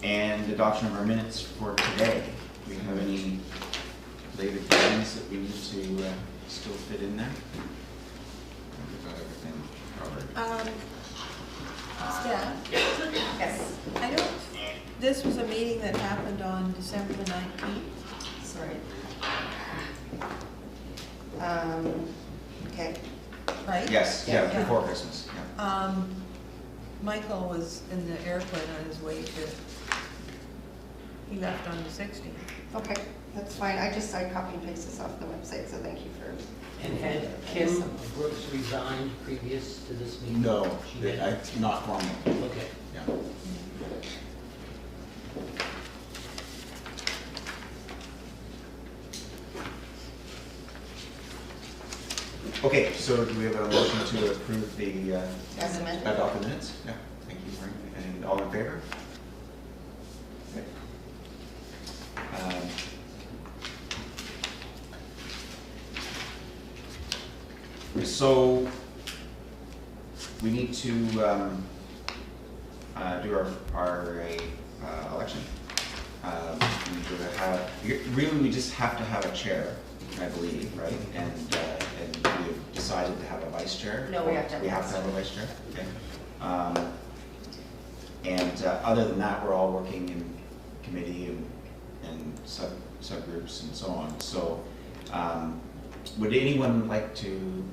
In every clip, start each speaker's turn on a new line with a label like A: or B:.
A: And adoption of our minutes for today. Do we have any related things that we need to still fit in there? We've got everything covered.
B: Steph? Yes. I don't, this was a meeting that happened on December the 19th.
C: Sorry. Okay.
B: Right?
A: Yes, yeah, before Christmas. Yeah.
B: Michael was in the airplane on his way to, he left on the 16th.
C: Okay, that's fine. I copy and paste this off the website, so thank you for.
D: And had Kim Brooks resigned previous to this meeting?
A: No,
D: She did.
A: not formal.
D: Okay.
A: Yeah. Okay, so do we have a motion to approve the
C: As amended.
A: adopt the minutes? Yeah, thank you, Maureen. And all in favor? Okay. So we need to do our election. We need to have, really we just have to have a chair, I believe, right? And we've decided to have a vice chair.
C: No, we have to have
A: We have to have a vice chair, okay. And other than that, we're all working in committee and subgroups and so on. So would anyone like to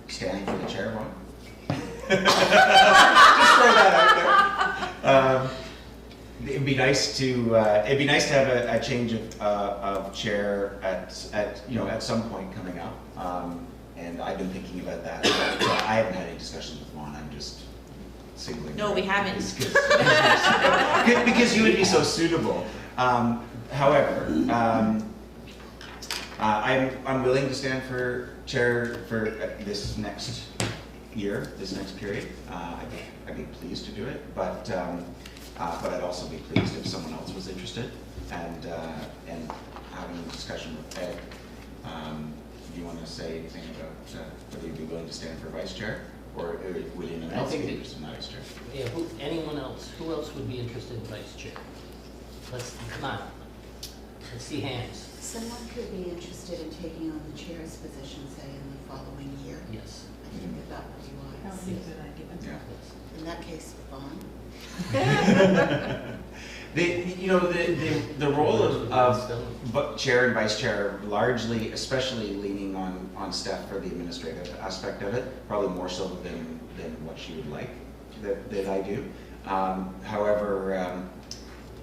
A: stand for the chair one? Just throw that out there. It'd be nice to have a change of chair at some point coming up. And I've been thinking about that. But I haven't had any discussions with Juan. I'm just signaling.
E: No, we haven't.
A: Because you would be so suitable. However, I'm willing to stand for chair for this next year, this next period. I'd be pleased to do it, but I'd also be pleased if someone else was interested, and having a discussion with Ed. Do you want to say anything about whether you'd be willing to stand for vice chair, or would anyone else be interested in vice chair?
D: Yeah, anyone else? Who else would be interested in vice chair? Come on. Let's see hands.
F: Someone could be interested in taking on the chair's position, say, in the following year.
D: Yes.
F: I think that would be
B: That
F: wise.
B: would be a good idea.
A: Yeah.
F: In that case, Vaughn.
A: The role of chair and vice chair largely, especially leaning on Steph for the administrative aspect of it, probably more so than what she would like that I do. However,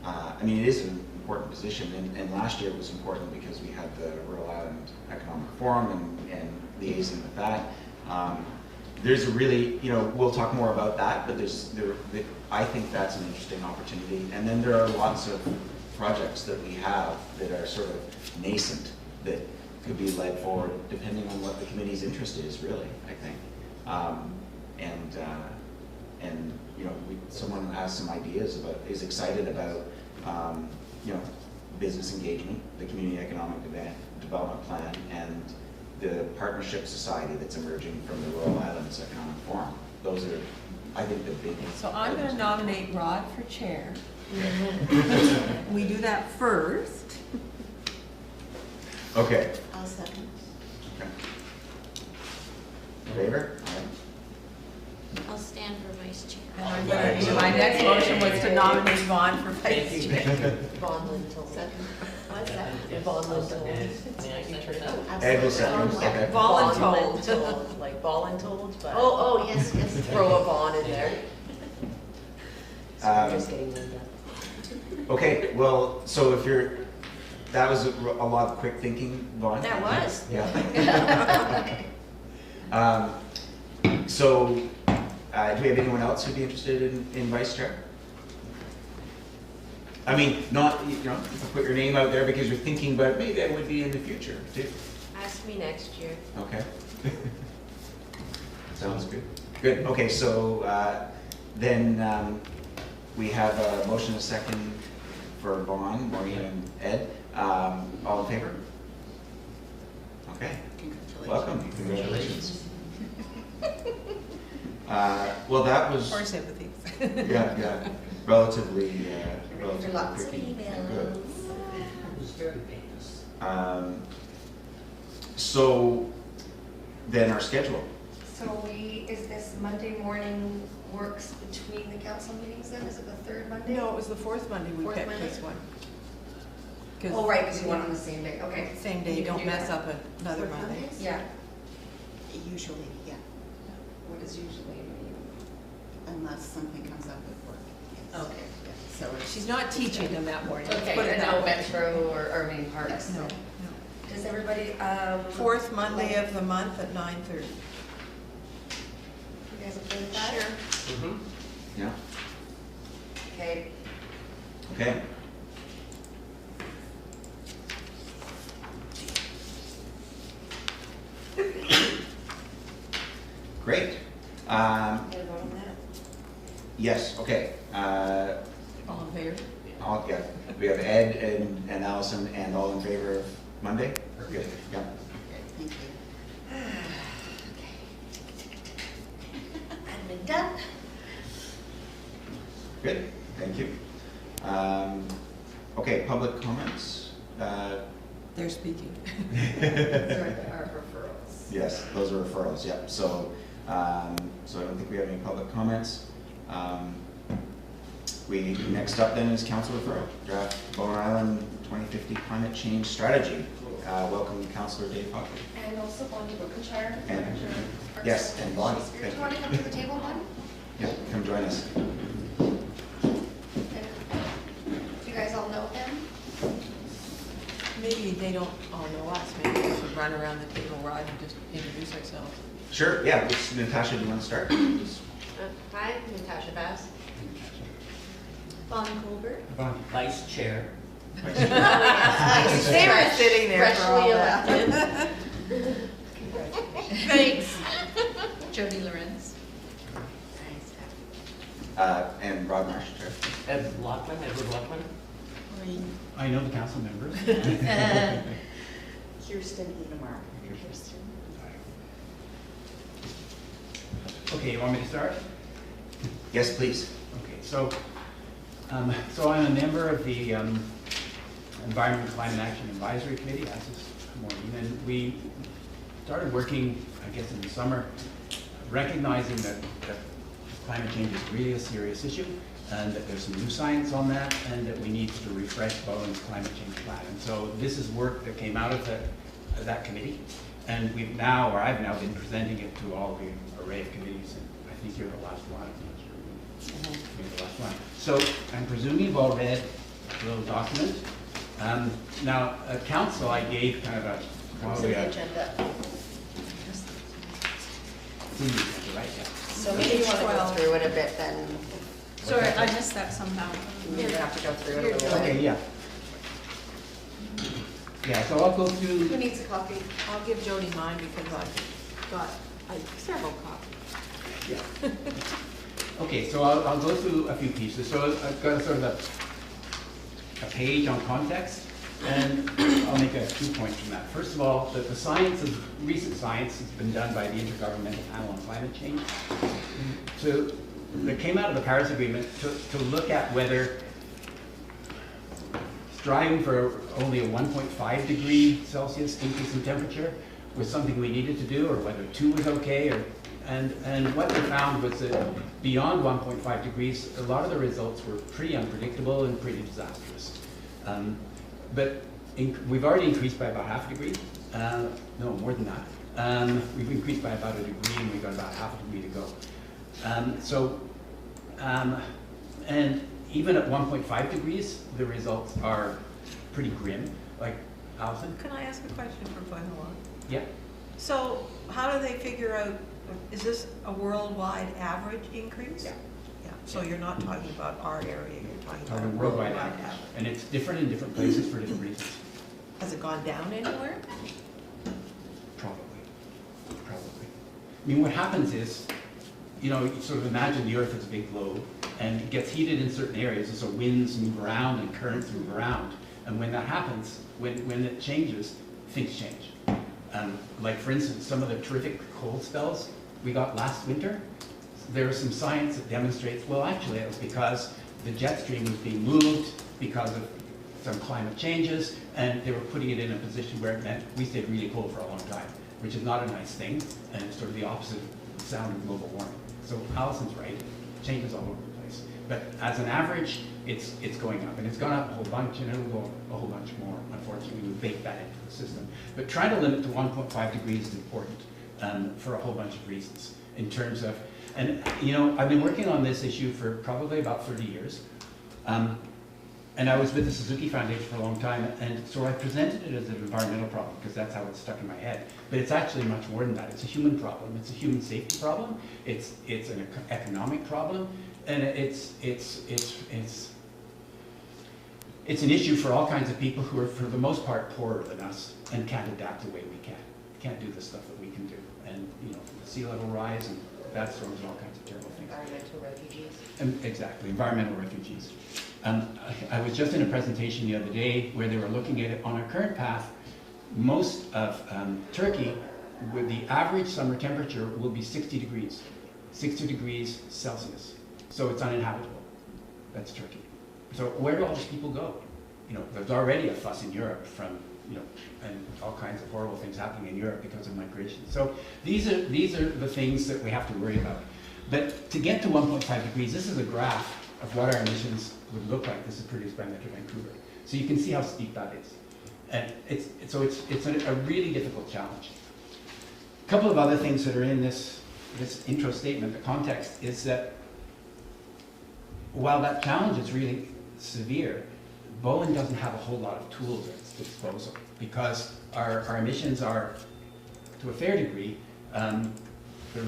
A: I mean, it is an important position, and last year it was important because we had the Rural Island Economic Forum and liaising with that. There's a really, we'll talk more about that, but I think that's an interesting opportunity. And then there are lots of projects that we have that are sort of nascent that could be led forward depending on what the committee's interest is, really, I think. Someone who has some ideas is excited about, business engagement, the Community Economic Development Plan, and the partnership society that's emerging from the Rural Islands Economic Forum. Those are, I think, the big ones.
B: So I'm going to nominate Rod for chair. We do that first.
A: Okay.
F: I'll second.
A: Okay. In favor? All right.
E: I'll stand for vice chair.
B: And I'm going to, my next motion was to nominate Vaughn for
D: Thank
B: vice
D: you.
B: chair.
C: Vaughn Lintold.
F: Second.
C: What's that?
D: Yvonne
C: Lintold.
D: May I second that?
A: Ed will second. Okay.
B: Voluntold.
C: Like voluntold, but.
F: Oh, yes.
C: Throw a Vaughn in there.
A: Okay, well, so that was a lot of quick thinking, Vaughn.
E: That was.
A: Yeah. So, do we have anyone else who'd be interested in vice chair? I mean, not, put your name out there because you're thinking about maybe I would be in the future too.
C: Ask me next year.
A: Okay. Sounds good. Good. Okay, so then we have a motion and a second for Vaughn, Maureen, and Ed. All in favor? Okay.
F: Congratulations.
A: Welcome. Congratulations. Well, that was,
B: Or sympathies.
A: yeah, relatively
F: Ready for lots of
A: quick and
F: emails.
A: good.
D: It was very painless.
A: So then our schedule.
C: So is this Monday morning works between the council meetings then? Is it the third Monday?
B: No, it was the fourth Monday we
C: Fourth
B: picked
C: Monday?
B: this one. 'Cause
C: Oh, right, because you want on the same day, okay.
B: Same day,
C: You
B: you
C: can
B: don't
C: do
B: mess
C: that.
B: up another
C: Fourth
B: Monday.
C: Mondays? Yeah.
F: Usually, yeah,
C: What is usually?
F: unless something comes up at work. Yes.
C: Okay.
F: Yeah, so it's.
B: She's not teaching them that morning. let's
C: Okay,
B: put it
C: and
B: that
C: no
B: way.
C: Metro or main parks.
B: No, no.
C: Does everybody,
B: Fourth Monday of the month at 9:30.
C: you guys okay with that?
D: Mm-hmm.
A: Yeah.
C: Okay.
A: Okay. Great.
C: Gonna vote on that?
A: Yes, okay.
B: All in favor?
A: Yeah, we have Ed and Allison, and all in favor of Monday? Good, yeah.
F: Thank you.
C: Admin done.
A: Good, thank you. Okay, public comments.
B: They're speaking.
C: Our referrals.
A: Yes, those are referrals, yep. So, so I don't think we have any public comments. Next up then is council referral, draft Bowen Island 2050 climate change strategy. Welcome Councillor Dave Hocking.
C: And also Bonnie Brokenshire.
A: And- yes, and Bonnie,
C: Do
A: thank
C: you want to come to the table, Bonnie?
A: Yeah, come join us.
C: And you guys all know him?
B: Maybe they don't all know us, maybe we should run around the table, Rod, and just introduce ourselves.
A: Sure, yeah, Natasha, do you want to start?
C: Hi, Natasha Bass. Bonnie Colbert.
D: Vice Chair.
B: They were sitting there for all
C: Freshly
B: that.
C: elected.
B: Thanks.
C: Jody Lorenz.
A: And Rod Marsh, Chair.
D: Edward Lockman.
G: I know the council members.
F: Kirsten Edomar. Kirsten.
G: Okay, you want me to start?
A: Yes, please.
G: Okay, so I'm a member of the Environment and Climate Action Advisory Committee, as is Maureen, and we started working, I guess, in the summer, recognizing that climate change is really a serious issue, and that there's some new science on that, and that we need to refresh Bowen's climate change plan. And so this is work that came out of that committee, and I've now been presenting it to all the array of committees, and I think you're the last one. I'm not sure. You're the last one. So I'm presuming you've all read the little document. Now, at council, I gave kind of probably a
C: agenda.
G: right? Yeah.
C: So maybe you want to go
B: 12.
C: through it a bit then.
E: Sorry, I missed that somehow.
C: You're gonna have to go through it a
E: You're
C: little
G: Okay,
C: bit.
G: yeah. Yeah, so I'll go through.
C: Who needs a copy?
B: I'll give Jody mine because I've got several copies.
G: Yeah. Okay, so I'll go through a few pieces. So I've got sort of a page on context, and I'll make a few points from that. First of all, that recent science has been done by the Intergovernmental Panel on Climate Change. That came out of the Paris Agreement to look at whether striving for only a 1.5 degree Celsius increase in temperature was something we needed to do, or whether 2 was okay, and what they found was that beyond 1.5 degrees, a lot of the results were pretty unpredictable and pretty disastrous. But we've already increased by about half a degree. No, more than that. We've increased by about a degree, and we've got about half a degree to go. And even at 1.5 degrees, the results are pretty grim. Like, Alison?
B: Can I ask a question for Glenn?
G: Yeah.
B: So how do they figure out, is this a worldwide average increase?
G: Yeah.
B: Yeah, so you're not talking about our area, you're talking about a
G: Talking worldwide average. And it's different in different places for different reasons.
B: Has it gone down anywhere?
G: Probably. I mean, what happens is, you sort of imagine the Earth as a big globe, and it gets heated in certain areas, and so winds move around and currents move around. And when that happens, when it changes, things change. Like, for instance, some of the terrific cold spells we got last winter, there is some science that demonstrates, well, actually, it was because the jet stream was being moved because of some climate changes, and they were putting it in a position where it meant we stayed really cold for a long time, which is not a nice thing, and it's sort of the opposite sound of global warming. So Alison's right, changes all over the place. But as an average, it's going up, and it's gone up a whole bunch, and it'll go a whole bunch more. Unfortunately, we bake that into the system. But trying to limit to 1.5 degrees is important for a whole bunch of reasons. In terms of, and you know, I've been working on this issue for probably about 30 years. And I was with the Suzuki Foundation for a long time, and so I presented it as an environmental problem because that's how it's stuck in my head. But it's actually much more than that. It's a human problem. It's a human safety problem. It's an economic problem, and it's an issue for all kinds of people who are, for the most part, poorer than us and can't adapt the way we can. Can't do the stuff that we can do. And you know, the sea level rise, and that throws all kinds of terrible things.
F: Environmental refugees.
G: Exactly, environmental refugees. I was just in a presentation the other day where they were looking at it on our current path. Most of Turkey, with the average summer temperature, will be 60 degrees Celsius. So it's uninhabitable. That's Turkey. So where do all these people go? You know, there's already a fuss in Europe from, you know, and all kinds of horrible things happening in Europe because of migration. So these are the things that we have to worry about. But to get to 1.5 degrees, this is a graph of what our emissions would look like. This is produced by Metro Vancouver. So you can see how steep that is. And it's a really difficult challenge. A couple of other things that are in this intro statement, the context, is that while that challenge is really severe, Bowen doesn't have a whole lot of tools at its disposal because our emissions are, to a fair degree, not the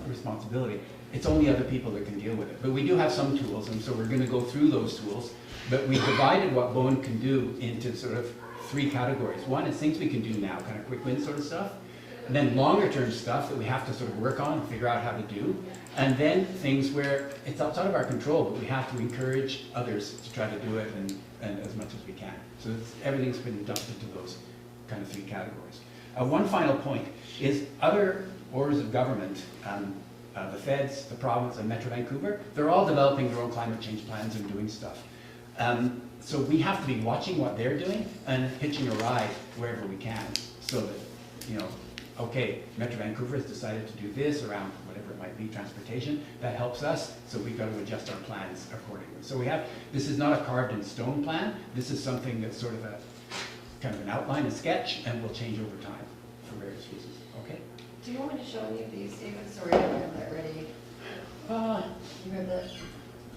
G: responsibility. It's only other people that can deal with it. But we do have some tools, and so we're going to go through those tools. But we divided what Bowen can do into sort of 3 categories. One is things we can do now, kind of quick win sort of stuff. And then longer term stuff that we have to sort of work on and figure out how to do. And then things where it's outside of our control, but we have to encourage others to try to do it and as much as we can. So everything's been dumped into those kind of 3 categories. One final point is other orders of government, the feds, the province, and Metro Vancouver, they're all developing their own climate change plans and doing stuff. So we have to be watching what they're doing and hitching a ride wherever we can so that, you know, okay, Metro Vancouver has decided to do this around whatever it might be, transportation, that helps us, so we've got to adjust our plans accordingly. So this is not a carved in stone plan, this is something that's sort of a, kind of an outline, a sketch, and will change over time for various reasons, okay?
C: Do you want me to show any of these, David, so we have that ready? You have that?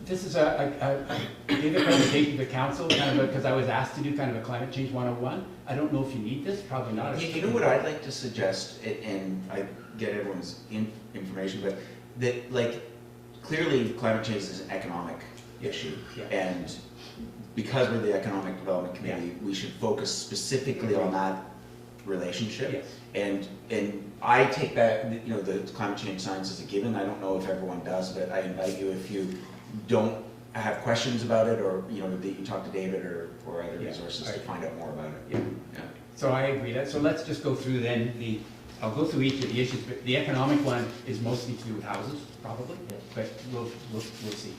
G: This is I gave a presentation to the council, kind of because I was asked to do kind of a climate change 101. I don't know if you need this, probably not.
A: You know what I'd like to suggest, and I get everyone's information, but that, like, clearly climate change is an economic issue,
G: yeah.
A: And because we're the Economic Development Committee, we should focus specifically on that relationship.
G: Yes.
A: And I take that, you know, the climate change science is a given. I don't know if everyone does, but I invite you, if you don't have questions about it, or you know, that you talk to David or other resources to find out more about it.
G: Yeah.
A: Yeah.
G: So I agree that. So let's just go through then I'll go through each of the issues, but the economic one is mostly to do with houses, probably, but we'll see.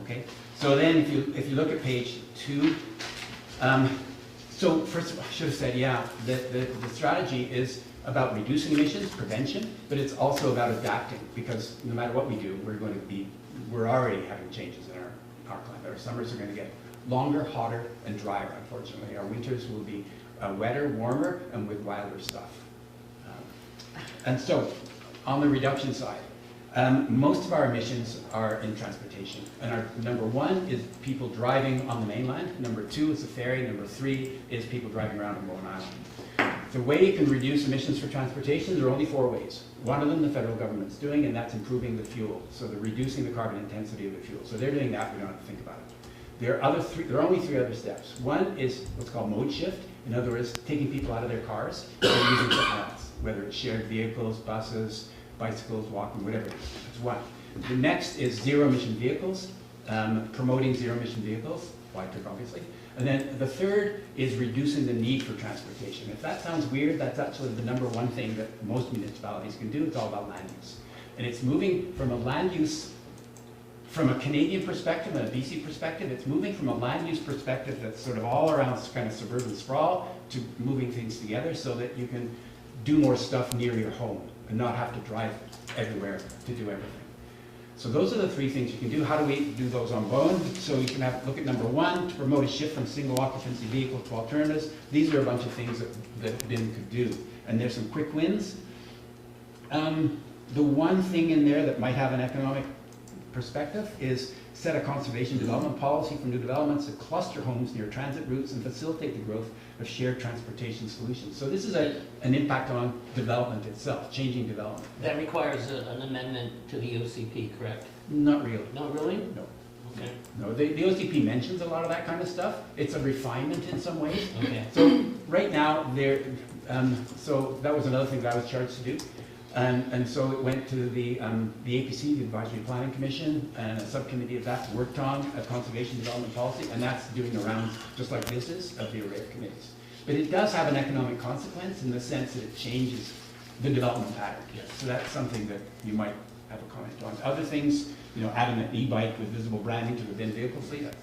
G: Okay. So then if you look at page 2, so first of all, I should have said, the strategy is about reducing emissions, prevention, but it's also about adapting, because no matter what we do, we're already having changes in our climate. Our summers are going to get longer, hotter, and drier, unfortunately. Our winters will be wetter, warmer, and with wilder stuff. And so, on the reduction side, most of our emissions are in transportation. And our number 1 is people driving on the mainland. Number 2 is the ferry. Number 3 is people driving around on Bowen Island. The way you can reduce emissions for transportation, there are only 4 ways. One of them the federal government's doing, and that's improving the fuel. So they're reducing the carbon intensity of the fuel. So they're doing that, we don't have to think about it. There are only 3 other steps. One is what's called mode shift. In other words, taking people out of their cars and using something else, whether it's shared vehicles, buses, bicycles, walking, whatever it is. That's one. The next is zero emission vehicles, promoting zero emission vehicles, electric obviously. And then the third is reducing the need for transportation. If that sounds weird, that's actually the number 1 thing that most municipalities can do. It's all about land use. And it's moving from a land use, from a Canadian perspective and a BC perspective, it's moving from a land use perspective that's sort of all around kind of suburban sprawl to moving things together so that you can do more stuff near your home and not have to drive everywhere to do everything. So those are the three things you can do. How do we do those on Bowen? So you can look at number one, to promote a shift from single occupancy vehicles to alternatives. These are a bunch of things that BIM could do. And there's some quick wins. The one thing in there that might have an economic perspective is set a conservation development policy for new developments that cluster homes near transit routes and facilitate the growth of shared transportation solutions. So this is an impact on development itself, changing development.
D: That requires an amendment to the OCP, correct?
G: Not really.
D: Not really?
G: No.
D: Okay.
G: No, the OCP mentions a lot of that kind of stuff. It's a refinement in some ways.
D: Okay.
G: So right now, so that was another thing that I was charged to do. And so it went to the APC, the Advisory Planning Commission, and a subcommittee of that worked on a conservation development policy, and that's doing the rounds, just like this is, of the array of committees. But it does have an economic consequence in the sense that it changes the development pattern.
D: Yes.
G: So that's something that you might have a comment on. Other things, adding an e-bike with visible branding to the BIM vehicle fleet, that's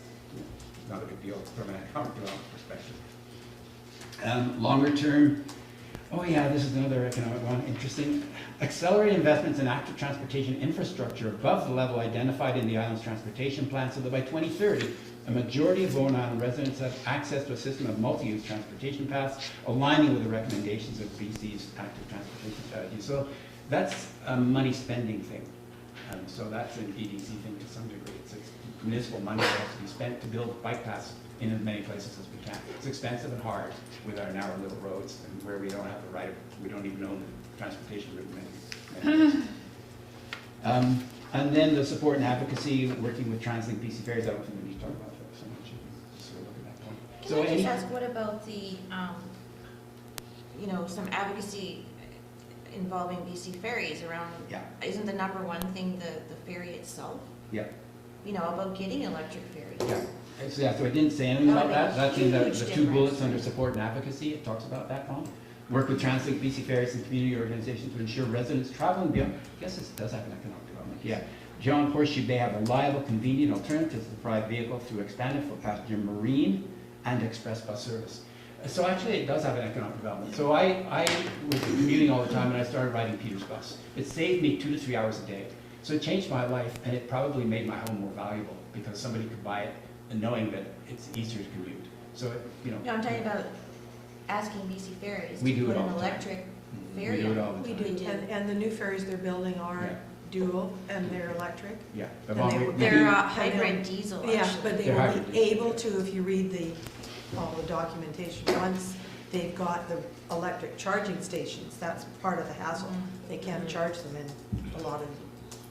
G: not a big deal from an economic development perspective. Longer term, oh yeah, this is another economic one, interesting. Accelerate investments in active transportation infrastructure above the level identified in the island's transportation plan so that by 2030, a majority of Bowen Island residents have access to a system of multi-use transportation paths aligning with the recommendations of BC's active transportation strategy. So that's a money spending thing. So that's an EDC thing to some degree. It's municipal money that has to be spent to build bike paths in as many places as we can. It's expensive and hard with our narrow little roads and where we don't have the right, we don't even own the transportation route in many places. And then the support and advocacy, working with TransLink BC Ferries, I don't think we need to talk about that so much. Just sort of look at that point.
E: Can I just ask, what about the, some advocacy involving BC ferries around,
G: Yeah.
E: isn't the number one thing the ferry itself?
G: Yeah.
E: About getting electric ferries?
G: Yeah. So I didn't say anything
E: That
G: about
E: would
G: that.
E: make a
G: That's in the
E: huge
G: two
E: difference.
G: bullets under support and advocacy. It talks about that one. Work with TransLink BC Ferries and community organizations to ensure residents traveling beyond. I guess this does have an economic development. Yeah. Beyond Horseshoe Bay have reliable, convenient alternatives to the private vehicle through expanded for passenger marine and express bus service. So actually it does have an economic development. So I was commuting all the time and I started riding Peter's bus. It saved me 2 to 3 hours a day. So it changed my life and it probably made my home more valuable because somebody could buy it and knowing that it's easier to commute. So,
E: No, I'm talking about asking BC ferries
G: We
E: to
G: do it
E: put
G: all
E: an
G: the time.
E: electric
G: We
E: ferry
G: do it all
E: on.
G: the
B: We
G: time.
B: do, and the new ferries they're building are
G: Yeah.
B: dual and they're electric.
G: Yeah.
B: And
G: Well,
B: they
G: we
B: were-
G: do-
E: They're
B: And
E: hybrid
B: they'll-
E: diesel,
B: Yeah,
E: actually.
B: but they
G: They're
B: will
G: hybrid
B: be able to, if you read all the documentation, once they've got the electric charging stations, that's part of the hassle. They can't charge them in a lot of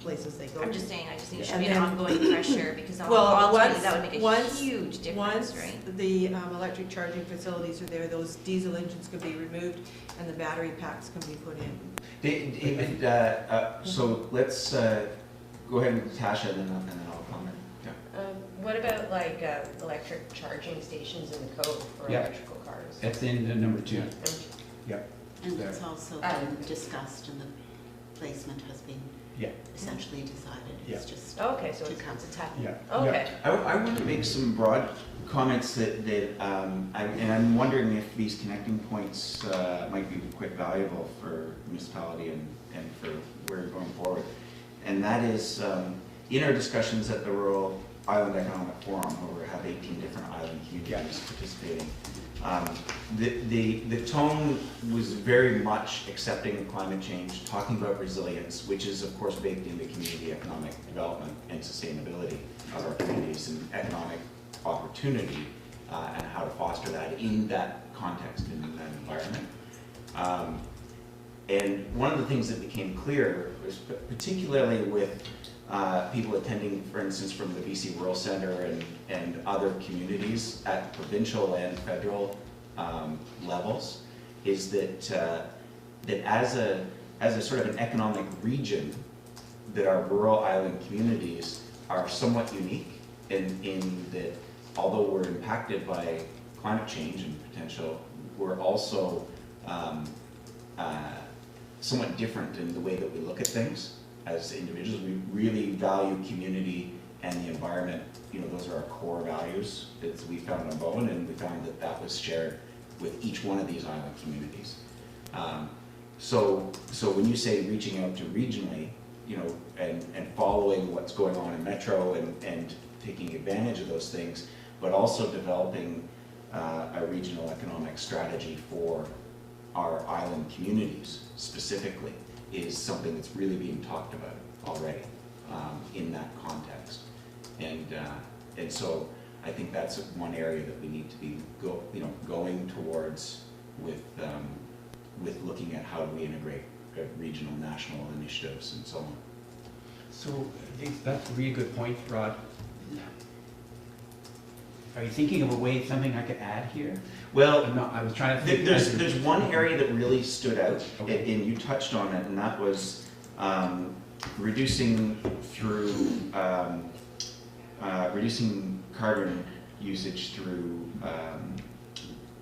B: places they go to.
E: I'm just saying, I just think it should
B: And
E: be an
B: then-
E: ongoing pressure, because
B: Well,
E: ultimately
B: once-
E: that would make a
B: once-
E: huge difference,
B: Once
E: right?
B: the electric charging facilities are there, those diesel engines can be removed and the battery packs can be put in.
A: David, so let's go ahead with Tasha and then I'll comment. Yeah.
H: What about electric charging stations in the code for
G: Yeah.
H: electrical cars?
G: That's in number 2.
D: Yeah.
F: And
G: There.
F: it's also been discussed and the placement has been
G: Yeah.
F: essentially decided. It's just
H: Okay, so
F: to
H: it's
F: come.
H: a tech.
G: Yeah.
H: Okay.
A: I want to make some broad comments and I'm wondering if these connecting points might be quite valuable for municipality and for where we're going forward. And that is, in our discussions at the Rural Island Economic Forum, where we have 18 different island communities participating, the tone was very much accepting of climate change, talking about resilience, which is of course baked into community economic development and sustainability of our communities and economic opportunity and how to foster that in that context and in that environment. And one of the things that became clear was particularly with people attending, for instance, from the BC Rural Centre and other communities at provincial and federal levels, is that as a sort of an economic region, that our rural island communities are somewhat unique in that although we're impacted by climate change and potential, we're also somewhat different in the way that we look at things. as individuals, we really value community and the environment. You know, those are our core values. It's, we found in Bowen, and we found that that was shared with each one of these island communities. So when you say reaching out to regionally, you know, and following what's going on in Metro and taking advantage of those things, but also developing a regional economic strategy for our island communities specifically is something that's really being talked about already in that context. And so I think that's one area that we need to be going towards with looking at how do we integrate regional, national initiatives and so on.
G: So I think that's a really good point, Rod. Are you thinking of a way, something I could add here?
A: Well,
G: No, I was trying to think.
A: there's one area that really stood out,
G: Okay.
A: and you touched on it, and that was reducing through reducing carbon usage through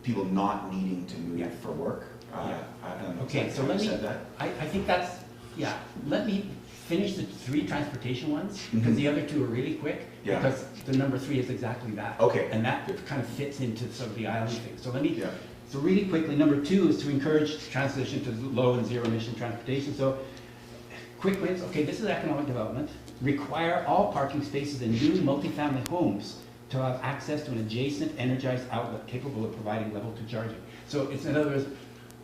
A: people not needing to move
G: Yeah.
A: for work.
G: Yeah.
A: I don't know
G: Okay,
A: exactly
G: so
A: how
G: let
A: you
G: me,
A: said that.
G: I think that's, yeah, let me finish the 3 transportation ones, because
A: Mhm.
G: the other 2 are really quick,
A: Yeah.
G: because the number 3 is exactly that.
A: Okay.
G: And that kind of fits into some of the island things. So let me,
A: Yeah.
G: so really quickly, number 2 is to encourage transition to low and zero emission transportation. So quick wins, okay, this is economic development. Require all parking spaces in new multifamily homes to have access to an adjacent energized outlet capable of providing level 2 charging. So it's, in other words,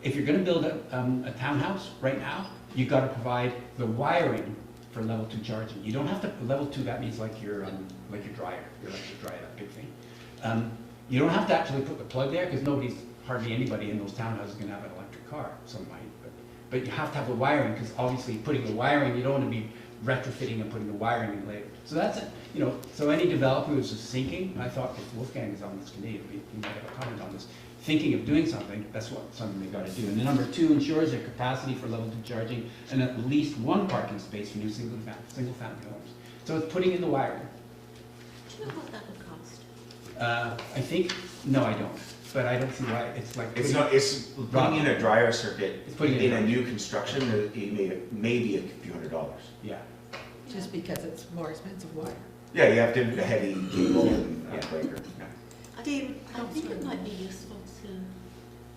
G: if you're gonna build a townhouse right now, you've gotta provide the wiring for level 2 charging. You don't have to, level 2, that means like your dryer, your electric dryer, that big thing. You don't have to actually put the plug there, because hardly anybody in those townhouses is gonna have an electric car, some might, but you have to have the wiring, because obviously putting the wiring, you don't wanna be retrofitting and putting the wiring in later. So that's it, you know, so any developer who's just thinking, I thought if Wolfgang is on this committee, he might have a comment on this, thinking of doing something, that's something they gotta do. And then number 2, ensures their capacity for level 2 charging and at least 1 parking space for new single family homes. So it's putting in the wiring.
F: Do you know what that would cost?
G: I think, no, I don't, but I don't see why, it's like.
A: It's putting in a dryer circuit
G: It's putting in
A: in
G: a-
A: a new construction, it may be a few $100s.
G: Yeah,
B: Just because it's more expensive wire.
A: Yeah, you have to have a heavy cable and
G: Yeah.
A: breaker.
B: Dave,
F: I think it might be useful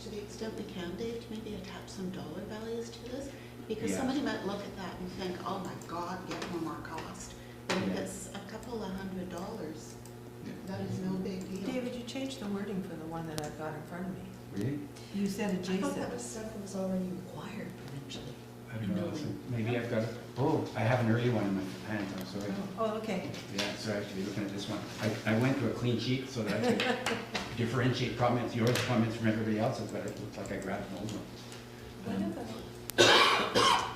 F: to the extent we can, Dave, to maybe attach some dollar values to this. Because
G: Yeah.
F: somebody might look at that and think, oh my God, get one more cost. But if
G: Yeah.
F: it's a couple of $100,
A: Yeah.
F: that is no big deal.
B: David, you changed the wording for the one that I've got in front of me.
G: really?
B: You said
C: I thought
B: adjacent.
C: that was stuff that was already required provincially.
G: I don't know, so maybe I've got, I have an early one in my hand, I'm sorry.
B: Oh, okay.
G: Yeah, so actually looking at this one, I went to a clean sheet so that I could differentiate comments, yours comments from everybody else's, but it looks like I grabbed an old one.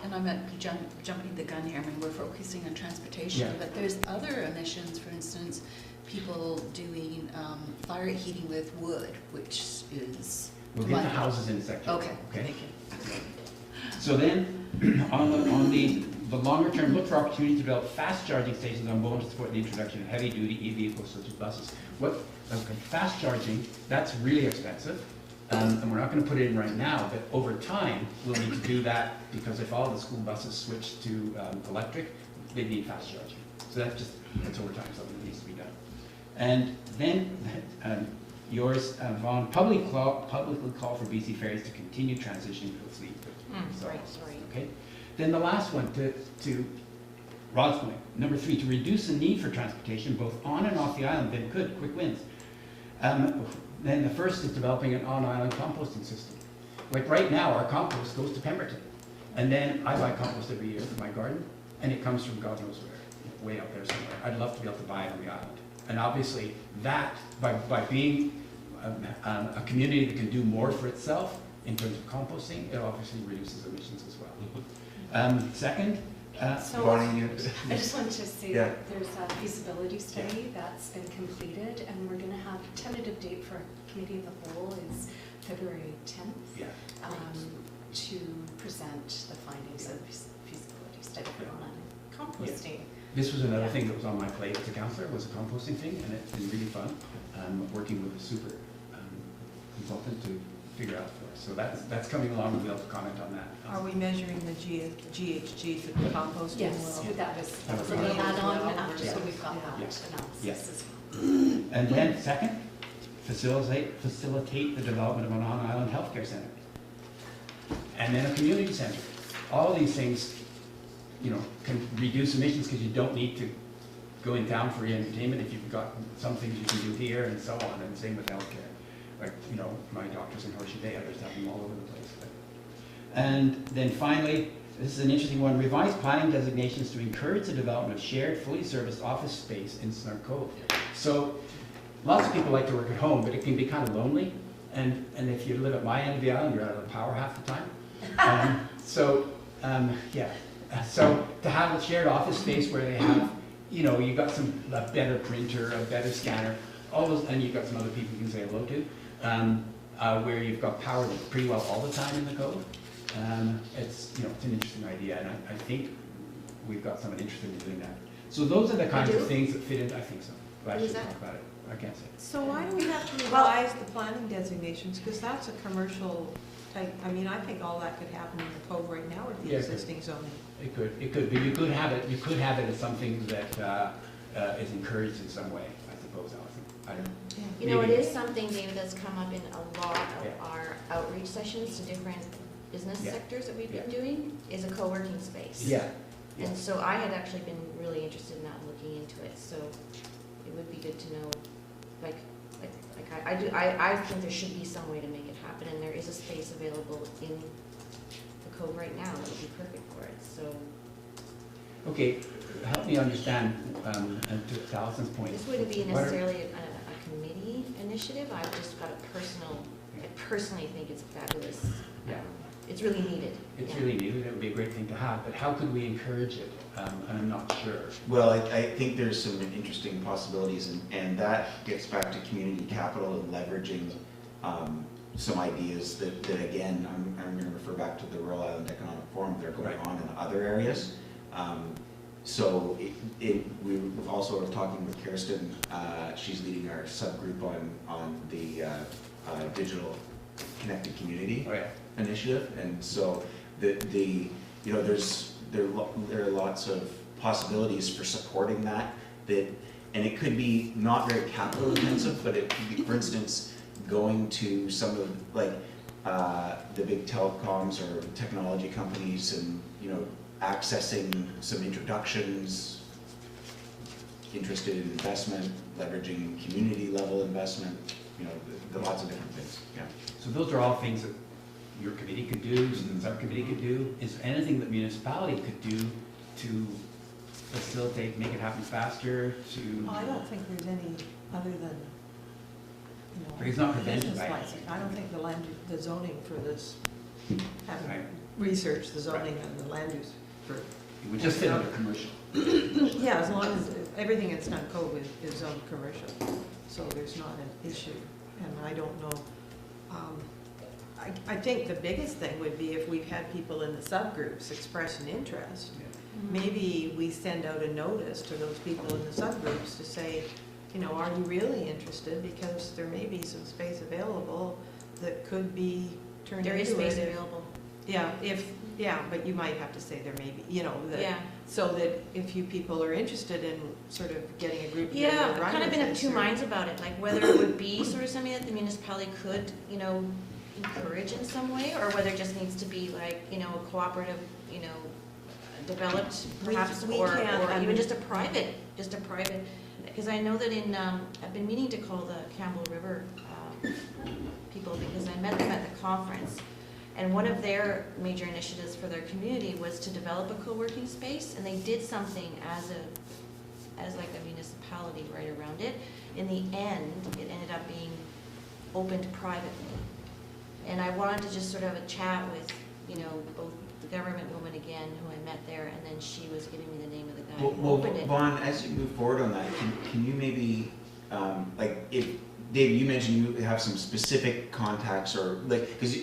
I: And I'm not jumping the gun here, I mean, we're focusing on transportation,
G: Yeah.
I: but there's other emissions, for instance, people doing fire heating with wood, which is.
G: We'll get the houses in a second.
I: Okay, thank you.
G: So then, on the longer term, look for opportunities to develop fast charging stations on Bowen to support the introduction of heavy duty e-vehicles such as buses. Fast charging, that's really expensive, and we're not gonna put it in right now, but over time, we'll need to do that, because if all the school buses switch to electric, they need fast charging. So that's over time, something that needs to be done. And then, yours, Vaughn, publicly call for BC Ferries to continue transitioning to a fleet. So,
E: Right.
G: okay. Then the last one, to Rod's point, number 3, to reduce the need for transportation both on and off the island. Then good, quick wins. Then the first is developing an on-island composting system. Like right now, our compost goes to Pemberton, and then I buy compost every year for my garden, and it comes from God knows where, way out there somewhere. I'd love to be able to buy it on the island. And obviously, that by being a community that can do more for itself in terms of composting, it obviously reduces emissions as well. Second,
A: Bonnie, you-
J: I just wanted to say
A: Yeah.
J: that there's a feasibility study that's been completed, and we're gonna have tentative date for committee of the whole is February 10th.
G: yeah.
J: To present the findings of the feasibility study on composting.
G: This was another thing that was on my plate as a councillor, was a composting thing, and it's been really fun, working with a super consultant to figure out for us. So that's coming along, we'll be able to comment on that.
B: Are we measuring the GHG for the composting?
J: Yes,
B: Well,
J: that was
G: That was
J: a little
B: right.
J: add-on after, so
G: Yeah.
J: we've got that
G: Yes.
J: analysis
G: Yes.
J: as well.
G: And then second, facilitate the development of an on-island healthcare center. And then a community center. All these things, you know, can reduce emissions because you don't need to go in town for your entertainment if you've got some things you can do here and so on, and same with healthcare. Like, you know, my doctor's in Horseshoe Bay, others have them all over the place. And then finally, this is an interesting one, revise planning designations to encourage the development of shared, fully serviced office space in Snark Cove. So, lots of people like to work at home, but it can be kind of lonely. And if you live at my end of the island, you're out of the power half the time. So to have a shared office space where they have, you know, you've got a better printer, a better scanner, all those, and you've got some other people you can say hello to, where you've got power pretty well all the time in the cove. It's, you know, it's an interesting idea, and I think we've got someone interested in doing that. So those are the kinds of things that fit in. I think so. I should talk about it. I can't say.
B: So why do we have to revise the planning designations? Because that's a commercial type, I mean, I think all that could happen in the cove right now with the
G: Yeah,
B: existing zoning.
G: It could, but you could have it as something that is encouraged in some way, I suppose, Alison. I don't know.
E: You know, it
G: Maybe.
E: is something, David, that's come up in a lot of
G: Yeah.
E: our outreach sessions to different business
G: Yeah.
E: sectors that we've been
G: Yeah.
E: doing, is a co-working space.
G: Yeah.
E: And so I had actually been really interested in that and looking into it, so it would be good to know, I think there should be some way to make it happen, and there is a space available in the cove right now that would be perfect for it, so.
G: Okay, help me understand, and to Alison's point.
E: This wouldn't be
G: what are-
E: necessarily a committee initiative, I've just got a personal, I personally think it's fabulous.
G: Yeah.
E: It's really needed.
G: It's
E: yeah.
G: really needed, it would be a great thing to have, but how could we encourage it? I'm not sure.
A: Well, I think there's some interesting possibilities, and that gets back to community capital and leveraging some ideas that again, I'm going to refer back to the Rural Island Economic Forum that are going
G: Right.
A: on in other areas. So we also are talking with Kirsten. She's leading our subgroup on the digital connected community
G: Oh, yeah.
A: initiative, and so you know, there are lots of possibilities for supporting that, and it could be not very capital intensive, but it could be, for instance, going to some of the big telecoms or technology companies and, you know, accessing some introductions, interested in investment, leveraging community level investment, you know, the lots of different things, yeah.
G: So those are all things that your committee could do, the subcommittee could do. Is there anything that municipality could do to facilitate, make it happen faster, to?
B: I don't think there's any other than, you know.
G: But it's not prevented
B: business
G: by
B: license. I don't think the zoning for this,
G: Right.
B: having researched the zoning and the land use for.
G: It would just fit under commercial.
B: Yeah, as long as everything in Snug Cove is zoned commercial, so there's not an issue, and I don't know. I think the biggest thing would be if we've had people in the subgroups express an interest, maybe we send out a notice to those people in the subgroups to say, you know, are you really interested? Because there may be some space available that could be turned into
E: There
B: it.
E: is space available.
B: Yeah, but you might have to say there may be, you know, that.
E: Yeah.
B: So that if you people are interested in sort of getting a group together
E: Yeah,
B: and
E: I've
B: run
E: kind of
B: with
E: been of
B: this,
E: two
B: or-
E: minds about it, like whether it would be sort of something that the municipality could, you know, encourage in some way, or whether it just needs to be like, you know, a cooperative, you know, developed perhaps,
B: we
E: or
B: can't, I
E: even
B: mean-
E: just a private, because I know that I've been meaning to call the Campbell River people, because I met them at the conference. And one of their major initiatives for their community was to develop a co-working space, and they did something as like a municipality right around it. In the end, it ended up being opened privately. And I wanted to just sort of have a chat with, you know, both the government woman again, who I met there, and then she was giving me the name of the guy who
A: Well,
E: opened it.
A: Vaughn, as you move forward on that, can you maybe, like, if, David, you mentioned you have some specific contacts, or like, because,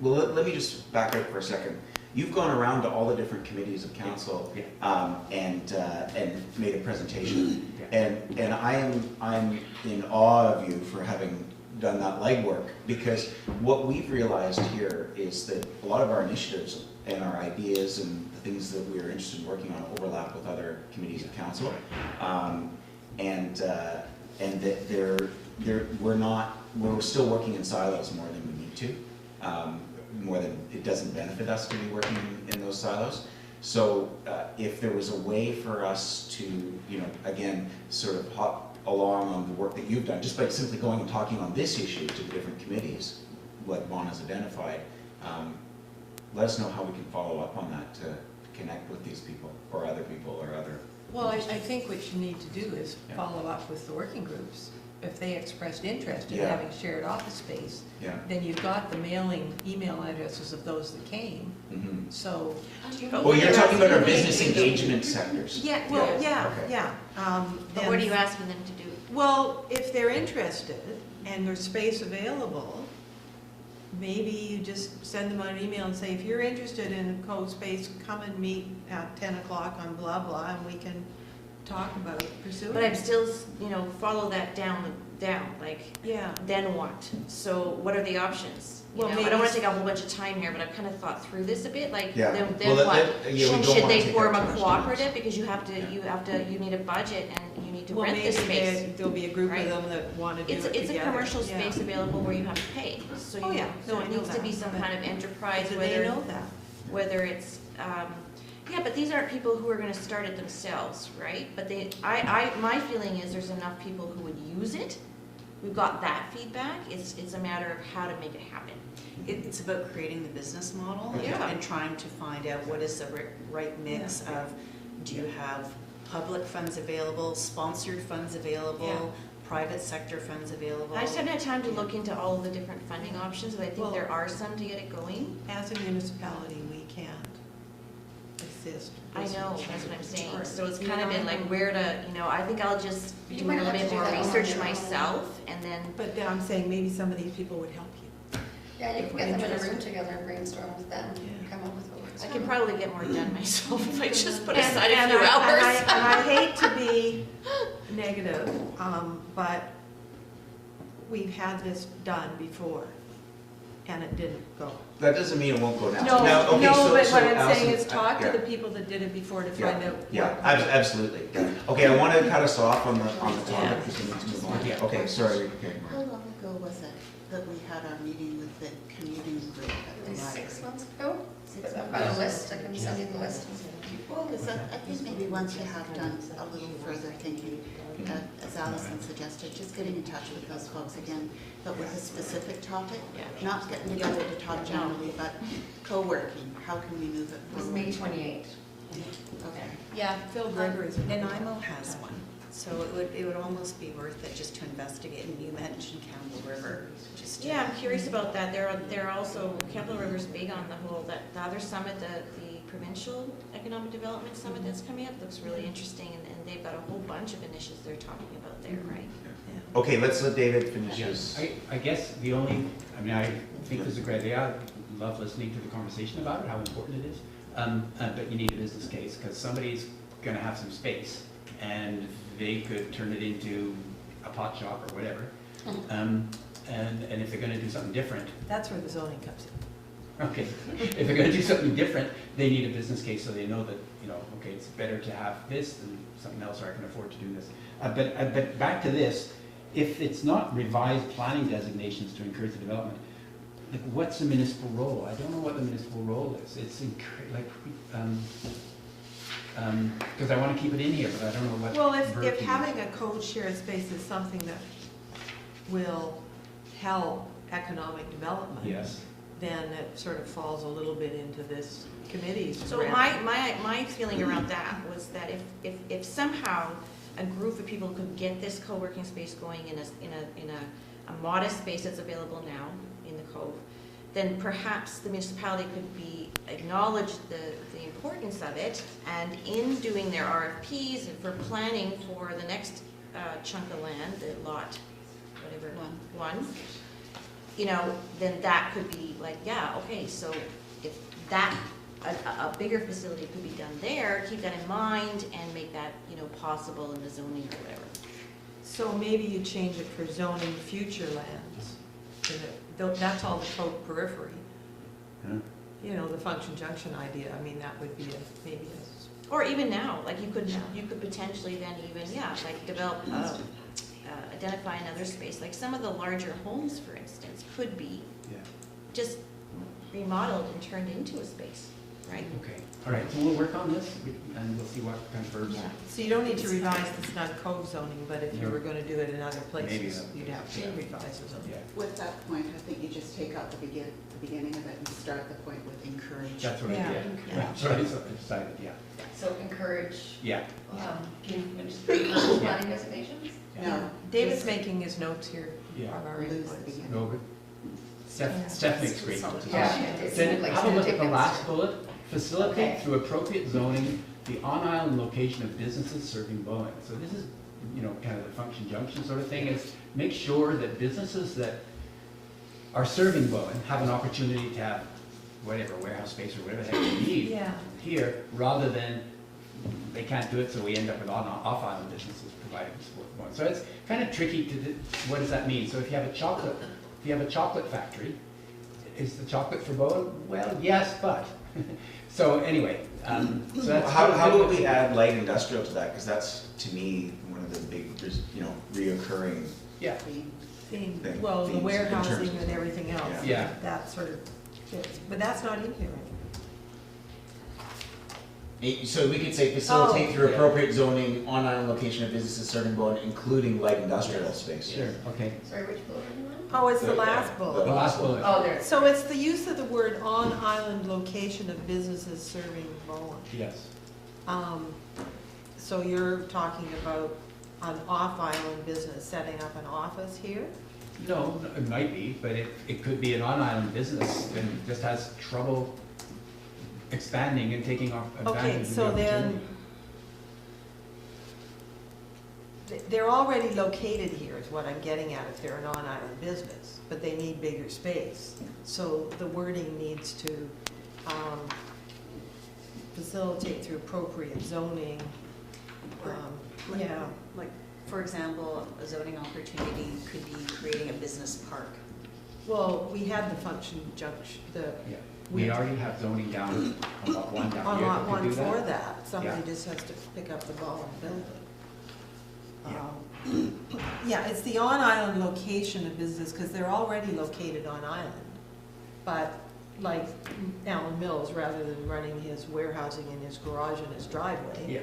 A: well, let me just back up for a second. You've gone around to all the different committees of council, and made a presentation,
G: Yeah.
A: and I'm in awe of you for having done that legwork, because what we've realized here is that a lot of our initiatives and our ideas and the things that we're interested in working on overlap with other committees of council, and that we're still working in silos more than we need to, more than it doesn't benefit us to be working in those silos. So if there was a way for us to, you know, again, sort of hop along on the work that you've done, just by simply going and talking on this issue to the different committees, what Vaughn has identified, let us know how we can follow up on that to connect with these people or other people or other.
B: Well, I think what you need to do is
A: Yeah.
B: follow up with the working groups. If they expressed interest in
A: Yeah.
B: having shared office space,
A: Yeah.
B: then you've got the mailing email addresses of those that came.
A: Mm-hmm.
B: So,
A: Well, you're talking about our business engagement sectors.
B: yeah, well, yeah,
A: Okay.
B: yeah.
E: But what are you asking them to do?
B: Well, if they're interested and there's space available, maybe you just send them an email and say, if you're interested in co-space, come and meet at 10 o'clock on blah, blah, and we can talk about pursuing.
E: But I'm still, you know, follow that down, like,
B: Yeah.
E: then what? So what are the options? You
B: Well,
E: know, I
B: maybe
E: don't want
B: s-
E: to take a whole bunch of time here, but I've kind of thought through this a bit, like,
A: Yeah.
E: then
A: Well,
E: what?
A: yeah, we don't
E: Should
A: wanna
E: they
A: take
E: form
A: up
E: a
A: too much time.
E: cooperative, because you need a budget and you need to
B: Well,
E: rent this
B: maybe
E: space?
B: there'll be a group of
E: right?
B: them that want to do it
E: It's
B: together.
E: a commercial
B: Yeah.
E: space available where you have to pay, so
B: Oh,
E: you,
B: yeah.
E: so
B: No, I
E: it
B: know
E: needs to
B: that,
E: be some
B: but-
E: kind of enterprise,
B: Do
E: whether.
B: they know that?
E: Whether it's, yeah, but these aren't people who are gonna start it themselves, right? But my feeling is there's enough people who would use it. We've got that feedback, it's a matter of how to make it happen.
I: It's about creating the business model
E: Yeah.
I: and trying to find out what is the right mix
B: Yeah.
I: of, do you have public funds available, sponsored funds available, private sector funds available?
E: I just haven't had time to look into all of the different funding options, but I think
B: Well-
E: there are some to get it going.
B: As a municipality, we can't assist.
E: I
B: with
E: know, that's what I'm saying,
B: charge.
E: so it's kind of been like where to, you know, I think I'll just
C: You
E: do a
C: might
E: little
C: have to
E: bit
C: do
E: more
C: that on
E: research
C: your own.
E: myself, and then,
B: But then I'm saying maybe some of these people would help you.
C: Yeah, you can get them in a room
B: Interested.
C: together and brainstorm with them,
B: Yeah.
C: come up with what works.
E: I could probably get more done myself if I just put
B: And-
E: aside a
B: and
E: few
B: I-
E: hours.
B: And I hate to be negative, but we've had this done before, and it didn't go.
A: That doesn't mean it won't go now.
B: No,
A: Now, okay,
B: no,
A: so-
B: but
A: so
B: what I'm
A: Allison,
B: saying is talk to
A: yeah.
B: the people that did it before to
A: Yeah,
B: find out.
A: yeah,
B: what-
A: absolutely. Yeah. Okay, I want to cut us off on the topic because we need to move on.
G: Yeah.
A: Okay, sorry. Okay.
F: How long ago was it that we had our meeting with the commuting group at the
C: Maybe
F: library?
C: 6 months ago,
F: 6
C: but I've
F: months.
C: got a list, I can send you the list.
F: Well, because I think maybe once you have done a little further thinking, as Alison suggested, just getting in touch with those folks again, but with a specific topic, not getting together to talk generally, but co-working, how can we move it
C: It was
F: forward?
C: May 28th.
F: Okay.
I: Yeah,
B: Phil Gregory's.
I: Nanaimo has one, so it would almost be worth it just to investigate, and you mentioned Campbell River, just to.
E: Yeah, I'm curious about that. They're also, Campbell River's big on the whole, the other summit, the Provincial Economic Development Summit that's coming up, looks really interesting, and they've got a whole bunch of initiatives they're talking about there, right?
A: Okay, let's let David finish his.
G: I guess the only, I mean, I think this is a great idea. I love listening to the conversation about it, how important it is. But you need a business case, because somebody's gonna have some space, and they could turn it into a pot shop or whatever. And if they're gonna do something different,
B: That's where the zoning comes in.
G: okay, if they're gonna do something different, they need a business case so they know that, you know, okay, it's better to have this than something else, or I can afford to do this. But back to this, if it's not revised planning designations to encourage the development, like, what's the municipal role? I don't know what the municipal role is. It's because I want to keep it in here, but I don't know what.
B: Well, if
G: verb to use.
B: having a code shared space is something that will help economic development.
G: Yes.
B: Then it sort of falls a little bit into this committee's
E: So
B: realm.
E: my feeling around that was that if somehow a group of people could get this co-working space going in a modest space that's available now in the Cove, then perhaps the municipality could be acknowledge the importance of it, and in doing their RFPs and for planning for the next chunk of land, the lot, whatever, one, you know, then that could be like, yeah, okay, so if that, a bigger facility could be done there, keep that in mind and make that, you know, possible in the zoning or whatever.
B: So maybe you change it for zoning future lands. That's all the code periphery.
G: Huh?
B: You know, the function junction idea, I mean, that would be maybe
E: Or even now, like you could potentially then even, like develop, identify another space, like some of the larger homes, for instance, could be
G: Yeah.
E: just remodeled and turned into a space, right?
G: Okay, all right, so we'll work on this, and we'll see what kind of verbs.
E: Yeah.
B: So you don't need to revise the snug code zoning, but if you
G: No.
B: were gonna do it in other
G: Maybe
B: places,
G: that-
B: you'd have to
G: yeah.
B: revise the zoning.
G: Yeah,
F: With that point, I think you just take out the beginning of it and start the point with encourage.
G: that's what I
B: Yeah.
G: did.
E: Yeah.
G: That's what I decided, yeah.
C: So encourage,
G: Yeah.
C: encourage planning designations?
F: No.
B: David's
F: just
B: making his notes here
G: Yeah.
B: on our
F: lose the
B: inputs.
F: beginning.
G: No good.
B: Yeah.
G: Steph makes great notes.
C: Yeah, it's
G: Then
C: like
G: have a look at the
C: take
G: last
C: notes.
G: bullet, facilitate
C: Okay.
G: through appropriate zoning the on-island location of businesses serving Bowen. So this is, kind of the function junction sort of thing, is make sure that businesses that are serving Bowen have an opportunity to have whatever, warehouse space or whatever the heck they need
B: Yeah.
G: here, rather than they can't do it, so we end up with off-island businesses providing support for Bowen. So it's kind of tricky what does that mean? So if you have a chocolate factory, is the chocolate for Bowen? Well, yes, but. So anyway, so that's.
A: How do we add light industrial to that? Because that's, to me, one of the big, reoccurring.
G: Yeah,
B: Theme,
A: Thing-
B: well, the
A: themes in
B: warehousing
A: terms of-
B: and everything else.
G: Yeah.
B: That sort of fits, but that's not in here.
A: So we could say facilitate
B: Oh.
A: through
G: Yeah.
A: appropriate zoning on island location of businesses serving Bowen, including light industrial space.
G: sure, okay.
C: Sorry, which bullet are you on?
B: Oh, it's the
A: The-
B: last
A: the-
B: bullet.
G: The last bullet.
C: Oh, there.
B: So it's the use of the word on-island location of businesses serving Bowen.
G: Yes,
B: So you're talking about an off-island business setting up an office here?
G: no, it might be, but it could be an on-island business and just has trouble expanding and taking off
B: Okay,
G: advantage of the
B: so then,
G: opportunity.
B: they're already located here is what I'm getting at if they're an on-island business, but they need bigger space. So the wording needs to facilitate through appropriate zoning. Yeah,
I: Like, for example, a zoning opportunity could be creating a business park.
B: well, we had the function junction,
G: Yeah, we already have zoning down on lot one down
B: on
G: here.
B: lot
G: that
B: one
G: could do
B: for that, somebody
G: Yeah.
B: just has to pick up the ball and build it.
G: Yeah.
B: Yeah, it's the on-island location of business, because they're already located on island. But like Alan Mills, rather than running his warehousing in his garage and his driveway,
G: Yeah,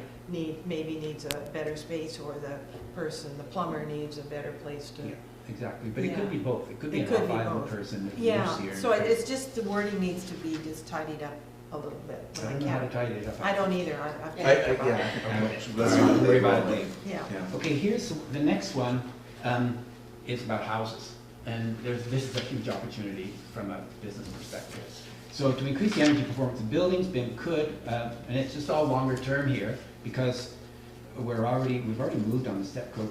B: maybe needs a better space, or the plumber needs a better place to.
G: yeah, exactly, but it
B: Yeah.
G: could be both, it could be
B: It
G: an
B: could be
G: off-island
B: both.
G: person that
B: Yeah,
G: lives here.
B: so it's just, the wording needs to be just tidied up a little bit.
G: I don't know how to
B: can't-
G: tidy it up.
B: I don't either, I've
A: I,
B: think about it.
A: let's not
G: Worry about it.
B: Yeah.
A: Yeah.
G: Okay, here's, the next one is about houses. And this is a huge opportunity from a business perspective. So to increase the energy performance of buildings, BIM could, and it's just all longer term here, because we've already moved on the step code.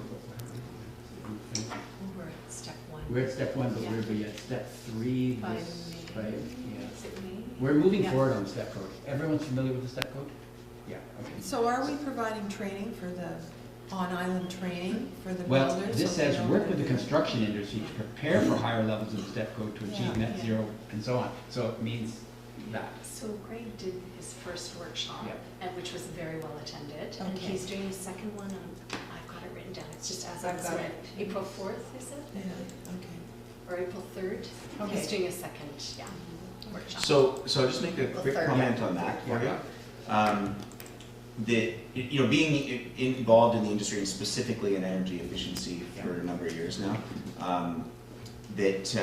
J: We're at step one.
G: We're at step one, but
J: Yeah.
G: we'll be at step three.
J: By
G: this-
J: May.
G: by- yeah.
J: Is it May?
G: We're moving
J: Yeah.
G: forward on the step code. Everyone's familiar with the step code? Yeah, okay.
B: So are we providing training for the on-island training for the
G: Well,
B: builders?
G: this
B: so they
G: says,
B: know
G: work
B: how
G: with
B: to
G: the
B: do it?
G: construction industry to prepare for higher levels of the step code to achieve
B: Yeah.
G: net zero and so on. So it means that.
J: So Greg did his first workshop,
G: Yeah.
J: and which was very well attended, and
B: Okay.
J: he's doing his second one on, I've got it written down, it's just as
C: I've
J: I
C: got
J: said,
C: it.
J: April 4th, is it?
B: Yeah, okay.
J: Or April 3rd?
B: Okay.
J: He's doing a second, workshop.
A: So I'll just make a
C: Well,
A: quick
C: third,
A: comment on that for
G: Yeah.
A: you. Being involved in the industry and specifically in energy efficiency for a number of years now, that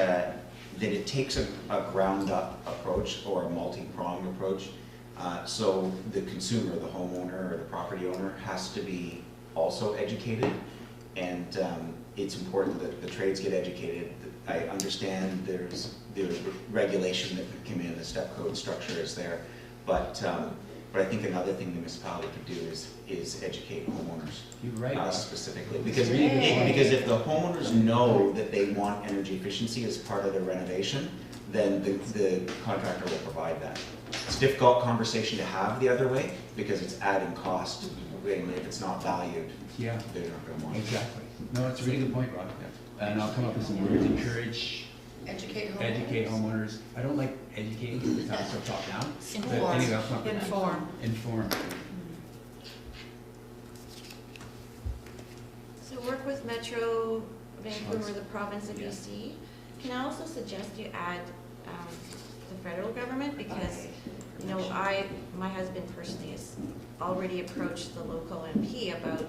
A: it takes a ground-up approach or a multi-pronged approach. So the consumer, the homeowner or the property owner has to be also educated, and it's important that the trades get educated. I understand there's regulation that can come in, the step code structure is there, but I think another thing the municipality could do is educate homeowners.
G: You're right.
A: Specifically, because
G: Yay.
A: because if the homeowners know that they want energy efficiency as part of their renovation, then the contractor will provide that. It's a difficult conversation to have the other way, because it's adding cost mainly if it's not valued,
G: Yeah,
A: they're not gonna want it.
G: exactly. No, it's a really good point, Rod. And I'll come up with some words, encourage,
C: Educate homeowners.
G: educate homeowners. I don't like educate because it sounds so top down. But
E: Inform.
G: anyway, that's not good.
B: Inform.
G: Inform.
E: So work with Metro Vancouver, the province of BC. Can I also suggest you add the federal government, because, you know, my husband personally has already approached the local MP about,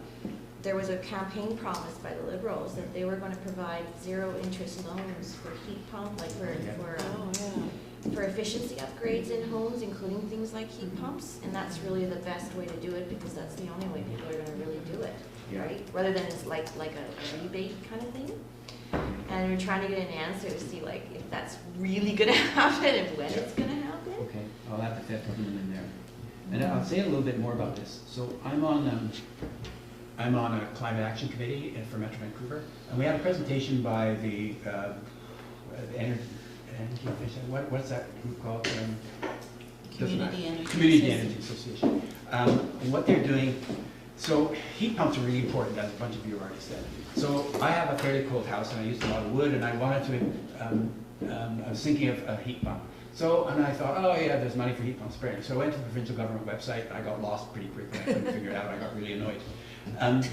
E: there was a campaign promise by the Liberals that they were going to provide zero interest loans for heat pump, like for efficiency upgrades in homes, including things like heat pumps, and that's really the best way to do it, because that's the only way people are going to really do it,
G: Yeah.
E: right? Rather than it's like a rebate kind of thing. And we're trying to get an answer to see like if that's really going to happen and when it's going to happen.
G: Okay, I'll add the federal government in there. And I'll say a little bit more about this. So I'm on a climate action committee for Metro Vancouver, and we had a presentation by the energy, what's that group called?
F: Community Energy
G: Community Energy Association. And what they're doing, so heat pumps are really important, as a bunch of you have already said. So I have a fairly cold house, and I used a lot of wood, and I wanted to, I was thinking of a heat pump. So, and I thought, oh yeah, there's money for heat pump spraying. So I went to the provincial government website, and I got lost pretty quickly. I couldn't figure it out. I got really annoyed. And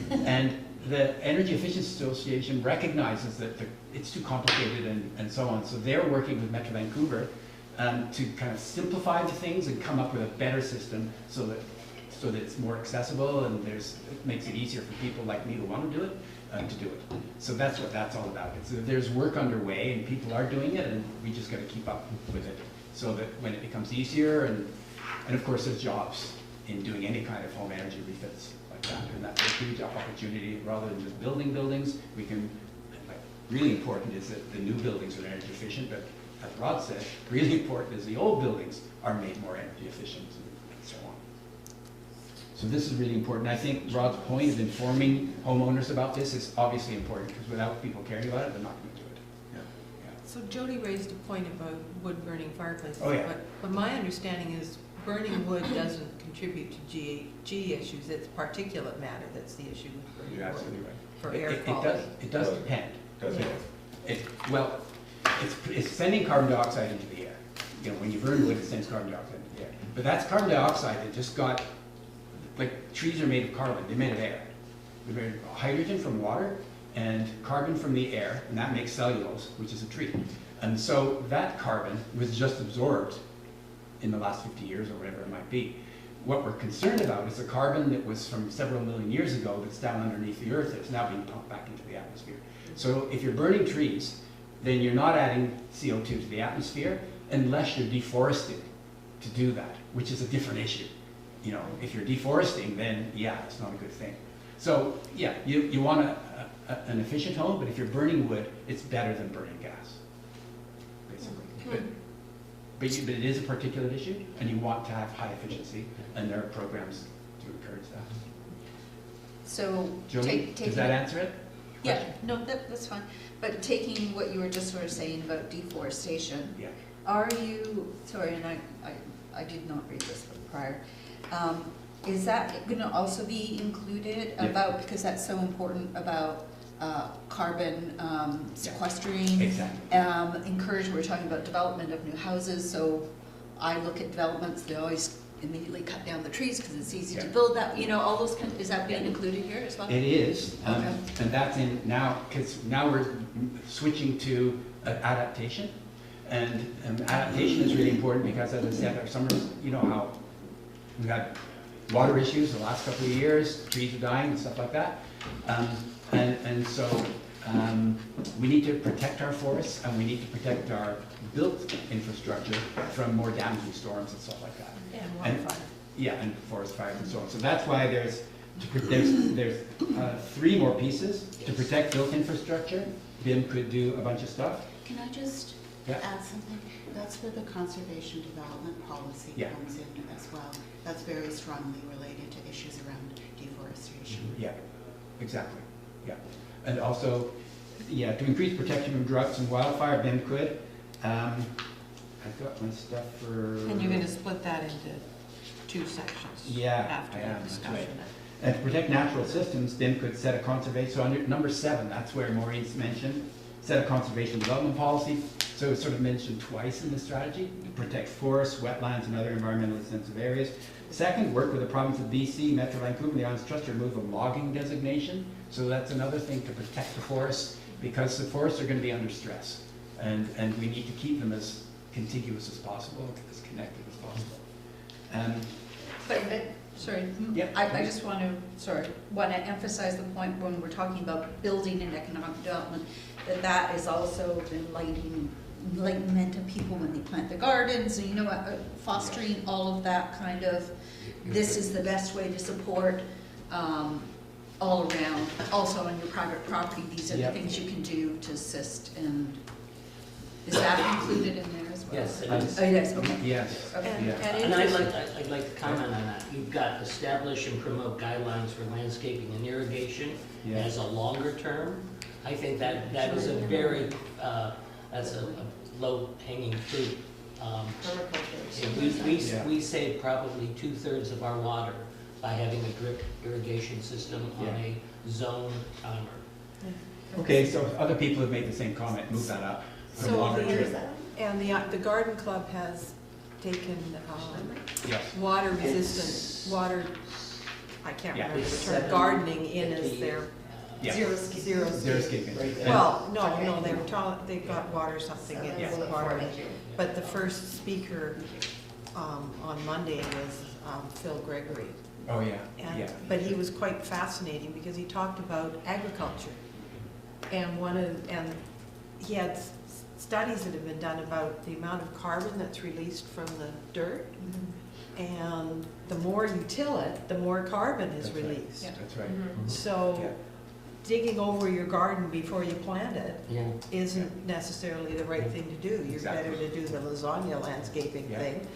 G: the Energy Efficiency Association recognizes that it's too complicated and so on. So they're working with Metro Vancouver to kind of simplify the things and come up with a better system so that it's more accessible and it makes it easier for people like me who want to do it to do it. So that's what that's all about. There's work underway and people are doing it, and we just got to keep up with it so that when it becomes easier, and of course there's jobs in doing any kind of home energy refits like that, and that's a huge opportunity. Rather than just building buildings, we can, like, really important is that the new buildings are energy efficient, but as Rod said, really important is the old buildings are made more energy efficient and so on. So this is really important. I think Rod's point of informing homeowners about this is obviously important, because without people caring about it, they're not going to do it.
A: Yeah.
K: So Jody raised a point about wood burning fireplaces.
G: Oh, yeah.
K: But my understanding is burning wood doesn't contribute to GHG issues. It's particulate matter that's the issue with burning
G: You're
K: wood.
G: absolutely right.
K: For
G: It-
K: air
G: it
K: quality.
G: It does depend.
A: Does it?
G: Well, it's sending carbon dioxide into the air. You know, when you burn wood, it sends carbon dioxide into the air. But that's carbon dioxide that just got, like, trees are made of carbon, they're made of air. They're made of hydrogen from water and carbon from the air, and that makes cellulose, which is a tree. And so that carbon was just absorbed in the last 50 years or whatever it might be. What we're concerned about is the carbon that was from several million years ago that's down underneath the earth that's now being pumped back into the atmosphere. So if you're burning trees, then you're not adding CO2 to the atmosphere unless you're deforesting to do that, which is a different issue. You know, if you're deforesting, then yeah, it's not a good thing. So yeah, you want an efficient home, but if you're burning wood, it's better than burning gas, basically. But it is a particulate issue, and you want to have high efficiency, and there are programs to encourage that.
I: So,
G: Jody, does that answer it?
I: Yeah, no, that's fine. But taking what you were just sort of saying about deforestation,
G: Yeah.
I: are you, sorry, and I did not read this prior, is that going to also be included about, because that's so important about carbon sequestering?
G: Exactly.
I: Encourage, we're talking about development of new houses, so I look at developments, they always immediately cut down the trees because it's easy to build that, you know, all those kind of, is that being included here as well?
G: It is,
I: Okay.
G: and that's in now, because now we're switching to adaptation, and adaptation is really important because, as I said, our summers, you know how we've had water issues the last couple of years, trees are dying and stuff like that, and so we need to protect our forests, and we need to protect our built infrastructure from more damaging storms and stuff like that.
B: And wildfire.
G: Yeah, and forest fires and so on. So that's why there's 3 more pieces to protect built infrastructure. BIM could do a bunch of stuff.
F: Can I just add something? That's where the conservation development policy comes in as well. That's very strongly related to issues around deforestation.
G: Yeah, exactly. Yeah, and also, to increase protection from droughts and wildfire, BIM could. I've got my stuff for.
B: And you're going to split that into 2 sections.
G: Yeah,
B: after
G: I
B: the
G: am. That's
B: discussion.
G: right. And to protect natural systems, BIM could set a conservation, so under number 7, that's where Maureen's mentioned, set a conservation development policy. So it's sort of mentioned twice in the strategy, to protect forests, wetlands, and other environmentally sensitive areas. Second, work with the province of BC, Metro Vancouver, and the Islands Trust to remove a logging designation. So that's another thing to protect the forests, because the forests are going to be under stress. And we need to keep them as contiguous as possible, as connected as possible.
I: But, sorry,
G: Yeah.
I: I just want to emphasize the point when we're talking about building and economic development, that is also enlightenment to people when they plant their gardens, and, you know, fostering all of that kind of, this is the best way to support all around. Also on your private property, these are the things you can do to assist, and is that included in there as well?
D: Yes, it is.
I: Oh, it is, okay.
G: Yes.
I: Okay.
G: Yeah.
D: And I'd like to comment on that. You've got establish and promote guidelines for landscaping and irrigation
G: Yeah.
D: as a longer term. I think that is a very, that's a low-hanging fruit. We save probably 2/3 of our water by having a drip irrigation system on a zone timer.
G: Okay, so other people have made the same comment, move that up. from
K: So
G: water
K: the,
G: to-
K: and the garden club has taken
G: Yes.
K: water resistant, I can't
G: Yeah.
K: remember the term, gardening in as their
G: Yeah.
K: zero.
G: Xeriscaping. And-
K: Well, no, they've got water something in
G: Yeah.
K: as part of it. But the first speaker on Monday was Phil Gregory.
G: Oh, yeah,
K: And,
G: yeah.
K: but he was quite fascinating because he talked about agriculture. And he had studies that have been done about the amount of carbon that's released from the dirt. And the more you till it, the more carbon is
G: That's right.
K: released.
G: That's right.
K: So
G: Yeah.
K: digging over your garden before you plant it
D: Yeah.
K: isn't necessarily the right thing to do. You're
G: Exactly.
K: better to do the lasagna landscaping
G: Yeah.
K: thing.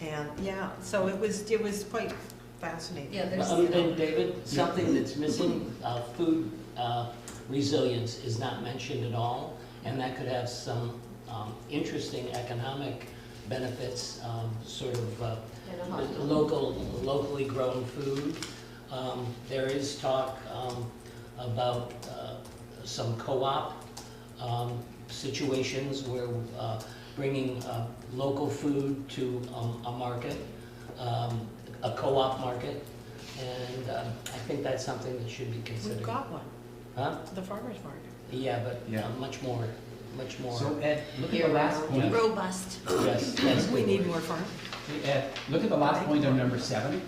K: And, so it was quite fascinating.
I: Yeah, there's,
D: And David, something that's missing, food resilience is not mentioned at all, and that could have some interesting economic benefits, sort of locally grown food. There is talk about some co-op situations where bringing local food to a market, a co-op market, and I think that's something that should be considered.
K: We've got one,
D: Huh?
K: the farmer's market.
D: Yeah, but
G: Yeah.
D: much more.
G: So Ed, look at the last point.
E: Robust.
D: Yes, that's
K: We
D: good
K: need
D: word.
K: more farm.
G: Ed, look at the last point on number 7.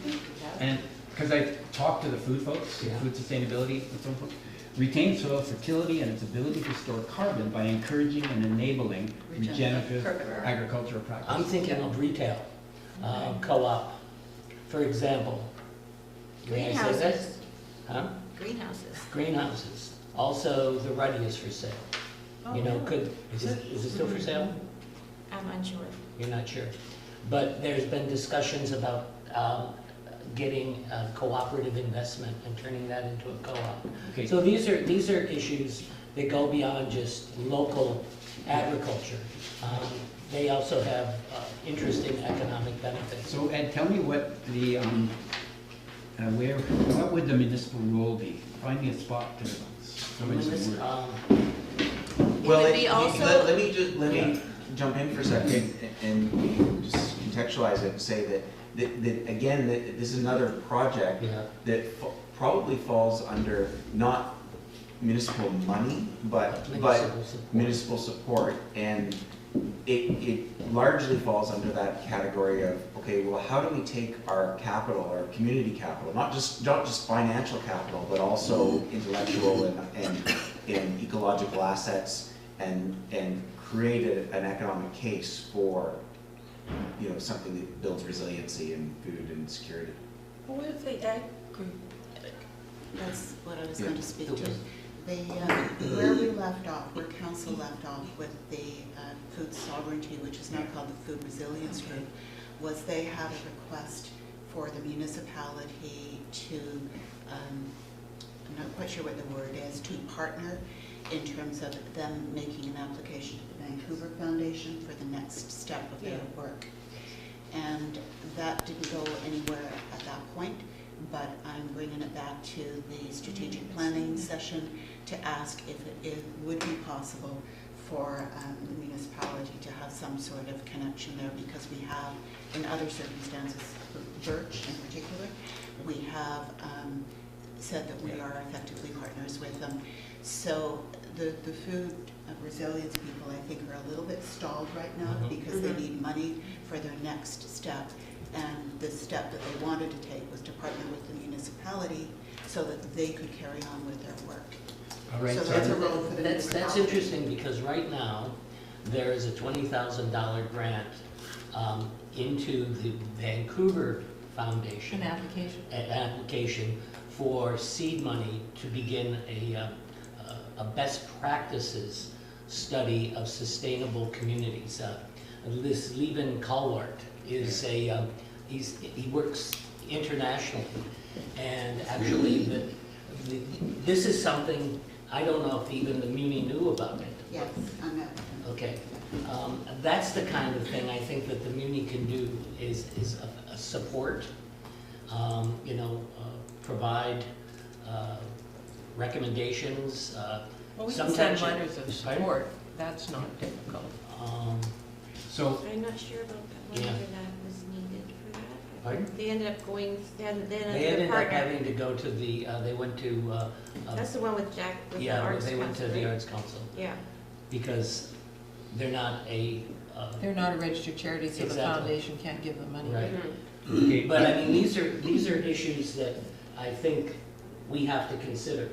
G: And, because I talked to the food folks,
D: Yeah.
G: food sustainability and so forth. Retain soil fertility and its ability to store carbon by encouraging and enabling regenerative
I: Perfect.
G: agricultural practices.
D: I'm thinking of retail, co-op, for example. May I say that?
E: Greenhouses.
D: Huh?
E: Greenhouses.
D: Greenhouses. Also, the ready is for sale. You know, is it still for sale?
E: I'm unsure.
D: You're not sure. But there's been discussions about getting cooperative investment and turning that into a co-op.
G: Okay.
D: So these are issues that go beyond just local agriculture. They also have interesting economic benefits.
G: So Ed, tell me what the, what would the municipal role be? Find me a spot to throw in some words.
A: Well,
E: would be also-
A: let me jump in for a second and just contextualize it and say that again, that this is another project
D: Yeah.
A: that probably falls under not municipal money, but municipal support. And it largely falls under that category of, okay, well, how do we take our capital, our community capital, not just financial capital, but also intellectual and ecological assets, and create an economic case for, something that builds resiliency and food and security.
K: What if the ag group?
F: That's what I was going to speak to.
D: Yeah.
F: Where we left off, where council left off with the food sovereignty, which is now called the Food Resilience Group, was they had a request for the municipality to, I'm not quite sure what the word is, to partner in terms of them making an application to the Vancouver Foundation for the next step of their work. And that didn't go anywhere at that point. but I'm bringing it back to the strategic planning session to ask if it would be possible for the municipality to have some sort of connection there, because we have, in other circumstances, Birch in particular, we have said that we are effectively partners with them. So the food resilience people, I think, are a little bit stalled right now because they need money for their next step. And the step that they wanted to take was to partner with the municipality so that they could carry on with their work.
G: All right,
F: So
G: so
F: that's a role for the
D: That's
F: municipality.
D: interesting, because right now, there is a $20,000 grant into the Vancouver Foundation.
K: An application.
D: An application for seed money to begin a best practices study of sustainable communities. This Levin Kalwart is he works internationally, and actually this is something, I don't know if even the Muni knew about it.
F: Yes, I know.
D: Okay, that's the kind of thing I think that the Muni can do is a support, you know, provide recommendations.
K: Well, we can
D: Sometimes
K: send
D: you-
K: letters of
D: Pardon?
K: support, that's not difficult.
G: So,
E: I'm not sure about whether
D: Yeah.
E: that was needed for that.
D: Pardon?
E: They ended up going, they
D: They ended up
E: partner.
D: having to go to the, they went to,
E: That's the one with Jack, with the
D: yeah,
E: Arts
D: they went to
E: Council,
D: the
E: right?
D: Arts Council,
E: Yeah.
D: because they're not a,
K: They're not a registered charity, so the
D: Exactly.
K: foundation can't give them money.
D: right.
G: okay,
D: But I mean, these are issues that I think we have to consider.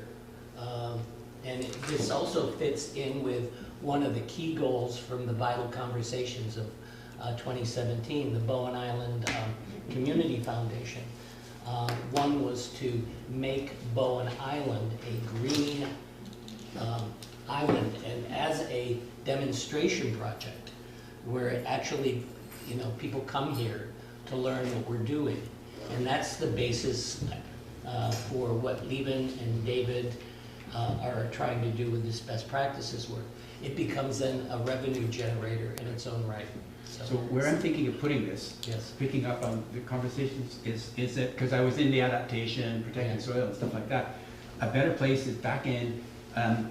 D: And this also fits in with one of the key goals from the Vital Conversations of 2017, the Bowen Island Community Foundation. One was to make Bowen Island a green island, and as a demonstration project, where it actually, you know, people come here to learn what we're doing. And that's the basis for what Levin and David are trying to do with this best practices work. It becomes then a revenue generator in its own right.
G: so where I'm thinking of putting this,
D: Yes.
G: picking up on the conversations, is that, because I was in the adaptation, protecting
D: Yeah.
G: soil and stuff like that, a better place is back in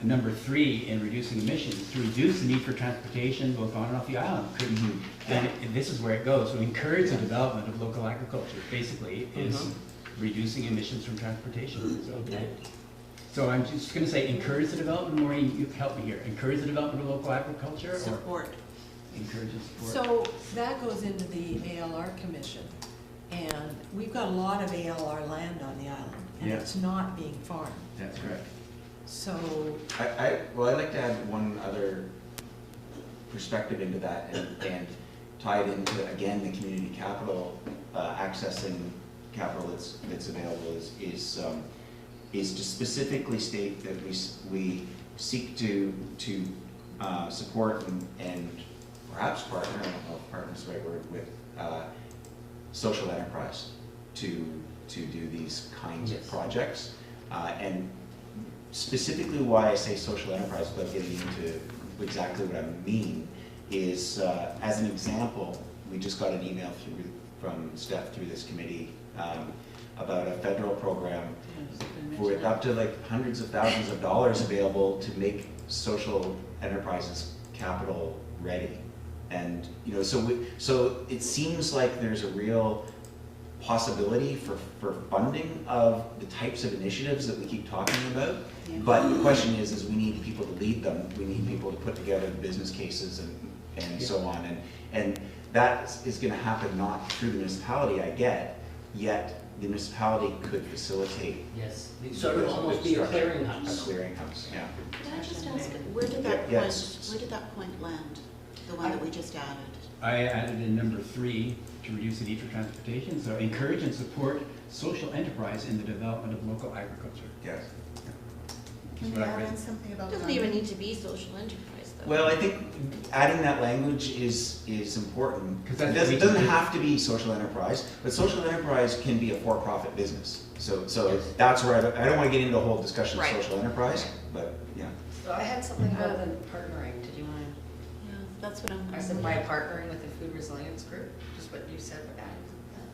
G: number 3 in reducing emissions, to reduce the need for transportation both on and off the island. And this is where it goes. So encourage the development of local agriculture, basically, is reducing emissions from transportation. So,
D: Okay.
G: so I'm just going to say encourage the development, Maureen, you help me here. Encourage the development of local agriculture, or
B: Support.
G: encourage and support?
K: So that goes into the ALR commission, and we've got a lot of ALR land on the island, and
G: Yeah.
K: it's not being farmed.
G: That's correct.
B: So,
A: Well, I'd like to add one other perspective into that and tie it into, again, the community capital, accessing capital that's available is to specifically state that we seek to support and perhaps partner, I don't know if partner is the right word, with social enterprise to do these kinds of
D: Yes.
A: projects. And specifically why I say social enterprise, without getting into exactly what I mean, is as an example, we just got an email from Steph through this committee about a federal program with up to like hundreds of thousands of dollars available to make social enterprises capital ready. And, you know, so it seems like there's a real possibility for funding of the types of initiatives that we keep talking about.
F: Yeah.
A: But the question is we need people to lead them. We need people to put together the business cases and so on. And that is gonna happen not through the municipality, I get, yet the municipality could facilitate.
D: Yes, it sort of almost be a
A: A
D: clearinghouse.
A: clearinghouse, yeah.
F: Can I just ask, where did
A: Yes.
F: that point land? The one that we just added?
G: I added in number 3 to reduce the need for transportation. So encourage and support social enterprise in the development of local agriculture.
A: Yes.
F: Can we
G: What I
F: add
G: read.
F: in something
E: It
F: about
E: doesn't even need to be social enterprise, though.
A: Well, I think adding that language is important.
G: 'Cause
A: It
G: that's-
A: doesn't have to be social enterprise, but social enterprise can be a for-profit business. So that's where I don't want to get into a whole discussion of
C: Right.
A: social enterprise, but, yeah.
C: So I had something other than partnering, did you want
F: Yeah, that's what I'm.
C: to, I said by partnering with the food resilience group, just what you said,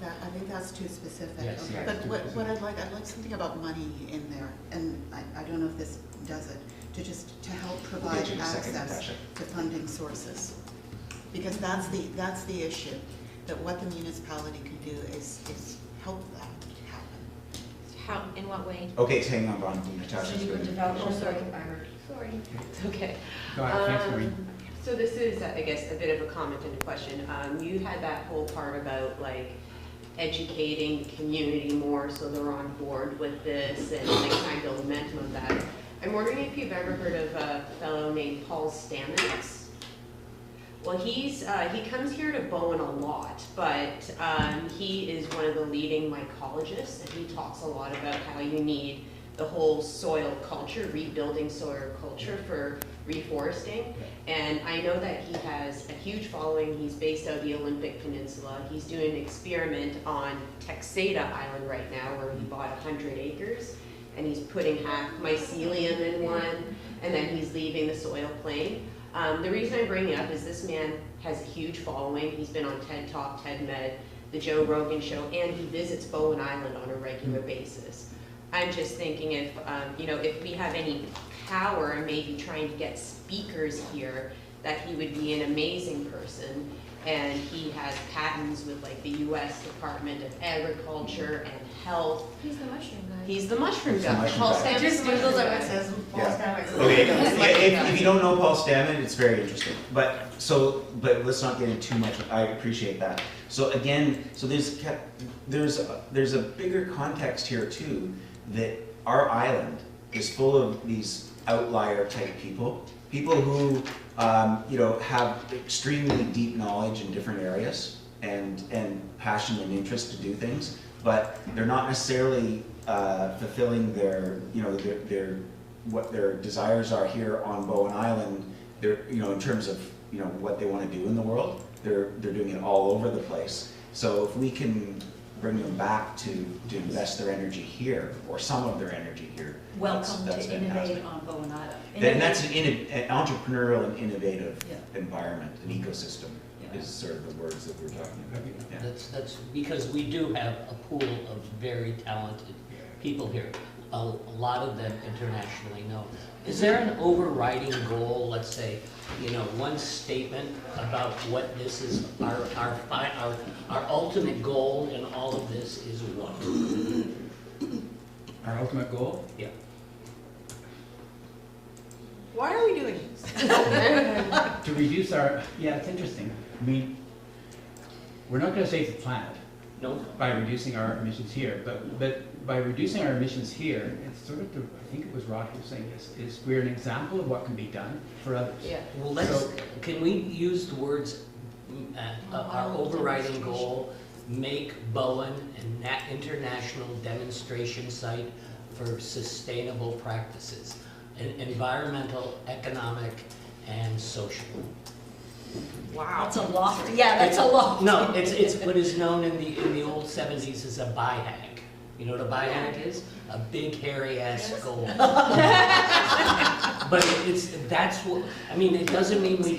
F: I think that's too specific.
D: Yes.
G: Yeah,
F: But
G: it's too
F: what
G: specific.
F: I'd like something about money in there, and I don't know if this does it, to help provide
A: Get you a second,
F: access
A: Natasha.
F: to funding sources. Because that's the issue, that what the municipality can do is help that happen.
E: How, in what way?
A: Okay, so hang on, Bon, Natasha's good.
H: Oh, sorry, I heard.
C: Sorry.
H: It's okay.
G: Go ahead, thanks, Maureen.
H: So this is, I guess, a bit of a comment and a question. You had that whole part about like educating the community more so they're on board with this and like trying to build momentum of that. I'm wondering if you've ever heard of a fellow named Paul Stamets. Well, he comes here to Bowen a lot, but he is one of the leading mycologists, and he talks a lot about how you need the whole soil culture, rebuilding soil culture for reforesting. And I know that he has a huge following. He's based out of the Olympic Peninsula. He's doing an experiment on Texada Island right now where he bought 100 acres and he's putting half mycelium in one and then he's leaving the soil plain. The reason I'm bringing it up is this man has a huge following. He's been on TED Talk, TED Med, the Joe Rogan Show, and he visits Bowen Island on a regular basis. I'm just thinking if, if we have any power and maybe trying to get speakers here, that he would be an amazing person. And he has patents with like the US Department of Agriculture and Health.
C: He's the mushroom guy.
H: He's the mushroom
A: He's the
H: guy.
A: mushroom
H: Paul
A: guy.
H: Stamets
C: Just
H: is the
C: Google
H: mushroom
C: it,
H: guy.
C: it says Paul
A: Yeah.
C: Stamets.
A: Okay, if you don't know Paul Stammen, it's very interesting. But let's not get into too much. I appreciate that. So again, there's a bigger context here too, that our island is full of these outlier type people who have extremely deep knowledge in different areas and passion and interest to do things, but they're not necessarily fulfilling their what their desires are here on Bowen Island. They're in terms of what they want to do in the world. They're doing it all over the place. So if we can bring them back to invest their energy here, or some of their energy here.
L: Welcome
A: that's
L: to
A: fantastic.
L: innovate on Bowen Island.
A: Then that's an entrepreneurial and innovative
L: Yeah.
A: environment, an ecosystem,
L: Yeah.
A: is sort of the words that we're talking about. Yeah.
D: That's because we do have a pool of very talented people here, a lot of them internationally known. Is there an overriding goal, let's say, one statement about what this is, our ultimate goal in all of this is what?
G: Our ultimate goal?
D: Yeah.
K: Why are we doing this?
G: To reduce our, it's interesting. I mean, we're not gonna save the planet
D: No?
G: by reducing our emissions here, but by reducing our emissions here, it's sort of, I think it was Rod who was saying this, is we're an example of what can be done for others.
H: Yeah.
D: Well, can we use the words, our overriding goal, make Bowen an international demonstration site for sustainable practices, environmental, economic, and social.
K: Wow.
L: That's a lot. Yeah, that's a lot.
D: No, it's what is known in the old 70s as a BIAC. You know what a BIAC is? A big hairy ass goal. But that's what, I mean, it doesn't mean we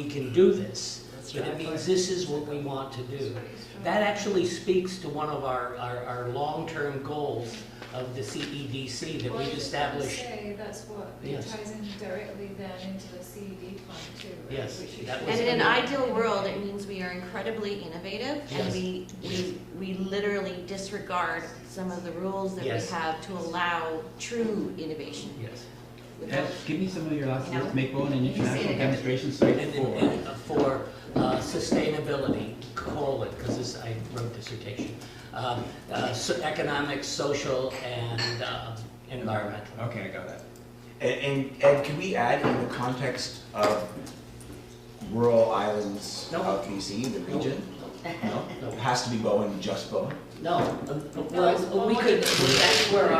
D: can do this, but it means this is what we want to do. That actually speaks to one of our long-term goals of the CEDC that we've established.
J: That's what, it
D: Yes.
J: ties in directly then into the CED fund too, right?
D: Yes,
J: Which you
D: that
J: should-
D: was-
E: And in an ideal world, it means we are incredibly innovative and
D: Yes.
E: we literally disregard some of the rules that we
D: Yes.
E: have to allow true innovation.
D: Yes.
G: Give me some of your last words. Make Bowen an
E: You can say it
G: international
E: again.
G: demonstration site
D: And
G: for.
D: for sustainability, because I wrote dissertation, economic, social, and environmental.
G: Okay, I got that.
A: And Ed, can we add in the context of rural islands
D: No.
A: of BC, the region? No?
D: No.
A: It has to be Bowen, just Bowen?
D: No, well, we could, that's where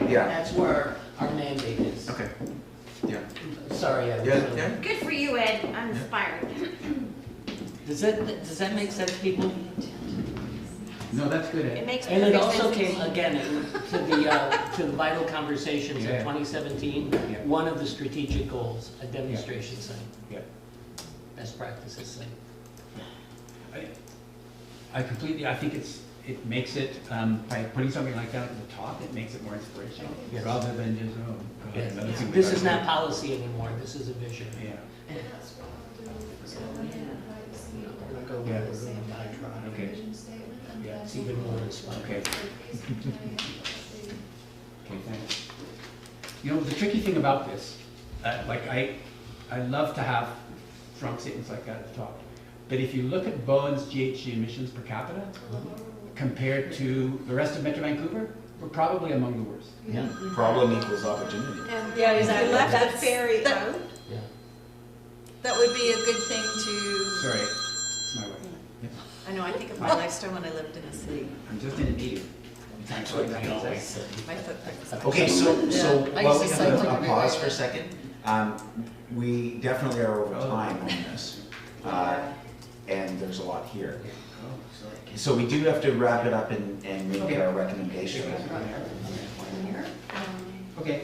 A: Yeah.
D: that's where our mandate is.
A: Okay. Yeah.
D: Sorry,
A: Yeah.
E: Good for you, Ed, I'm inspired.
D: Does that make sense, people?
G: No, that's good,
E: It
G: Ed.
E: makes
D: And it
E: perfect
D: also
E: sense.
D: came, again, to the vital conversations
G: Yeah.
D: in 2017,
G: Yeah.
D: one of the strategic goals, a demonstration site,
G: Yeah.
D: best practices site.
G: I think it makes it, by putting something like that at the top, it makes it more inspirational,
D: Yes.
G: rather than just, oh, God,
D: Yeah.
G: another thing we
D: This
G: gotta
D: is
G: do.
D: not policy anymore, this is a vision.
G: Yeah.
D: Yeah.
G: Okay.
D: Yeah, it's even more inspiring.
G: Okay. Okay, thanks. You know, the tricky thing about this, like I love to have strong statements like that at the top, but if you look at Bowen's GHG emissions per capita, compared to the rest of Metro Vancouver, we're probably among the worst.
D: Yeah.
A: Problem equals opportunity.
K: And
I: Yeah,
K: if
I: exactly.
K: you left the
I: That's-
K: ferry
I: that-
K: out,
D: Yeah.
I: That would be a good thing to,
G: Sorry, it's my way. Yep.
B: I know, I think of my lifestyle when I lived in a city.
G: I'm just in a meeting.
D: That's what we always say.
B: My footprint was.
A: Okay, so
I: I
A: while
I: used
A: we
I: to
A: have
I: cycle
A: a
I: everywhere,
A: pause for a
I: yeah.
A: second, we definitely are over time on this. And there's a lot here. So we do have to wrap it up and make our recommendation.
G: Okay.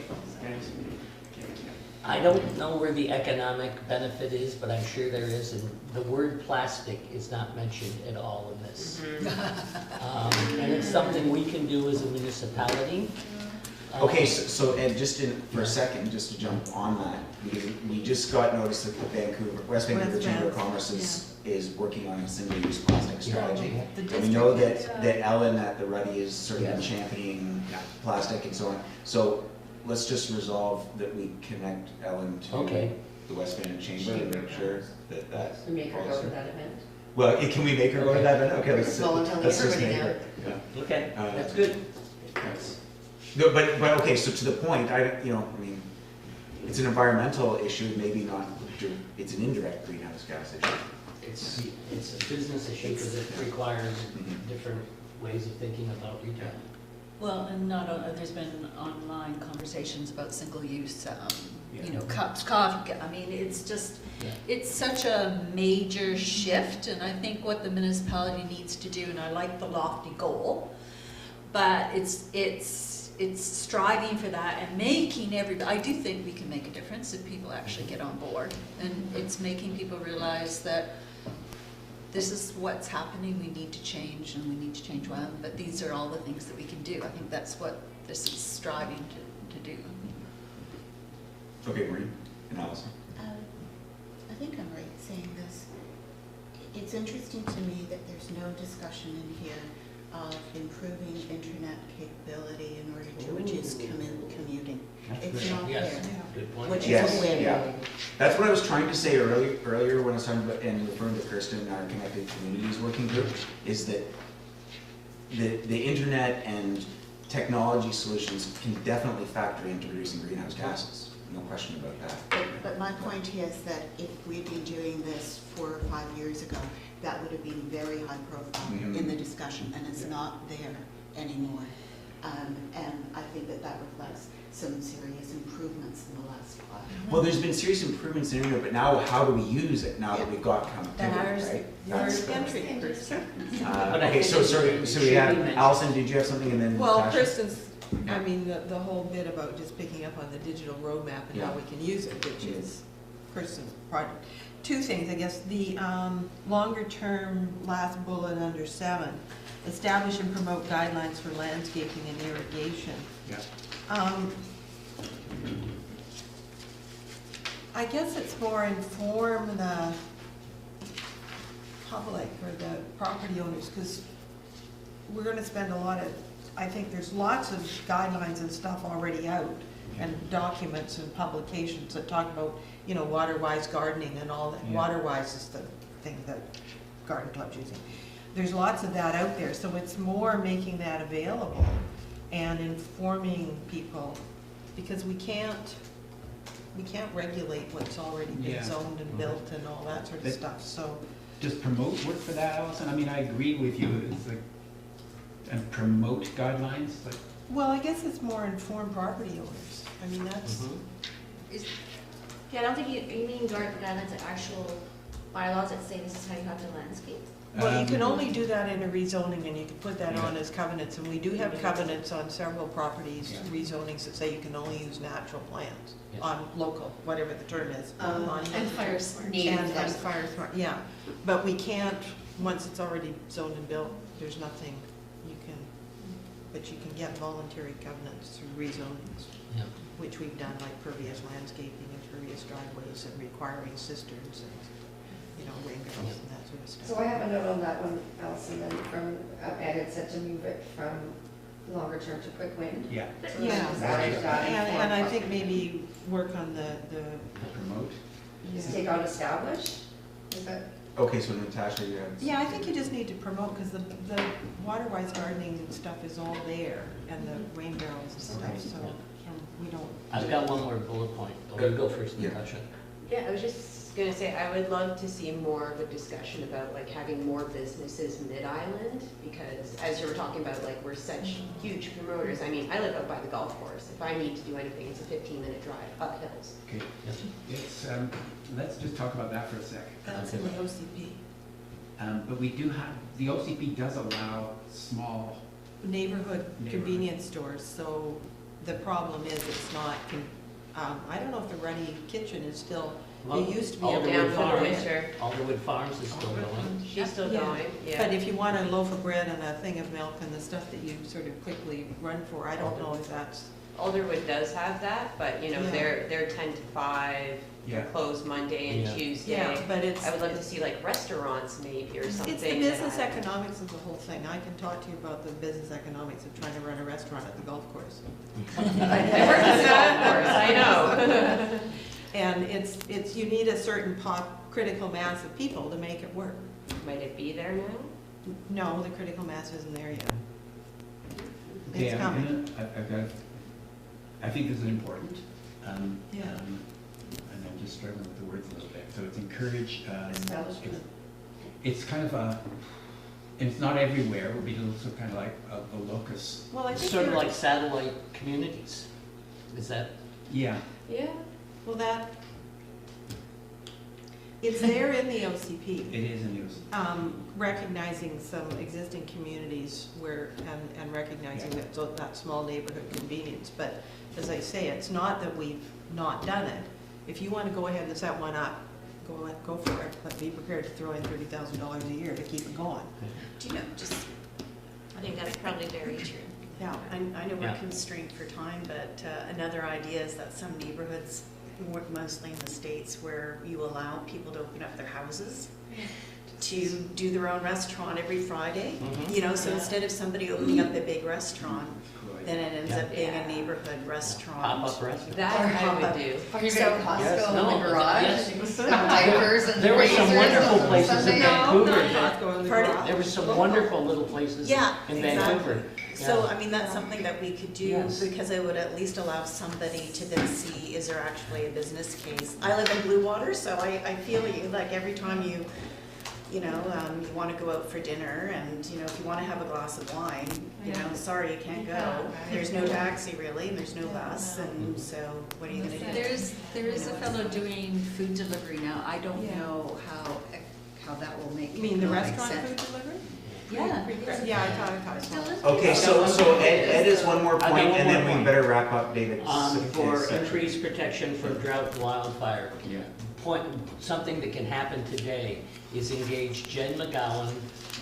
D: I don't know where the economic benefit is, but I'm sure there is, and the word plastic is not mentioned at all in this. And it's something we can do as a municipality.
A: Okay, so and just for a second, just to jump on that, because we just got notice that the West Vancouver Chamber of Commerce is working on a single-use plastic strategy.
B: The
A: And we know
B: district
A: that Ellen at the Ruddy is sort of
D: Yes.
A: championing plastic and so on. So let's just resolve that we connect Ellen to
D: Okay.
A: the West Vancouver Chamber and make sure that that.
H: We make her go to that event.
A: Well, can we make her go to that event? Okay, let's
H: Volunteer
A: just
H: everybody
A: make
H: now.
A: her. Yeah.
D: Okay,
A: Uh,
D: that's good.
A: No, but okay, so to the point, I mean, it's an environmental issue, maybe not, it's an indirect greenhouse gas issue.
D: It's a business issue because it requires different ways of thinking about retail.
I: well, and not only, there's been online conversations about single-use, you know, cups, coffee, I mean, it's just,
D: Yeah.
I: it's such a major shift, and I think what the municipality needs to do, and I like the lofty goal, but it's striving for that and making everybody, I do think we can make a difference if people actually get on board. And it's making people realize that this is what's happening, we need to change, and we need to change well, but these are all the things that we can do. I think that's what this is striving to do.
A: Okay, Maureen and Allison.
F: I think I'm right saying this. It's interesting to me that there's no discussion in here of improving internet capability in order to reduce commuting. It's not
D: Yes,
F: there.
D: good point.
F: Which is
A: Yes,
F: a win.
A: yeah. That's what I was trying to say earlier when I was talking about, and referring to Kirsten, our Connected Communities Working Group, is that the internet and technology solutions can definitely factor into reducing greenhouse gases. No question about that.
F: But my point is that if we'd been doing this 4 or 5 years ago, that would have been very high profile in the discussion, and it's not there anymore. And I think that reflects some serious improvements in the last 5 years.
A: Well, there's been serious improvements in internet, but now how do we use it now that we've got connectivity, right?
K: Yours
A: That's-
K: entry, Kristen.
A: Okay, so sorry, so we have, Allison, did you have something, and then
K: Well,
A: Tasha?
K: Kristen's, I mean, the whole bit about just picking up on the digital roadmap and how
A: Yeah.
K: we can use it, which is Kristen's project. Two things, I guess, the longer term last bullet under 7, establish and promote guidelines for landscaping and irrigation.
G: Yeah.
K: I guess it's more inform the public or the property owners, because we're gonna spend a lot of, I think there's lots of guidelines and stuff already out, and documents and publications that talk about, you know, water-wise gardening and all that.
G: Yeah.
K: Water-wise is the thing that garden club's using. There's lots of that out there, so it's more making that available and informing people, because we can't regulate what's already been
G: Yeah.
K: zoned and built and all that sort of
G: But-
K: stuff, so.
G: Does promote work for that, Allison? I mean, I agree with you, it's like, and promote guidelines, like,
K: Well, I guess it's more informed property owners. I mean, that's,
E: Yeah, I don't think you mean guidelines, like actual bylaws that say this is how you have to landscape.
K: well, you can only do that in a rezoning, and you can put that on as covenants, and we do have covenants on several properties,
G: Yeah.
K: rezonings that say you can only use natural plants
D: Yeah.
K: on local, whatever the term is.
F: And
K: on-
J: And fire smart.
K: And fire smart, yeah, but we can't
B: once it's already zoned and built, there's nothing you can, but you can get voluntary covenants through rezonings,
D: Yeah.
B: which we've done, like pervious landscaping and pervious driveways and requiring cisterns and, you know, rain barrels and that sort of stuff.
C: So I have a note on that one, Allison, then from, Ed had said to move it from longer term to quick win.
G: Yeah.
C: So
B: Yeah.
C: just added that in
B: And I
C: for-
B: think maybe work on the
G: Promote.
C: Just take out established, is that?
A: Okay, so Natasha, you have.
B: yeah, I think you just need to promote, because the water-wise gardening stuff is all there, and the rain barrels and stuff, so we don't.
D: I've got one more bullet point. Oh, you go first,
A: Yeah.
D: Natasha.
H: Yeah, I was just gonna say, I would love to see more of a discussion about like having more businesses mid-island, because as you were talking about, like, we're such huge promoters. I mean, I live out by the golf course. If I need to do anything, it's a 15-minute drive up hills.
G: Okay, it's, let's just talk about that for a sec.
B: That's in the OCP.
G: But we do have, the OCP does allow small,
B: Neighborhood convenience stores, so the problem is it's not, I don't know if the Ruddy Kitchen is still,
D: Well,
B: it used to be able to
H: Down
B: go
H: for the
B: in.
H: winter.
D: Alderwood Farms is still going.
H: She's still
B: Yeah.
H: going,
B: But
H: yeah.
B: if you want a loaf of bread and a thing of milk and the stuff that you sort of quickly run for, I don't know if that's,
H: Alderwood does have that, but you know,
B: Yeah.
H: they're 10 to 5,
G: yeah.
H: closed Monday and
D: Yeah.
H: Tuesday.
B: yeah, but it's.
H: I would love to see like restaurants maybe or something.
B: It's the
H: that
B: business
H: have-
B: economics of the whole thing. I can talk to you about the business economics of trying to run a restaurant at the golf course.
H: I work at the golf course, I know.
B: And it's, you need a certain critical mass of people to make it work.
H: Might it be there now?
B: No, the critical mass isn't there yet.
G: Okay,
B: It's coming.
G: I've got, I think this is important.
B: Yeah.
G: And I'm just struggling with the words a little bit. So it's encourage,
C: Establishment.
G: it's kind of a, and it's not everywhere, it would be also kind of like a locus.
B: Well, I think
D: Sort of
B: you're-
D: like satellite communities. Is that?
G: Yeah,
H: Yeah.
B: well, that, it's there in the OCP.
G: it is in use.
B: Recognizing some existing communities where, and recognizing
G: Yeah.
B: that small neighborhood convenience. But as I say, it's not that we've not done it. If you want to go ahead and set one up, go for it, but be prepared to throw in $30,000 a year to keep it going.
F: Do you know, just,
E: I think that's probably very true.
B: Yeah.
L: I know we're
D: Yeah.
L: constrained for time, but another idea is that some neighborhoods, mostly in the States, where you allow people to open up their houses to do their own restaurant every Friday.
D: Mhm.
L: You know, so instead of somebody opening up a big restaurant,
G: Cool.
L: then it ends
D: Yeah.
L: up being a neighborhood restaurant.
D: Pop-up restaurant.
H: That I would do.
C: Are you
L: So-
C: going to Costco
D: Yes,
C: in
D: no,
C: the garage?
D: yes.
C: Diapers and
D: There were some
C: razors
D: wonderful
C: on
D: places in
C: Sunday?
D: Vancouver.
B: Costco in the
L: Pardon?
B: garage.
D: There were some wonderful little places
L: Yeah,
D: in
L: exactly.
D: Vancouver.
L: So,
D: Yeah.
L: I mean, that's something that we could do,
D: Yes.
L: because it would at least allow somebody to then see, is there actually a business case? I live in Blue Water, so I feel you, like every time you want to go out for dinner, and, you know, if you want to have a glass of wine, you know, sorry, you can't go. There's no taxi really, and there's no bus, and so what are you gonna do?
I: There is a fellow doing food delivery now. I don't know how that will make.
B: You mean the
I: make
B: restaurant
I: sense.
B: food delivery?
I: Yeah.
B: Yeah, I saw it.
A: Okay, so Ed is one more
D: I've got
A: point,
D: one
A: and then
D: more
A: we
D: point.
A: better wrap up David's.
D: For
A: his section.
D: increased protection from drought and wildfire.
G: Yeah.
D: Something that can happen today is engage Jen McGowan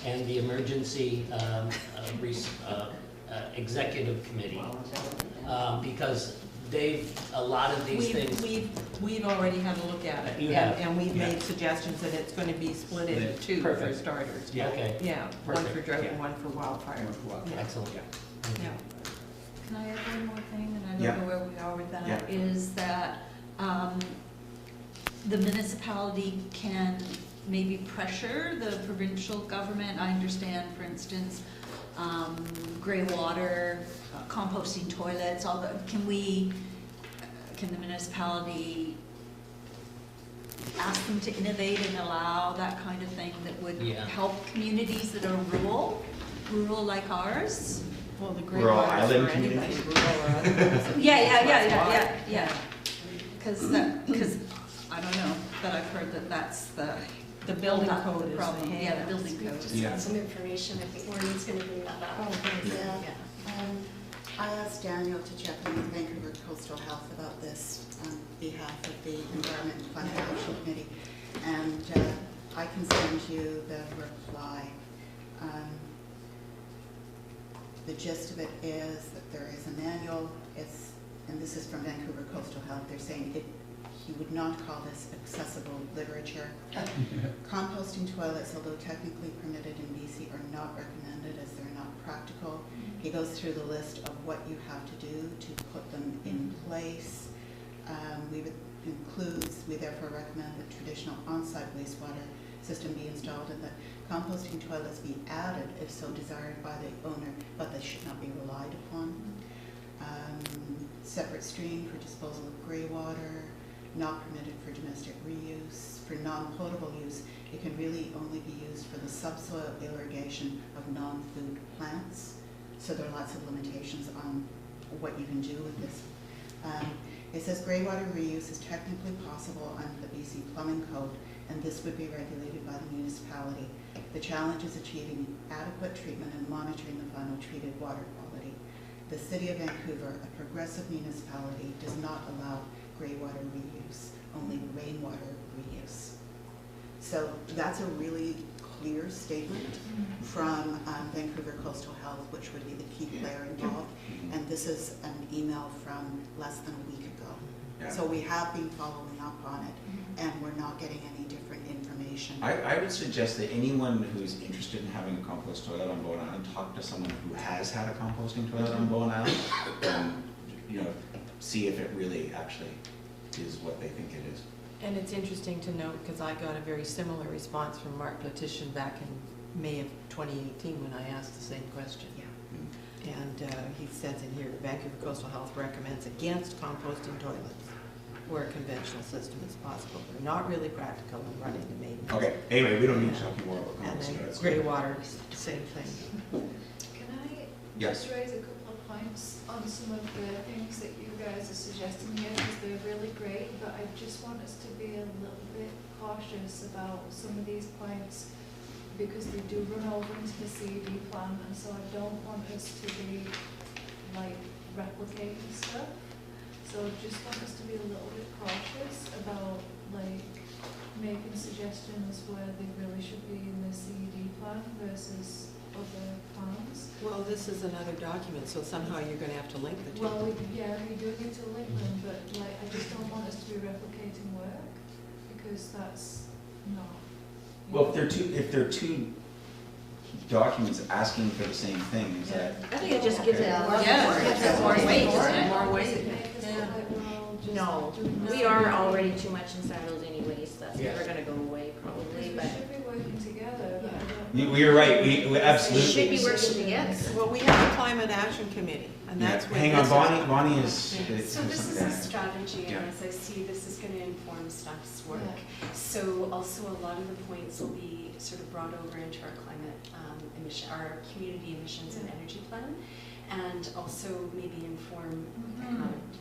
D: and the Emergency Executive Committee. Because a lot of these things.
B: We've already had a look at it.
D: You have.
B: And we've
G: Yeah.
B: made suggestions that it's going to be split into
G: Split.
B: two for
D: Perfect.
B: starters.
G: Yeah.
D: Okay,
B: Yeah, one for
D: Perfect.
B: drought
G: Yeah.
B: and one for wildfire. Yeah.
D: excellent.
B: Yeah.
I: Can I add one more thing, and I
A: Yeah.
I: don't know where we are with that,
A: Yeah.
I: is that the municipality can maybe pressure the provincial government. I understand, for instance, gray water, composting toilets, all the, can the municipality ask them to innovate and allow that kind of thing that would
D: Yeah.
I: help communities that are rural like ours?
B: Well, the Great
A: Rural
B: Waters
A: island
B: for anybody,
A: communities.
B: rural or otherwise.
I: Yeah. Because, I don't know, but I've heard that that's
B: The building
I: the
B: code is the
I: problem.
B: hang
I: Yeah,
B: up.
I: the building code.
J: Just
G: Yeah.
J: got some information, I think Maureen's gonna bring that up.
F: yeah. I asked Daniel to check in with Vancouver Coastal Health about this on behalf of the Environment and Climate Action Committee. And I can send you the reply. The gist of it is that there is a manual, and this is from Vancouver Coastal Health, they're saying he would not call this accessible literature. Composting toilets, although technically permitted in BC, are not recommended as they're not practical. He goes through the list of what you have to do to put them in place. We therefore recommend that traditional on-site wastewater system be installed and that composting toilets be added if so desired by the owner, but they should not be relied upon. Separate stream for disposal of grey water, not permitted for domestic reuse. For non-potable use, it can really only be used for the subsoil irrigation of non-food plants. So there are lots of limitations on what you can do with this. It says grey water reuse is technically possible under the BC Plumbing Code, and this would be regulated by the municipality. The challenge is achieving adequate treatment and monitoring the final treated water quality. The City of Vancouver, a progressive municipality, does not allow grey water reuse, only rainwater reuse. So that's a really clear statement from Vancouver Coastal Health, which would be the key player involved. And this is an email from less than a week ago.
A: Yeah.
F: So we have been following up on it, and we're not getting any different information.
A: I would suggest that anyone who's interested in having a compost toilet on Bowen Island, talk to someone who has had a composting toilet on Bowen Island, and see if it really actually is what they think it is.
K: And it's interesting to note, because I got a very similar response from Mark Letition back in May of 2018 when I asked the same question.
F: Yeah.
K: And he says in here, Vancouver Coastal Health recommends against composting toilets where a conventional system is possible. They're not really practical and run into maintenance.
A: Okay, anyway, we don't need to talk more about
K: And
A: compost
K: then
A: toilets.
K: grey water, same thing.
M: Can I
A: Yes.
M: just raise a couple of points on some of the things that you guys are suggesting here, because they're really great, but I just want us to be a little bit cautious about some of these points, because they do run over into the CED plan, and so I don't want us to be like replicating stuff. So I just want us to be a little bit cautious about like making suggestions where they really should be in the CED plan versus other plans.
K: Well, this is another document, so somehow you're going to have to link the two.
M: Well, we do need to link them, but like, I just don't want us to be replicating work, because that's not.
A: Well, if they're two documents asking for the same thing, is that?
E: I think it just gives it more,
B: more weight,
E: more
M: Does
E: weight.
M: it make us look like we're all just
E: No,
M: doing the
E: we
M: same
E: are
M: thing?
E: already too much in silos anyways, that's
G: Yeah.
E: never gonna go away probably,
M: Because we
E: but
M: should be working together, but I don't.
A: You're right, we
E: we
A: absolutely.
E: should be working together.
K: Well, we have a climate action committee, and
A: Yeah,
K: that's what
A: hang on,
K: this
A: Bonnie is.
N: So this is a strategy,
A: Yeah.
N: and as I see, this is going to inform staff's work. So also a lot of the points will be sort of brought over into our climate our community emissions and energy plan, and also maybe inform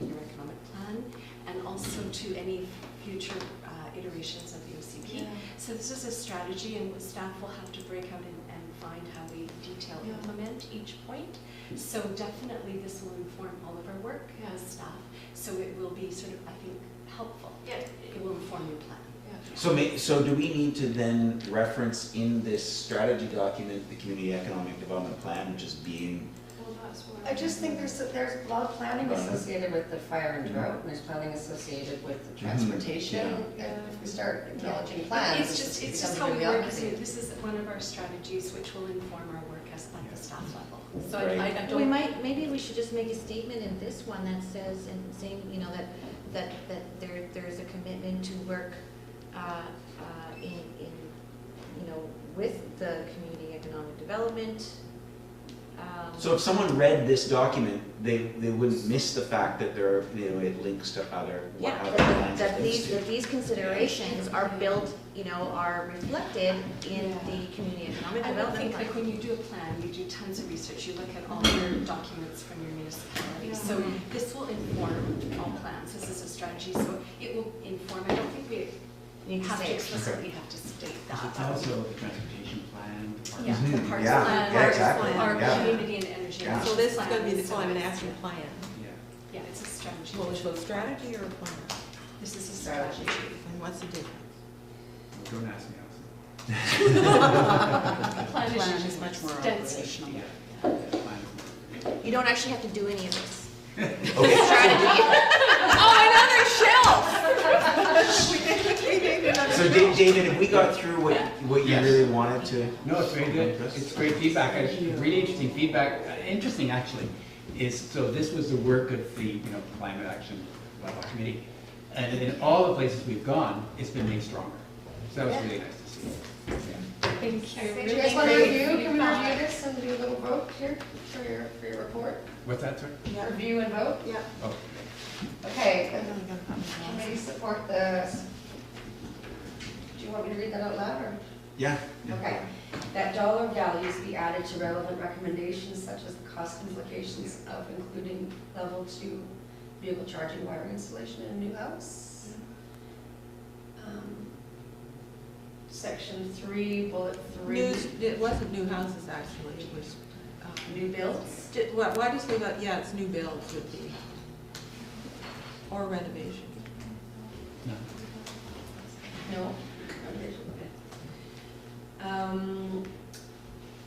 N: your economic plan, and also to any future iterations of the OCP.
M: Yeah.
N: So this is a strategy, and staff will have to break out and find how we detail implement each point. So definitely this will inform all of our work as staff. So it will be sort of, I think, helpful.
M: Yeah.
N: It will inform your plan.
A: So do we need to then reference in this strategy document, the community economic development plan, which is being?
M: Well, that's what
C: I just think there's a lot of planning associated with the fire and drought, and there's planning associated with the transportation.
M: Yeah.
C: If we start acknowledging plans,
N: It's just how we work. This is one of our strategies which will inform our work at the staff level. So
A: Right.
N: I
E: We
N: don't.
E: maybe we should just make a statement in this one that says, and saying, that there's a commitment to work with the community economic development.
A: So if someone read this document, they wouldn't miss the fact that it links to other.
E: Yeah,
A: other plans
E: that
A: it links to.
E: these considerations are built, are reflected in
N: Yeah.
E: the community economic
N: I don't
E: development
N: think
E: plan.
N: like when you do a plan, you do tons of research, you look at all your documents from your municipality.
M: Yeah.
N: So this will inform all plans. This is a strategy, so it will inform. I don't think we
E: Need to
N: have
E: say
N: to
E: it.
N: explicitly have to state that.
G: It's also the transportation plan.
N: Yeah, the parks
A: Yeah,
N: plan,
A: yeah, exactly,
N: our
A: yeah.
N: community and energy.
A: Yeah.
K: So this is
N: plan,
K: going to be the
N: so
K: climate
N: it's-
K: action plan.
G: Yeah.
N: Yeah, it's a strategy.
K: Well, is it a strategy or a plan?
N: This is a strategy.
K: And what's the difference?
G: Don't ask me, Allison.
J: The plan
F: Plan
J: is
F: is much more
J: extensive.
F: operational.
G: Yeah. The plan is more-
E: You don't actually have to do any of this.
A: Okay.
E: Strategy.
A: So David, have we got through what you
G: Yes.
A: really wanted to?
G: No, it's very good. It's great feedback. Really interesting feedback. Interesting, actually, is, so this was the work of the, Climate Action Bylaw Committee. And in all the places we've gone, it's been made stronger. So that was really nice to see.
J: Thank you.
C: Do you guys want to review? Can we review this and do a little vote here for your report?
G: What's that, sir?
C: Review and vote?
F: Yeah.
G: Oh,
C: Okay. Committee support the, do you want me to read that out loud or?
A: Yeah.
C: Okay. That dollar values be added to relevant recommendations such as the cost implications of including level 2 vehicle charging wire installation in a new house. Section 3, bullet 3.
K: It wasn't new houses, actually, it was.
C: New builds?
K: Why does leave out, yeah, it's new builds would be, or renovation.
G: no.
C: No.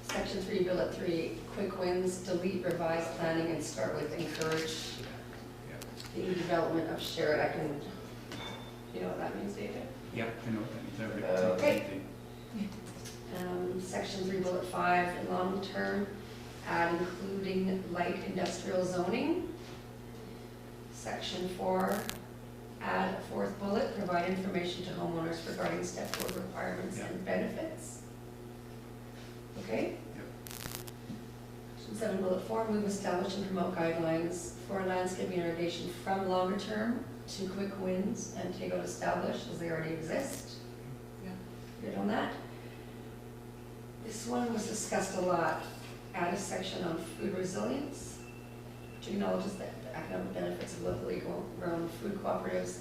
C: Section 3, bullet 3, quick wins, delete, revise, planning, and start with encourage the development of shared, I can, you know what that means, David?
G: Yeah, I know what that means. That's
C: Okay.
G: everything.
C: Section 3, bullet 5, in long term, add including light industrial zoning. Section 4, add a 4th bullet, provide information to homeowners regarding step 4 requirements
G: Yeah.
C: and benefits. Okay?
G: Yep.
C: Section 7, bullet 4, move, establish, and promote guidelines for landscaping irrigation from longer term to quick wins and take out establish as they already exist.
K: Yeah.
C: Good on that? This one was discussed a lot. Add a section on food resilience, which acknowledges the economic benefits of locally grown food cooperatives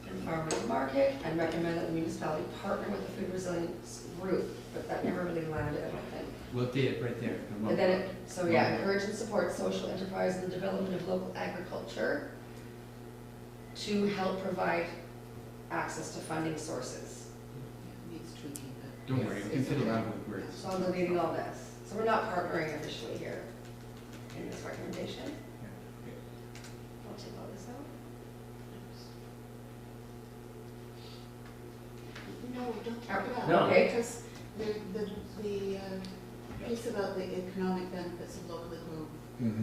C: and farmers market, and recommend that the municipality partner with the food resilience group, but that never really landed, I don't think.
G: Well, it did, right there.
C: But then it, so yeah, encourage and support social enterprise and the development of local agriculture to help provide access to funding sources.
F: Needs tweaking, but.
G: Don't worry, we can fiddle around with words.
C: So I'm deleting all this. So we're not partnering officially here in this recommendation. I'll take all this out.
F: No, don't talk about
D: No.
F: it, because the piece about the economic benefits of locally grown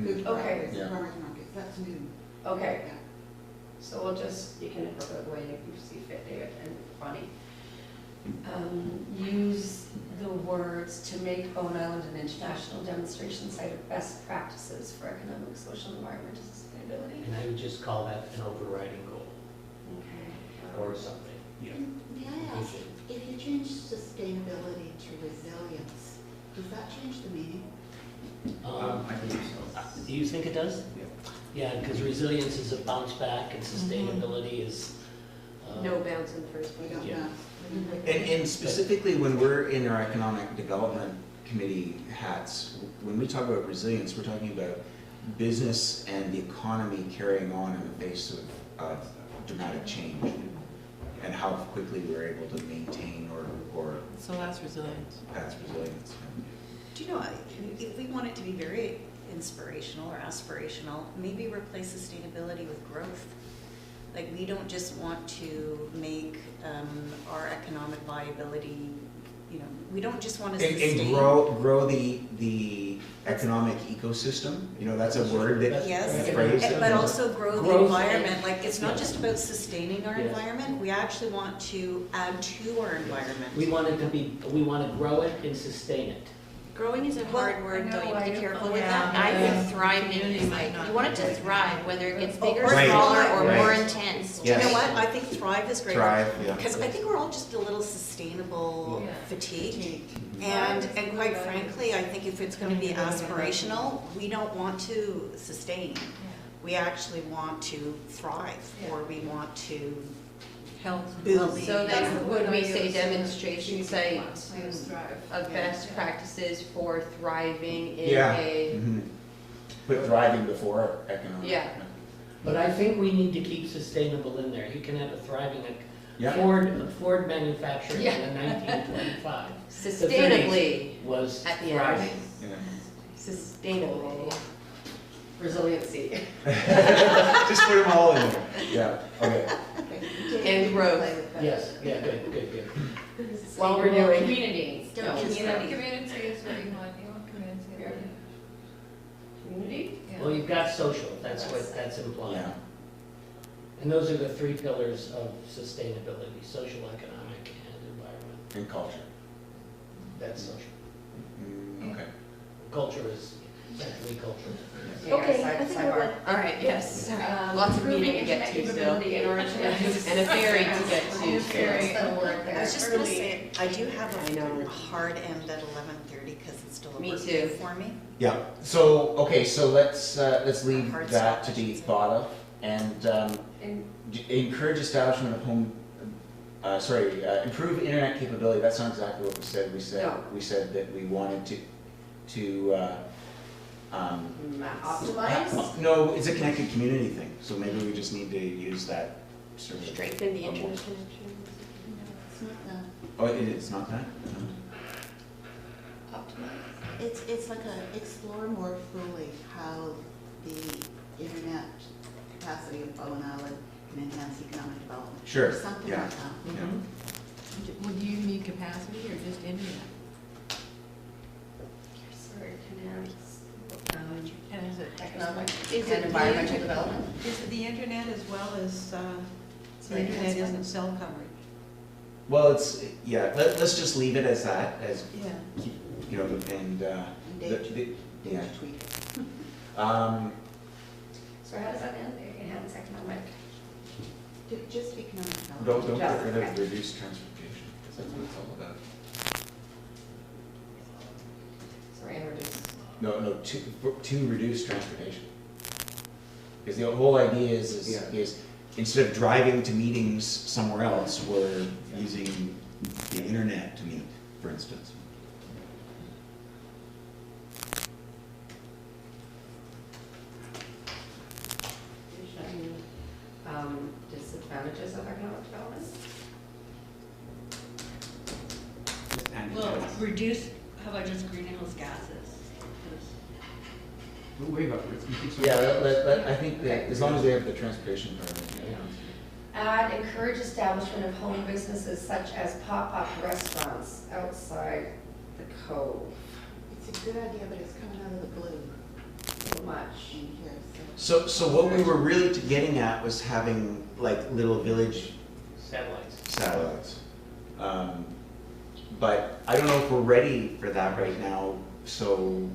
F: food
C: Okay.
F: products,
A: Yeah.
F: farmers markets, that's new.
C: Okay,
F: Yeah.
C: so we'll just, you can incorporate the way you see fit, David and Bonnie. Use the words to make Bowen Island an international demonstration site of best practices for economic, social, and environmental sustainability.
D: And I would just call that an overriding goal
C: Okay.
D: or something.
G: Yeah.
F: May I ask, if you change sustainability to resilience, does that change the meaning?
G: I believe so.
D: Do you think it does?
G: Yeah.
D: Yeah, because resilience is a bounce back and sustainability is.
H: No bounce in the first
F: We
H: place.
F: don't
D: Yeah.
F: know.
A: And specifically when we're in our economic development committee hats, when we talk about resilience, we're talking about business and the economy carrying on in the face of dramatic change and how quickly we're able to maintain or
K: So that's resilience.
A: pass resilience.
L: Do you know, if we want it to be very inspirational or aspirational, maybe replace sustainability with growth. Like, we don't just want to make our economic viability, we don't just want to sustain.
A: And grow the economic ecosystem, that's a word that.
L: Yes,
A: a phrase that-
L: but also grow the
D: Growth.
L: environment. Like, it's not just about sustaining our
D: Yes.
L: environment, we actually want to add to our environment.
D: We want it to be, we want to grow it and sustain it.
E: Growing is a hard word, though, you have to be careful with
K: Yeah.
E: that. I
K: Yeah.
E: think thriving
K: Community
E: is
K: might
E: like,
K: not
E: you want it
K: like
E: to thrive, whether it gets bigger,
L: Right.
E: smaller, or
A: Right.
E: more intense.
L: Do you know
A: Yes.
L: what? I think thrive is great.
A: Thrive, yeah.
L: Because I think we're all just a little sustainable
K: Yeah.
L: fatigued. And quite frankly, I think if it's going to be aspirational, we don't want to sustain. We actually want to thrive, or we want to
K: Health,
L: build.
K: well-being.
H: So then would we say
M: Ideas.
H: demonstration site
M: Thrive.
H: of best practices for thriving in
A: Yeah.
H: a,
A: Mhm. Put thriving before economic.
H: Yeah.
D: But I think we need to keep sustainable in there. You can have a thriving
A: Yeah.
D: Ford manufactured
H: Yeah.
D: in 1925. The 30s
H: Sustainably,
D: was
H: at the end.
D: thriving.
A: Yeah.
H: Sustainable resiliency
A: Just put them all in there. Yeah, okay.
H: and growth.
D: Yes, yeah, good.
H: While we're doing.
C: Community.
F: Still
C: No,
F: community.
M: Community is what you want community.
H: Community?
M: Yeah.
D: Well, you've got social, that's implied.
A: Yeah.
D: And those are the 3 pillars of sustainability: social, economic, and environment.
A: And culture.
D: That's social.
A: Okay.
D: Culture is essentially culture.
E: Okay, I think we're good.
H: All right, yes. Lots of meeting to get to still, and a ferry to get to.
C: Ferry.
L: I was just gonna say, I do have
H: I know.
L: a hard end at 11:30 because it's still a
H: Me
L: work
H: too.
L: day for me.
A: Yeah, so, okay, so let's leave
L: Hard
A: that
L: stop,
A: to
L: I
A: be
L: should say.
A: thought of, and
H: And
A: encourage establishment of home, improve internet capability, that's not exactly what we said.
H: No.
A: We said that we wanted to
H: optimize,
A: no, it's a connected community thing, so maybe we just need to use that sort of.
H: strengthen the internet connection.
F: It's not that.
A: Oh, it's not that?
F: It's like explore more fully how the internet capacity of Bowen Island can enhance economic development.
A: Sure,
F: Something
A: yeah.
F: like that.
A: Yeah.
K: Would you mean capacity or just internet?
C: Sorry, finance,
K: And is it
C: economic
K: Is
C: and
K: it
C: environmental
K: the-
C: development.
K: Is it the internet as well as, the
C: Sorry,
K: internet
C: that's
K: isn't
C: fine.
K: cell coverage?
A: Well, let's just leave it as that, as,
K: Yeah.
A: you know, and,
F: Date
A: yeah.
F: tweak.
C: So how does that end? Enhance economic.
F: Just economic development.
A: Don't
C: Yeah.
A: get rid of reduced transportation, because that's what it's all about.
C: Sorry, introduce.
A: No, to reduce transportation. Because the whole idea is instead of driving to meetings somewhere else, we're using the internet to meet, for instance.
C: Disadvantages of economic development.
G: Just Andy,
O: Well,
G: yes.
O: reduce, how about just greenhouse gases?
G: Don't worry about it.
A: Yeah, I think that as long as we have the transportation part of it, yeah.
C: Add, encourage establishment of home businesses such as pop-up restaurants outside the cove.
F: It's a good idea, but it's coming out of the blue
C: So much.
F: in here,
A: So what we were really getting at was having like little village satellites. But I don't know if we're ready for that right now, so.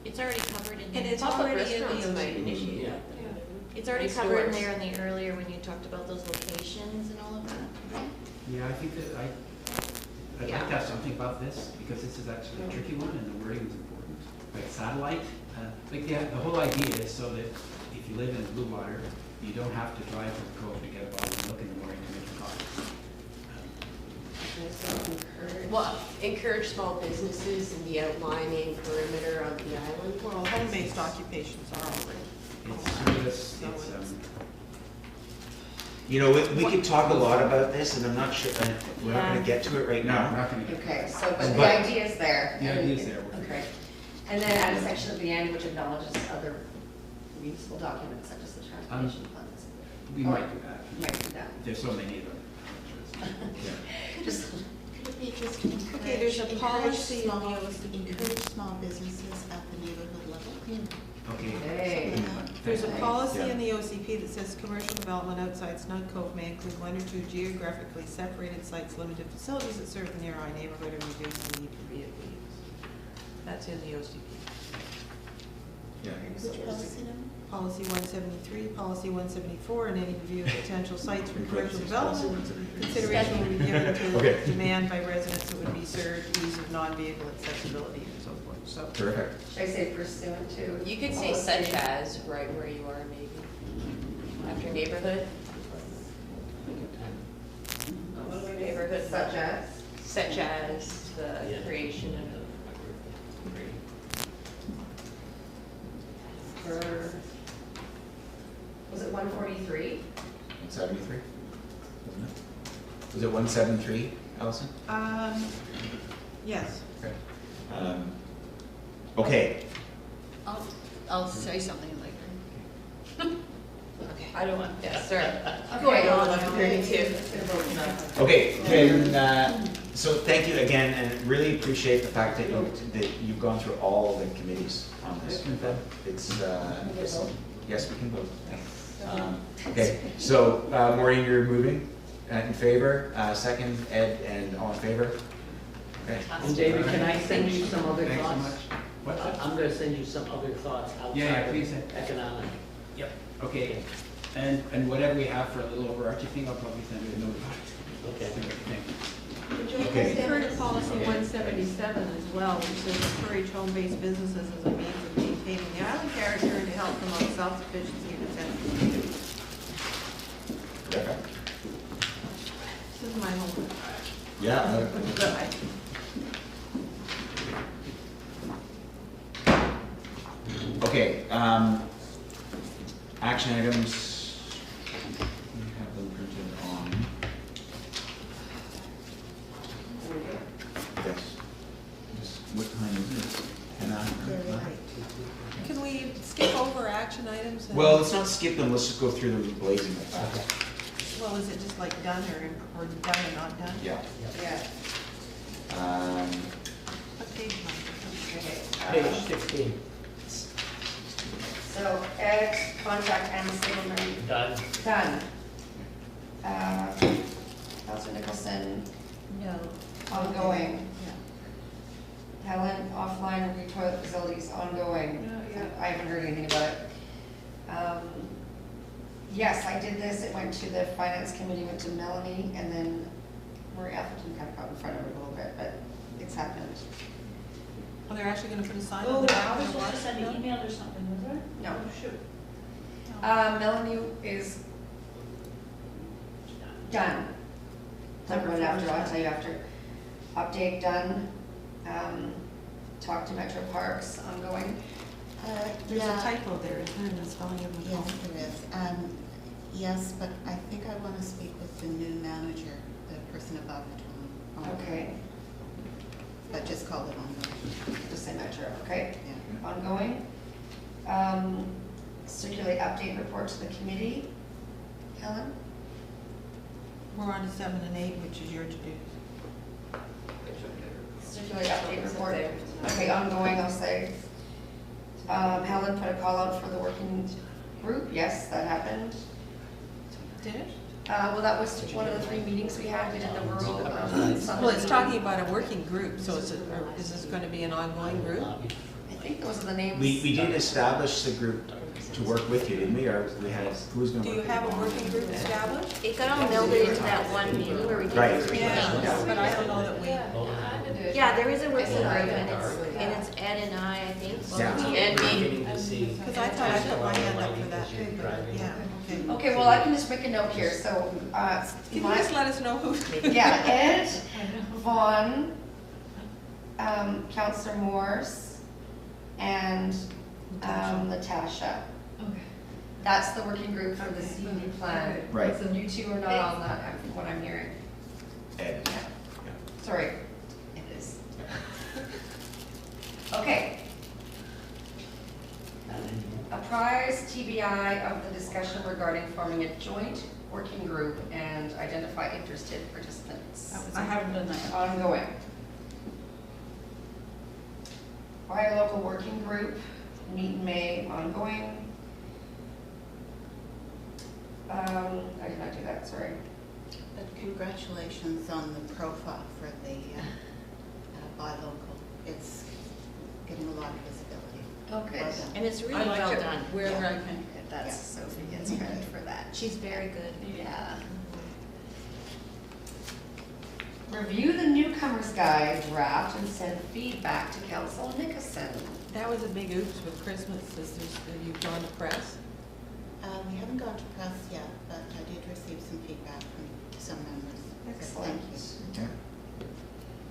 E: It's already covered in
K: And
E: there.
K: it's
H: Pop-up
K: already in
H: restaurants
K: the
H: might
K: initiative.
D: Yeah.
E: It's already
H: And
E: covered in
H: stores.
E: there in the earlier when you talked about those locations and all of that.
G: Yeah, I think that I'd like to have something about this, because this is actually a tricky one, and the wording is important. Like satellite, the whole idea is so that if you live in blue water, you don't have to drive to the cove to get a bottle and look in the morning to make your coffee.
H: Well, encourage small businesses in the outlying perimeter of the island.
K: Well, home-based occupations are already.
A: You know, we could talk a lot about this, and I'm not sure, we're not gonna get to it right
G: No, I'm
A: now.
G: not gonna get.
C: Okay, so, but the
A: But-
C: idea is there.
G: The idea is there.
C: Okay. And then add a section at the end which acknowledges other reusable documents such as the transportation funds.
G: We might do that.
C: Might do that.
G: There's so many of them.
C: Just,
F: Could it be just
K: Okay, there's a policy in the
F: encourage small businesses at the neighborhood level?
G: Okay.
C: hey.
F: Something like that.
K: There's a
C: Nice.
K: policy
A: Yeah.
K: in the OCP that says commercial development outside Snug Cove may include 1 or 2 geographically separated sites, limited facilities that serve the nearby neighborhood and reduce the need for vehicle use. That's in the OCP.
A: Yeah.
F: Which policy number?
K: Policy 173, policy 174, and any review of potential sites for commercial development. Consideration will be given
A: Okay.
K: to demand by residents that would be served, ease of non-vehicle accessibility and so forth, so.
A: Perfect.
C: Should I say pursuant to?
H: You could say such as, right where you are maybe, after neighborhood. Neighborhood
C: Such as?
H: Such as the
D: Yeah.
H: creation of
C: For, was it 143?
A: 173, wasn't it? Was it 173, Allison?
K: Yes.
A: Okay. Okay.
I: I'll say something later.
H: I don't want, yes, sir.
C: Okay.
H: Go on, 32.
A: Okay, and so thank you again, and really appreciate the fact that you've gone through all the committees on this. It's, yes, we can vote. Okay, so Maureen, you're moving, in favor, second, Ed, and all in favor? Okay.
D: And David, can I send you some other
G: Thanks so
D: thoughts?
G: much. What's that?
D: I'm gonna send you some other thoughts
G: Yeah,
D: outside
G: please.
D: of economic.
G: Yep, okay. And whatever we have for a little overarching thing, I'll probably send you a note about it.
D: Okay.
G: See what you think.
K: Would you
A: Okay.
K: refer to policy 177 as well, which says encourage home-based businesses as a means of maintaining the island character and to help promote self-sufficiency and defense of community.
A: Okay.
K: This is my homework.
A: Yeah. Okay, action items, we have them printed on. Yes. What time is this? 10 after?
K: Can we skip over action items?
A: Well, let's not skip them, let's just go through them blazing fast.
K: Well, is it just like done or done and not done?
A: Yeah.
C: Yeah,
K: What page am
C: okay.
D: Page 16,
C: So Ed, contract and settlement,
D: done.
C: done. Councillor Nicholson,
I: No.
C: ongoing. Helen, offline and toilet facilities, ongoing. I haven't heard anything about it. Yes, I did this, it went to the finance committee, went to Melanie, and then Marie Atherton kind of got in front of it a little bit, but it's happened.
K: Oh, they're actually gonna put a sign
O: Oh,
K: on the
O: I
K: back
O: was
K: of the
O: supposed to send
K: water?
O: an email or something, was there?
C: No.
O: Oh, shoot.
C: Melanie is done. I'll run after, I'll tell you after. Update done. Talk to Metro Parks, ongoing.
K: There's a
F: Yeah,
K: typo there, isn't there, in the spelling of the
F: yes,
K: phone?
F: there is. Yes, but I think I want to speak with the new manager, the person above Tom.
C: Okay,
F: But just call it on.
C: just say Metro, okay?
F: Yeah.
C: Ongoing. Circulate update report to the committee. Helen?
K: We're on to 7 and 8, which is your to-do.
C: Circulate update report. Okay, ongoing, I'll say. Helen put a call out for the working group. Yes, that happened.
K: Did it?
C: Well, that was one of the 3 meetings we had. We did the rural.
K: Well, it's talking about a working group, so is this gonna be an ongoing group?
C: I think those are the names.
A: We did establish the group to work with you, didn't we, or we had, who's gonna
K: Do
A: work?
K: you have a working group established?
E: It got all melded into that one meeting where we did
A: Right.
E: the 3
K: Yeah,
E: things.
K: but I don't know that we,
E: Yeah, there is a working group, and it's Ed and I think.
A: Yeah.
E: And me.
D: Beginning to see.
K: because I thought I put my hand up for that, yeah, okay.
C: Okay, well, I can just make a note here. So,
K: Can you just let us know who?
C: yeah, Ed, Vaughn, Councillor Morse, and Natasha.
O: Okay.
C: That's the working group for the CUD plan.
A: Right.
C: So you two are not on that, from what I'm hearing.
A: Ed.
C: Yeah. Sorry, it is. Okay. Apprise TBI of the discussion regarding forming a joint working group and identify interested participants.
I: I haven't done that.
C: Ongoing. Buy a local working group, meet in May, ongoing. I cannot do that, sorry.
F: But congratulations on the profile for the buy local. It's getting a lot of visibility.
C: Oh, good.
F: Well done.
E: And it's really
I: I like
E: well
I: it
E: done.
I: wherever I can.
C: That's, Sophie gets credit for that.
E: She's very good.
C: Yeah. Review the newcomer's guide draft and send feedback to Councillor Nicholson.
K: That was a big oops with Christmas, you've gone to press.
F: We haven't gone to press yet, but I did receive some feedback from some members. So
C: Excellent.
F: thank you.
A: Okay.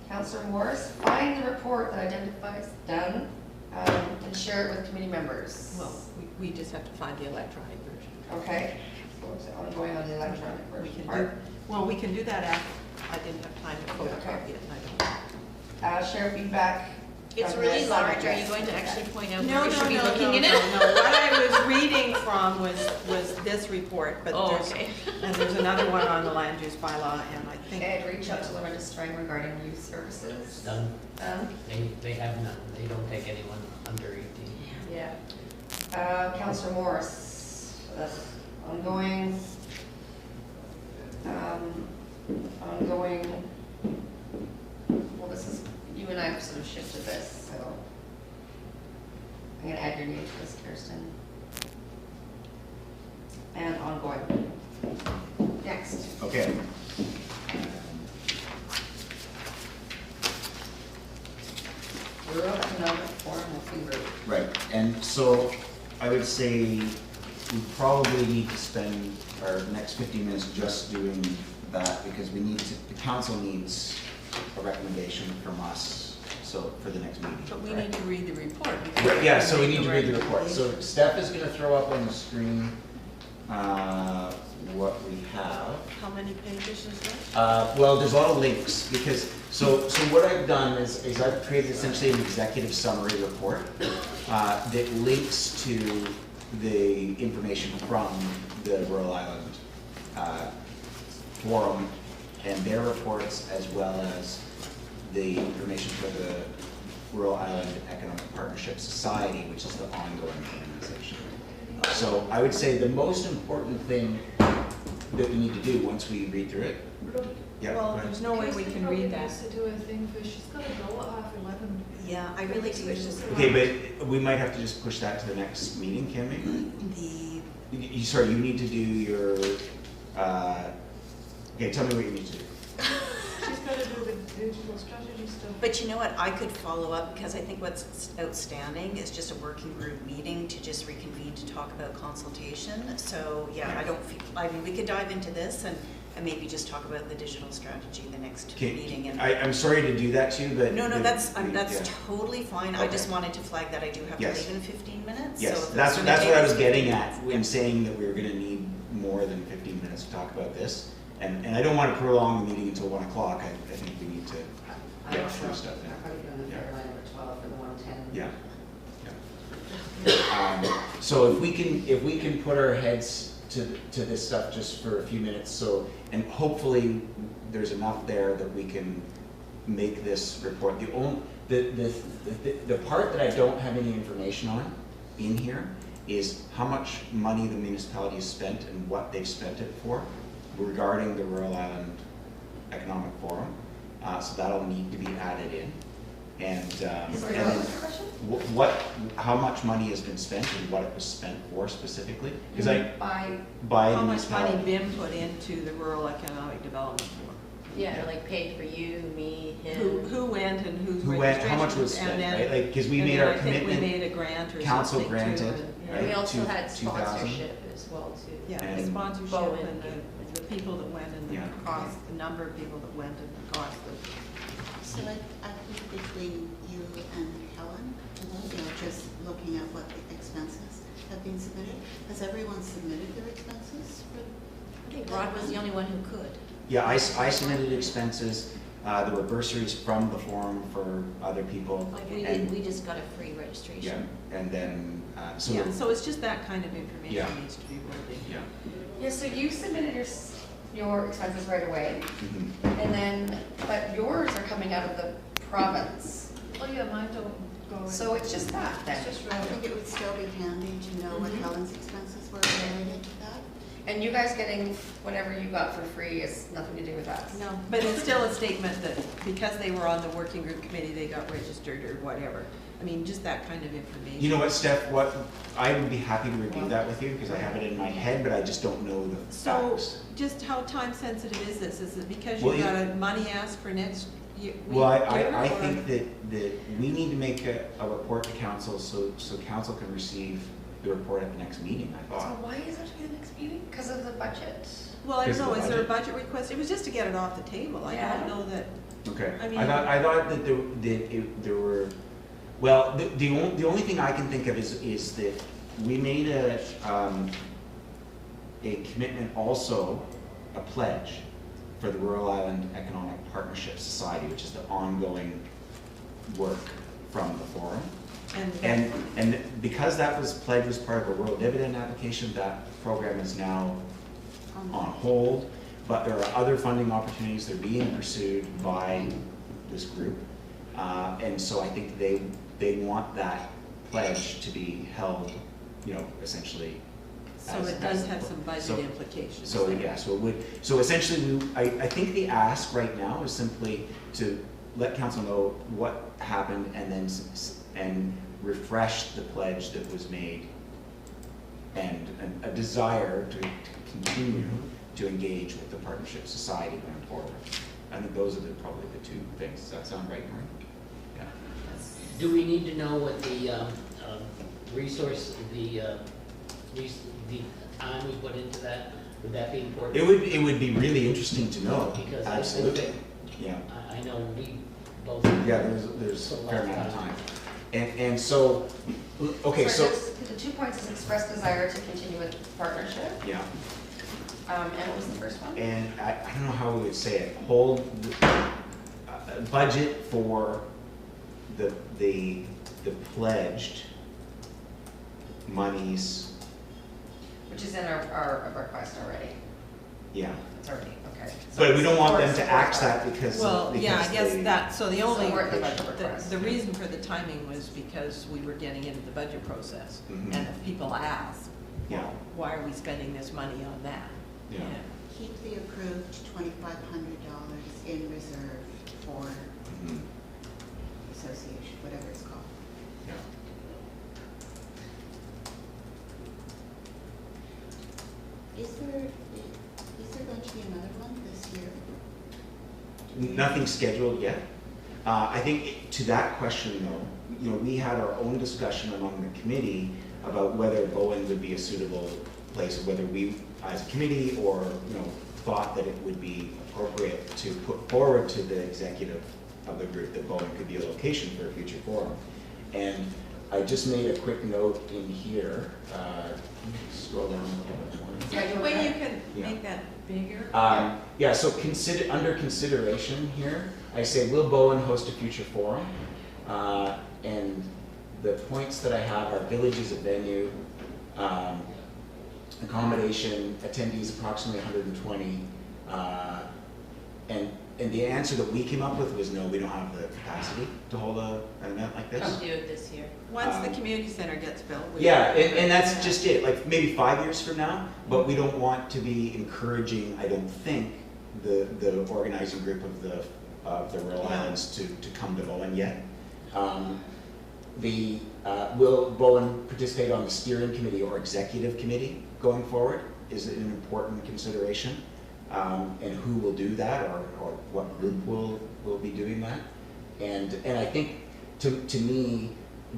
C: Councillor Morris, find the report that identifies done and share it with committee members.
K: Well, we just have to find the electronic version.
C: Okay, so it's ongoing on the electronic
K: We
C: version
K: can
C: part.
K: Well, we can do that after. I didn't have time to photocopy it, and I don't.
C: Share feedback.
E: It's
C: from
E: really
C: this,
E: large. Are
C: yes.
E: you going to actually point out
K: No,
E: where we
K: no,
E: should be
K: no,
E: looking
K: no,
E: in
K: no,
E: it?
K: no. What I was reading from was this report, but
E: Oh,
K: there's,
E: okay.
K: and there's another one on the land use bylaw, and I think.
C: Ed, reach out to Loretta Strang regarding youth services.
D: Done.
C: Done?
D: They have none. They don't take anyone under 18.
C: Yeah. Councillor Morris, that's ongoing. Ongoing, well, this is, you and I have sort of shifted this, so I'm gonna add your name to this, Kirsten. And ongoing. Next.
A: Okay.
C: Rural Economic Forum Working Group.
A: Right, and so I would say we probably need to spend our next 15 minutes just doing that, because we need to, the council needs a recommendation from us, so for the next meeting.
K: But we
A: right?
K: need to read the report.
A: Right, yeah, so we need to read the report.
K: recommendation.
A: So Steph is gonna throw up on the screen what we have.
K: How many pages is that?
A: Well, there's a lot of links, because, so what I've done is I've created essentially an executive summary report that links to the information from the Rural Island Forum and their reports, as well as the information for the Rural Island Economic Partnership Society, which is the ongoing organization. So I would say the most important thing that we need to do once we read through it. Yeah, go
K: Well,
A: ahead.
K: there's no way we can read that.
M: Kirsten probably needs to do a thing, because she's got to go at 11:30.
L: Yeah, I really do.
A: Okay, but we might have to just push that to the next meeting, can we? Sorry, you need to do your, okay, tell me what you need to do.
M: She's got to do the digital strategy stuff.
L: But you know what, I could follow up, because I think what's outstanding is just a working group meeting to just reconvene to talk about consultation. So, yeah, I don't feel, I mean, we could dive into this and maybe just talk about the digital strategy the next
A: Okay,
L: meeting. And
A: I'm sorry to do that too, but.
L: No, that's
A: yeah.
L: totally fine. I just
A: Okay.
L: wanted to flag that I do have to
A: Yes.
L: leave in 15 minutes.
A: Yes,
L: so if
A: that's
L: it's gonna take
A: what I
L: us
A: was getting
L: 15
A: at,
L: minutes,
A: in saying that we were gonna need more than 15 minutes to talk about this. And I don't wanna prolong the meeting until 1 o'clock. I think we need to get through stuff now.
C: I'm probably doing the
A: Yeah.
C: fair line over 12 for the 110.
A: Yeah. So if we can put our heads to this stuff just for a few minutes, so, and hopefully there's enough there that we can make this report. The part that I don't have any information on in here is how much money the municipality has spent and what they've spent it for regarding the Rural Island Economic Forum. So that'll need to be added in. And then how much money has been spent and what it was spent for specifically? Because by
K: How
A: the
K: much money
A: municipality.
K: BIM put into the Rural Economic Development Forum?
E: Yeah, like paid for you, me, him.
K: Who went and whose
A: Who went, how much was
K: registration,
A: spent,
K: and
A: right?
K: then-
A: Like, because we
K: and
A: made
K: then
A: our
K: I think
A: commitment.
K: we made a grant or
A: Council
K: something too,
A: granted,
K: and-
A: right?
E: And we also
A: 2,000.
E: had sponsorship as well too.
K: Yeah, the
A: And
K: sponsorship
E: Bowen
K: and the people that went and the
A: Yeah.
K: cost, the number of people that went and the cost of.
F: So I think between you and Helen, you know, just looking at what the expenses have been submitted, has everyone submitted their expenses for?
E: I think Rod was the only one who could.
A: Yeah, I submitted expenses. There were bursaries from the forum for other people.
E: Like we
A: and-
E: did, we just got a free
A: Yeah,
E: registration.
A: and then, so.
K: Yeah, so it's just that kind of information
A: Yeah.
K: needs to be rolled in.
A: Yeah.
C: Yeah, so you submitted your expenses right away,
A: Mhm.
C: and then, but yours are coming out of the province.
M: Oh, yeah, mine don't go in.
C: So it's just that then.
M: It's just
F: I
M: right.
F: think it would still be handy to know what Helen's expenses were related to that.
C: And you guys getting whatever you got for free is nothing to do with us.
K: No, but it's still a statement that because they were on the working group committee, they got registered or whatever. I mean, just that kind of information.
A: You know what, Steph, I would be happy to review that with you, because I have it in my head, but I just don't know the
K: So,
A: facts.
K: just how time sensitive is this? Is it because
A: Well,
K: you've got a money ask for next year?
A: Well, I
K: or-
A: think that we need to make a report to council, so council can receive the report at the next meeting, I
C: So
A: thought.
C: why is it to be the next meeting? Because of the budget?
K: Well, I
A: Because
K: don't
A: of
K: know,
A: the
K: is there a
A: budget.
K: budget request? It was just to get it off the table. I
C: Yeah.
K: don't know that,
A: Okay,
K: I mean-
A: I thought that there were, well, the only thing I can think of is that we made a commitment also, a pledge, for the Rural Island Economic Partnership Society, which is the ongoing work from the forum. And because that was pledged as part of a rural dividend application, that program is now on hold. But there are other funding opportunities that are being pursued by this group. And so I think they want that pledge to be held, you know, essentially.
K: So it does have some budget implications.
A: So yeah, so it would. So essentially, I think the ask right now is simply to let council know what happened and then refresh the pledge that was made, and a desire to continue to engage with the Partnership Society going forward. I think those are probably the two things. Does that sound right, Maureen? Yeah.
D: Do we need to know what the the time we put into that? Would that be important?
A: It would be really interesting to know.
D: Because
A: absolutely. Yeah.
D: I know we both.
A: Yeah, there's a fair amount of time. And so, okay, so.
C: The 2 points is expressed desire to continue with the partnership.
A: Yeah.
C: And what was the first one?
A: And I don't know how we would say it. Hold the budget for the pledged monies.
C: Which is in our request already.
A: Yeah.
C: It's already, okay.
A: But we don't want them to axe that because.
K: Well, yeah, I guess that, so the only,
C: we're at the budget request.
K: the reason for the timing was because we were getting into the budget process.
A: Mhm.
K: And if people ask,
A: Yeah.
K: why are we spending this money on that?
A: Yeah.
F: Keep the approved $2,500 in reserve for
A: Mhm.
F: association, whatever it's called.
A: Yeah.
F: Is there going to be another one this year?
A: Nothing scheduled yet. I think to that question though, you know, we had our own discussion among the committee about whether Bowen would be a suitable place, whether we as a committee or, you know, thought that it would be appropriate to put forward to the executive of the group that Bowen could be a location for a future forum. And I just made a quick note in here. Scroll down a little bit more.
K: Is there a way you can
A: Yeah.
K: make that bigger?
A: Yeah, so under consideration here, I say, will Bowen host a future forum? And the points that I have are villages of venue, accommodation, attendees approximately 120, and the answer that we came up with was no, we don't have the capacity to hold an event like this.
H: Come do it this year.
K: Once the community center gets built.
A: Yeah, and that's just it, like maybe 5 years from now, but we don't want to be encouraging, I don't think, the organizing group of the Rural Islands to come to Bowen yet. Will Bowen participate on the steering committee or executive committee going forward is an important consideration. And who will do that, or what group will be doing that. And I think to me,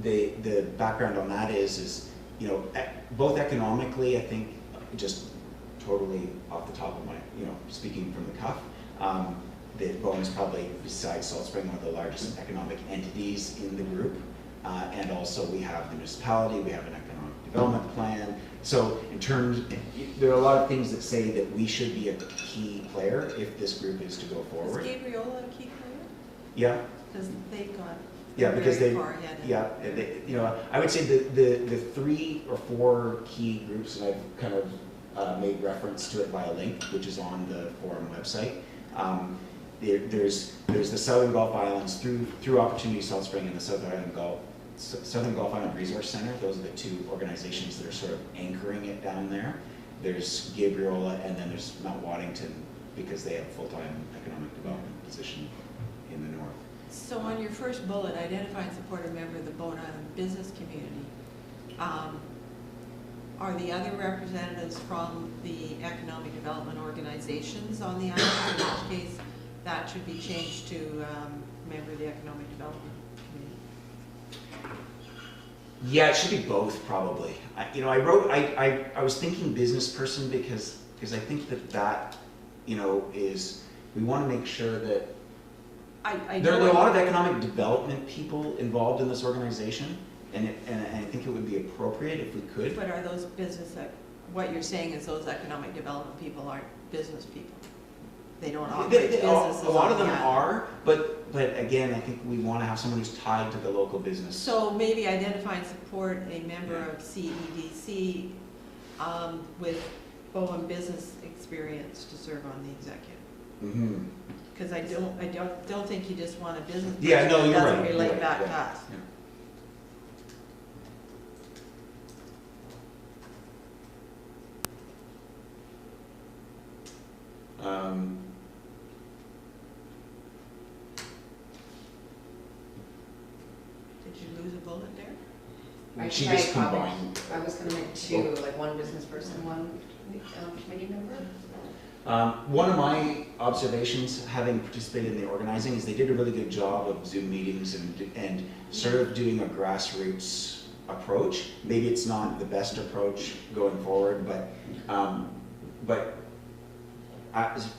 A: the background on that is, you know, both economically, I think, just totally off the top of my, you know, speaking from the cuff, that Bowen is probably, besides Salt Spring, one of the largest economic entities in the group. And also we have the municipality, we have an economic development plan. So in terms, there are a lot of things that say that we should be a key player if this group is to go forward.
K: Is Gabriola a key player?
A: Yeah.
K: Because they've gone
A: Because
K: very
A: they,
K: far ahead.
A: you know, I would say the 3 or 4 key groups, and I've kind of made reference to it via link, which is on the forum website. There's the Southern Gulf Islands through Opportunity Salt Spring and the Southern Gulf Island Resource Center. Those are the 2 organizations that are sort of anchoring it down there. There's Gabriola, and then there's Mount Waddington, because they have a full-time economic development position in the north.
K: So on your first bullet, identify and support a member of the Bowen Island business community. Are the other representatives from the economic development organizations on the island? In which case, that should be changed to member of the economic development committee.
A: Yeah, it should be both, probably. You know, I was thinking business person because I think that you know, is, we want to make sure that there are a lot of economic development people involved in this organization, and I think it would be appropriate if we could.
K: But are those business, what you're saying is those economic development people aren't business people?
B: they don't operate businesses.
A: A lot of them
B: on that.
A: are, but again, I think we want to have someone who's tied to the local business.
K: So maybe identify and support a member of CEDC with Bowen business experience to serve on the executive. Because I don't think you just want a business person
A: Yeah, no,
K: that
A: you're
K: doesn't
A: right.
K: relate
A: You're right,
K: back to
A: yeah,
K: us.
A: yeah.
K: Did you lose a bullet there?
A: She
C: I
A: just
C: tried
A: combined.
C: I was gonna make two, like one business person, one committee member.
A: One of my observations, having participated in the organizing, is they did a really good job of Zoom meetings and sort of doing a grassroots approach. Maybe it's not the best approach going forward, but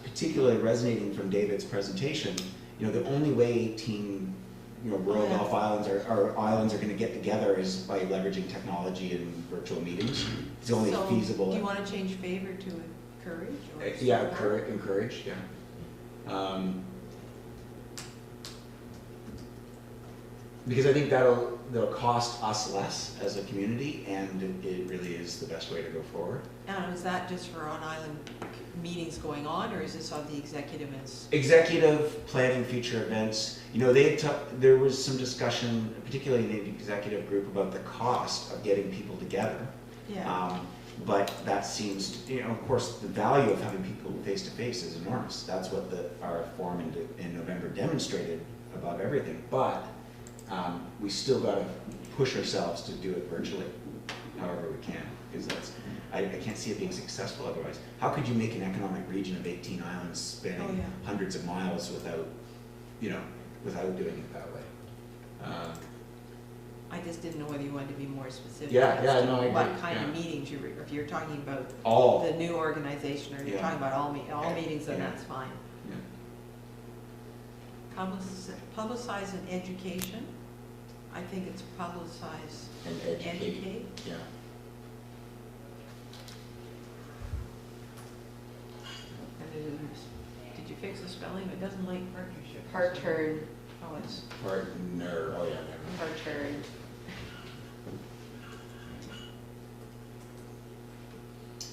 A: particularly resonating from David's presentation, you know, the only way 18 rural Gulf islands or islands are going to get together is by leveraging technology and virtual meetings. It's the only feasible.
K: Do you want to change favor to encourage? Or
A: Yeah, encourage, yeah. Because I think they'll cost us less as a community, and it really is the best way to go forward.
K: And is that just for on-island meetings going on, or is this on the executive?
A: Executive planning future events. You know, there was some discussion, particularly in the executive group, about the cost of getting people together.
K: Yeah.
A: But that seems, of course, the value of having people face to face is enormous. That's what our forum in November demonstrated above everything. But we still got to push ourselves to do it virtually, however we can, because I can't see it being successful otherwise. How could you make an economic region of 18 islands spanning hundreds of miles without doing it that way?
K: I just didn't know whether you wanted to be more specific.
A: No, I
K: what
A: agree.
K: kind of meetings if you're talking about
A: All.
K: the new organization, or you're talking about all meetings, then that's fine.
A: Yeah.
K: Publicize and education. I think it's publicize
A: And educate. Yeah.
K: Did you fix the spelling? It doesn't like partnership.
C: Part-turn.
K: Oh, it's
A: Partner. Oh, yeah.
C: Part-turn.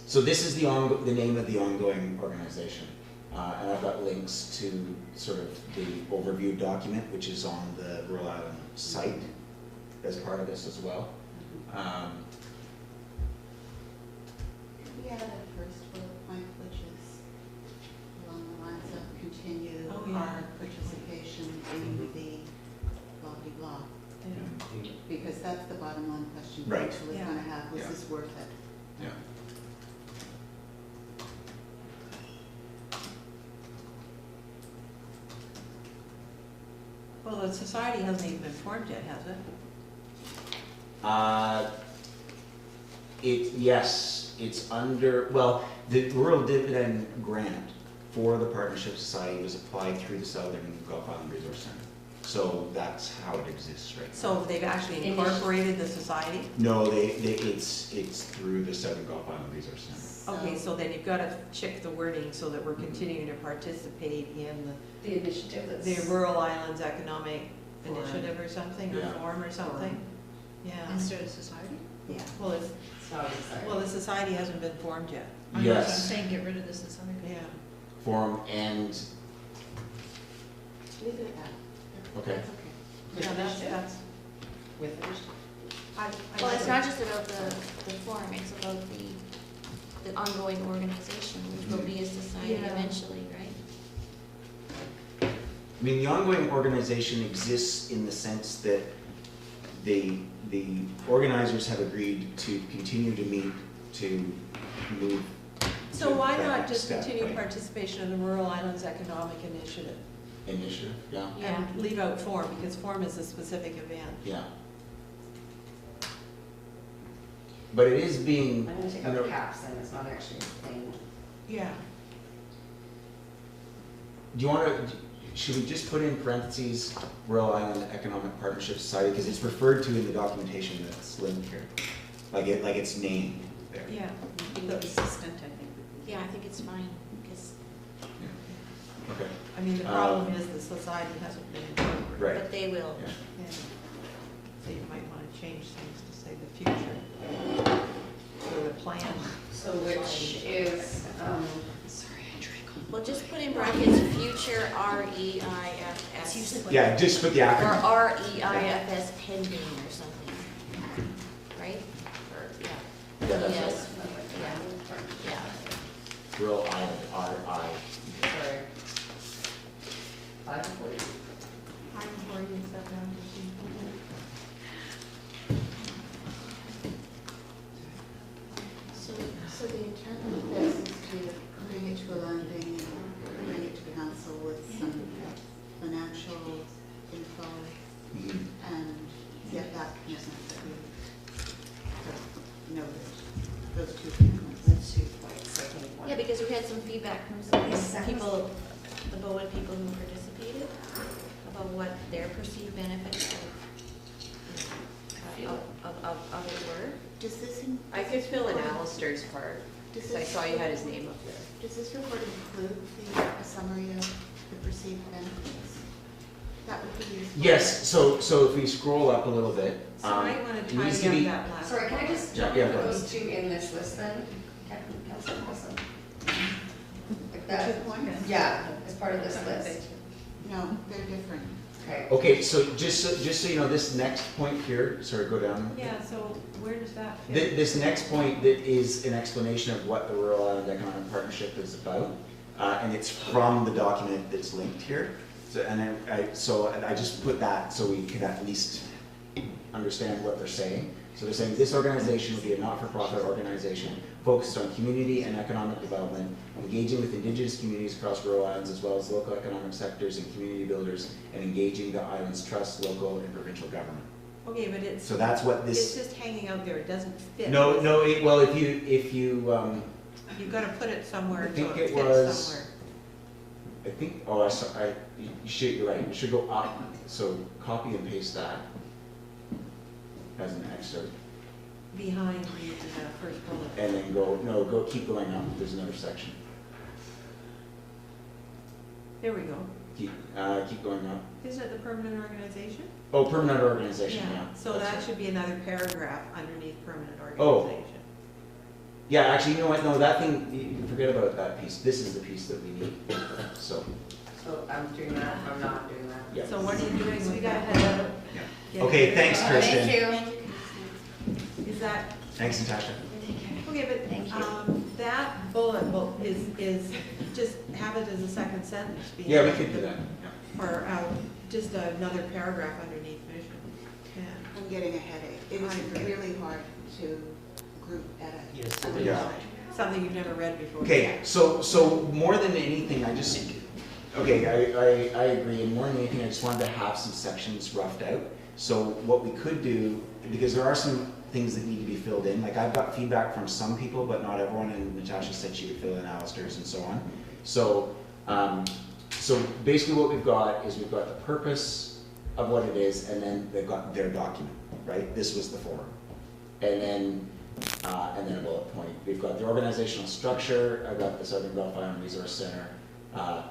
A: So this is the name of the ongoing organization. And I've got links to sort of the overview document, which is on the Rural Island site as part of this as well.
F: We had a first bullet point, which is along the lines of continue
K: Oh, yeah.
F: our participation in the blah, blah, blah.
K: Yeah.
F: Because that's the bottom line question
A: Right.
F: folks are
K: Yeah.
F: going to have, was
A: Yeah.
F: this worth it?
A: Yeah.
K: Well, the society hasn't even been formed yet, has it?
A: Yes, it's under, well, the rural dividend grant for the Partnership Society was applied through the Southern Gulf Island Resource Center. So that's how it exists right now.
K: So they've actually incorporated the society?
A: No, it's through the Southern Gulf Island Resource Center.
K: Okay, so then you've got to check the wording so that we're continuing to participate in
C: The initiative
K: the
C: that's.
K: Rural Islands Economic
C: Forum.
K: Initiative or something, or
A: Yeah.
K: forum or something? Yeah.
L: Instead of society?
K: Yeah, well,
C: It's not a society.
K: the society hasn't been formed yet.
L: I'm
A: Yes,
L: saying get rid of the society.
K: Yeah.
A: forum and,
F: Leave it at that.
A: okay.
F: That's okay.
K: Yeah, that's,
C: With initiative.
E: Well, it's not just about the forum, it's about the ongoing organization, which will be a society
K: Yeah.
E: eventually, right?
A: I mean, the ongoing organization exists in the sense that the organizers have agreed to continue to meet to move.
K: so
A: to
K: why
A: that
K: not
A: next
K: just
A: step,
K: continue
A: right?
K: participation in the Rural Islands Economic Initiative?
A: Initiative, yeah,
E: Yeah.
K: And leave out forum, because forum is a specific event.
A: yeah. But it is being,
C: I'm gonna take out the caps, and it's not actually a thing.
K: Yeah.
A: do you want to, should we just put in parentheses Rural Island Economic Partnership Society, because it's referred to in the documentation that's linked here, like it's named there.
K: Yeah.
L: Be consistent, I think.
E: Yeah, I think it's fine, because
B: I mean, the problem is the society hasn't been incorporated.
A: Right.
E: But they will.
A: Yeah.
B: Yeah. So you might want to change things to say the future, or the plan.
C: So which is,
E: Well, just put in brackets, future REIFS.
A: Yeah, just put the
E: Or
A: acronym.
E: REIFS pending or something, right? Or, yeah.
A: Yeah, that's
E: Yes, yeah.
A: Rural Island, RI.
C: sorry. 540.
B: I'm for you, step down to see.
F: So the intent of this is to bring it to a landing and bring it to the council with some financial info and get that commitment that we noted, those two commitments.
C: That's 2.71.
E: Yeah, because we had some feedback from some of the people, the Bowen people who participated, about what their perceived benefits of it were.
F: Does this,
H: I could fill in Alistair's part, because I saw you had his name up there.
F: does this report include a summary of the perceived benefits? That would be useful.
A: Yes, so if we scroll up a little bit.
B: So I might want
A: it
B: to
A: needs
B: tidy
A: to
B: up
A: be-
B: that last.
C: Sorry, can I just
A: Yeah,
C: jump
A: yeah,
C: into
A: go ahead.
C: those two in this list then? Councillor Wilson? Like
F: The
C: that?
F: 2 points?
C: Yeah, as part of this list.
F: No, they're different.
C: Okay.
A: Okay, so just so you know, this next point here, sorry, go down.
B: Yeah, so where does that fit?
A: This next point that is an explanation of what the Rural Island Economic Partnership is about, and it's from the document that's linked here. So, and I just put that so we can at least understand what they're saying. So they're saying this organization will be a not-for-profit organization focused on community and economic development, engaging with Indigenous communities across rural islands as well as local economic sectors and community builders, and engaging the island's trust, local and provincial government.
B: Okay, but it's.
A: So that's what
B: It's
A: this.
B: just hanging out there, it doesn't fit.
A: No, well, if you
B: You've got to put it somewhere
A: I
B: so
A: think
B: it
A: it
B: fits
A: was-
B: somewhere.
A: I think, you're right, you should go up, so copy and paste that as an excerpt,
B: Behind the first bullet.
A: and then keep going up, there's another section.
B: There we go.
A: Keep going up.
B: Isn't it the permanent organization?
A: Oh, permanent organization, yeah.
B: So
A: that's
B: that
A: right.
B: should be another paragraph underneath permanent
A: Oh.
B: organization.
A: Yeah, actually, you know what, no, that thing, you forget about that piece, this is the piece that we need, so,
C: So I'm doing that, I'm not doing that.
A: yeah.
B: So what are you doing
E: So we
B: with
E: gotta
B: that?
E: head out.
B: Get
A: Okay,
B: it?
A: thanks, Kristen.
C: Thank you.
B: Is that,
A: Thanks, Natasha.
B: okay,
C: Thank
B: but, that bullet is, just have it as a second sentence. being-
A: Yeah, we could do that, yeah.
B: Or, just another paragraph underneath vision. Yeah.
F: I'm getting a headache. It was really hard to group edit.
D: Yes,
F: some
D: it
F: of
A: is.
F: the-
B: Something you've never read before.
A: Okay, so more than anything, I agree, and more than anything, I just wanted to have some sections roughed out. So what we could do, because there are some things that need to be filled in, like I've got feedback from some people, but not everyone, and Natasha said she would fill in Alistair's and so on. So basically what we've got is we've got the purpose of what it is, and then they've got their document, right? This was the forum. And then a bullet point. We've got the organizational structure, I've got the Southern Gulf Island Resource Center. I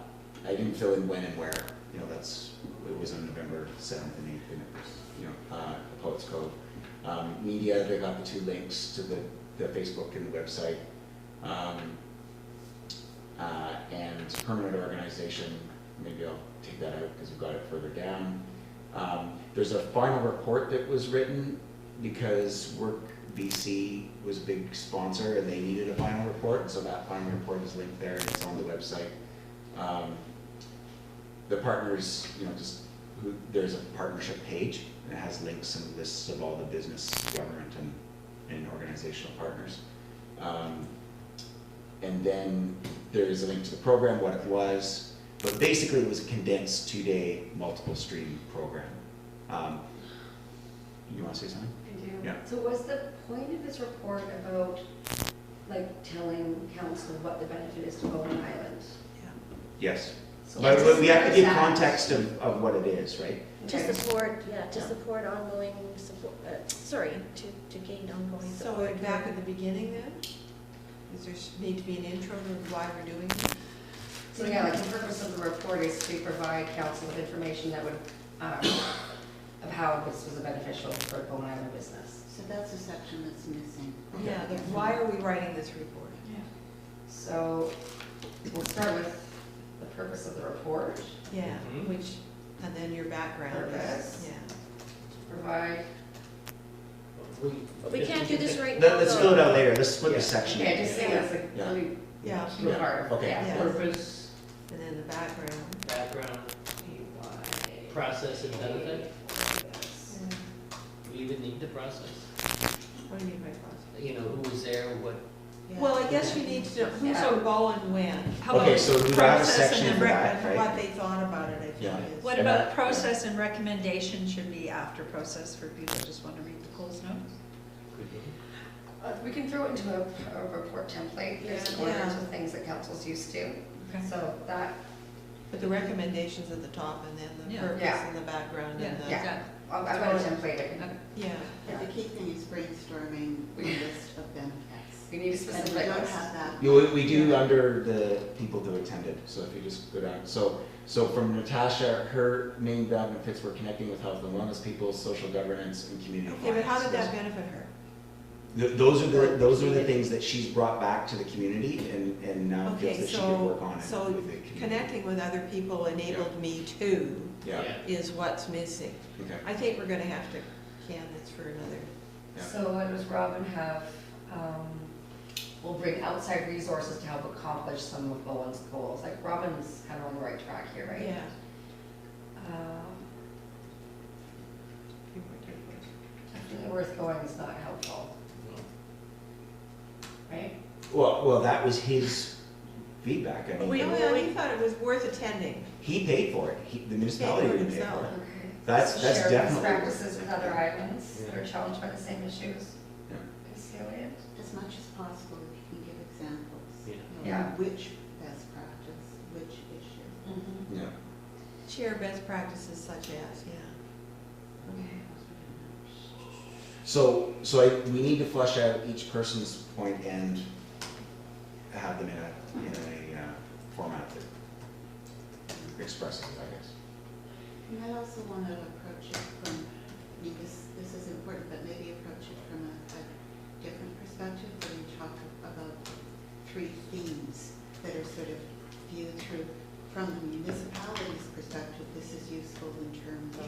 A: didn't fill in when and where, you know, it was on November 7th and 8th, and it was, the Poets Code. Media, they got the 2 links to the Facebook and the website. And permanent organization, maybe I'll take that out because we've got it further down. There's a final report that was written because Work BC was a big sponsor and they needed a final report, and so that final report is linked there and it's on the website. The partners, there's a partnership page and it has links and lists of all the business, government, and organizational partners. And then there's a link to the program, what it was, but basically it was a condensed 2-day multiple stream program. You want to say something?
C: I do.
A: Yeah.
C: So was the point of this report about, like, telling council what the benefit is to Bowen Island?
A: Yes.
C: So
A: But
C: what
A: we have to
C: is
A: give
C: that?
A: context of what it is, right?
C: Okay.
E: To support ongoing support, to gain ongoing
B: So
E: support.
B: we're back at the beginning then? Does there need to be an intro to why we're doing it?
C: So yeah, like the purpose of the report is to provide council with information that would, of how this was a beneficial for Bowen Island business.
F: So that's a section that's missing.
B: Yeah, why are we writing this report?
C: So we'll start with the purpose of the report.
B: Yeah, which, and then your background is,
C: Purpose.
B: yeah.
C: Provide.
E: But we can't do this right now.
A: Let's
E: though.
A: fill it out later, let's split the section.
C: Okay, just say that's a
A: Yeah.
C: really
B: Yeah,
C: key part.
A: Okay.
C: Yeah.
D: Purpose,
B: and then the background.
D: background, process and benefit. We even need the process.
B: What do you mean by process?
D: You know, who was there, what,
B: Well, I guess you need to know who's
C: Yeah.
B: on Bowen when.
A: Okay, so we have a
K: Process
A: section
K: and
A: for
K: then
A: that, right?
B: What they thought about it, I think
A: Yeah.
B: is.
I: What
A: And
I: about
A: that-
I: process and recommendation should be after process for people who just want to read the Coles notes?
C: We can throw it into a report template. There's
B: Yeah.
C: orders of things that council's used to.
I: Okay.
C: So that,
B: But the recommendations at the top and then the
I: Yeah.
B: purpose
C: Yeah.
B: and the background and the.
C: yeah, I've got a template. I can-
I: Okay.
B: Yeah.
F: But the key thing is brainstorming a list of benefits.
C: We need a
F: And
C: specific
F: we don't
C: list.
F: have that.
A: We do under the people who attended, so if you just go down, so from Natasha, her main benefits were connecting with health and wellness people, social governance, and community.
B: Okay, but how did
A: finance.
B: that benefit her?
A: Those are the things that she's brought back to the community and now feels
B: Okay,
A: that she can work on it
B: so
A: with the community.
B: connecting with other people enabled me to
A: Yeah,
B: is what's missing.
A: okay.
B: I think we're gonna have to can this for another.
A: Yeah.
C: So what does Robin have? We'll bring outside resources to help accomplish some of Bowen's goals. Like Robin's kind of on the right track here, right?
B: Yeah.
C: Feeling worth going is not helpful, right?
A: Well, that was his feedback, I
B: Oh,
A: mean,
B: yeah, he thought it was worth attending.
A: he paid for it, the municipality
B: Paid for
A: didn't pay for
B: himself.
A: it.
C: Okay.
A: That's
C: Share best
A: definitely.
C: practices with other islands that
A: Yeah.
C: are challenged by the same issues.
A: Yeah.
C: Is salient.
F: As much as possible, if you can give examples.
D: Yeah.
F: You know,
C: Yeah.
F: Which best practice, which issue.
A: Yeah.
B: Share best practices such as, yeah.
A: So we need to flesh out each person's point and have them in a format that expresses it, I guess.
F: And I also want to approach it from, I mean, this is important, but maybe approach it from a different perspective, where you talk about 3 themes that are sort of viewed through, from the municipality's perspective, this is useful in terms of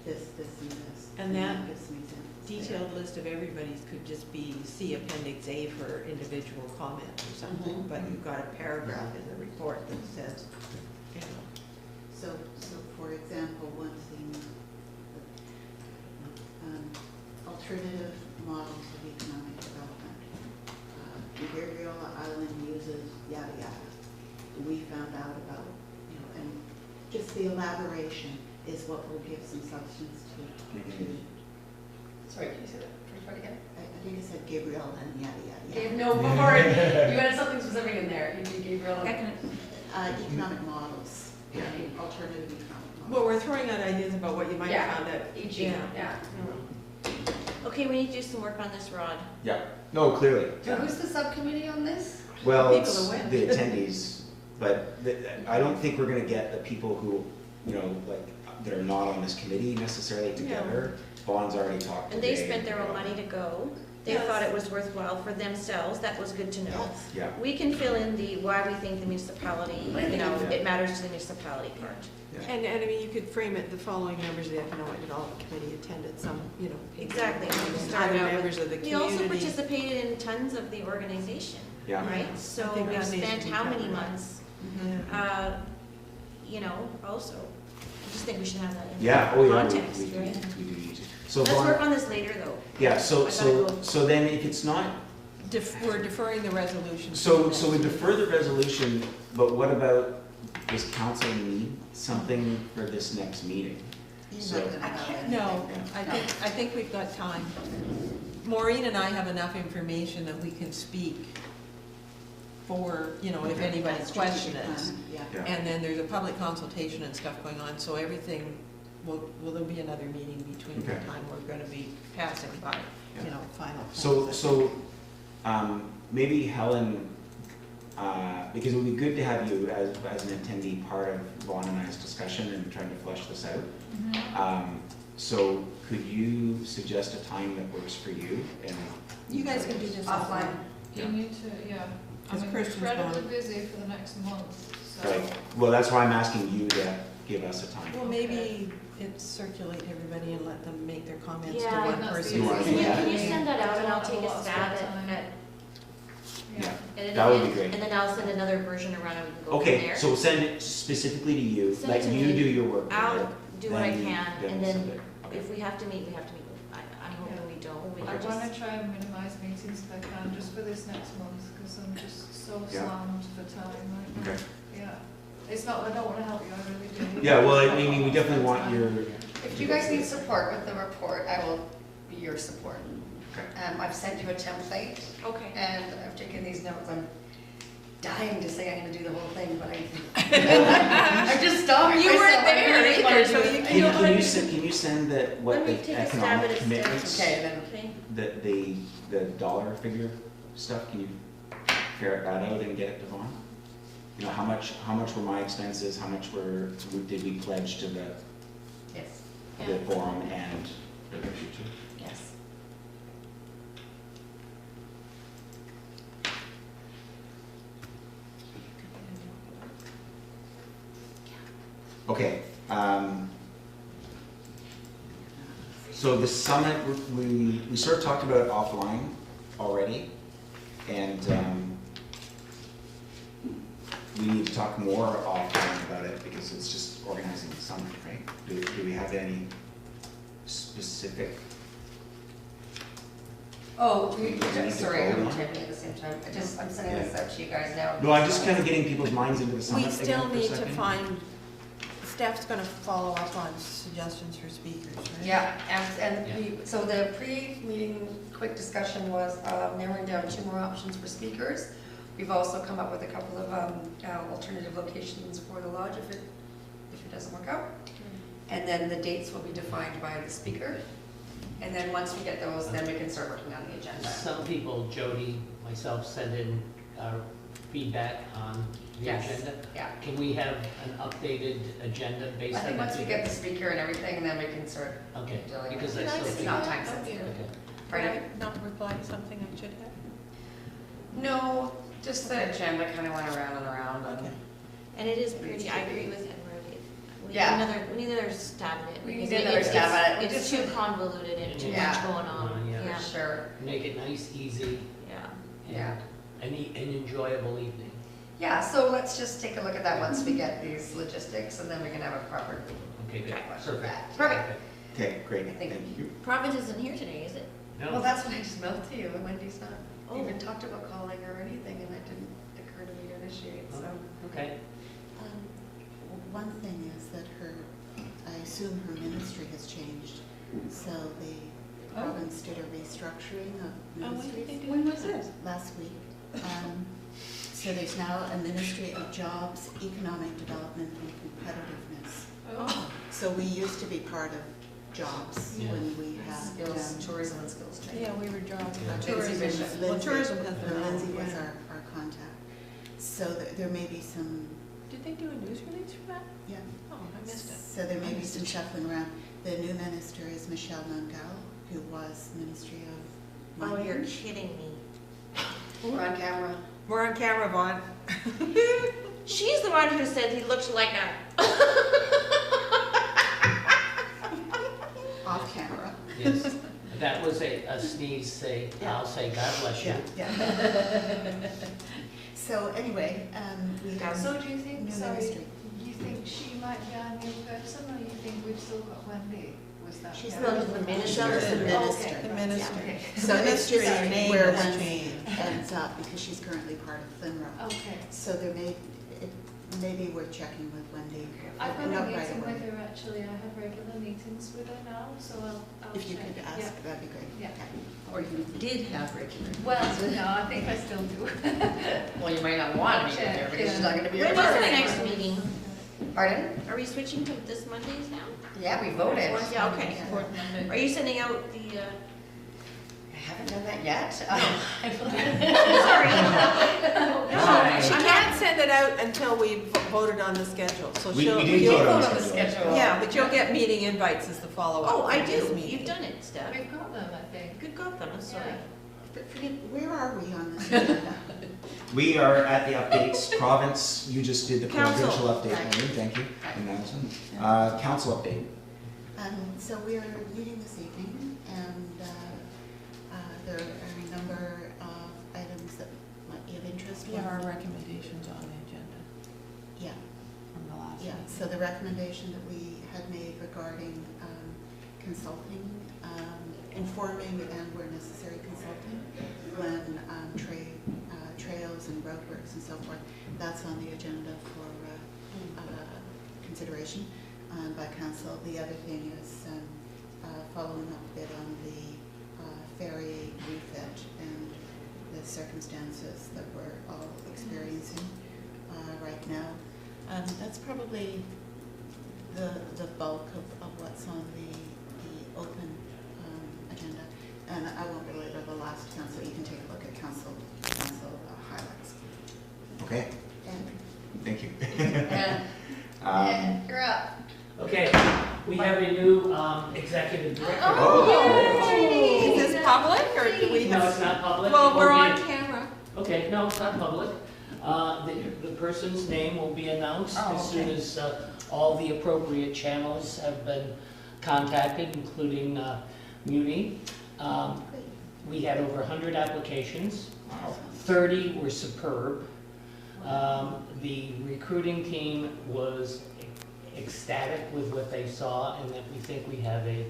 F: this, and this.
B: And that
F: gives some examples there.
B: detailed list of everybody's could just be, see Appendix A for individual comment or something, but you've got a paragraph in the report that says, you know.
F: So for example, one thing, alternative models of economic development. Gabriola Island uses yada yada. We found out about, you know, and just the elaboration is what will give some substance to.
C: Sorry, can you say that first part again?
F: I think I said Gabriola and yada yada yada.
C: No, before, you had something specific in there. You did Gabriel.
F: Economic models,
A: Yeah.
F: alternative economic models.
B: Well, we're throwing out ideas about what you might
C: Yeah.
B: have found out.
C: Yeah.
E: Okay, we need to do some work on this, Rod.
A: Yeah, no, clearly.
C: So who's the subcommittee on this?
A: Well,
B: The people
A: it's
B: who went.
A: the attendees, but I don't think we're gonna get the people who, you know, like, that are not on this committee necessarily together. Vaughn's already talked
E: And
A: today.
E: they spent their own money to go. They
B: Yes.
E: thought it was worthwhile for themselves. That was good to know.
F: Yes.
A: Yeah,
E: We can fill in the why we think the municipality, you know,
A: Yeah.
E: it matters to the municipality part.
A: yeah.
B: And I mean, you could frame it, the following members of the Economic Development Committee attended some, you know. people,
E: Exactly.
B: and
E: Start
B: Other
E: out with-
B: members of the
E: We also
B: community.
E: participated in tons of the organization,
A: Yeah.
E: right?
B: I
E: So
B: think
E: we've
B: that needs to
E: spent
B: be
E: how many
B: covered.
E: months?
B: Yeah.
E: You know, also, I just think we should have that in
A: Yeah, oh yeah,
E: context,
A: we do
E: right?
A: need to. So
E: Let's
A: Vaughn,
E: work on this later, though.
A: yeah, so,
E: I
A: so,
E: gotta go.
A: so then if it's not,
B: We're deferring the resolution.
A: so we defer the resolution, but what about, does council need something for this next meeting?
F: You're
A: So-
F: not gonna have anything.
B: No, I think we've got time. Maureen and I have enough information that we can speak for, you know, if anybody's questioning it.
F: Yeah.
A: Yeah.
B: And then there's a public consultation and stuff going on, so everything, will there'll be another meeting between the
A: Okay.
B: time we're gonna be passing by, you know, final.
A: So,
B: things.
A: so, maybe Helen because it would be good to have you as an attendee part of Vaughn and I's discussion and trying to flesh this out. So could you suggest a time that works for you? And
B: You guys can do this
C: Offline.
M: You need to, yeah.
B: Because
M: I'm
B: Kristen's
M: incredibly
B: gone.
M: busy for the next month, so.
A: Right. Well, that's why I'm asking you to give us a time.
B: Well, maybe it's circulate to everybody and let them make their comments to
E: Yeah,
B: one
M: that's
B: person.
A: You wanna do that?
E: Can you send that out and I'll
M: It's
E: take
M: not a
E: a
M: lot of
E: stab
M: time.
E: at,
A: Yeah.
E: and
A: That would be
E: then,
A: great.
E: and then I'll send another version around and we can go from
A: Okay,
E: there.
A: so send it specifically to you,
E: Send it
A: let
E: to
A: you
E: me.
A: do your work.
E: I'll do what I
A: then you-
E: can, and
A: we'll
E: then
A: send it. Okay.
E: if we have to meet, we have to meet. I'm hoping we don't. We
M: I
E: can
M: wanna
E: just,
M: try and minimize meetings if I can, just for this next month, because I'm just so
A: Yeah.
M: slammed for time right now.
A: Okay.
M: Yeah. It's not, I don't wanna help you, I really do.
A: Yeah, well, I mean, we definitely want your.
C: If you guys need support with the report, I will be your support.
A: Okay.
C: I've sent you a template,
E: okay.
C: and I've taken these notes. I'm dying to say I'm gonna do the whole thing, but I just stopped
E: You
C: myself.
E: weren't
C: I
E: there
C: really
E: either,
C: wanna
E: so
C: do
E: you
C: it.
A: Can you send that, what
E: Let me
A: the
E: take a stab
A: economic
E: at it,
A: commitments,
C: Okay, then.
E: Okay.
A: the dollar figure stuff, can you ferret that out and get it to Vaughn? You know, how much were my expenses, how much did we pledge to the
C: Yes,
A: forum and the future?
C: yes.
A: Okay, so the summit, we sort of talked about it offline already, and we need to talk more offline about it because it's just organizing the summit, right? Do we have any specific?
C: Oh,
A: We need to
C: sorry,
A: vote
C: I'm
A: on it?
C: typing at the same time. I'm sending this out to you guys now.
A: No, I'm just kind of getting people's minds into the summit
B: We
A: again
B: still
A: for a
B: need to
A: second.
B: find, staff's gonna follow up on suggestions for speakers, right?
C: Yeah, so the pre-meeting quick discussion was narrowing down 2 more options for speakers. We've also come up with a couple of alternative locations for the lodge if it doesn't work out. And then the dates will be defined by the speaker. And then once we get those, then we can start working on the agenda.
D: Some people, Jody, myself, send in feedback on the
C: Yes,
D: agenda.
C: yeah.
D: Can we have an updated agenda based
C: I
D: on
C: think
D: that
C: once we
D: feedback?
C: get the speaker and everything, then we can start
D: Okay,
C: dealing with
D: because
C: it.
D: I still
C: It's
D: think.
C: not time sensitive.
D: Okay.
B: Did
C: Pardon?
B: I not reply to something I should have?
C: No, just the agenda kind of went around and around.
B: Okay.
E: And it is pretty, I agree with Edward.
C: Yeah.
E: We need another stab at it.
C: We
E: because
C: need another stab at it.
E: It's too convoluted and too
C: Yeah.
E: much going on.
D: Yeah.
C: For sure.
D: Make it nice, easy,
E: Yeah.
C: Yeah.
D: and an enjoyable evening.
C: Yeah, so let's just take a look at that once we get these logistics, and then we can have a proper
D: Okay, good.
C: question for that.
E: Perfect.
A: Okay, great,
C: I think-
A: thank you.
E: Province isn't here today, is it?
C: Well,
D: No,
C: that's what I just mailed to you, and Wendy's not
E: Oh.
C: even talked about calling or anything, and it didn't occur to me to initiate, so.
D: okay.
F: One thing is that I assume her ministry has changed. So the province did a restructuring of ministries
C: When was it?
F: last week. So there's now a Ministry of Jobs, Economic Development and Competitiveness.
M: Oh.
F: So we used to be part of jobs
D: Yeah.
F: when we had.
C: Skills, tourism and skills training.
B: Yeah, we were drawn to
D: Yeah.
B: tourism.
C: Lindsay
B: Well,
F: Lindsay-
B: tourism has been
F: Lindsay
B: around,
F: was
B: yeah.
F: our contact. So there may be some,
B: Did they do a news release for that?
F: yeah.
B: Oh, I missed it.
F: So there may be some shuffling around. The new minister is Michelle Nungal, who was Ministry of
E: Oh, you're
F: Mining.
E: kidding me.
C: We're on camera.
B: We're on camera, Vaughn.
E: She's the one who said he looked like a.
F: Off camera.
D: Yes, that was a sneeze, say,
F: Yeah.
D: I'll say, God bless you.
F: Yeah. So anyway, we have
M: So do you think,
F: new
M: sorry,
F: ministry.
M: you think she might be our new person, or you think we've still got Wendy? Was that?
E: She's
M: Karen?
E: not the minister.
F: She's the
M: Oh,
F: minister.
M: okay.
B: The minister.
M: Okay.
F: So it's
B: Ministry
F: just
B: name
F: where
B: has
F: Wendy
B: changed.
F: ends up, because she's currently part of FLINRA.
M: Okay.
F: So it may be worth checking with Wendy.
M: I've got
F: Not
M: a
F: right
M: meeting
F: away.
M: with her actually, I have regular meetings with her now, so I'll
F: If you
M: check.
F: could ask,
M: Yeah.
F: that'd be great.
M: Yeah.
C: Or you did have regular.
M: Well, no, I think I still do.
C: Well, you might not want to be there because she's not gonna be.
E: When
C: a
E: is
C: part
E: the
C: of it.
E: next meeting?
C: Pardon?
E: Are we switching to this Mondays now?
C: Yeah, we voted.
E: Yeah, okay.
C: Yeah.
E: Are you sending out the,
C: I
L: haven't done that yet.
K: No, she can't send it out until we voted on the schedule, so
A: We
K: she'll.
A: did
K: you'll
A: vote on
K: vote
A: the schedule.
K: Yeah, but you'll get meeting invites as the follow-up.
E: Oh, I
K: for this
E: do.
K: meeting.
E: You've done it, Steph.
M: We've got them, I think.
E: Good God, I'm sorry.
M: Yeah.
F: But forget, where are we on this agenda?
A: We are at the updates, province, you just did the
K: Council.
A: provincial update,
F: Right.
A: Maureen, thank you.
F: Right.
A: And Madison. Council update.
F: So we're meeting this evening, and there are a number of items that might be of interest.
B: There are recommendations on the agenda
F: Yeah,
B: from the last
F: yeah.
B: meeting.
F: So the recommendation that we had made regarding consulting, informing and where necessary consulting when trails and roadworks and so forth, that's on the agenda for consideration by council. The other thing is following up a bit on the ferry refit and the circumstances that we're all experiencing right now. That's probably the bulk of what's on the open agenda. And I won't belabor the last council. You can take a look at council highlights.
A: Okay,
F: And
A: thank you.
C: You're up.
D: Okay, we have a new executive director.
K: Is this public, or do we
D: No,
K: have?
D: it's not public.
K: Well,
D: It
K: we're
D: will
K: on
D: be-
K: camera.
D: Okay, no, it's not public. The person's name will be announced
K: Oh,
D: as soon
K: okay.
D: as all the appropriate channels have been contacted, including Muni. We had over 100 applications. 30 were superb. The recruiting team was ecstatic with what they saw, and that we think we have a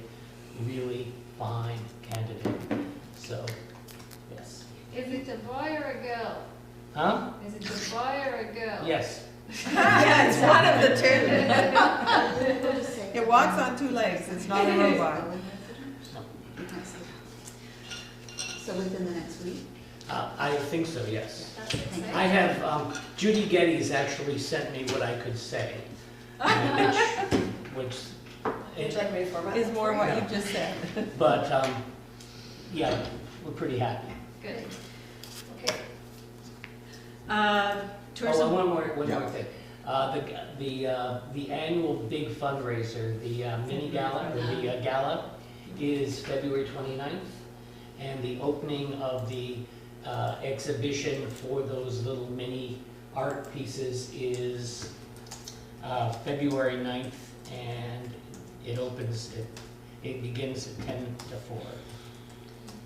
D: really fine candidate. So, yes.
M: Is it a boy or a girl?
D: Huh?
M: Is it a boy or a girl?
D: Yes.
K: Yeah, it's one of the two. It walks on two legs, it's not a robot.
F: So within the next week?
D: I think so, yes.
M: That's exciting.
D: I have, Judy Geddes actually sent me what I could say, which,
C: Would you like me to format?
K: Is more what you just said.
D: but, yeah, we're pretty happy.
M: Good.
C: Okay.
D: Oh, one more thing. The annual big fundraiser, the mini gala, or the gala, is February 29th, and the opening of the exhibition for those little mini art pieces is February 9th, and it begins at 10 to 4.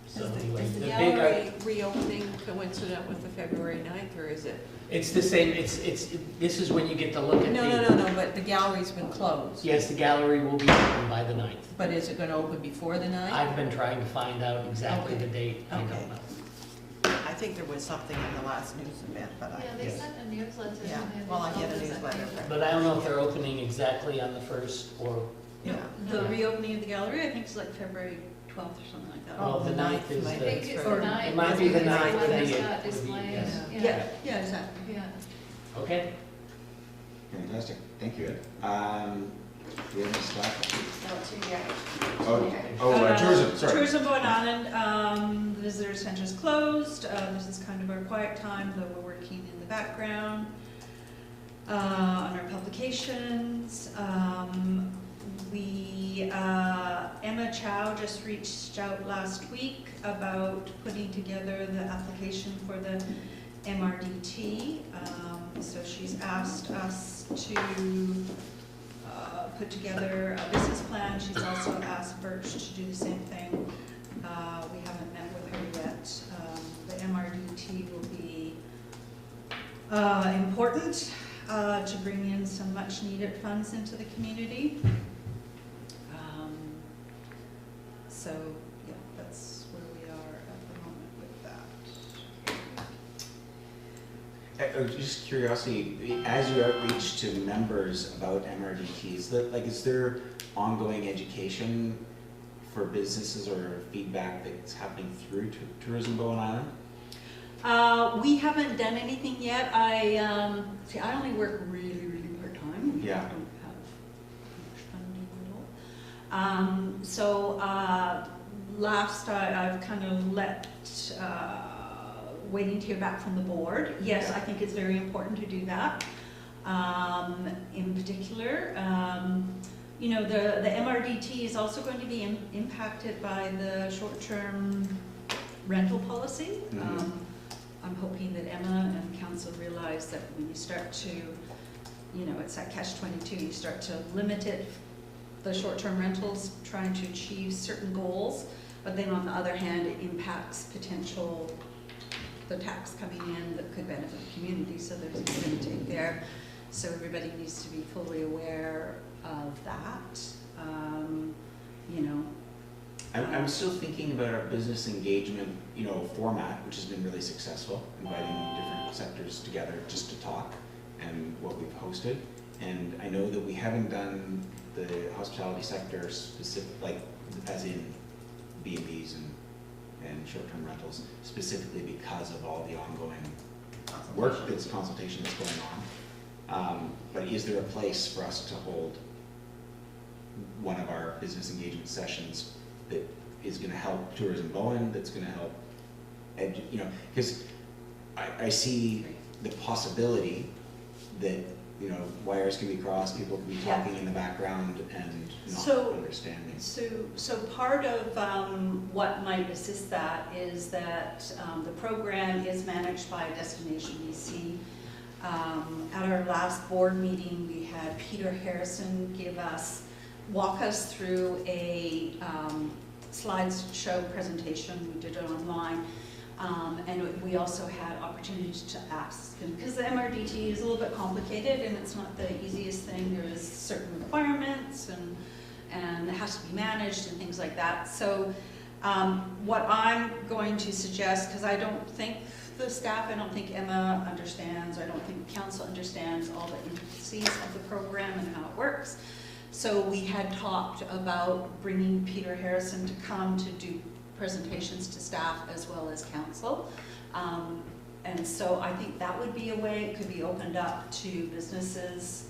D: So anyway,
K: Is the
D: the big
K: gallery reopening coincident with the February 9th, or is it?
D: it's the same, this is when you get to look at the.
K: No, but the gallery's been closed.
D: Yes, the gallery will be open by the 9th.
K: But is it gonna open before the 9th?
D: I've been trying to find out exactly
K: Okay.
D: the date, I
K: Okay.
D: don't know.
K: I think there was something in the last news event, but
M: Yeah, they
D: Yes.
M: sent a newsletter.
K: Yeah,
M: and they
K: well, I
M: told
K: get a
M: us that
K: newsletter,
M: they-
D: But I don't know if they're opening exactly on the 1st or,
K: yeah.
O: The reopening of the gallery, I think it's like February 12th or something like that.
D: well, the 9th is
K: might
M: I
D: the,
M: think it's
K: Or-
M: the night.
D: it might be the 9th or the
M: It's
D: 8th.
M: not displayed.
D: Yes.
M: Yeah.
O: Yeah, exactly.
M: Yeah.
D: okay?
A: Fantastic, thank you. Do we have any stuff?
C: No, two, yeah.
A: Tourism, sorry.
O: Tourism Bowen Island, the visitor center is closed. This is kind of our quiet time, though we're working in the background on our publications. Emma Chow just reached out last week about putting together the application for the MRDT. So she's asked us to put together a business plan. She's also asked Birch to do the same thing. We haven't met with her yet. The MRDT will be important to bring in some much needed funds into the community. So, yeah, that's where we are at the moment with that.
A: Just curiosity, as you outreach to members about MRDTs, is there ongoing education for businesses or feedback that's happening through Tourism Bowen Island?
O: We haven't done anything yet. I only work really, really part-time.
A: Yeah.
O: I don't have much funding at all. So last, I've kind of waiting to hear back from the board. Yes, I think it's very important to do that. In particular, you know, the MRDT is also going to be impacted by the short-term rental policy.
A: Mhm.
O: I'm hoping that Emma and council realize that when you start to, you know, it's that catch-22, you start to limit it, the short-term rentals, trying to achieve certain goals, but then on the other hand, it impacts the tax coming in that could benefit the community, so there's a give and take there. So everybody needs to be fully aware of that, you know.
A: I'm still thinking about our business engagement, you know, format, which has been really successful, inviting different sectors together just to talk, and what we've hosted. And I know that we haven't done the hospitality sector specific, like as in B&Bs and short-term rentals, specifically because of all the ongoing work, consultation that's going on. But is there a place for us to hold one of our business engagement sessions that is going to help Tourism Bowen, that's going to help, you know, because I see the possibility that, you know, wires can be crossed, people can be talking in the background and not understanding.
O: So part of what might assist that is that the program is managed by Destination BC. At our last board meeting, we had Peter Harrison walk us through a slideshow presentation. We did it online. And we also had opportunities to ask, because the MRDT is a little bit complicated and it's not the easiest thing. There is certain requirements and it has to be managed and things like that. So what I'm going to suggest, because I don't think the staff, I don't think Emma understands, I don't think council understands all the intricacies of the program and how it works. So we had talked about bringing Peter Harrison to come to do presentations to staff as well as council. And so I think that would be a way it could be opened up to businesses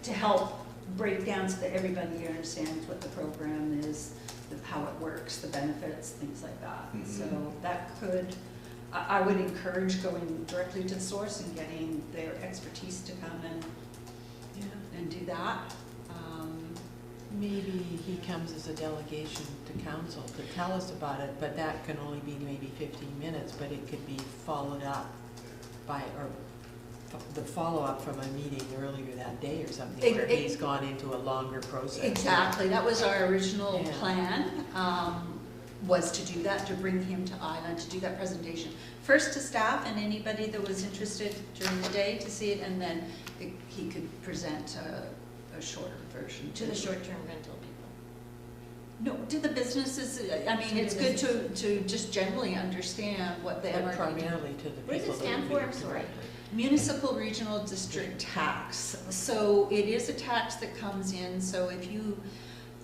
O: to help break down so that everybody here understands what the program is, how it works, the benefits, things like that. Mm-hmm. So that could, I would encourage going directly to the source and getting their expertise to come and do that.
K: Maybe he comes as a delegation to council to tell us about it, but that can only be maybe 15 minutes, but it could be followed up by, or the follow-up from a meeting earlier that day or something, where he's gone into a longer process.
O: Exactly, that was our original plan, was to do that, to bring him to Island, to do that presentation. First to staff and anybody that was interested during the day to see it, and then he could present a shorter version.
E: To the short-term rental people?
O: No, to the businesses. I mean, it's good to just generally understand what the MRD.
K: Primarily to the people.
E: What does it stand for? I'm sorry.
O: Municipal Regional District Tax. So it is a tax that comes in, so if you,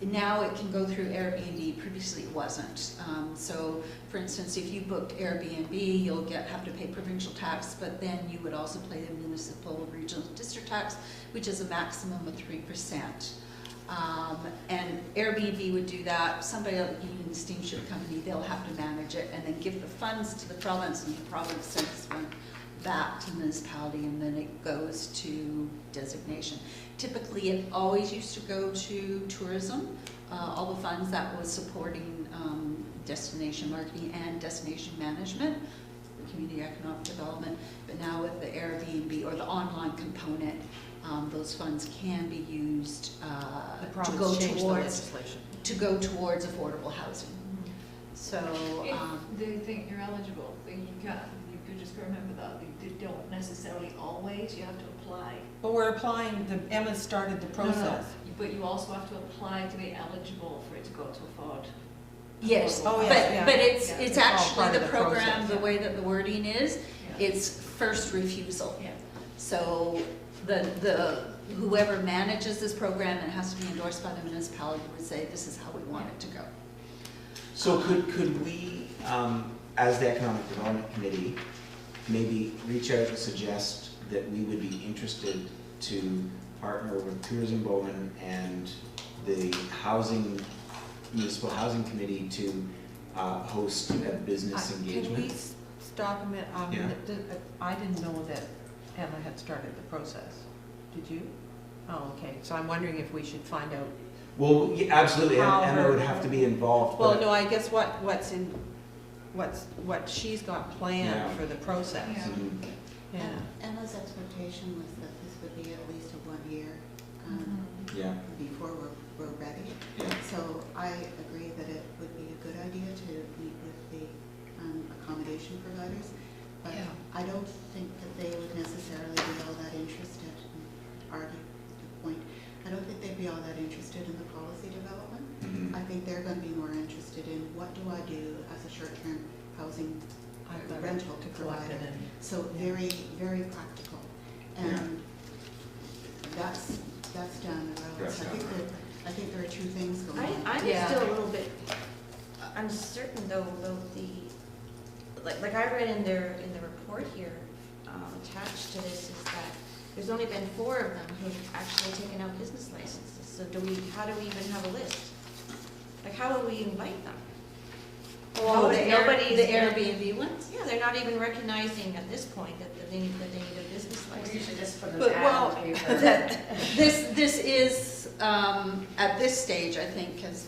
O: now it can go through Airbnb, previously it wasn't. So for instance, if you booked Airbnb, you'll have to pay provincial tax, but then you would also pay the Municipal Regional District Tax, which is a maximum of 3%. And Airbnb would do that. Somebody like Union Steamship Company, they'll have to manage it and then give the funds to the province, and the province sends one back to the municipality, and then it goes to designation. Typically, it always used to go to tourism, all the funds that was supporting destination marketing and destination management, community economic development, but now with the Airbnb or the online component, those funds can be used to go towards affordable housing. So
M: if they think you're eligible, then you can. You could just remember that they don't necessarily always. You have to apply.
K: But we're applying. Emma started the process.
M: No. But you also have to apply to be eligible for it to go to afford.
O: Yes,
K: oh, yes,
O: but it's actually the program,
K: process,
O: the way that the wording is, it's first refusal.
M: Yeah.
O: So the whoever manages this program, and it has to be endorsed by the municipality, would say this is how we want it to go.
A: So could we, as the Economic Development Committee, maybe reach out and suggest that we would be interested to partner with Tourism Bowen and the housing municipal housing committee to host a business engagement.
K: Can we stop a minute?
A: Yeah.
K: I didn't know that Emma had started the process. Did you? Oh, okay. So I'm wondering if we should find out.
A: Well, yeah, absolutely,
K: How
A: Emma
K: her-
A: would have to be involved.
K: Well,
A: but-
K: no, I guess what she's got planned
A: Yeah.
K: for the process.
M: Yeah.
A: Mhm.
K: Yeah.
F: Emma's expectation was that this would be at least a 1 year
A: Yeah,
F: before we're ready.
A: yeah.
F: So I agree that it would be a good idea to meet with the accommodation providers, but
K: Yeah.
F: I don't think that they would necessarily be all that interested, argue the point, I don't think they'd be all that interested in the policy development.
A: Mhm.
F: I think they're going to be more interested in what do I do as a short-term housing
K: I've got
F: rental
K: to collect
F: provider.
K: it and.
F: So very, very practical. And that's down the road.
A: That's
F: So
A: down the road.
F: I think there are two things going on.
E: I'm
I: Yeah.
E: still a little bit uncertain though about the, like I read in the report here, attached to this is that there's only been 4 of them who've actually taken out business licenses. So how do we even have a list? Like, how will we invite them?
I: Oh, the
E: Nobody's-
I: Airbnb ones?
E: Yeah, they're not even recognizing at this point that they need a business
C: We
E: license.
C: should just put an
I: But,
C: ad
I: well,
C: in the paper.
I: This is, at this stage, I think, as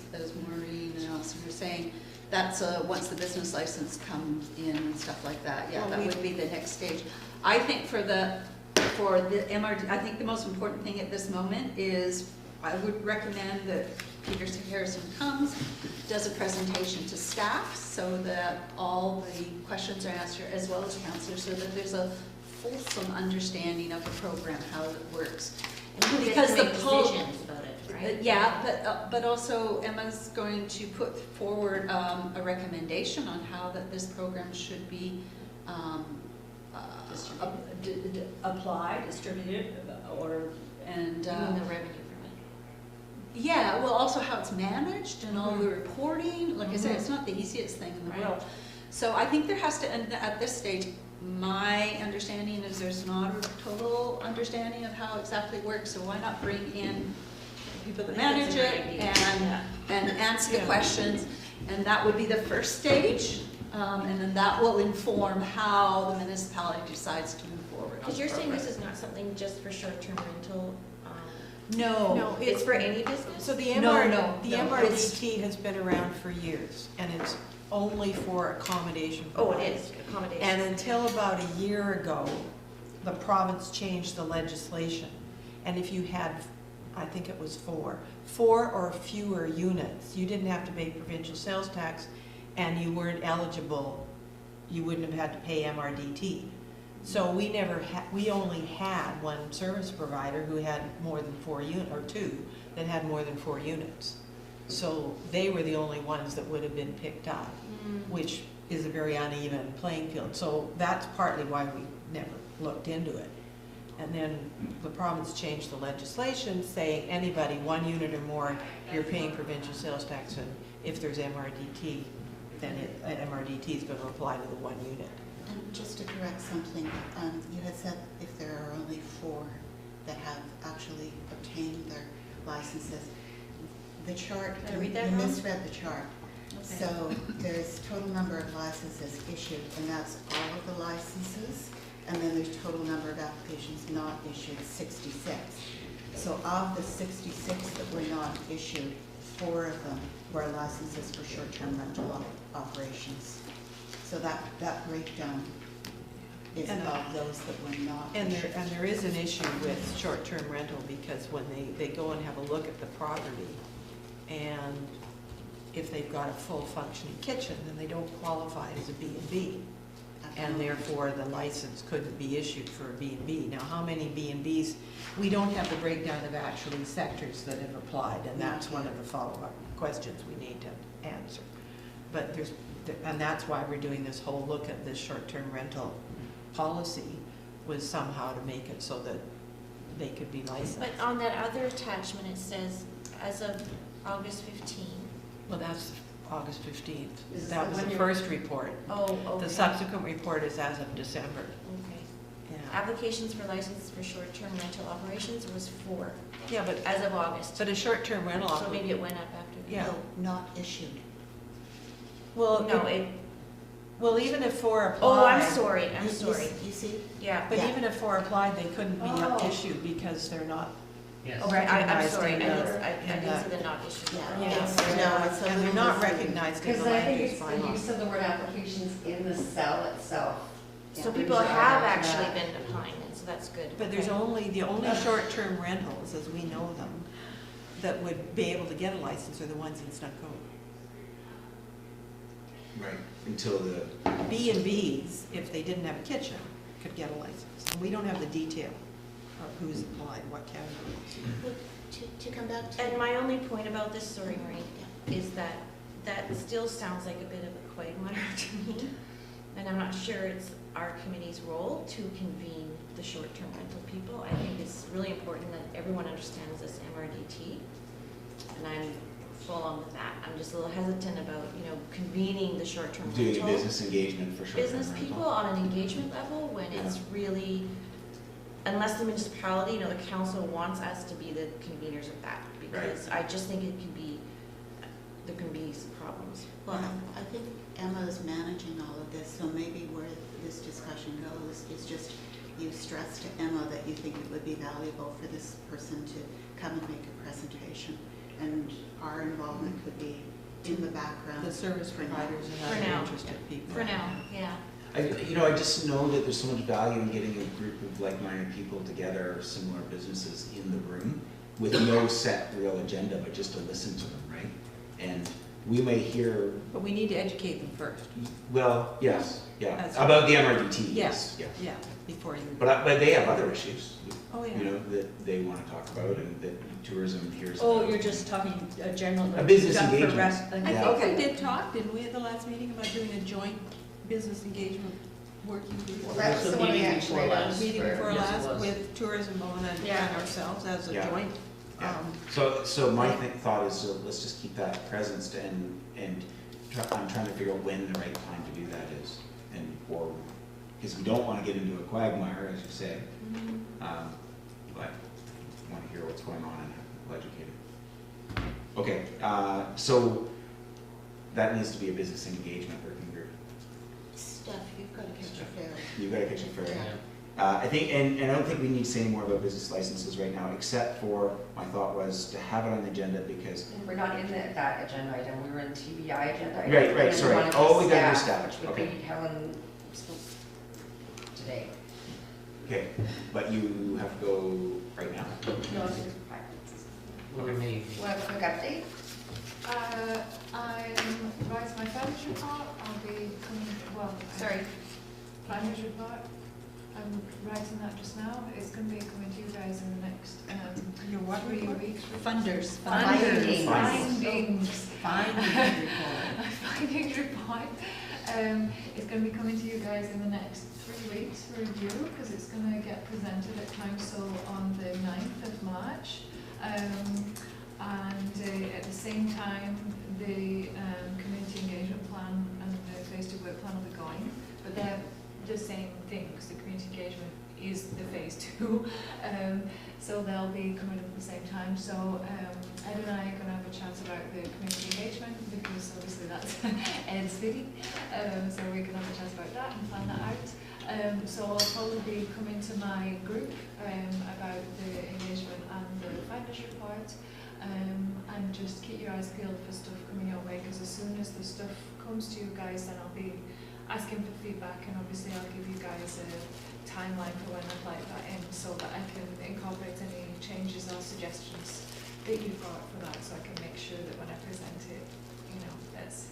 I: Maureen and Alison were saying, that's once the business license comes in and stuff like that, yeah,
K: Well,
I: that would be the next stage. I think for the MRD, I think the most important thing at this moment is, I would recommend that Peter Harrison comes, does a presentation to staff so that all the questions are answered, as well as councillors, so that there's a fulsome understanding of the program, how it works.
E: And who gets
I: Because
E: to
I: the
E: make
I: poll-
E: decisions about it, right?
I: Yeah, but also Emma's going to put forward a recommendation on how that this program should be applied, distributed, and.
E: You mean the revenue from it?
I: Yeah, well, also how it's managed and all the reporting. Like I said, it's not the easiest thing in the
E: Right.
I: world. So I think there has to, and at this stage, my understanding is there's not a total understanding of how exactly it works. So why not bring in people that
E: I think
I: manage
E: it's a
I: it
E: great idea.
I: and answer the
K: Yeah.
I: questions? And that would be the first stage. And then that will inform how the municipality decides to move forward.
E: Because you're saying this is not something just for short-term rental?
I: No.
K: No,
E: It's for any business?
K: So the
I: No,
K: MRDT has been around for years, and it's only for accommodation
E: Oh, it
K: providers.
E: is, accommodation.
K: And until about a year ago, the province changed the legislation. And if you had, I think it was 4 or fewer units, you didn't have to pay provincial sales tax, and you weren't eligible, you wouldn't have had to pay MRDT. So we only had one service provider who had more than 4 units, or 2, that had more than 4 units. So they were the only ones that would have been picked up, which is a very uneven playing field. So that's partly why we never looked into it. And then the province changed the legislation saying anybody 1 unit or more, you're paying provincial sales tax, and if there's MRDT, then MRDT is going to apply to the 1 unit.
F: And just to correct something, you had said if there are only 4 that have actually obtained their licenses. The chart,
E: Did I
F: you
E: read that wrong?
F: misread the chart.
E: Okay.
F: So there's total number of licenses issued, and that's all of the licenses. And then there's total number of applications not issued, 66. So of the 66 that were not issued, 4 of them were licenses for short-term rental operations. So that breakdown is
K: And
F: of those that were not
K: And
F: issued.
K: there is an issue with short-term rental, because when they go and have a look at the property, and if they've got a full functioning kitchen, then they don't qualify as a B&B. And therefore, the license couldn't be issued for a B&B. Now, how many B&Bs, we don't have the breakdown of actually sectors that have applied, and that's one of the follow-up questions we need to answer. But and that's why we're doing this whole look at this short-term rental policy, was somehow to make it so that they could be licensed.
E: But on that other attachment, it says, as of August 15.
K: Well, that's August 15th.
C: Is
K: That
C: the
K: was
C: one
K: the
C: you're-
K: first report.
E: Oh, okay.
K: The subsequent report is as of December.
E: Okay.
K: Yeah.
E: applications for licenses for short-term rental operations was 4
K: Yeah, but,
E: as of August.
K: but a short-term rental.
E: So maybe it went up after that.
K: Yeah.
F: No, not issued.
K: Well,
E: No, it,
K: well, even if 4 applied.
E: oh, I'm sorry, I'm
F: You-
E: sorry.
F: You see?
E: Yeah.
K: But
F: Yeah.
K: even if 4 applied, they couldn't be
C: Oh.
K: issued because they're not.
D: Yes.
E: Okay, I'm
K: recognized
E: sorry, I
K: in
E: didn't,
K: the-
E: I
K: in
E: didn't
K: the-
E: see the not issued.
F: Yeah.
K: Yes.
F: No, it's a
K: And they're
F: little
K: not
F: misleading.
K: recognized in
C: Because
K: the
C: I
K: land
C: think
K: use
C: it's the
K: bylaw.
C: use of the word applications in the cell itself.
E: So
C: Yeah.
E: people
C: Brings it
E: have
C: back to
E: actually
C: that.
E: been applying it, so that's good.
K: But there's
E: Okay.
K: only, the only short-term rentals, as we know them, that would be able to get a license are the ones in Snook Cove.
A: Right, until the,
K: B&Bs, if they didn't have a kitchen, could get a license. And we don't have the detail of who's applied, what categories.
F: To come back to.
E: And my only point about this, sorry Maureen, is that that still sounds like a bit of a quagmire to me. And I'm not sure it's our committee's role to convene the short-term rental people. I think it's really important that everyone understands this MRDT. And I'm full on with that. I'm just a little hesitant about, you know, convening the short-term rental.
A: doing business engagement for short-term
E: Business
A: rental.
E: people on an engagement level when it's really, unless the municipality, you know, the council wants us to be the conveners of that. Because I just think it can be, there can be some problems.
F: Well, I think Emma's managing all of this, so maybe where this discussion goes is just you stress to Emma that you think it would be valuable for this person to come and make a presentation. And our involvement could be in the background.
K: The service providers
E: For
K: and
E: now.
K: other interested people.
E: For now, yeah.
A: I just know that there's so much value in getting a group of like-minded people together, similar businesses in the room, with no set real agenda, but just to listen to them, right? And we may hear,
K: But we need to educate them first.
A: well, yes, yeah,
K: That's-
A: about the MRDT,
K: Yes.
A: yes, yeah.
K: Yeah, before you.
A: But they have other issues,
K: Oh, yeah.
A: you know, that they want to talk about and that tourism hears
I: Oh,
A: about.
I: you're just talking a general.
A: A business
I: done for
A: engagement.
I: rest-
K: I
A: Yeah.
K: think we did talk, didn't we, at the last meeting about doing a joint business engagement working group?
C: Well, that's
D: It was
C: the one we
D: meeting
C: actually
D: before
C: done.
D: last.
K: Meeting before
D: Yes, it
K: last
D: was.
K: with Tourism Bowen and
E: Yeah.
K: ourselves as a
A: Yeah.
K: joint.
A: Yeah. So my thought is, let's just keep that presence and I'm trying to figure out when the right time to do that is. Or, because we don't want to get into a quagmire, as you say, but want to hear what's going on and we'll educate it. Okay, so that needs to be a business engagement working group.
F: Steph, you've got to catch your ferry.
A: You've got to catch it fair.
F: Yeah.
A: I think, and I don't think we need to say any more about business licenses right now, except for, my thought was to have it on the agenda because.
C: We're not in that agenda item, we were in the TBI agenda item.
A: Right, right,
C: And
A: sorry.
C: one of
A: Oh,
C: the
A: we gotta do
C: staff,
A: staff,
C: which would
A: okay.
C: be Helen spoke today.
A: Okay, but you have to go right now.
C: No, it's just 5 minutes.
D: What do you mean?
C: Want a quick update?
M: I'm writing my furniture report, I'll be coming, well.
E: Sorry.
M: Furniture report, I'm writing that just now, it's gonna be coming to you guys in the next,
K: Your what
M: 3
K: report?
M: weeks.
F: Funders.
C: Findings.
M: Findings.
K: Findings report.
M: Findings report. It's gonna be coming to you guys in the next 3 weeks for review, because it's gonna get presented at council on the 9th of March. And at the same time, the community engagement plan and the phase 2 work plan will be going, but they're the same thing, because the community engagement is the phase 2. So they'll be coming up at the same time. So Ed and I are going to have a chat about the community engagement, because obviously that's Ed's biggie. So we're going to have a chat about that and plan that out. So I'll probably be coming to my group about the engagement and the finders report. And just keep your eyes peeled for stuff coming your way, because as soon as the stuff comes to you guys, then I'll be asking for feedback, and obviously I'll give you guys a timeline for when I'd like that in, so that I can incorporate any changes or suggestions that you've got for that, so I can make sure that when I present it, you know, that's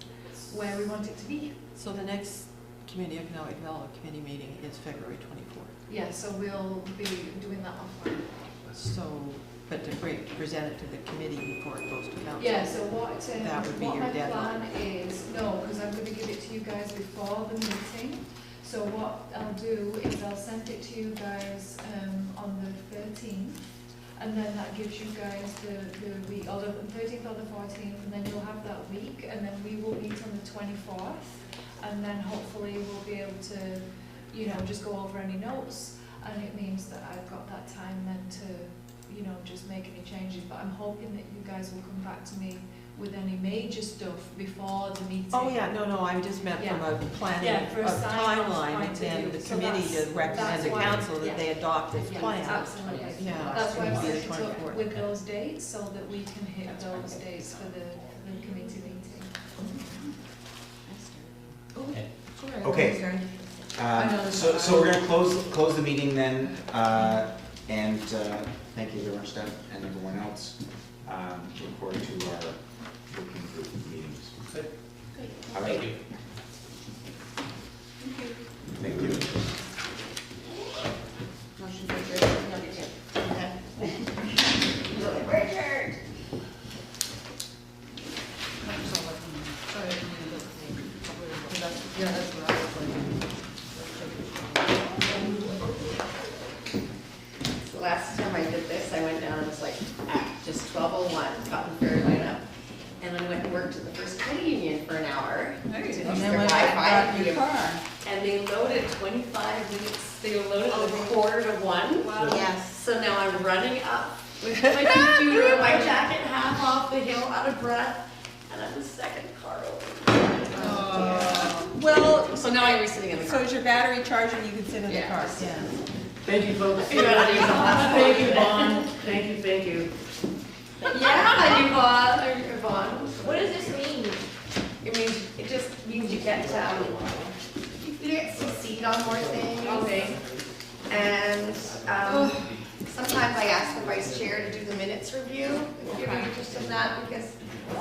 M: where we want it to be.
K: So the next Community Economic Development Committee meeting is February 24th.
M: Yeah, so we'll be doing that offline.
K: So, but to present it to the committee before it goes to council.
M: Yeah, so what
K: your
M: my
K: deadline.
M: plan is, no, because I'm going to give it to you guys before the meeting. So what I'll do is I'll send it to you guys on the 13th, and then that gives you guys the week, or the 13th or the 14th, and then you'll have that week, and then we will meet on the 24th, and then hopefully we'll be able to, you know, just go over any notes. and it means that I've got that time then to, you know, just make any changes. But I'm hoping that you guys will come back to me with any major stuff before the meeting.
K: Oh, yeah, no, I just meant from a planning,
M: Yeah, for a
K: of
M: sign-off
K: timeline,
M: point
K: and
M: of
K: then
M: view.
K: the
M: So
K: committee
M: that's-
K: to recommend
M: that's
K: the
M: why-
K: council that
M: yeah.
K: they adopt this
M: Yeah,
K: plan.
M: absolutely.
K: Yeah.
M: That's why
K: It'll
M: I'm
K: be the
M: set it up
K: 24th.
M: with those dates, so that we can hit those dates for the committee meeting.
D: Okay.
A: Okay.
K: I know this is-
A: So we're gonna close the meeting then, and thank you very much, Deb, and everyone else. Look forward to our working group meetings.
G: Good.
A: All right.
D: Thank you.
A: Thank you.
F: Motion to adjourn. No, you can't. Okay. We're adjourned.
B: Yeah, that's what I was
C: The last time I did this, I went down and it was like, just 12:01, Cotton Ferry line up. And then I went and worked at the first credit union for an hour. To
F: And
C: use
F: then
C: their
F: went
C: Wi-Fi.
F: back in your car.
C: And they loaded 25 minutes, they loaded at a quarter to 1.
F: Yes.
C: So now I'm running up with my computer and my jacket half off the hill, out of breath, and I'm the second car over.
I: Well,
C: So now I'm sitting in the
I: so
C: car.
I: is your battery charged and you can sit in the
C: Yeah.
I: car?
B: Yeah.
A: Thank you, folks.
C: Thank you, Vaughn. Thank you. Yeah, you Vaughn.
E: What does this mean?
C: It just means you get CC'd on more things.
E: Okay.
C: And sometimes I ask the vice chair to do the minutes review, if you're interested in that, because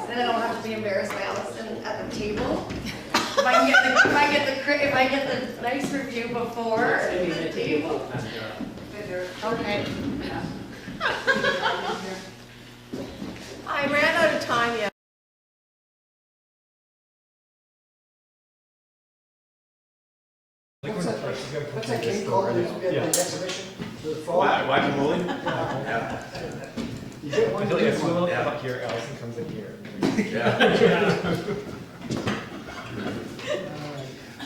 C: then I don't have to be embarrassed by Allison at the table. If I get the nice review before the table.
F: Okay.
K: I ran out of time yet.
P: What's that game called? The exhibition? The fall?
A: Whack-a-mole?
P: You get one
Q: Until
P: game
Q: it's
P: one.
Q: up here, Allison comes in here.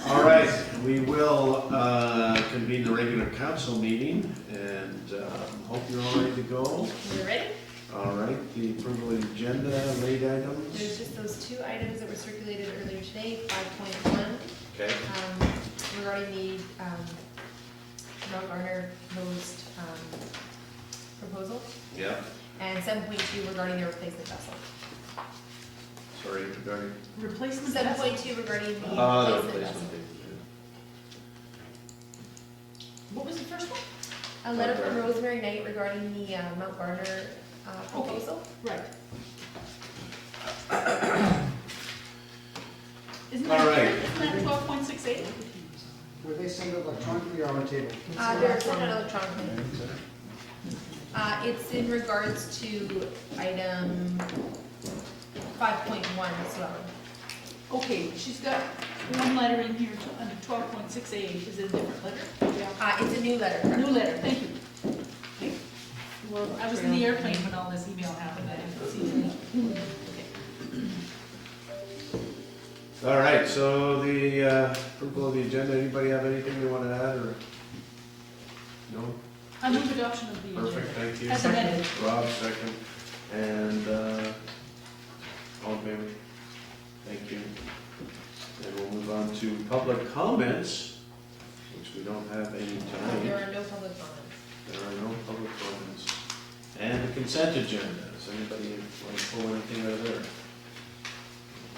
R: All right, we will convene the regular council meeting, and hope you're all ready to go.
H: You're ready?
R: All right, the approval of the agenda, late items.
H: There's just those 2 items that were circulated earlier today, 5.1.
R: Okay.
H: Regarding the Mount Garner proposed proposal,
R: Yeah,
H: and 7.2 regarding the replacement vessel.
R: sorry, regarding.
J: Replacement
H: 7.2 regarding the
R: The
H: replacement
R: replacement
H: vessel.
R: date,
J: What was the first one?
H: A letter from Rosemary Knight regarding the Mount Garner proposal.
J: Right.
R: All right.
J: Isn't that 12.68?
P: Were they sent electronically or on a table?
H: They're sent out electronically. It's in regards to item 5.1 as well.
J: Okay, she's got one letter in here under 12.68. Is it a different letter?
H: It's a new letter.
J: New letter, thank you. Well, I was in the airplane when all this email happened, I didn't see it.
R: All right, so the approval of the agenda, anybody have anything they want to add, or? No?
J: I move adoption of the agenda.
R: Perfect, thank you.
J: As amended.
R: Rob, second, and all in favor? Thank you. And we'll move on to public comments, which we don't have any
H: There
R: tonight.
H: are no public comments.
R: There are no public comments. And the consent agenda, does anybody want to pull anything out of there?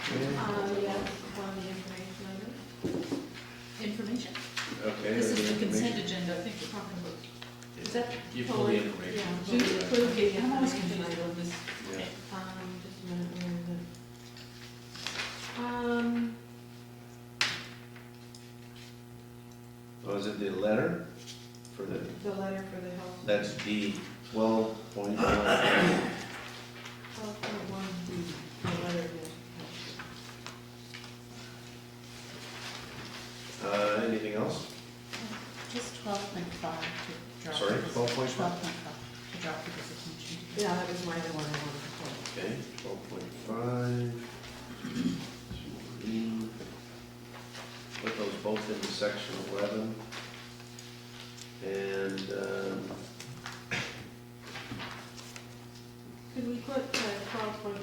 E: Yeah, one information
J: Information.
R: Okay.
J: This is the
R: information.
J: consent agenda, I think we're talking about. Is that?
R: You pull the information.
J: Okay, I'm always confused on this.
R: Yeah.
E: just a minute, where is it?
R: Was it the letter for the,
E: The letter for the health.
R: that's D 12.1.
E: 12.1, the letter,
R: Anything else?
F: Just 12.5 to drop.
R: Sorry, 12.5?
F: 12.5 to drop the attention.
B: Yeah, that was my other one I wanted to pull.
R: Okay, 12.5. Put those both into section 11. And,
K: Could we put 12.5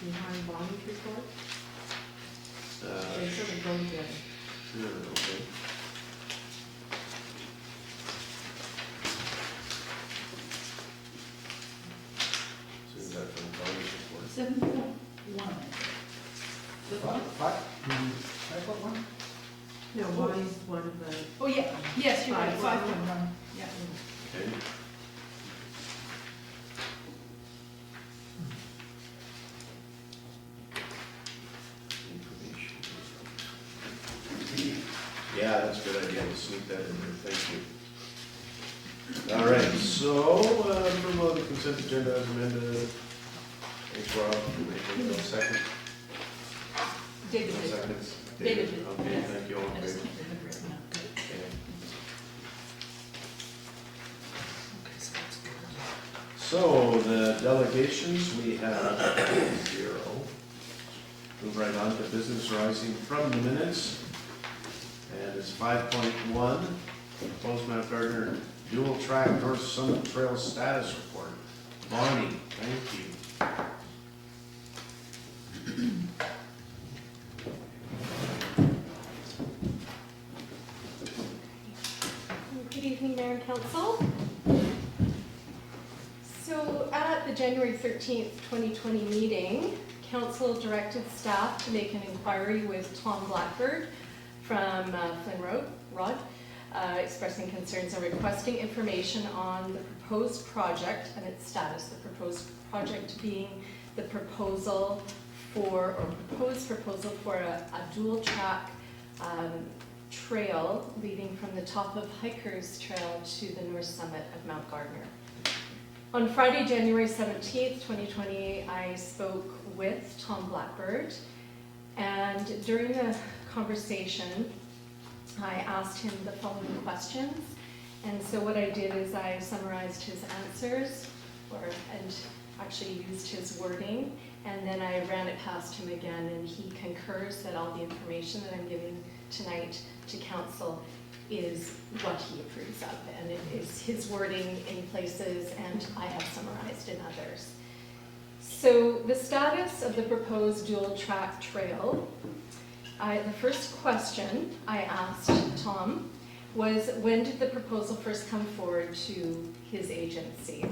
K: behind Bonnie's report? They sort of go together.
R: okay. So is that from Bonnie's report?
O: 7.1.
P: Five one?
K: No, Bonnie's one of the,
O: Oh, yeah, yes, you're right,
K: 5.1.
O: 5.1, yeah.
R: Okay. Information. Yeah, that's a good idea, to sneak that in there, thank you. All right, so, approval of the consent agenda as amended. Thanks, Rob, anything else, second?
O: David did.
R: Seconds?
O: David did,
R: Okay,
O: yes.
R: thank you all in
O: I just
R: favor.
O: can't remember it now.
R: Okay. So, the delegations, we have 0. Move right on to business arising from the minutes. And it's 5.1, proposed Mount Gardner dual track North Summit Trail status report. Bonnie, thank you.
J: Good evening, Mayor and Council. So at the January 13th, 2020 meeting, Council directed staff to make an inquiry with Tom Blackbird from Flynn Rod, expressing concerns and requesting information on the proposed project and its status. The proposed project being the proposal for, or proposed proposal for a dual track trail leading from the top of Hikers Trail to the north summit of Mount Gardner. On Friday, January 17th, 2020, I spoke with Tom Blackbird, and during the conversation, I asked him the following questions. And so what I did is I summarized his answers, and actually used his wording, and then I ran it past him again, and he concurs that all the information that I'm giving tonight to council is what he approves of, and it is his wording in places, and I have summarized in others. So the status of the proposed dual track trail, the first question I asked Tom was, when did the proposal first come forward to his agency?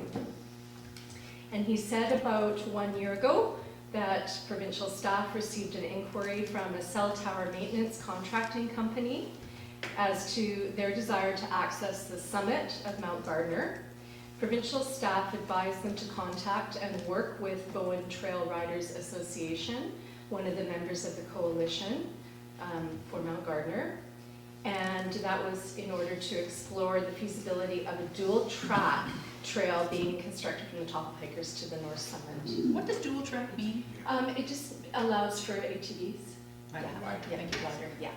J: And he said about 1 year ago that provincial staff received an inquiry from a cell tower maintenance contracting company as to their desire to access the summit of Mount Gardner. Provincial staff advised them to contact and work with Bowen Trail Riders Association, one of the members of the coalition for Mount Gardner. And that was in order to explore the feasibility of a dual track trail being constructed from the top of Hikers to the north summit.
O: What does dual track mean?
J: It just allows for ATVs.
O: Like wider.
J: Yeah, wider, yeah.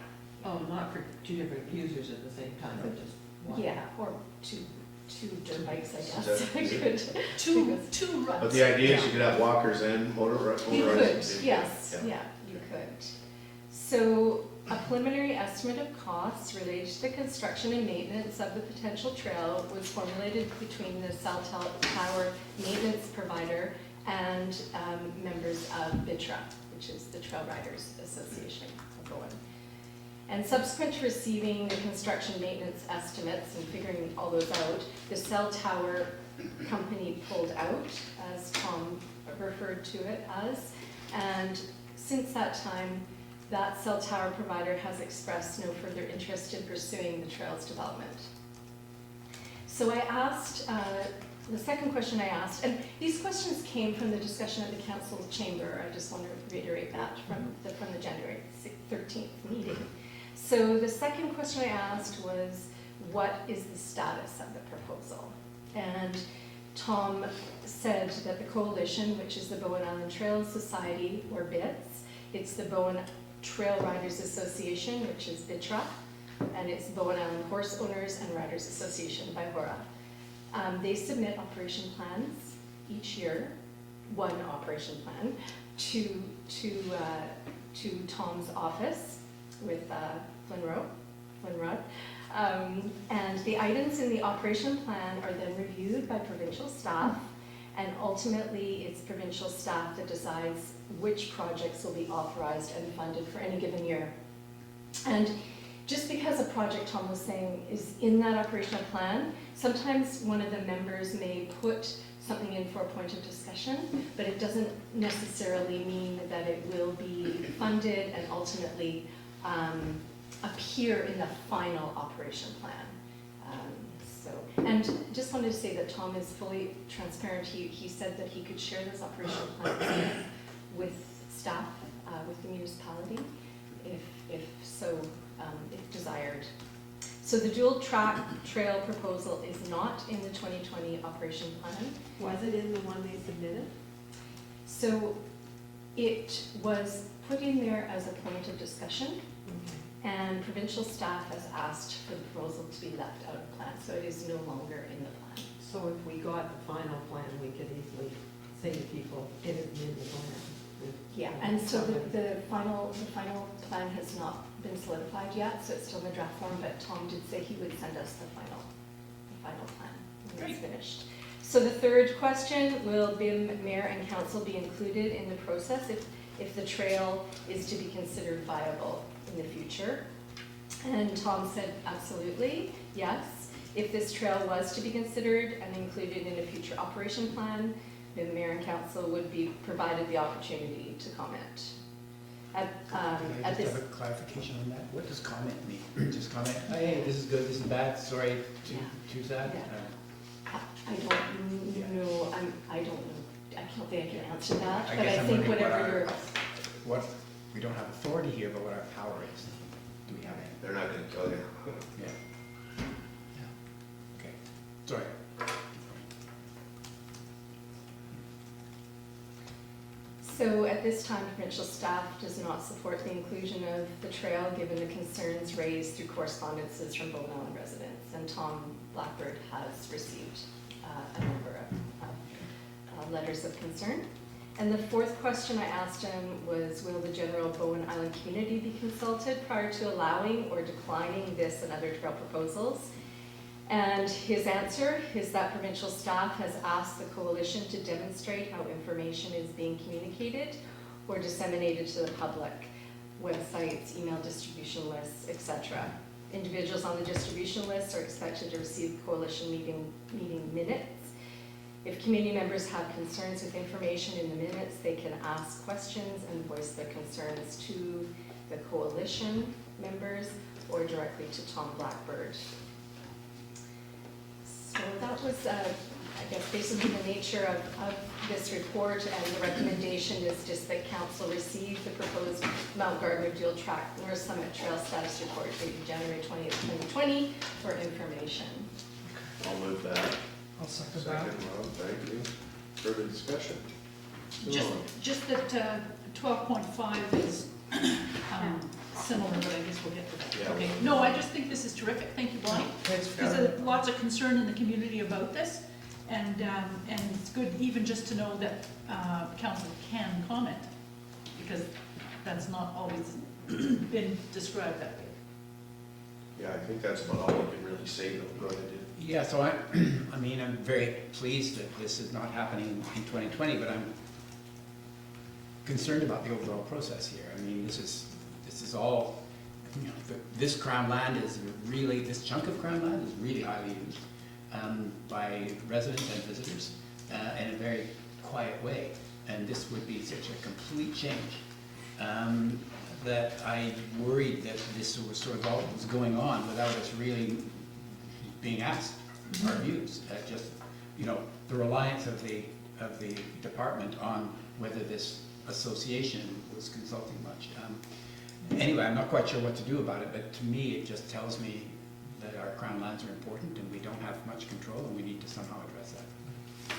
K: oh, not for two different users at the same time, but just one.
J: Yeah, or two dirt bikes, I
R: Is
J: guess.
R: that-
J: I
R: is
J: could.
O: Two ruts.
R: But the idea is you could have walkers and motorized.
J: You could,
R: vehicles.
J: yes,
R: Yeah.
J: yeah, you could. So a preliminary estimate of costs related to the construction and maintenance of the potential trail was formulated between the cell tower maintenance provider and members of BITRA, which is the Trail Riders Association of Bowen. And subsequent to receiving the construction maintenance estimates and figuring all those out, the cell tower company pulled out, as Tom referred to it as. And since that time, that cell tower provider has expressed no further interest in pursuing the trail's development. So I asked, the second question I asked, and these questions came from the discussion at the council chamber. I just want to reiterate that from the January 13th meeting. So the second question I asked was, what is the status of the proposal? And Tom said that the coalition, which is the Bowen Island Trails Society, or BITS, it's the Bowen Trail Riders Association, which is BITRA, and it's Bowen Island Horse Owners and Riders Association by HORA. They submit operation plans each year, one operation plan, to Tom's office with Flynn Rod. And the items in the operation plan are then reviewed by provincial staff, and ultimately it's provincial staff that decides which projects will be authorized and funded for any given year. And just because a project, Tom was saying, is in that operational plan, sometimes one of the members may put something in for a point of discussion, but it doesn't necessarily mean that it will be funded and ultimately appear in the final operation plan. And just wanted to say that Tom is fully transparent. He said that he could share this operational plan with staff, with the municipality, if desired. So the dual track trail proposal is not in the 2020 operation plan.
K: Was it in the one they submitted?
J: So it was put in there as a point of discussion, and provincial staff has asked for the proposal to be left out of the plan, so it is no longer in the plan.
K: So if we got the final plan, we could easily say to people, it isn't in the plan.
J: Yeah, and so the final plan has not been solidified yet, so it's still in the draft form, but Tom did say he would send us the final plan when it's finished. So the third question, will BIM, mayor, and council be included in the process if the trail is to be considered viable in the future? And Tom said absolutely, yes. If this trail was to be considered and included in a future operation plan, then the mayor and council would be provided the opportunity to comment.
G: Can I just have a clarification on that? What does comment mean? Just comment, hey, this is good, this is bad, sorry, choose that?
J: Yeah. I don't know, I don't know, I don't think I can answer that,
G: I
J: but
G: guess
J: I
G: I'm
J: think
G: wondering
J: whatever you're.
G: what, we don't have authority here, but what our power is. Do we have any?
R: They're not gonna tell you.
G: Yeah. Okay, sorry.
J: So at this time, provincial staff does not support the inclusion of the trail, given the concerns raised through correspondences from Bowen Island residents. And Tom Blackbird has received a number of letters of concern. And the fourth question I asked him was, will the general Bowen Island community be consulted prior to allowing or declining this and other trail proposals? And his answer is that provincial staff has asked the coalition to demonstrate how information is being communicated or disseminated to the public, websites, email distribution lists, etc. Individuals on the distribution list are expected to receive coalition meeting minutes. If community members have concerns with information in the minutes, they can ask questions and voice their concerns to the coalition members or directly to Tom Blackbird. So that was, I guess, basically the nature of this report, and the recommendation is just that council receive the proposed Mount Gardner dual track North Summit Trail status report dated January 20th, 2020 for information.
R: I'll move that.
K: I'll second that.
R: Second, Rob, thank you. Further discussion?
S: Just that 12.5 is similar, but I guess we'll get to that.
R: Yeah.
S: Okay. No, I just think this is terrific. Thank you, Bonnie. There's lots of concern in the community about this, and it's good even just to know that council can comment, because that's not always been described that way.
R: Yeah, I think that's about all we can really say, though. Go ahead.
G: Yeah, so I mean, I'm very pleased that this is not happening in 2020, but I'm concerned about the overall process here. I mean, this is all, you know, this Crown land is really, this chunk of Crown land is really highly used by residents and visitors in a very quiet way. And this would be such a complete change that I worried that this was sort of all that was going on without us really being asked our views. Just, you know, the reliance of the department on whether this association was consulting much. Anyway, I'm not quite sure what to do about it, but to me it just tells me that our Crown lands are important and we don't have much control, and we need to somehow address that.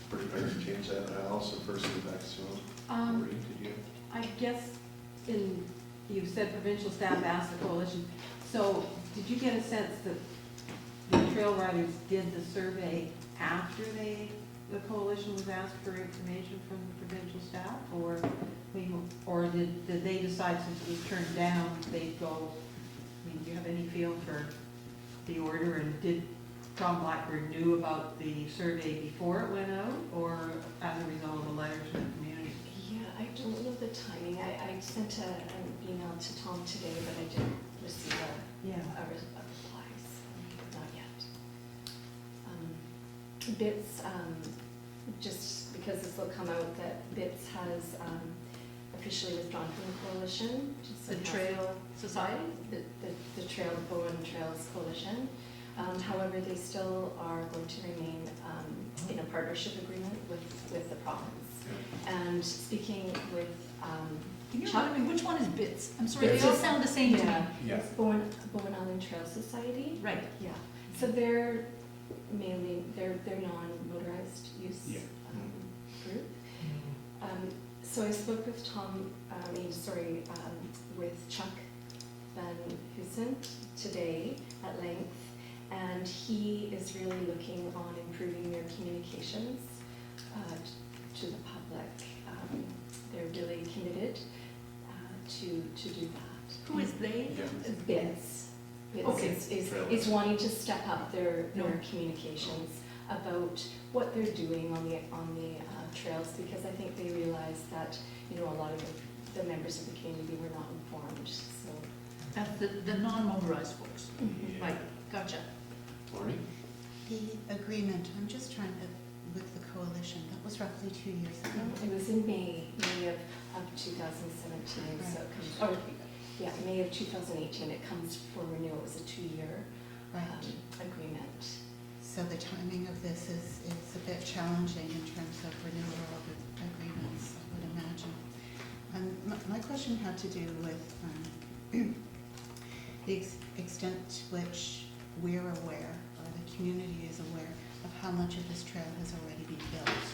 R: Pretty hard to change that. I also firstly back to Maureen, did you?
K: I guess you said provincial staff asked the coalition, so did you get a sense that the trail riders did the survey after the coalition was asked for information from the provincial staff, or did they decide, since it was turned down, they'd go? I mean, do you have any feel for the order, and did Tom Blackburn knew about the survey before it went out, or as a result of the letters from the community?
J: Yeah, I don't know the timing. I sent an email to Tom today, but I didn't receive a reply, so not yet. BITS, just because this will come out, that BITS has officially withdrawn from the coalition.
S: The Trail Society?
J: The Trail, the Bowen Trails Coalition. However, they still are going to remain in a partnership agreement with the province. And speaking with
S: Can you
J: Chuck,
S: remind me, which one is BITS? I'm sorry,
J: BITS
S: they all
J: is-
S: sound the same to me.
R: Yeah.
J: it's Bowen Island Trail Society.
S: Right.
J: Yeah, so they're mainly, they're non-motorized use
R: Yeah.
J: group. So I spoke with with Chuck Van Husent today at length, and he is really looking on improving their communications to the public. They're really committed to do that.
S: Who is they?
J: BITS.
S: Okay.
J: Is wanting to step up their communications about what they're doing on the trails, because I think they realize that, you know, a lot of the members of the community were not informed, so.
S: That's the non-motorized folks. Right, gotcha.
R: Maureen?
F: The agreement, I'm just trying to, with the coalition, that was roughly 2 years ago.
J: It was in May of 2017, so it comes, or, yeah, May of 2018, it comes for renewal. It was a 2-year agreement.
F: So the timing of this is a bit challenging in terms of renewal of agreements, I would imagine. And my question had to do with the extent to which we're aware, or the community is aware, of how much of this trail has already been built.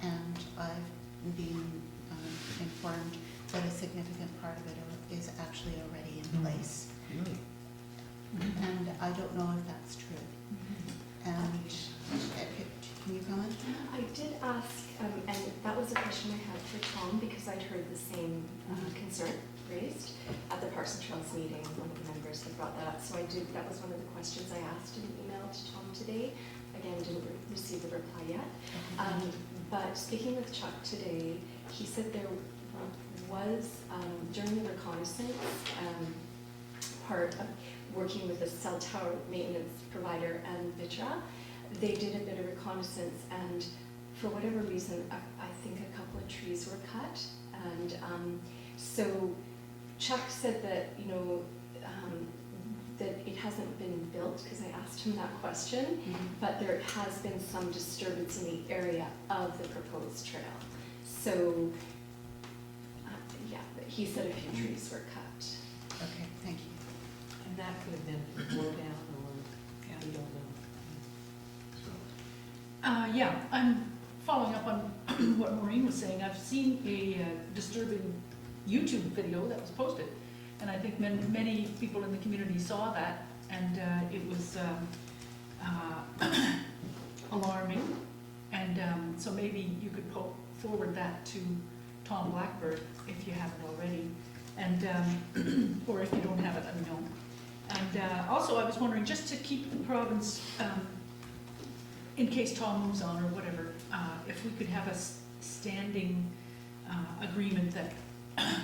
F: And I've been informed that a significant part of it is actually already in place.
R: Really?
F: And I don't know if that's true. And can you comment on that?
J: I did ask, and that was a question I had for Tom, because I'd heard the same concern raised at the Parks and Trails meeting. One of the members had brought that up, so that was one of the questions I asked in an email to Tom today. Again, didn't receive the reply yet. But speaking with Chuck today, he said there was, during the reconnaissance part of working with the cell tower maintenance provider and Vitra, they did a bit of reconnaissance, and for whatever reason, I think a couple of trees were cut. And so Chuck said that, you know, that it hasn't been built, because I asked him that question, but there has been some disturbance in the area of the proposed trail. So, yeah, he said a few trees were cut.
F: Okay, thank you.
K: And that could have been blown down, or, we don't know.
S: Yeah, I'm following up on what Maureen was saying. I've seen a disturbing YouTube video that was posted, and I think many people in the community saw that, and it was alarming. And so maybe you could forward that to Tom Blackburn if you haven't already, and or if you don't have it, let me know. And also, I was wondering, just to keep the province, in case Tom moves on or whatever, if we could have a standing agreement that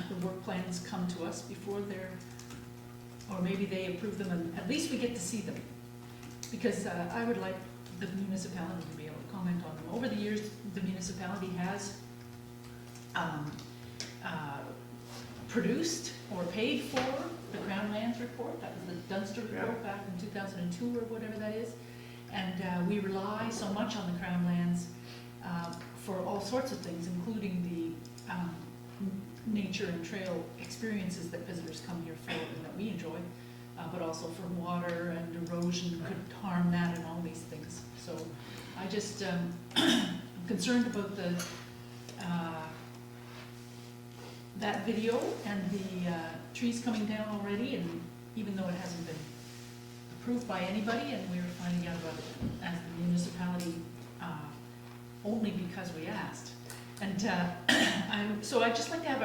S: the work plans come to us before they're, or maybe they approve them, and at least we get to see them. Because I would like the municipality to be able to comment on them. Over the years, the municipality has produced or paid for the Crown Lands report. That was the Dunster report back in 2002 or whatever that is. And we rely so much on the Crown Lands for all sorts of things, including the nature and trail experiences that visitors come here for and that we enjoy, but also for water and erosion could harm that and all these things. So I just I'm concerned about the that video and the trees coming down already, and even though it hasn't been approved by anybody, and we're finding out about it as the municipality only because we asked. And so I'd just like to have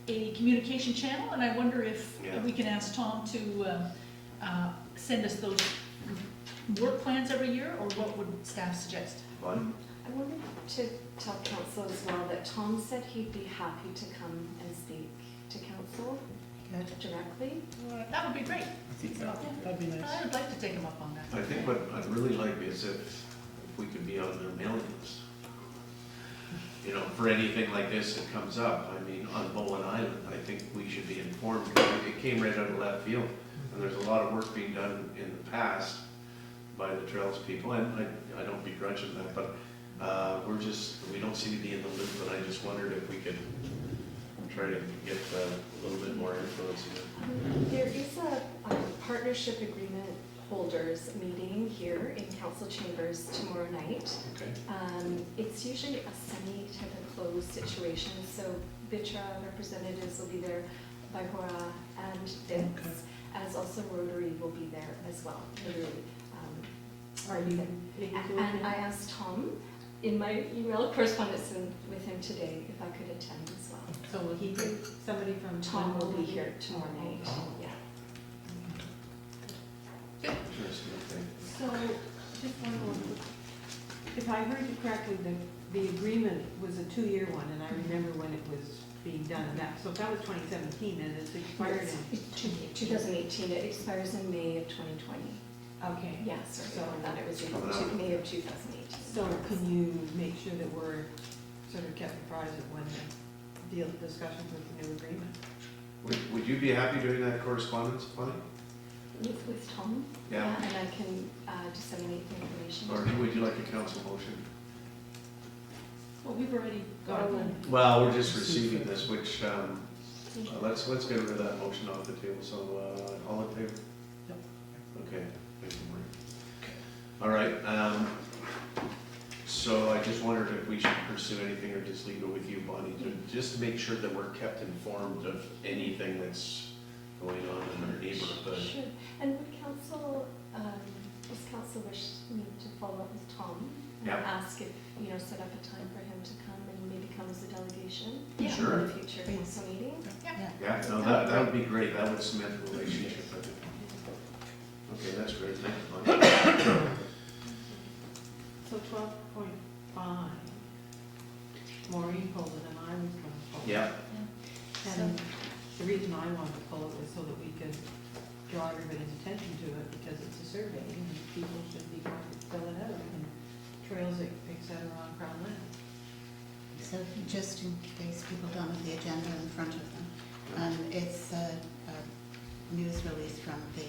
S: a communication channel, and I wonder if we can ask Tom to send us those work plans every year, or what would staff suggest?
R: Bonnie?
J: I wanted to tell council as well that Tom said he'd be happy to come and speak to council directly.
S: That would be great.
G: That'd be nice.
S: I would like to take him up on that.
R: I think what I'd really like is if we could be on their mailing list. You know, for anything like this that comes up, I mean, on Bowen Island, I think we should be informed, because it came right out of left field. And there's a lot of work being done in the past by the trails people, and I don't begrudge them that, but we don't seem to be in the loop, and I just wondered if we could try to get a little bit more influence in it.
J: There is a partnership agreement holders meeting here in council chambers tomorrow night.
R: Okay.
J: It's usually a semi-type of closed situation, so BITRA representatives will be there, Vaihora and Dix, as also Rotary will be there as well.
B: Are you
J: And I asked Tom in my email correspondence with him today if I could attend as well.
B: So will he take somebody from?
J: Tom will be here tomorrow night, yeah.
R: Interesting, okay.
K: So, just one more. If I heard you correctly, the agreement was a 2-year one, and I remember when it was being done, and that, so if that was 2017, and it's expired in?
J: 2018, it expires in May of 2020.
K: Okay.
J: Yes,
K: So-
J: I thought it was in May of 2018.
K: So can you make sure that we're sort of kept apprised of when the deal discussions with the new agreement?
R: Would you be happy doing that correspondence, Bonnie?
J: With Tom?
R: Yeah.
J: And I can disseminate the information.
R: Or would you like a council motion?
S: Well, we've already got one.
R: Well, we're just receiving this, which, let's get rid of that motion off the table, so, all in favor?
G: Yep.
R: Okay, thank you, Maureen. All right, so I just wondered if we should pursue anything or just leave it with you, Bonnie, to just make sure that we're kept informed of anything that's going on in our neighborhood.
J: Sure. And would council, does council wish me to follow up with Tom? And
R: Yeah.
J: ask if, set up a time for him to come and maybe come as a delegation?
R: Yeah. Sure.
J: In the future council meeting?
R: Yeah, no, that would be great, that would cement the relationship, I think. Okay, that's great, thank you, Bonnie.
K: So 12.5, Maureen pulled it and I was going to pull it.
R: Yeah.
K: And the reason I wanted to pull it was so that we could draw everybody's attention to it, because it's a survey and people should be going to fill it out, and trails, et cetera, on Crown land.
F: So just in case people don't have the agenda in front of them, it's a news release from the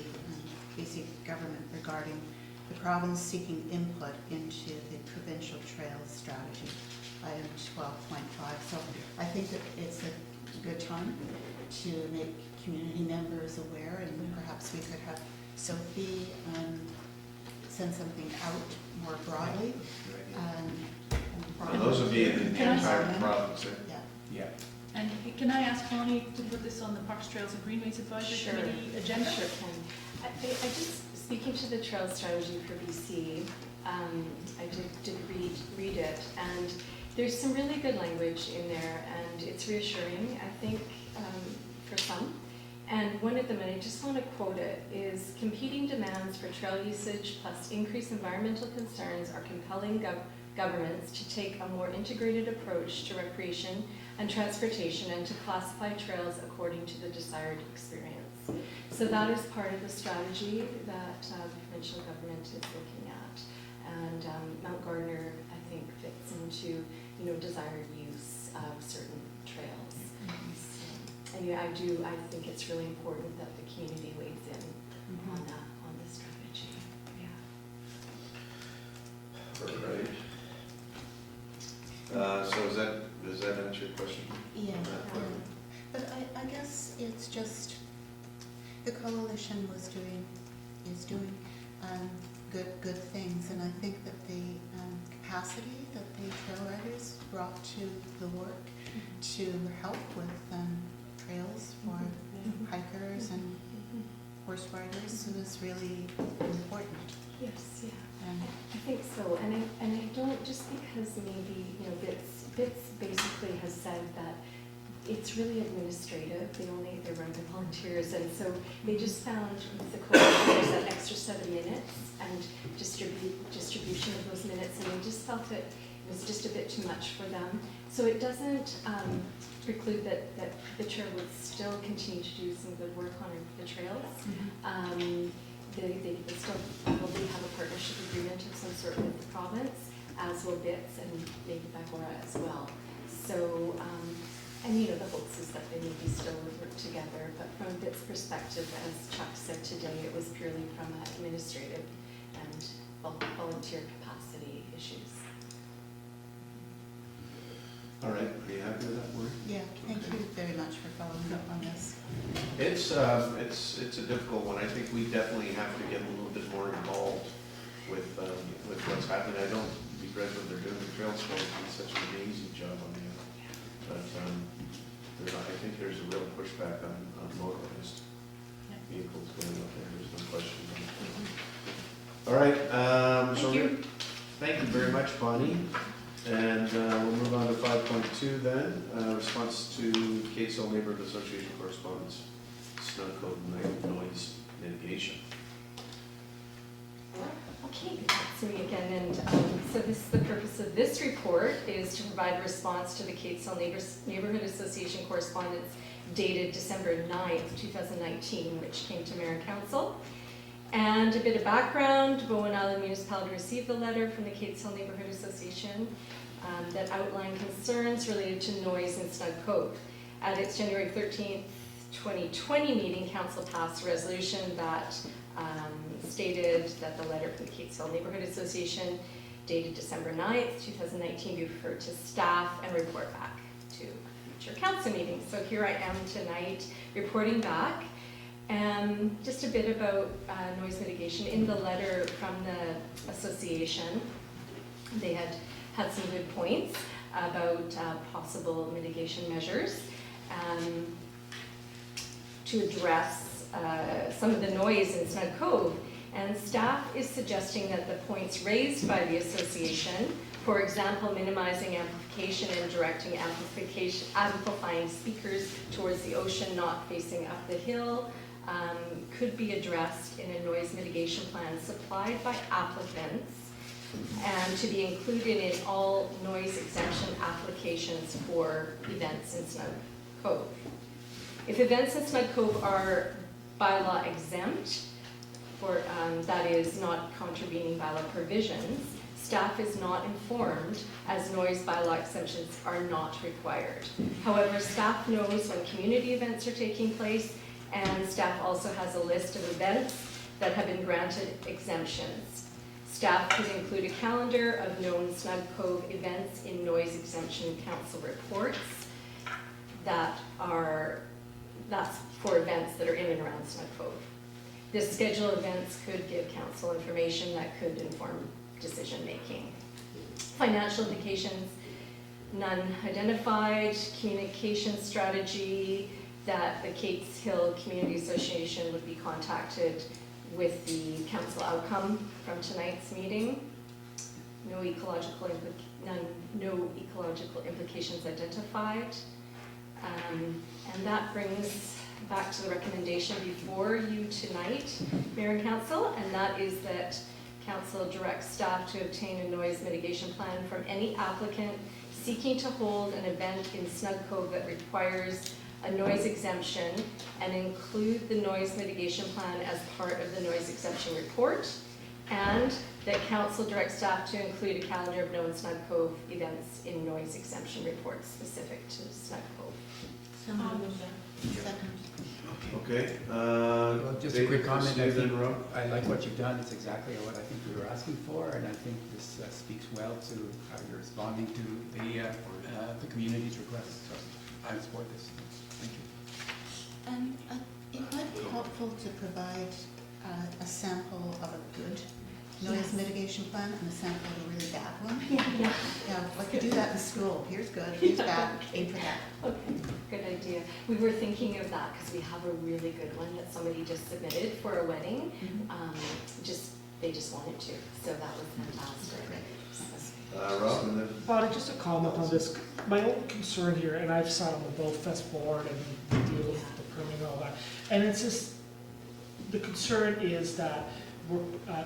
F: BC government regarding the province seeking input into the provincial trails strategy, item 12.5. So I think that it's a good time to make community members aware, and perhaps we could have Sophie send something out more broadly.
R: And those would be in the entire province,
F: Yeah.
R: Yeah.
S: And can I ask Bonnie to put this on the Parks, Trails and Greenways Advisory
J: Sure.
S: Committee agenda?
J: Sure can. I just, speaking to the trail strategy for BC, I did read it, and there's some really good language in there, and it's reassuring, I think, for some. And one of them, and I just want to quote it, is competing demands for trail usage plus increased environmental concerns are compelling governments to take a more integrated approach to recreation and transportation, and to classify trails according to the desired experience. So that is part of the strategy that the provincial government is looking at. And Mount Gardner, I think, fits into, desired use of certain trails. So, and I think it's really important that the community weighs in on the strategy. Yeah.
R: All right. So does that answer your question?
F: Yeah, but I guess it's just, the coalition is doing good things, and I think that the capacity that the trail riders brought to the work to help with trails for hikers and horse riders was really important.
J: Yes, yeah. I think so, and I don't, just because maybe, BITS basically has said that it's really administrative. They're run by volunteers, and so they just found with the code there's that extra 7 minutes and distribution of those minutes, and they just felt that it was just a bit too much for them. So it doesn't preclude that the chair would still continue to do some good work on the trails. They still probably have a partnership agreement of some sort with the province, as will BITS and maybe Bagora as well. So, and you know, the hopes is that they maybe still would work together, but from BITS perspective, as Chuck said today, it was purely from administrative and volunteer capacity issues.
R: All right, are you happy with that, Maureen?
F: Yeah, thank you very much for following up on this.
R: It's a difficult one. I think we definitely have to get a little bit more involved with what's happening. I don't regret what they're doing. The trail squad did such an amazing job on it. But I think there's a real pushback on motorized vehicles going up there. There's no question about it. All right. Thank you very much, Bonnie. And we'll move on to 5.2 then, response to Catesville Neighborhood Association correspondence, snow code and noise mitigation.
J: Okay, that's me again, and so the purpose of this report is to provide a response to the Catesville Neighborhood Association correspondence dated December 9th, 2019, which came to Mayor and Council. And a bit of background, Bowen Island Municipality received a letter from the Catesville Neighborhood Association that outlined concerns related to noise in Snug Cove. At its January 13th, 2020 meeting, Council passed a resolution that stated that the letter from the Catesville Neighborhood Association dated December 9th, 2019 be referred to staff and report back to a future council meeting. So here I am tonight reporting back. Just a bit about noise mitigation. In the letter from the association, they had some good points about possible mitigation measures to address some of the noise in Snug Cove. And staff is suggesting that the points raised by the association, for example, minimizing amplification and directing amplifying speakers towards the ocean, not facing up the hill, could be addressed in a noise mitigation plan supplied by applicants and to be included in all noise exemption applications for events in Snug Cove. If events in Snug Cove are bylaw exempt, or that is not contravening bylaw provisions, staff is not informed as noise bylaw exemptions are not required. However, staff knows when community events are taking place, and staff also has a list of events that have been granted exemptions. Staff could include a calendar of known Snug Cove events in noise exemption council reports that's for events that are in and around Snug Cove. This schedule of events could give council information that could inform decision making. Financial implications, none identified. Communication strategy, that the Catesville Community Association would be contacted with the council outcome from tonight's meeting. No ecological implications identified. And that brings back to the recommendation before you tonight, Mayor and Council, and that is that Council directs staff to obtain a noise mitigation plan from any applicant seeking to hold an event in Snug Cove that requires a noise exemption and include the noise mitigation plan as part of the noise exemption report, and that council directs staff to include a calendar of known Snug Cove events in noise exemption reports specific to Snug Cove.
F: Second.
R: Okay.
G: Just a quick comment. I like what you've done. It's exactly what I think we were asking for, and I think this speaks well to how you're responding to the community's requests. So I support this. Thank you.
F: It might be helpful to provide a sample of a good noise mitigation plan and a sample of a really bad one. Yeah, like you do that in school. Here's good, here's bad, aim for that.
J: Okay, good idea. We were thinking of that because we have a really good one that somebody just submitted for a wedding. They just wanted to, so that was fantastic.
R: Rob, and then
T: Bonnie, just a comment on this. My own concern here, and I've sat on the Boat Fest board and we deal with the permit and all that, and it's just, the concern is that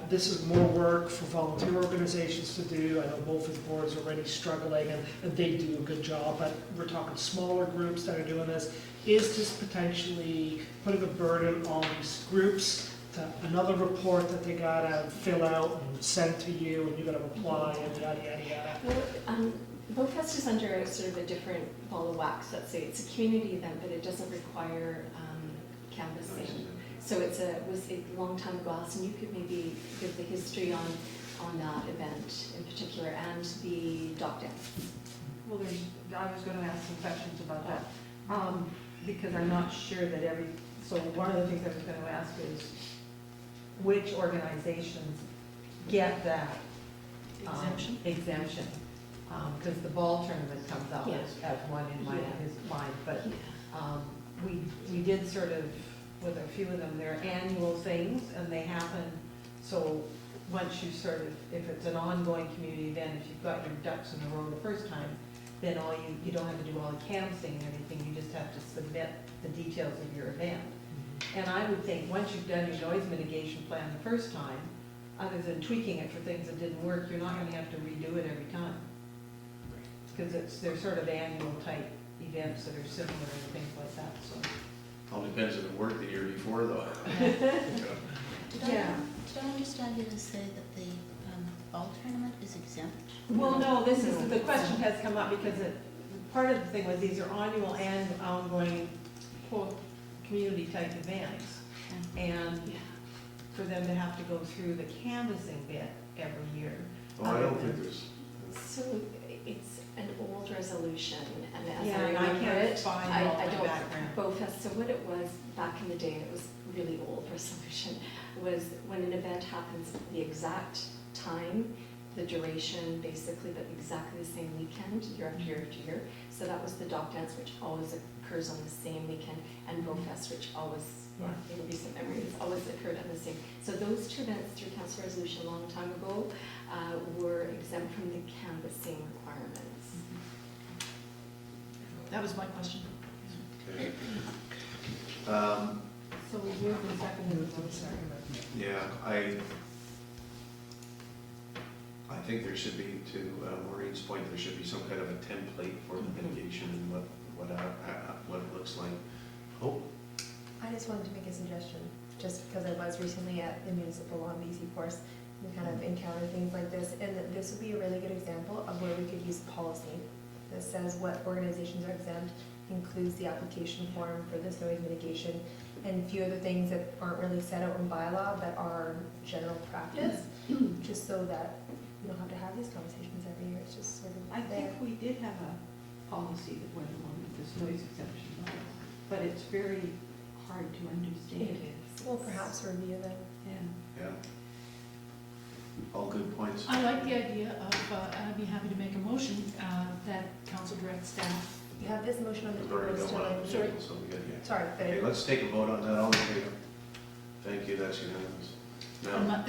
T: this is more work for volunteer organizations to do. I know both of the boards are already struggling and they do a good job, but we're talking smaller groups that are doing this. Is this potentially putting a burden on these groups to another report that they gotta fill out and send to you and you gotta reply and yada, yada, yada?
J: Well, BoFest is under sort of a different ball of wax, let's say. It's a community event, but it doesn't require canvassing. So was a long time ago, Alison, you could maybe give the history on that event in particular and the dock dance.
B: Well, I was gonna ask some questions about that, because I'm not sure that so one of the things I was gonna ask is which organizations get that exemption? Because the ball tournament comes up as one in his mind, but we did sort of, with a few of them, they're annual things and they happen, so once you sort of, if it's an ongoing community event, if you've got your ducks in a row the first time, then you don't have to do all the canvassing and everything, you just have to submit the details of your event. And I would think, once you've done your noise mitigation plan the first time, other than tweaking it for things that didn't work, you're not gonna have to redo it every time. Because they're sort of annual type events that are similar and things like that, so.
R: all depends on the work the year before, though.
F: Did I understand you to say that the ball tournament is exempt?
B: Well, no, the question has come up because part of the thing was these are annual and ongoing, quote, community type events. And for them to have to go through the canvassing bit every year.
R: Oh, I don't think there's.
J: So it's an old resolution, and as
B: Yeah,
J: I
B: and
J: remember
B: I can't
J: it,
B: find
J: I
B: all the
J: don't,
B: background.
J: BoFest, so what it was back in the day, and it was really old resolution, was when an event happens, the exact time, the duration, basically, but exactly the same weekend, year after year after year. So that was the dock dance, which always occurs on the same weekend, and BoFest, which always, in recent memories, always occurred on the same. So those two events through council resolution a long time ago were exempt from the canvassing requirements.
S: That was my question.
R: Okay.
B: So we moved and seconded.
R: Yeah, I think there should be, to Maureen's point, there should be some kind of a template for the mitigation and what it looks like. Oh,
U: I just wanted to make a suggestion, just because I was recently at the municipal law BC course and kind of encountered things like this, and that this would be a really good example of where we could use policy that says what organizations are exempt, includes the application form for this noise mitigation, and a few other things that aren't really set out in bylaw but are general practice, just so that we don't have to have these conversations every year. It's just sort of
B: I
U: there.
B: think we did have a policy that went along with this noise exemption, but it's very hard to understand.
U: Well, perhaps review them.
R: yeah. All good points.
S: I like the idea of, I'd be happy to make a motion that council direct staff.
U: You have this motion on the
R: We've
U: table.
R: already got one on the
U: Sorry.
R: table, so we got, yeah.
U: Sorry, but
R: Okay, let's take a vote on that, all in favor. Thank you, that's unanimous. Now,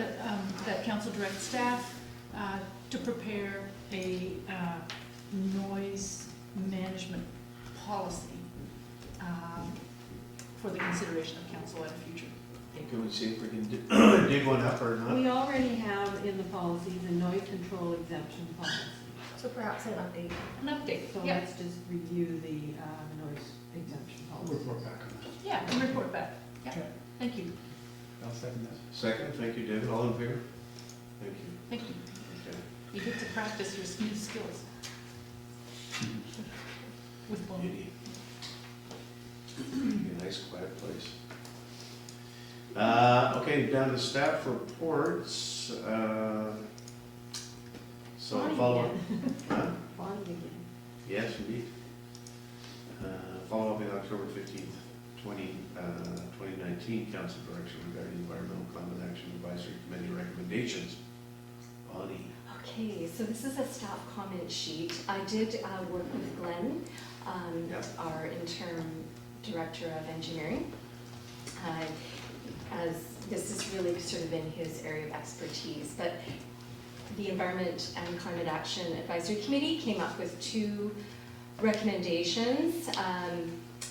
S: That council direct staff to prepare a noise management policy for the consideration of council at a future date.
R: can we see if we can dig one up or not?
B: We already have in the policies a noise control exemption policy.
U: so perhaps an update.
S: An update,
B: So
S: yeah.
B: let's just review the noise exemption policy.
T: Report back on that.
S: Yeah, and report back. Yeah,
T: Okay.
S: thank you,
T: I'll second that.
R: Second, thank you, David, all in favor? Thank you.
S: thank you.
R: Okay.
S: You get to practice your new skills. With Bowen.
R: Beauty. Be a nice quiet place. Okay, down to staff reports. So
B: Bonnie
R: follow up.
B: again.
R: Huh?
B: Bonnie again.
R: Yes, indeed. Follow up in October 15th, 2019, council direction regarding environmental climate action advisory committee recommendations. Bonnie.
J: Okay, so this is a staff comment sheet. I did work with Glenn, our interim director of engineering, as this is really sort of in his area of expertise. But the Environment and Climate Action Advisory Committee came up with 2 recommendations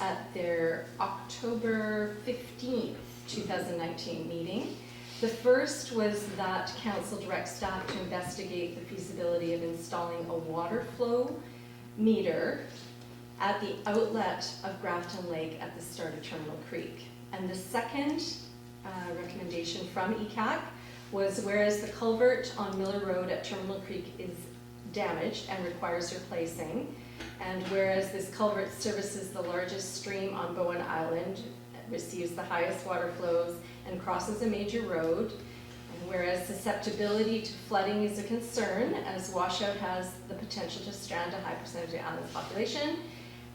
J: at their October 15th, 2019 meeting. The first was that council direct staff to investigate the feasibility of installing a water flow meter at the outlet of Grafton Lake at the start of Terminal Creek. And the second recommendation from ECAC was whereas the culvert on Miller Road at Terminal Creek is damaged and requires replacing, and whereas this culvert services the largest stream on Bowen Island, receives the highest water flows, and crosses a major road, and whereas susceptibility to flooding is a concern, as washout has the potential to strand a high percentage of the island's population,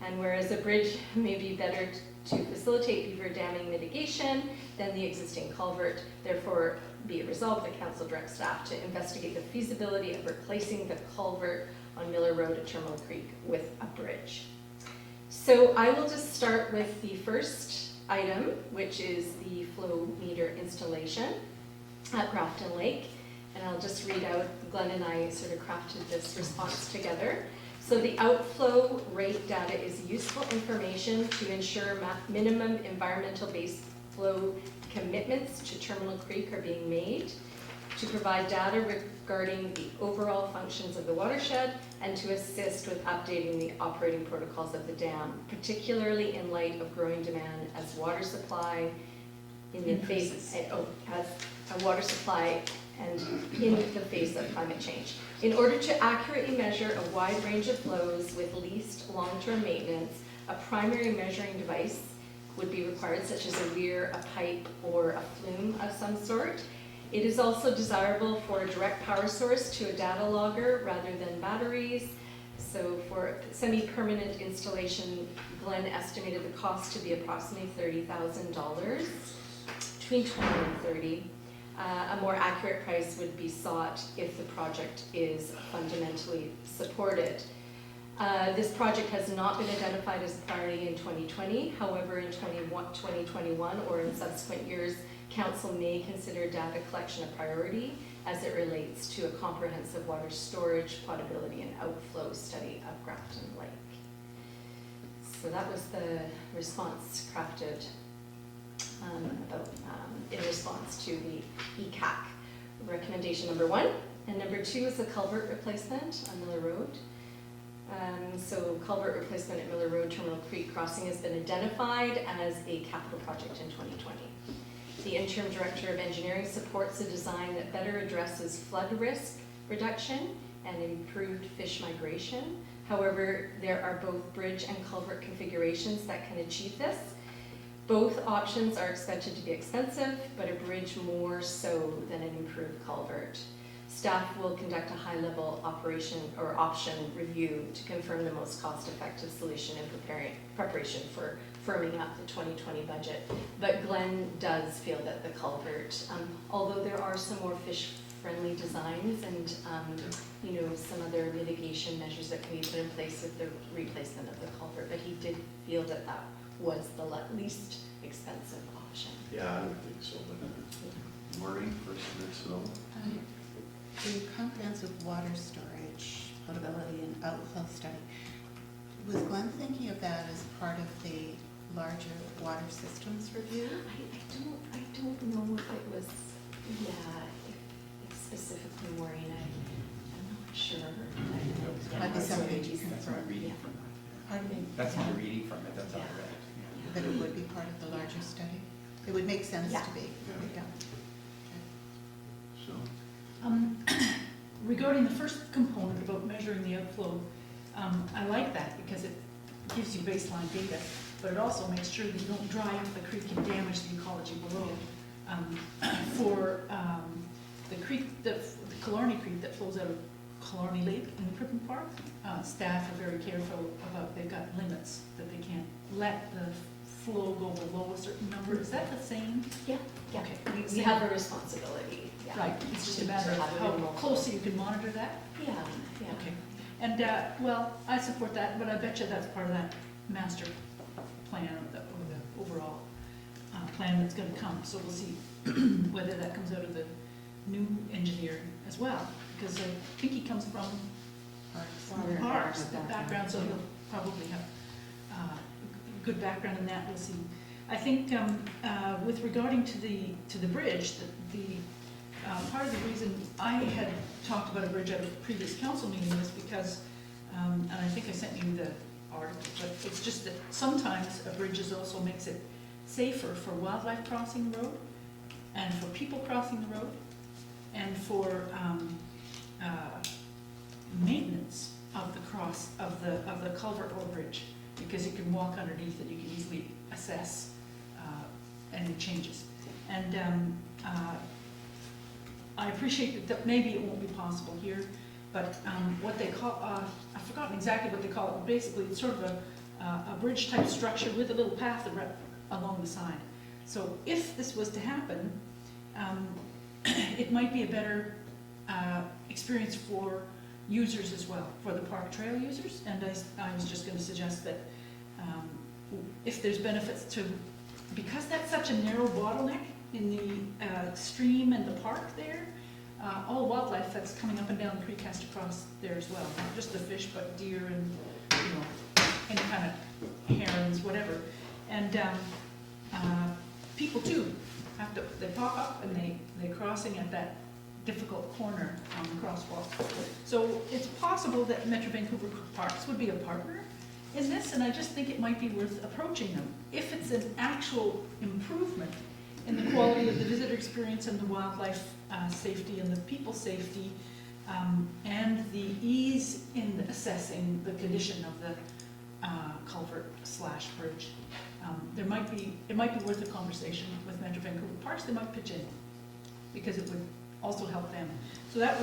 J: and whereas a bridge may be better to facilitate beaver damming mitigation than the existing culvert, therefore be it resolved that council directs staff to investigate the feasibility of replacing the culvert on Miller Road at Terminal Creek with a bridge. So I will just start with the first item, which is the flow meter installation at Grafton Lake. And I'll just read out, Glenn and I sort of crafted this response together. So the outflow rate data is useful information to ensure minimum environmental base flow commitments to Terminal Creek are being made, to provide data regarding the overall functions of the watershed, and to assist with updating the operating protocols of the dam, particularly in light of growing demand as water supply in the face as a water supply and in the face of climate change. In order to accurately measure a wide range of flows with least long-term maintenance, a primary measuring device would be required, such as a weir, a pipe, or a flume of some sort. It is also desirable for a direct power source to a data logger rather than batteries. So for semi-permanent installation, Glenn estimated the cost to be approximately $30,000, between 20 and 30. A more accurate price would be sought if the project is fundamentally supported. This project has not been identified as a priority in 2020. However, in 2021 or in subsequent years, Council may consider data collection a priority as it relates to a comprehensive water storage, potability, and outflow study of Grafton Lake. So that was the response crafted in response to the ECAC recommendation number 1. And number 2 is the culvert replacement on Miller Road. So culvert replacement at Miller Road Terminal Creek crossing has been identified as a capital project in 2020. The interim director of engineering supports a design that better addresses flood risk reduction and improved fish migration. However, there are both bridge and culvert configurations that can achieve this. Both options are expected to be expensive, but a bridge more so than an improved culvert. Staff will conduct a high-level operation or option review to confirm the most cost-effective solution in preparation for firming up the 2020 budget. But Glenn does feel that the culvert, although there are some more fish-friendly designs and some other mitigation measures that can be put in place with the replacement of the culvert, but he did feel that that was the least expensive option.
R: Yeah, I would think so, but Maureen, first, so.
F: The comprehensive water storage, potability, and outflow study, was Glenn thinking of that as part of the larger water systems review?
J: I don't know if it was, if specifically Maureen, I'm not sure.
F: Might be something you can
G: confirm. Reading from that.
F: Pardon me?
G: That's not a reading from it, that's all I read.
F: That it would be part of the larger study? It would make sense to be. Yeah.
R: So.
S: Regarding the first component about measuring the outflow, I like that because it gives you baseline data, but it also makes sure that you don't dry up the creek and damage the ecology below. For the creek, the Killarney Creek that flows out of Killarney Lake in the Crippen Park, staff are very careful about, they've got limits that they can't let the flow go below a certain number. Is that the same?
J: Yeah.
S: Okay.
J: We have a responsibility. Yeah.
S: Right, it's just a matter of how closely you can monitor that?
J: Yeah.
S: Okay. And, well, I support that, but I bet you that's part of that master plan or the overall plan that's gonna come. So we'll see whether that comes out of the new engineering as well, because I think he comes from parks background, so he'll probably have good background in that, we'll see. I think with regarding to the bridge, the part of the reason I had talked about a bridge at a previous council meeting was because, and I think I sent you the article, but it's just that sometimes a bridge also makes it safer for wildlife crossing the road, and for people crossing the road, and for maintenance of the culvert or bridge, because you can walk underneath and you can easily assess any changes. And I appreciate that maybe it won't be possible here, but what they call, I've forgotten exactly what they call it, but basically it's sort of a bridge type structure with a little path along the side. So if this was to happen, it might be a better experience for users as well, for the park trail users. And I was just going to suggest that if there's benefits to, because that's such a narrow bottleneck in the stream and the park there, all wildlife that's coming up and down the creek has to cross there as well. Not just the fish, but deer and, you know, any kind of herons, whatever. And people too have to, they pop up and they're crossing at that difficult corner on the crosswalk. So it's possible that Metro Vancouver Parks would be a partner in this, and I just think it might be worth approaching them. If it's an actual improvement in the quality of the visitor experience and the wildlife safety and the people safety, and the ease in assessing the condition of the culvert / bridge, it might be worth a conversation with Metro Vancouver Parks. They might pitch in, because it would also help them. So that's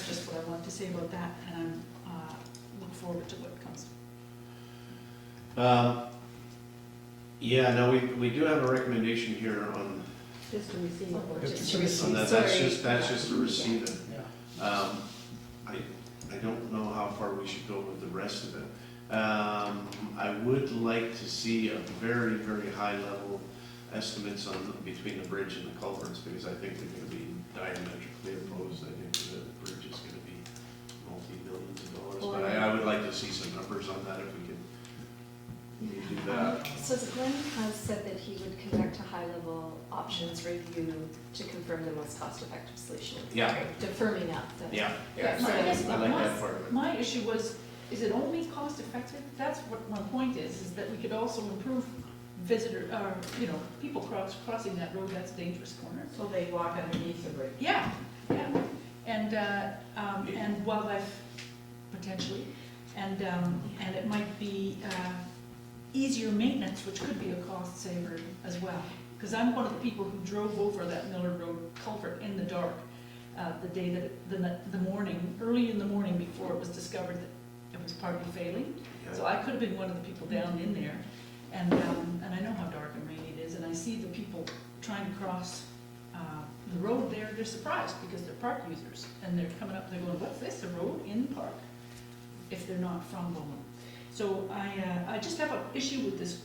S: just what I want to say about that, and I look forward to what comes.
R: Yeah, no, we do have a recommendation here on.
B: Just to receive.
R: Just to receive. That's just to receive it. I don't know how far we should go with the rest of it. I would like to see a very, very high level estimates on between the bridge and the culverts, because I think they're going to be diametrically opposed. I think the bridge is going to be multi-millions of dollars, but I would like to see some numbers on that if we could do that.
J: So Glenn has said that he would conduct a high-level options review to confirm the most cost-effective solution.
R: Yeah.
J: To firming up the.
R: Yeah.
S: I
R: like that part of it.
S: My issue was, is it only cost effective? That's what my point is that we could also improve people crossing that road. That's a dangerous corner.
B: So they walk underneath the bridge.
S: Yeah, and wildlife potentially, and it might be easier maintenance, which could be a cost saver as well. Because I'm one of the people who drove over that Miller Road culvert in the dark the day that early in the morning before it was discovered that it was partly failing.
R: Yeah.
S: So I could have been one of the people down in there, and I know how dark and rainy it is, and I see the people trying to cross the road there. They're surprised because they're park users, and they're coming up, they're going, what's this, a road in the park? If they're not from Bowen. So I just have an issue with this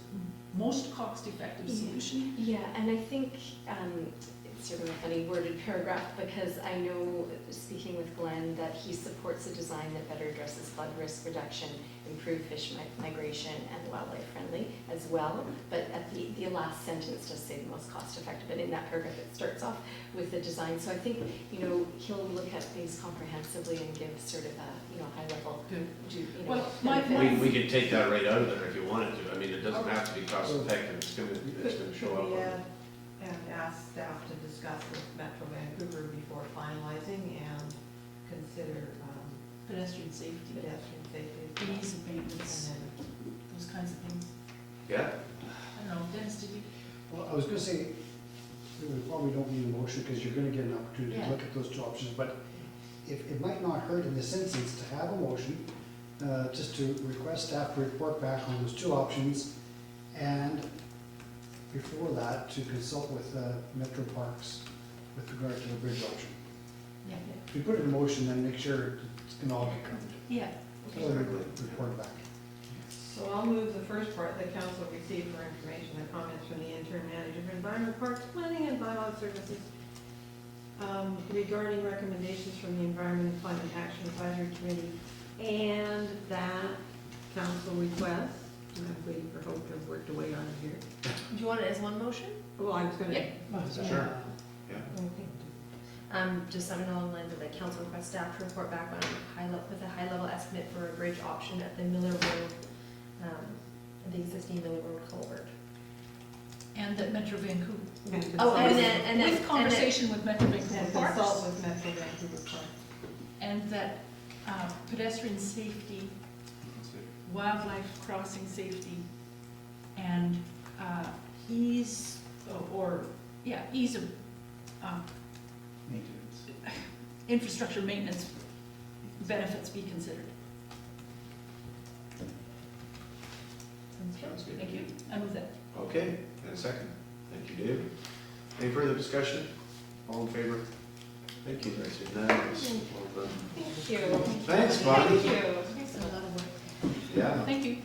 S: most cost-effective solution.
J: Yeah, and I think it's sort of a funny worded paragraph, because I know, speaking with Glenn, that he supports a design that better addresses flood risk reduction, improved fish migration, and wildlife friendly as well. But at the last sentence does say the most cost effective, and in that paragraph it starts off with the design. So I think, he'll look at things comprehensively and give sort of a, high level.
R: We could take that right out of there if you wanted to. I mean, it doesn't have to be cost effective. It's going to show up.
B: And ask staff to discuss with Metro Vancouver before finalizing and consider
S: Pedestrian safety, ease of maintenance, those kinds of things.
R: Yeah.
S: I don't know, Dennis, did you?
P: Well, I was going to say, we probably don't need a motion because you're going to get an opportunity to look at those two options, but if it might not hurt in this instance to have a motion, just to request staff to report back on those two options, and before that, to consult with Metro Parks with regard to the bridge option.
S: Yeah.
P: If you put it in motion, then make sure it's going to all get covered.
S: Yeah.
P: So report back.
B: So I'll move the first part, the council received for information and comments from the interim manager for environment, parks, planning, and bylaw services regarding recommendations from the Environment and Climate Action Advisory Committee and that council request. I'm waiting for Hope to have worked away on it here.
U: Do you want it as one motion?
B: Well, I was gonna.
R: Sure. Yeah.
U: Just something along the lines of the council request staff to report back on with a high-level estimate for a bridge option at the Miller Road, the existing Miller Road culvert.
S: And that Metro Vancouver.
U: Oh, and then
S: with conversation with Metro Vancouver
B: And
S: Parks.
B: consult with Metro Vancouver Parks.
S: And that pedestrian safety, wildlife crossing safety, and ease of
G: Maintenance.
S: infrastructure maintenance benefits be considered.
R: Sounds good.
S: Thank you. I move that.
R: Okay, and a second. Thank you, Dave. Any further discussion? All in favor? Thank you, that's unanimous. Well done.
U: Thank you.
R: Thanks, Bonnie.
U: Thank you.
F: There's a lot of work.
R: Yeah.
S: Thank you.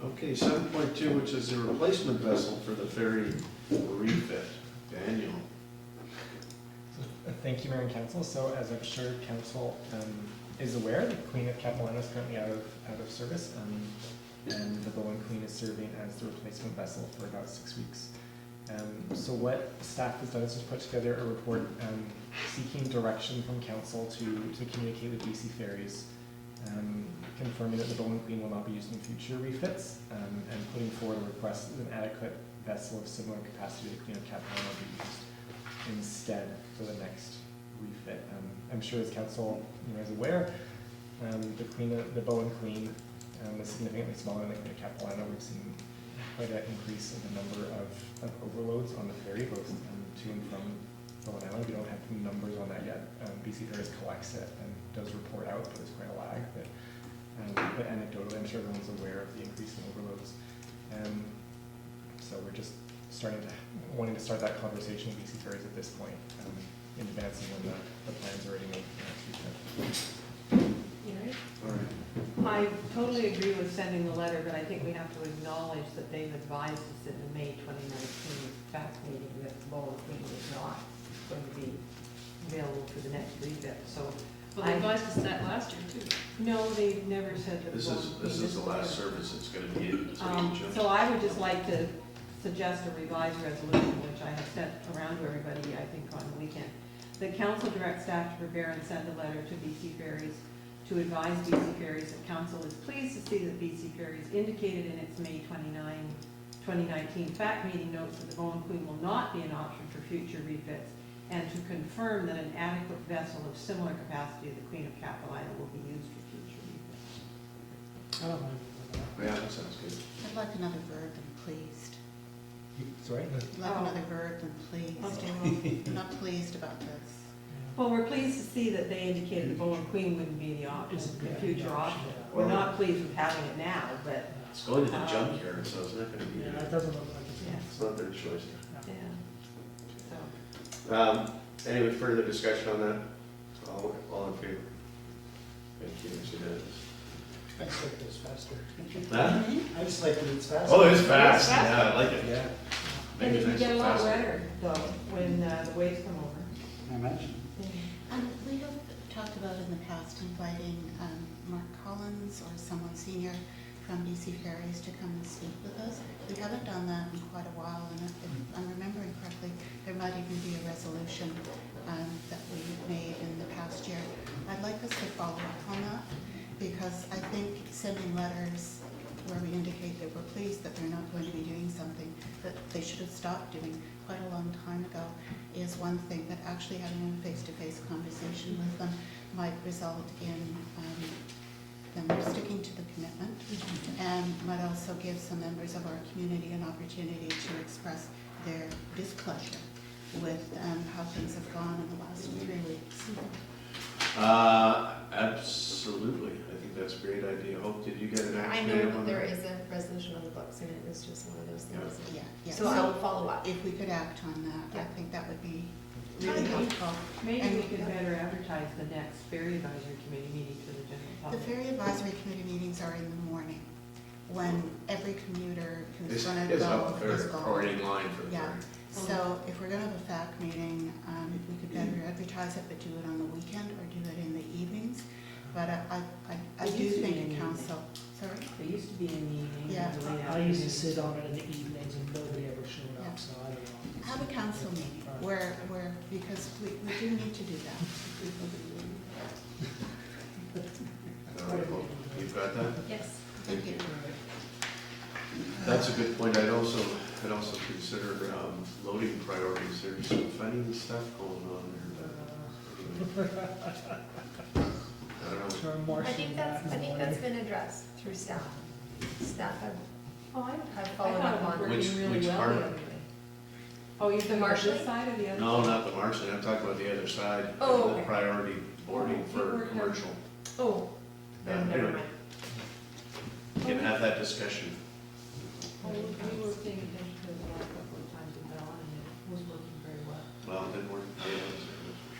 R: Okay, 7.2, which is the replacement vessel for the ferry refit. Daniel.
N: Thank you, Mayor and Council. So as I'm sure Council is aware, the Queen of Capilano is currently out of service, and the Bowen Queen is serving as the replacement vessel for about 6 weeks. So what staff has done is just put together a report seeking direction from Council to communicate with BC Ferries, confirming that the Bowen Queen will not be used in future refits, and putting forward a request that an adequate vessel of similar capacity to the Queen of Capilano be used instead for the next refit. I'm sure as Council is aware, the Bowen Queen is significantly smaller than the Queen of Capilano. We've seen quite an increase in the number of overloads on the ferry, both to and from Bowen Island. We don't have numbers on that yet. BC Ferries collects it and does report out, but there's quite a lag. But anecdotally, I'm sure everyone's aware of the increase in overloads. So we're just wanting to start that conversation with BC Ferries at this point, in advance of when the plan's already made for next weekend.
R: All right.
K: I totally agree with sending the letter, but I think we have to acknowledge that they've advised us in the May 2019 FAC meeting that Bowen Queen is not going to be available for the next refit, so.
S: Well, they advised us that last year too.
K: No, they've never said that.
R: This is the last service it's going to be in.
K: So I would just like to suggest a revised resolution, which I have sent around to everybody, I think, on the weekend. The council directs staff to prepare and send a letter to BC Ferries to advise BC Ferries that council is pleased to see that BC Ferries indicated in its May 2019 FAC meeting notes that the Bowen Queen will not be an option for future refits, and to confirm that an adequate vessel of similar capacity to the Queen of Capilano will be used for future refits.
T: I don't mind.
R: Yeah, that sounds good.
F: I'd like another verb than pleased.
N: Sorry?
F: I'd like another verb than pleased.
K: Okay, well,
F: I'm not pleased about this.
K: well, we're pleased to see that they indicated the Bowen Queen wouldn't be the option, the future option. We're not pleased with having it now, but.
R: It's going to the junkyard, so it's not going to be.
T: Yeah, it doesn't look like it's.
K: Yeah.
R: It's not their choice.
K: Yeah, so.
R: Any further discussion on that? All in favor? Thank you, it's unanimous.
P: I just like this faster.
R: Huh?
P: I just like that it's faster.
R: Oh, it's fast. Yeah, I like it.
P: Yeah.
K: And
R: Maybe
K: it can
R: nice
K: get a
R: and
K: lot
R: fast.
K: wetter though, when the waves come over.
P: I imagine.
F: We have talked about in the past inviting Mark Collins or someone senior from BC Ferries to come and speak with us. We haven't done that in quite a while, and if I'm remembering correctly, there might even be a resolution that we made in the past year. I'd like us to follow up on that, because I think sending letters where we indicate that we're pleased that they're not going to be doing something that they should have stopped doing quite a long time ago is one thing, but actually having a face-to-face conversation with them might result in them sticking to the commitment, and might also give some members of our community an opportunity to express their displeasure with how things have gone in the last 3 weeks.
R: Absolutely. I think that's a great idea. Hope, did you get an
U: I
R: action
U: know
R: item
U: that
R: on
U: there
R: that?
U: is a resolution on the books, and it was just one of those things.
F: Yeah.
U: So I'll follow up.
F: If we could act on that, I think that would be really
K: Maybe-
F: helpful.
K: Maybe
F: And-
K: we could better advertise the next ferry advisory committee meeting to the general
F: The
K: public.
F: ferry advisory committee meetings are in the morning, when every commuter who's
R: This
F: going to
R: is
F: go
R: up
F: is
R: there,
F: gone.
R: or in line for the
F: Yeah,
R: ferry.
F: So if we're gonna have a FAC meeting, if we could better advertise it, but do it on the weekend or do it in the evenings. But I do think a council, sorry?
B: It used to be in the evening.
F: Yeah.
T: I used to sit on it in the evenings and nobody ever showed up, so I don't know.
F: Have a council meeting where, because we do need to do that.
R: You've got that?
J: Yes.
F: Thank you.
R: That's a good point. I'd also consider loading priorities. There's some funny stuff going on there. I don't know.
U: I think that's been addressed through staff. Staff have followed up on.
R: Which part?
U: Oh, you the Marshall
B: side or the other?
R: No, not the Marshall. I'm talking about the other side.
U: Oh,
R: The
U: okay.
R: priority boarding for commercial.
U: Oh,
R: Anyway, can have that discussion.
B: We were paying attention to it the last couple of times in Bell, and it was working very well.
R: Well, it didn't work. Yeah, that's for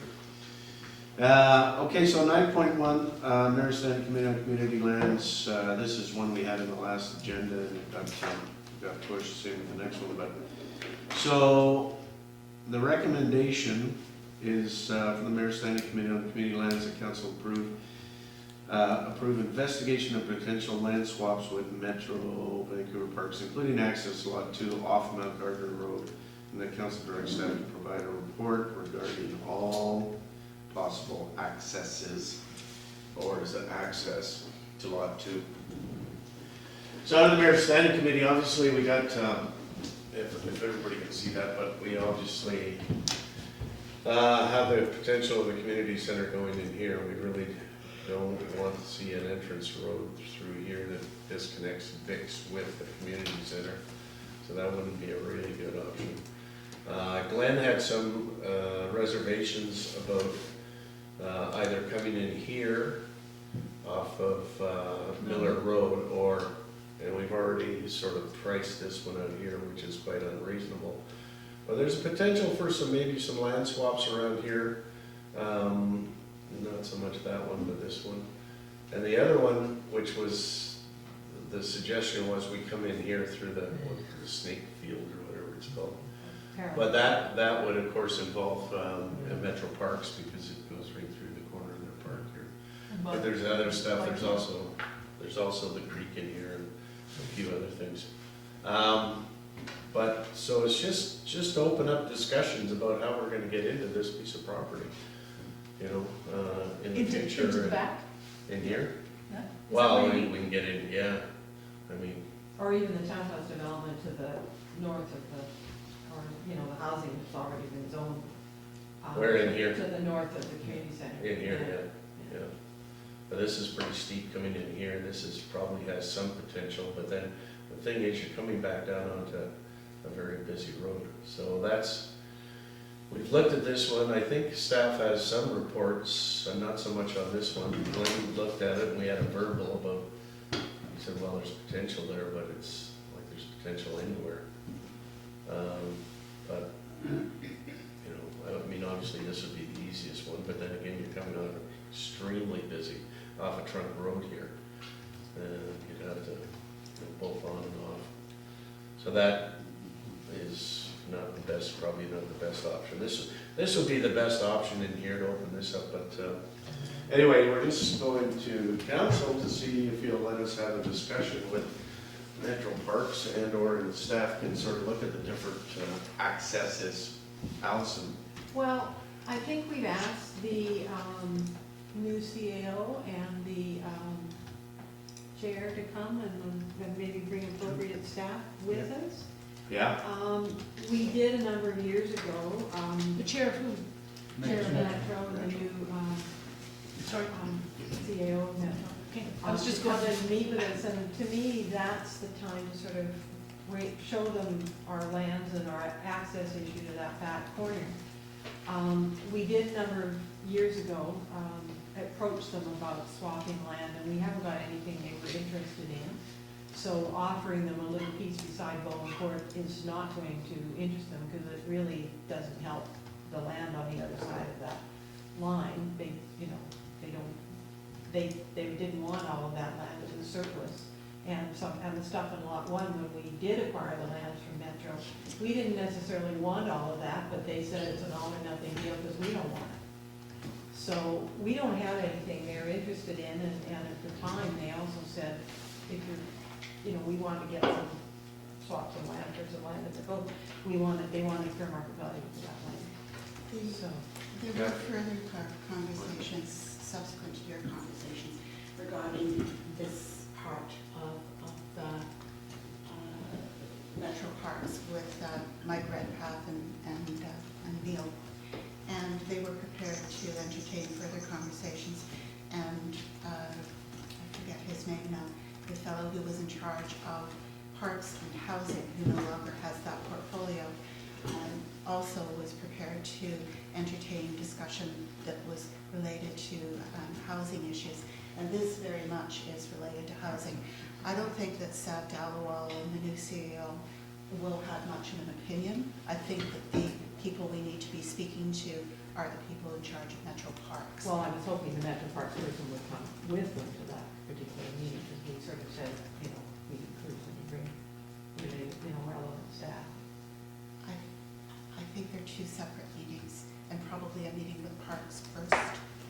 R: sure. Okay, so 9.1, Mayor Standing Committee on Community Lands. This is one we had in the last agenda, and it got pushed, same with the next one. But so the recommendation is from the Mayor Standing Committee on Community Lands that council approve investigation of potential land swaps with Metro Vancouver Parks, including access to Lot 2 off Mount Gardner Road, and the council directs staff to provide a report regarding all possible accesses, or is it access to Lot 2. So under the Mayor's Standing Committee, obviously we got, if everybody can see that, but we obviously have the potential of the community center going in here. We really don't want to see an entrance road through here that disconnects VIX with the community center. So that wouldn't be a really good option. Glenn had some reservations about either coming in here off of Miller Road, or, and we've already sort of priced this one out here, which is quite unreasonable. But there's potential for maybe some land swaps around here. Not so much that one, but this one. And the other one, which was, the suggestion was we come in here through the snake field or whatever it's called. But that would of course involve Metro Parks, because it goes right through the corner of their park here. But there's other stuff, there's also the creek in here and a few other things. But so it's just open up discussions about how we're gonna get into this piece of property. You know, in the future.
B: Into the back?
R: In here?
B: Yeah.
R: Well, we can get in, yeah. I mean.
B: Or even the townhouse development to the north of the, or, you know, the housing that's already been zoned.
R: Where in here?
B: To the north of the community center.
R: In here, yeah. But this is pretty steep coming in here, and this is probably has some potential, but then the thing is, you're coming back down onto a very busy road. So we've looked at this one. I think staff has some reports, and not so much on this one. Glenn looked at it, and we had a verbal about, he said, well, there's potential there, but it's like there's potential anywhere. But, you know, I mean, obviously this would be the easiest one, but then again, you're coming on extremely busy off a trunk road here. And you'd have to go both on and off. So that is not the best, probably not the best option. This would be the best option in here to open this up, but anyway, we're just going to council to see if you'll let us have a discussion with Metro Parks, and or the staff can sort of look at the different accesses. Allison?
B: Well, I think we've asked the new CAO and the chair to come and maybe bring appropriate staff with us.
R: Yeah.
B: We did a number of years ago.
T: The chair of who?
B: Chair of Metro and the new CAO of Metro.
T: Okay. I was just going
B: to meet with us, and to me, that's the time to sort of show them our lands and our access issue to that back corner. We did a number of years ago approach them about swapping land, and we haven't got anything they were interested in. So offering them a little piece beside Bowen Court is not going to interest them, because it really doesn't help the land on the other side of that line. They didn't want all of that land in the surplus,
K: and the stuff in lot 1, when we did acquire the lands from Metro, we didn't necessarily want all of that, but they said it's an all or nothing deal because we don't want it. So we don't have anything they're interested in, and at the time, they also said, if we want to get some swaps of land for some land that's a vote, they wanted fair market value for that land. So
F: There were further conversations, subsequent to your conversations, regarding this part of the Metro Parks with Mike Redpath and Neil. And they were prepared to entertain further conversations. And I forget his name now, the fellow who was in charge of parks and housing, who no longer has that portfolio, also was prepared to entertain discussion that was related to housing issues. And this very much is related to housing. I don't think that Sav Dalawal and the new CEO will have much of an opinion. I think that the people we need to be speaking to are the people in charge of Metro Parks.
K: well, I was hoping the Metro Parks person would come with them to that particular meeting, because we sort of said, we can cruise and bring really, relevant staff.
F: I think they're two separate meetings, and probably a meeting with Parks first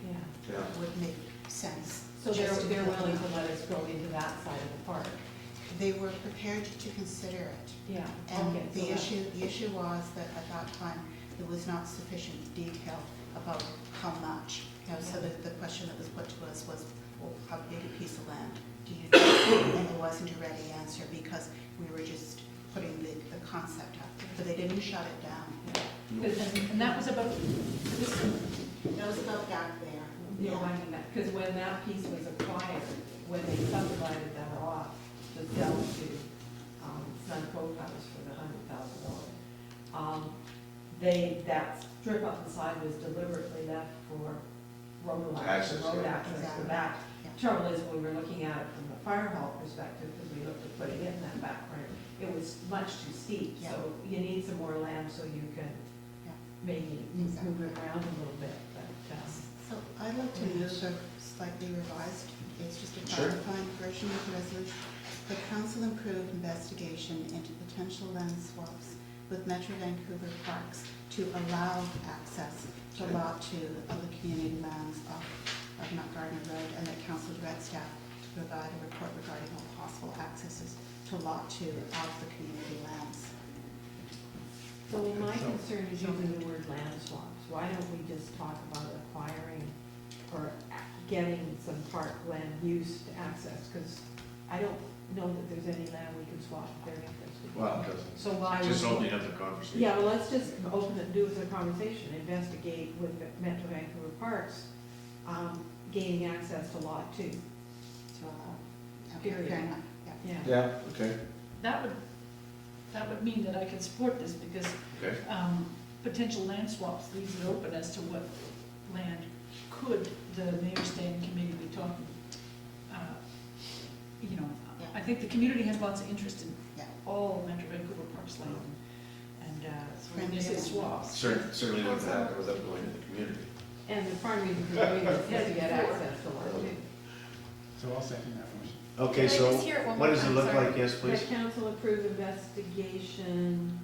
K: Yeah.
F: would make sense.
K: So they're
F: Just to
K: willing to let us go into that side of the park.
F: They were prepared to consider it.
K: Yeah.
F: And
K: Okay,
F: the
K: so
F: issue was that at that time, there was not sufficient detail about how much. So the question that was put to us was, well, how big a piece of land do you need? And there wasn't a ready answer, because we were just putting the concept up. But they didn't shut it down.
S: And that was about,
F: That was about back there.
K: Because when that piece was acquired, when they subdivided that off to sell to Sun Cove House for the $100,000, that strip up the side was deliberately left for road access for that. Trouble is, when we were looking at it from the fire hall perspective, because we looked at putting it in that back corner, it was much too steep. So you need some more land so you can maybe move it around a little bit. But
F: So I'd like to move a slightly revised, it's just a clarifying version of the resolution. The council approved investigation into potential land swaps with Metro Vancouver Parks to allow access to Lot 2 of the community lands of Mount Gardner Road, and that council direct staff to provide a report regarding all possible accesses to Lot 2 of the community lands.
K: So my concern is using the word land swaps. Why don't we just talk about acquiring or getting some park land use to access? Because I don't know that there's any land we can swap if they're interested.
R: Well, it doesn't.
K: So why
R: Just
K: would we-
R: opening up the conversation.
K: Yeah, well, let's just open it, do it as a conversation, investigate with the Metro Vancouver Parks, gaining access to Lot 2. Period.
F: Fair enough,
K: Yeah.
R: Okay.
S: that would mean that I can support this, because
R: Okay.
S: potential land swaps leaves it open as to what land could the mayor's standing committee be talking. I think the community has lots of interest in all Metro Vancouver Parks land, and so when this is swaps.
R: Certainly not to happen without going to the community.
K: And the prime reason for doing this is to get access to Lot 2.
G: So I'll second that motion.
R: Okay,
U: Can I
R: so
U: just hear it one
R: what
U: more
R: does it
U: time?
R: look
U: Sorry.
R: like? Yes, please.
K: That council approved investigation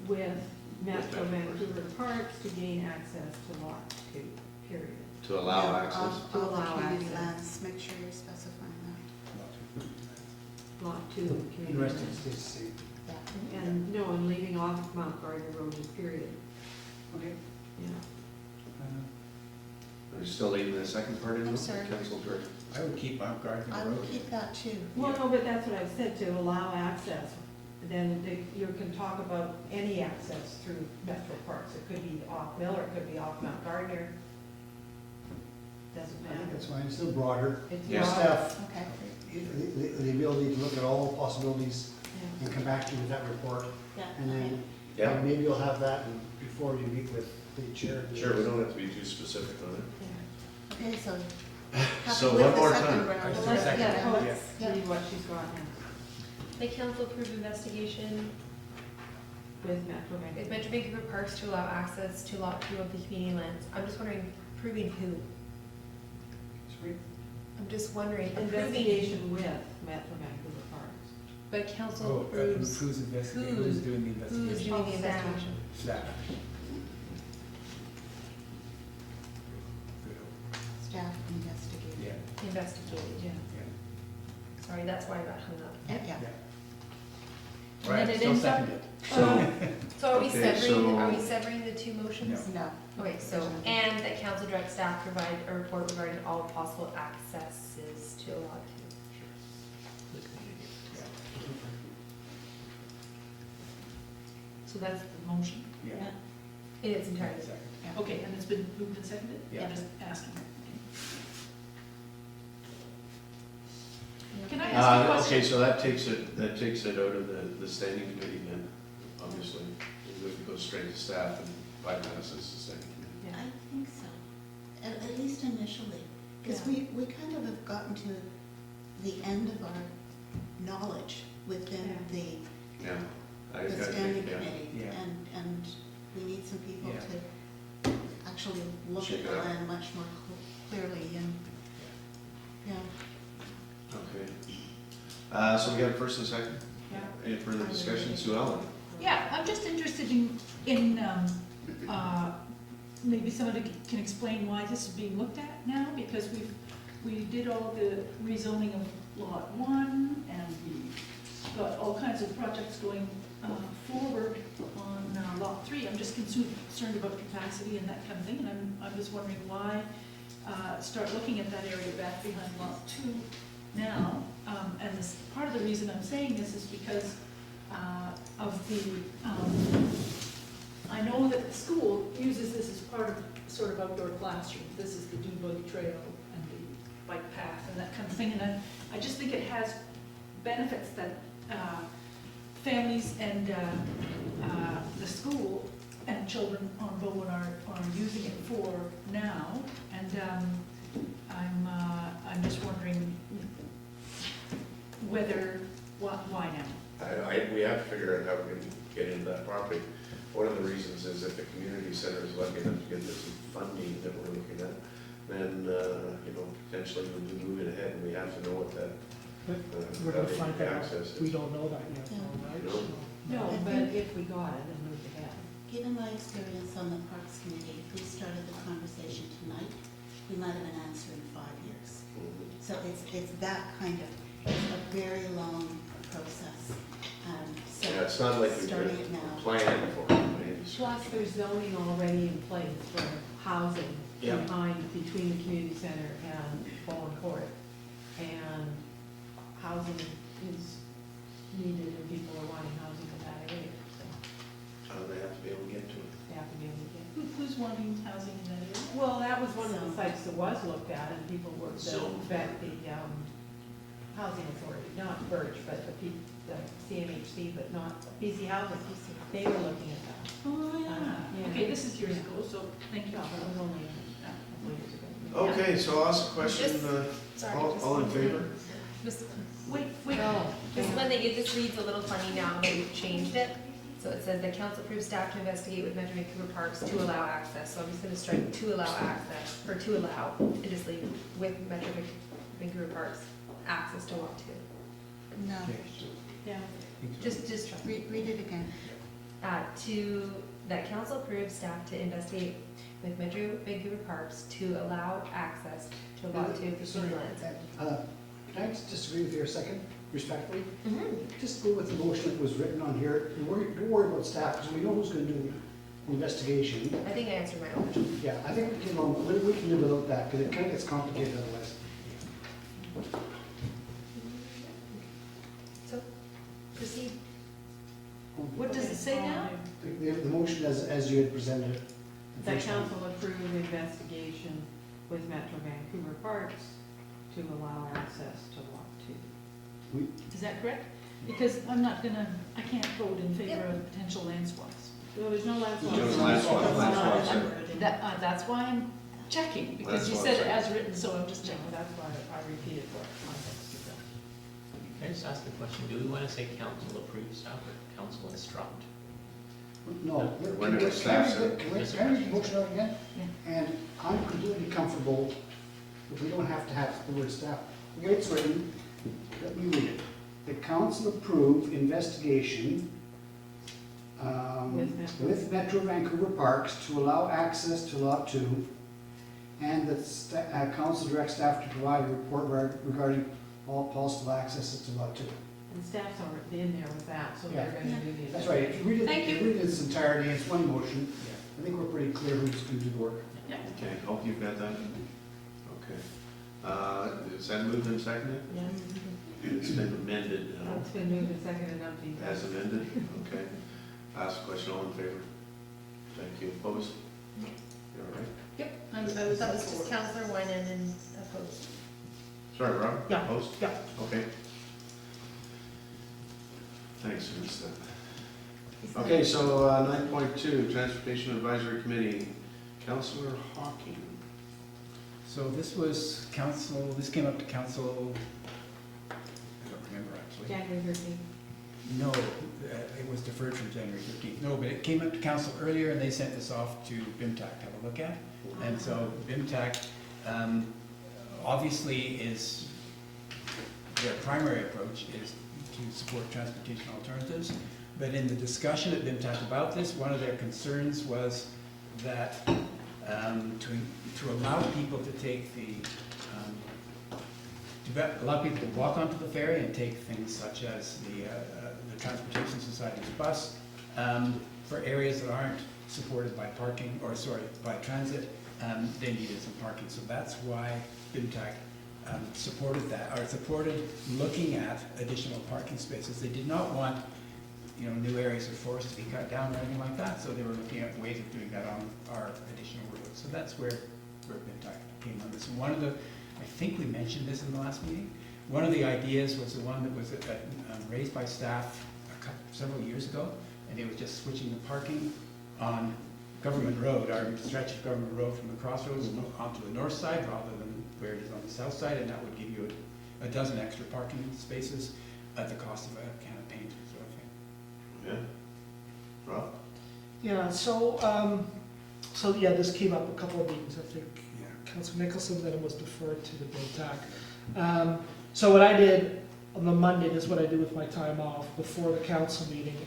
K: with Metro Vancouver Parks to gain access to Lot 2, period.
R: To allow access.
F: Of
K: To
F: the
K: allow
F: community
K: access.
F: lands, make sure you're specifying
K: Lot 2, community.
P: The rest
K: land.
P: stays the same.
F: that.
K: And, no, and leaving off Mount Gardner Road is period.
P: Okay.
K: Yeah.
R: Are you still leaving the second part in?
F: I'm sorry.
R: Council Director?
G: I would keep Mount Gardner
F: I
G: Road.
F: would keep that too.
K: Well, no, but that's what I've said, to allow access. Then you can talk about any access through Metro Parks. It could be off Miller, it could be off Mount Gardner. Doesn't
P: I think
K: matter.
P: that's fine, it's still broader.
K: It's
R: Yeah.
K: broad.
P: Staff,
F: Okay.
P: the ability to look at all possibilities
K: Yeah.
P: and come back to you with that report.
F: Yeah.
P: And then
R: Yeah.
P: maybe you'll have that before you meet with the chair.
R: Sure, we don't have to be too specific on it.
K: Yeah.
F: Okay, so.
R: So
F: with
R: one
F: the
R: more
F: second
R: time.
F: round.
K: Well, let's, yeah, let's
F: Yeah.
K: read what she's got now
U: The council approved investigation
K: with Metro Vancouver.
U: with Metro Vancouver Parks to allow access to Lot 2 of the community lands. I'm just wondering, approving who? I'm just wondering, approving,
B: Investigation with Metro Vancouver Parks.
U: but council approves
G: Who's investigating, who's doing the
U: who's
G: investigation?
U: doing the investigation.
G: Staff.
F: Staff investigating.
G: Yeah.
U: Investigating, yeah.
G: Yeah.
U: Sorry, that's why I got hung up.
F: Yeah.
G: All right,
U: And then it
G: still
U: ends up-
G: second it.
U: So are we
R: Okay,
U: severing the two motions?
F: No.
U: Okay, so, and that council direct staff provide a report regarding all possible accesses to allow to.
S: So that's the motion?
G: Yeah.
U: In its entirety.
G: Second.
S: Okay, and it's been moved and seconded?
G: Yeah.
S: I'm just asking. Can I ask you a question?
R: Okay, so that takes it out of the standing committee then, obviously. It goes straight to staff and bypasses the standing committee.
F: I think so, at least initially, because we kind of have gotten to the end of our knowledge within
R: Yeah. I
F: the
R: think,
F: standing
R: yeah.
F: committee.
G: Yeah.
F: And we need some people
G: Yeah.
F: to actually look
R: Check
F: at
R: it
F: the
R: out.
F: land much more clearly and, yeah.
R: Okay. So we got a first and second?
S: Yeah.
R: Any further discussion? Sue Ellen?
S: Yeah, I'm just interested in maybe somebody can explain why this is being looked at now, because we did all the rezoning of lot 1, and we got all kinds of projects going forward on lot 3. I'm just concerned about capacity and that kind of thing, and I'm just wondering why start looking at that area back behind lot 2 now. And this, part of the reason I'm saying this is because of the, I know that the school uses this as part of sort of outdoor classroom. This is the dune buggy trail and the bike path and that kind of thing. And I just think it has benefits that families and the school and children on Bowen are using it for now. And I'm just wondering whether, why now?
R: We have to figure out how we can get into that property. One of the reasons is if the community center is lucky enough to get this funding that we're looking at, then, potentially we'll be moving ahead, and we have to know what that,
T: We're gonna find
R: the
T: out,
R: access is.
T: we don't know that yet, all right?
R: No.
B: No,
F: I
B: but
F: think-
B: if we got it and moved ahead.
F: Given my experience on the Parks Committee, if we started the conversation tonight, we might have an answer in 5 years. So it's that kind of, it's a very long process. So
R: Yeah, it's not like we
F: starting
R: could
F: it now.
R: plan for it.
B: Plus, there's zoning already in place for housing
R: Yeah.
B: between the community center and Bowen Court. And housing is needed and people are wanting housing in that area, so
R: They have to be able to get to it.
B: they have to be able to get.
S: Who's wanting housing in that area?
B: Well, that was one of the sites that was looked at and people were,
R: Zone.
B: the housing authority, not Birch, but the CMHC, but not BC Housing. They were looking at that.
S: Oh, yeah.
B: Yeah.
S: Okay, this is years ago, so thank you.
B: No, that was only a couple years ago.
R: Okay, so I'll ask a question, all in favor?
U: Just,
S: Wait,
U: just when they get, this reads a little funny now that we've changed it. So it says the council approves staff to investigate with Metro Vancouver Parks to allow access. So I'm just gonna strike to allow access, or to allow, and just leave with Metro Vancouver Parks access to lot 2.
F: No,
S: Yeah.
U: Just try.
F: read it again.
U: That council approves staff to investigate with Metro Vancouver Parks to allow access to lot 2 for
P: Sorry,
U: community lands.
P: can I just disagree with you a second, respectfully?
U: Mhm.
P: Just go with the motion that was written on here. Don't worry about staff, because we know who's gonna do the investigation.
U: I think I answered my own question.
P: Yeah, I think, we can live without that, because it kind of gets complicated otherwise.
U: So, proceed.
B: What does it say now?
P: The motion as you had presented it. the
B: That
P: first time.
B: council approved investigation with Metro Vancouver Parks to allow access to lot 2.
S: Is that correct? Because I can't vote in favor of potential land swaps.
B: Well, there's no land swap.
R: There's no land swap, land swap's there.
S: That's why I'm checking, because you
R: Land
S: said it
R: swap's
S: as written, so I'm just checking.
B: That's why I repeated what context is that.
D: Can I just ask the question, do we want to say council approves staff or council instruct?
P: No.
R: When it was staff said-
P: Can I read the motion out again?
S: Yeah.
P: And I'm completely comfortable but we don't have to have the word staff. The way it's written, let me read it. The council approve investigation with Metro Vancouver Parks to allow access to Lot 2, and that council directs staff to provide a report regarding all possible accesses to Lot 2.
B: And staff's already in there with that, so
P: Yeah.
B: they're gonna do the.
P: That's right, if you read it,
S: Thank you.
P: if you read it in its entirety, it's one motion. I think we're pretty clear who's going to do the work.
R: Okay, hope you've got that. Okay. Is that moved and seconded?
B: Yeah.
R: It's been amended.
B: It's been moved and seconded up to.
R: As amended, okay. Ask a question, all in favor? Thank you. Opposed? You all right?
S: Yep.
U: That was just Councillor Wynan and opposed.
R: Sorry, Rob?
T: Yeah.
R: Opposed?
T: Yeah.
R: Okay. Thanks, Lisa. Okay, so 9.2, Transportation Advisory Committee, Councillor Hocking.
G: So this was council, this came up to council, I don't remember actually.
B: January 13th.
G: No, it was deferred from January 15th. No, but it came up to council earlier and they sent this off to BIMTAC to have a look at. And so BIMTAC obviously is, their primary approach is to support transportation alternatives. But in the discussion at BIMTAC about this, one of their concerns was that to allow people to take allow people to walk onto the ferry and take things such as the Transportation Society's bus for areas that aren't supported by parking, or sorry, by transit, they needed some parking. So that's why BIMTAC supported that, or supported looking at additional parking spaces. They did not want, new areas of forest to be cut down or anything like that, so they were looking at ways of doing that on our additional roads. So that's where BIMTAC came on this. And one of the, I think we mentioned this in the last meeting, one of the ideas was the one that was raised by staff several years ago, and it was just switching the parking on Government Road, our stretch of Government Road from the crossroads onto the north side rather than where it is on the south side, and that would give you a dozen extra parking spaces at the cost of a can of paint, sort of thing.
R: Yeah. Rob?
T: Yeah, so yeah, this came up a couple of meetings, I think. Councillor Nicholson, then it was deferred to the BIMTAC. So what I did on the Monday, this is what I do with my time off, before the council meeting,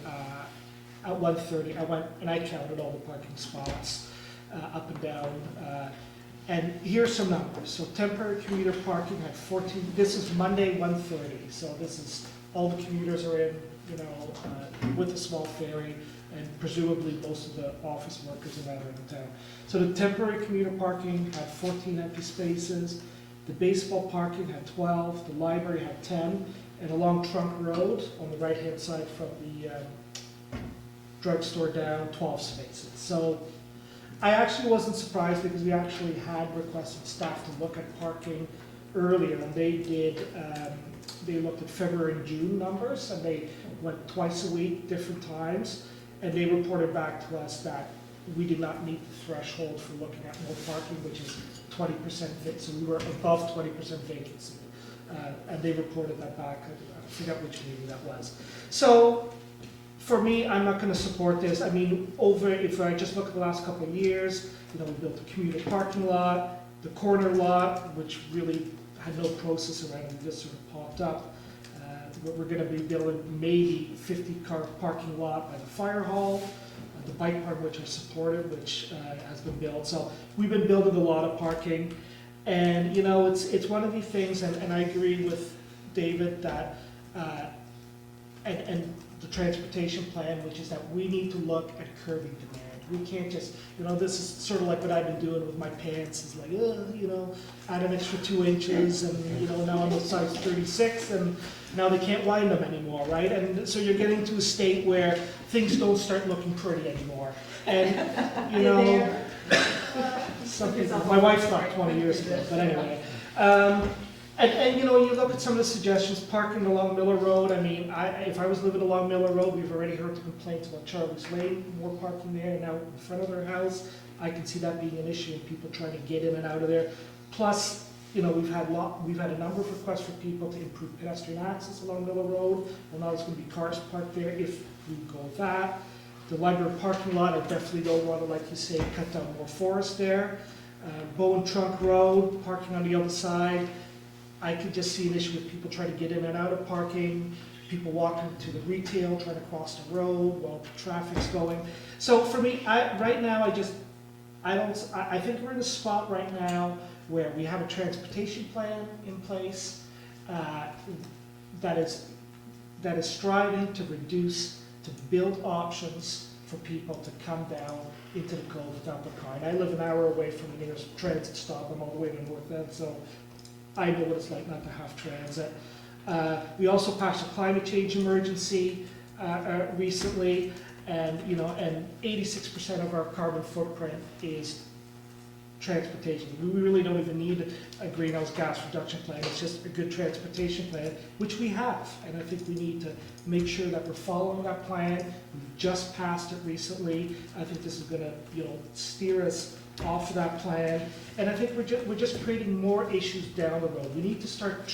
T: at 1:30, I went and I counted all the parking spots up and down. And here's some numbers. So temporary commuter parking had 14, this is Monday, 1:30. So this is, all the commuters are in, with a small ferry, and presumably most of the office workers and that are in town. So the temporary commuter parking had 14 empty spaces, the baseball parking had 12, the library had 10, and along Trunk Road, on the right-hand side from the drugstore down, 12 spaces. So I actually wasn't surprised, because we actually had requested staff to look at parking earlier, and they did, they looked at February and June numbers, and they went twice a week, different times, and they reported back to us that we did not meet the threshold for looking at more parking, which is 20% so we were above 20% vacancy. And they reported that back, I forget which meeting that was. So, for me, I'm not gonna support this. I mean, if I just look at the last couple of years, we built a commuter parking lot, the corner lot, which really had no process around it, just sort of popped up. We're going to be building maybe 50-car parking lot by the fire hall, the bike park, which I supported, which has been built. So we've been building a lot of parking, and it's one of the things, and I agree with David that, and the transportation plan, which is that we need to look at curbing demand. We can't just, this is sort of like what I've been doing with my pants, is like, add an extra 2 inches, and now I'm a size 36, and now they can't wind them anymore, right? And so you're getting to a state where things don't start looking pretty anymore. And, my wife thought 20 years ago, but anyway. And you look at some of the suggestions, parking along Miller Road. I mean, if I was living along Miller Road, we've already heard the complaints about Charlie's Lane, more parking there, and now in front of their house. I can see that being an issue, and people trying to get in and out of there. Plus, we've had a number of requests for people to improve pedestrian access along Miller Road. Well, now there's going to be cars parked there if we go with that. The library parking lot, I definitely don't want to, like you say, cut down more forest there. Bowen Trunk Road, parking on the other side. I could just see an issue with people trying to get in and out of parking, people walking to the retail, trying to cross the road while traffic's going. So for me, right now, I think we're in a spot right now where we have a transportation plan in place that is striving to build options for people to come down into the cove without their car. And I live an hour away from the nearest transit stop. I'm all the way to North End, so I know what it's like not to have transit. We also passed a climate change emergency recently, and 86% of our carbon footprint is transportation. We really don't even need a greenhouse gas reduction plan. It's just a good transportation plan, which we have. And I think we need to make sure that we're following that plan. We've just passed it recently. I think this is going to, steer us off of that plan. And I think we're just creating more issues down the road. We need to start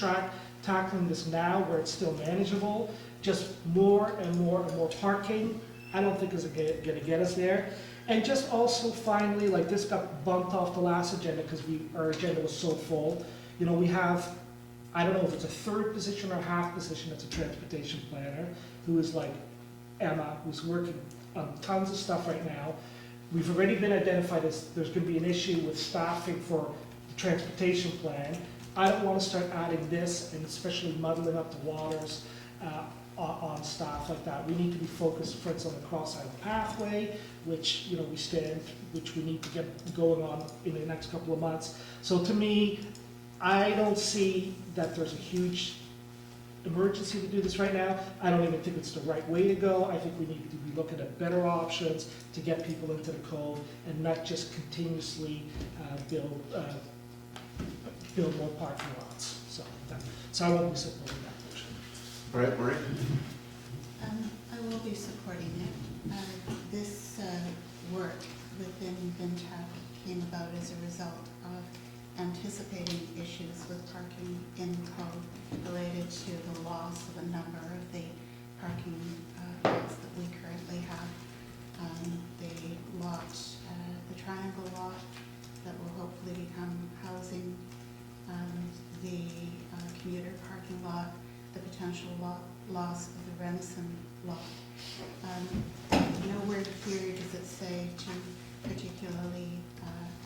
T: tackling this now where it's still manageable. Just more and more and more parking, I don't think is going to get us there. And just also finally, like this got bumped off the last agenda because our agenda was so full. We have, I don't know if it's a third position or half position as a transportation planner, who is like Emma, who's working on tons of stuff right now. We've already been identified as there's going to be an issue with staffing for the transportation plan. I don't want to start adding this and especially muddling up the waters on staff like that. We need to be focused, for instance, on the cross-island pathway, which we need to get going on in the next couple of months. So to me, I don't see that there's a huge emergency to do this right now. I don't even think it's the right way to go. I think we need to be looking at better options to get people into the cove and not just continuously build more parking lots. So I won't be supporting that motion.
R: All right, Marie?
F: I will be supporting it. This work within VinTech came about as a result of anticipating issues with parking in the cove related to the loss of a number of the parking lots that we currently have. The lot, the triangle lot that will hopefully become housing, the commuter parking lot, the potential loss of the Renison lot. Nowhere here does it say to particularly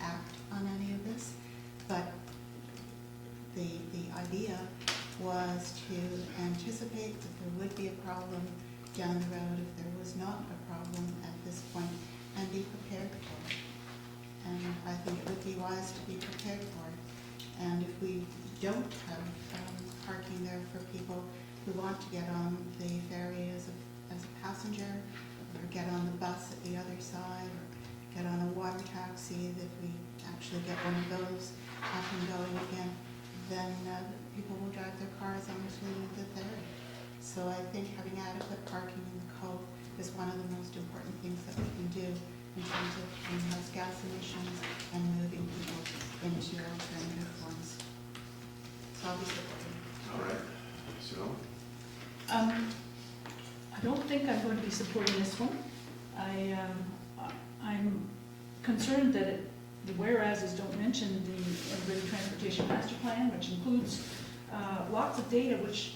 F: act on any of this, but the idea was to anticipate that there would be a problem down the road if there was not a problem at this point, and be prepared for it. And I think it would be wise to be prepared for it. And if we don't have parking there for people who want to get on the ferry as a passenger, or get on the bus at the other side, or get on a water taxi, that we actually get one of those up and going again, then people will drive their cars onto the ferry. So I think having adequate parking in the cove is one of the most important things that we can do in terms of greenhouse gas emissions and moving people into alternative forms. So I'll be supporting.
R: All right. So?
S: I don't think I'm going to be supporting this one. I'm concerned that the whereases don't mention the Integrated Transportation Master Plan, which includes lots of data which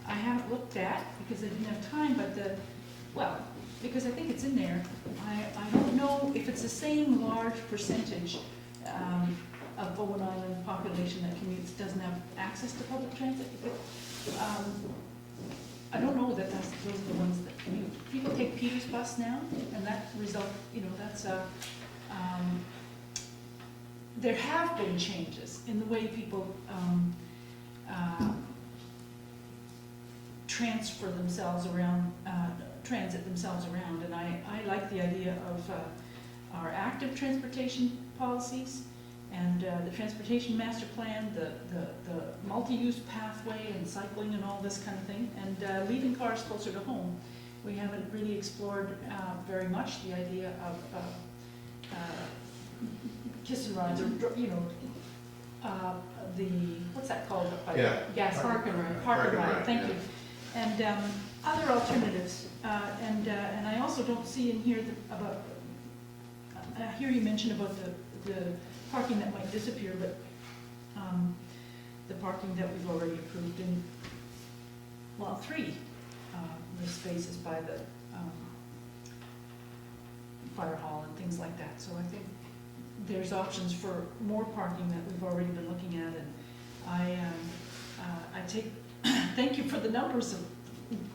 S: I haven't looked at because I didn't have time, but because I think it's in there. I don't know if it's the same large percentage of Bowen Island population that commutes doesn't have access to public transit. I don't know that those are the ones that commute. People take Peter's bus now, and that result, that's there have been changes in the way people transfer themselves around, transit themselves around, and I like the idea of our active transportation policies and the transportation master plan, the multi-use pathway and cycling and all this kind of thing, and leaving cars closer to home. We haven't really explored very much the idea of kiss and rides, or what's that called?
R: Yeah.
S: Park and ride. Thank you. And other alternatives. And I also don't see in here about. I hear you mention about the parking that might disappear, but the parking that we've already approved in Lot 3, the spaces by the fire hall and things like that. So I think there's options for more parking that we've already been looking at, and I take, thank you for the numbers.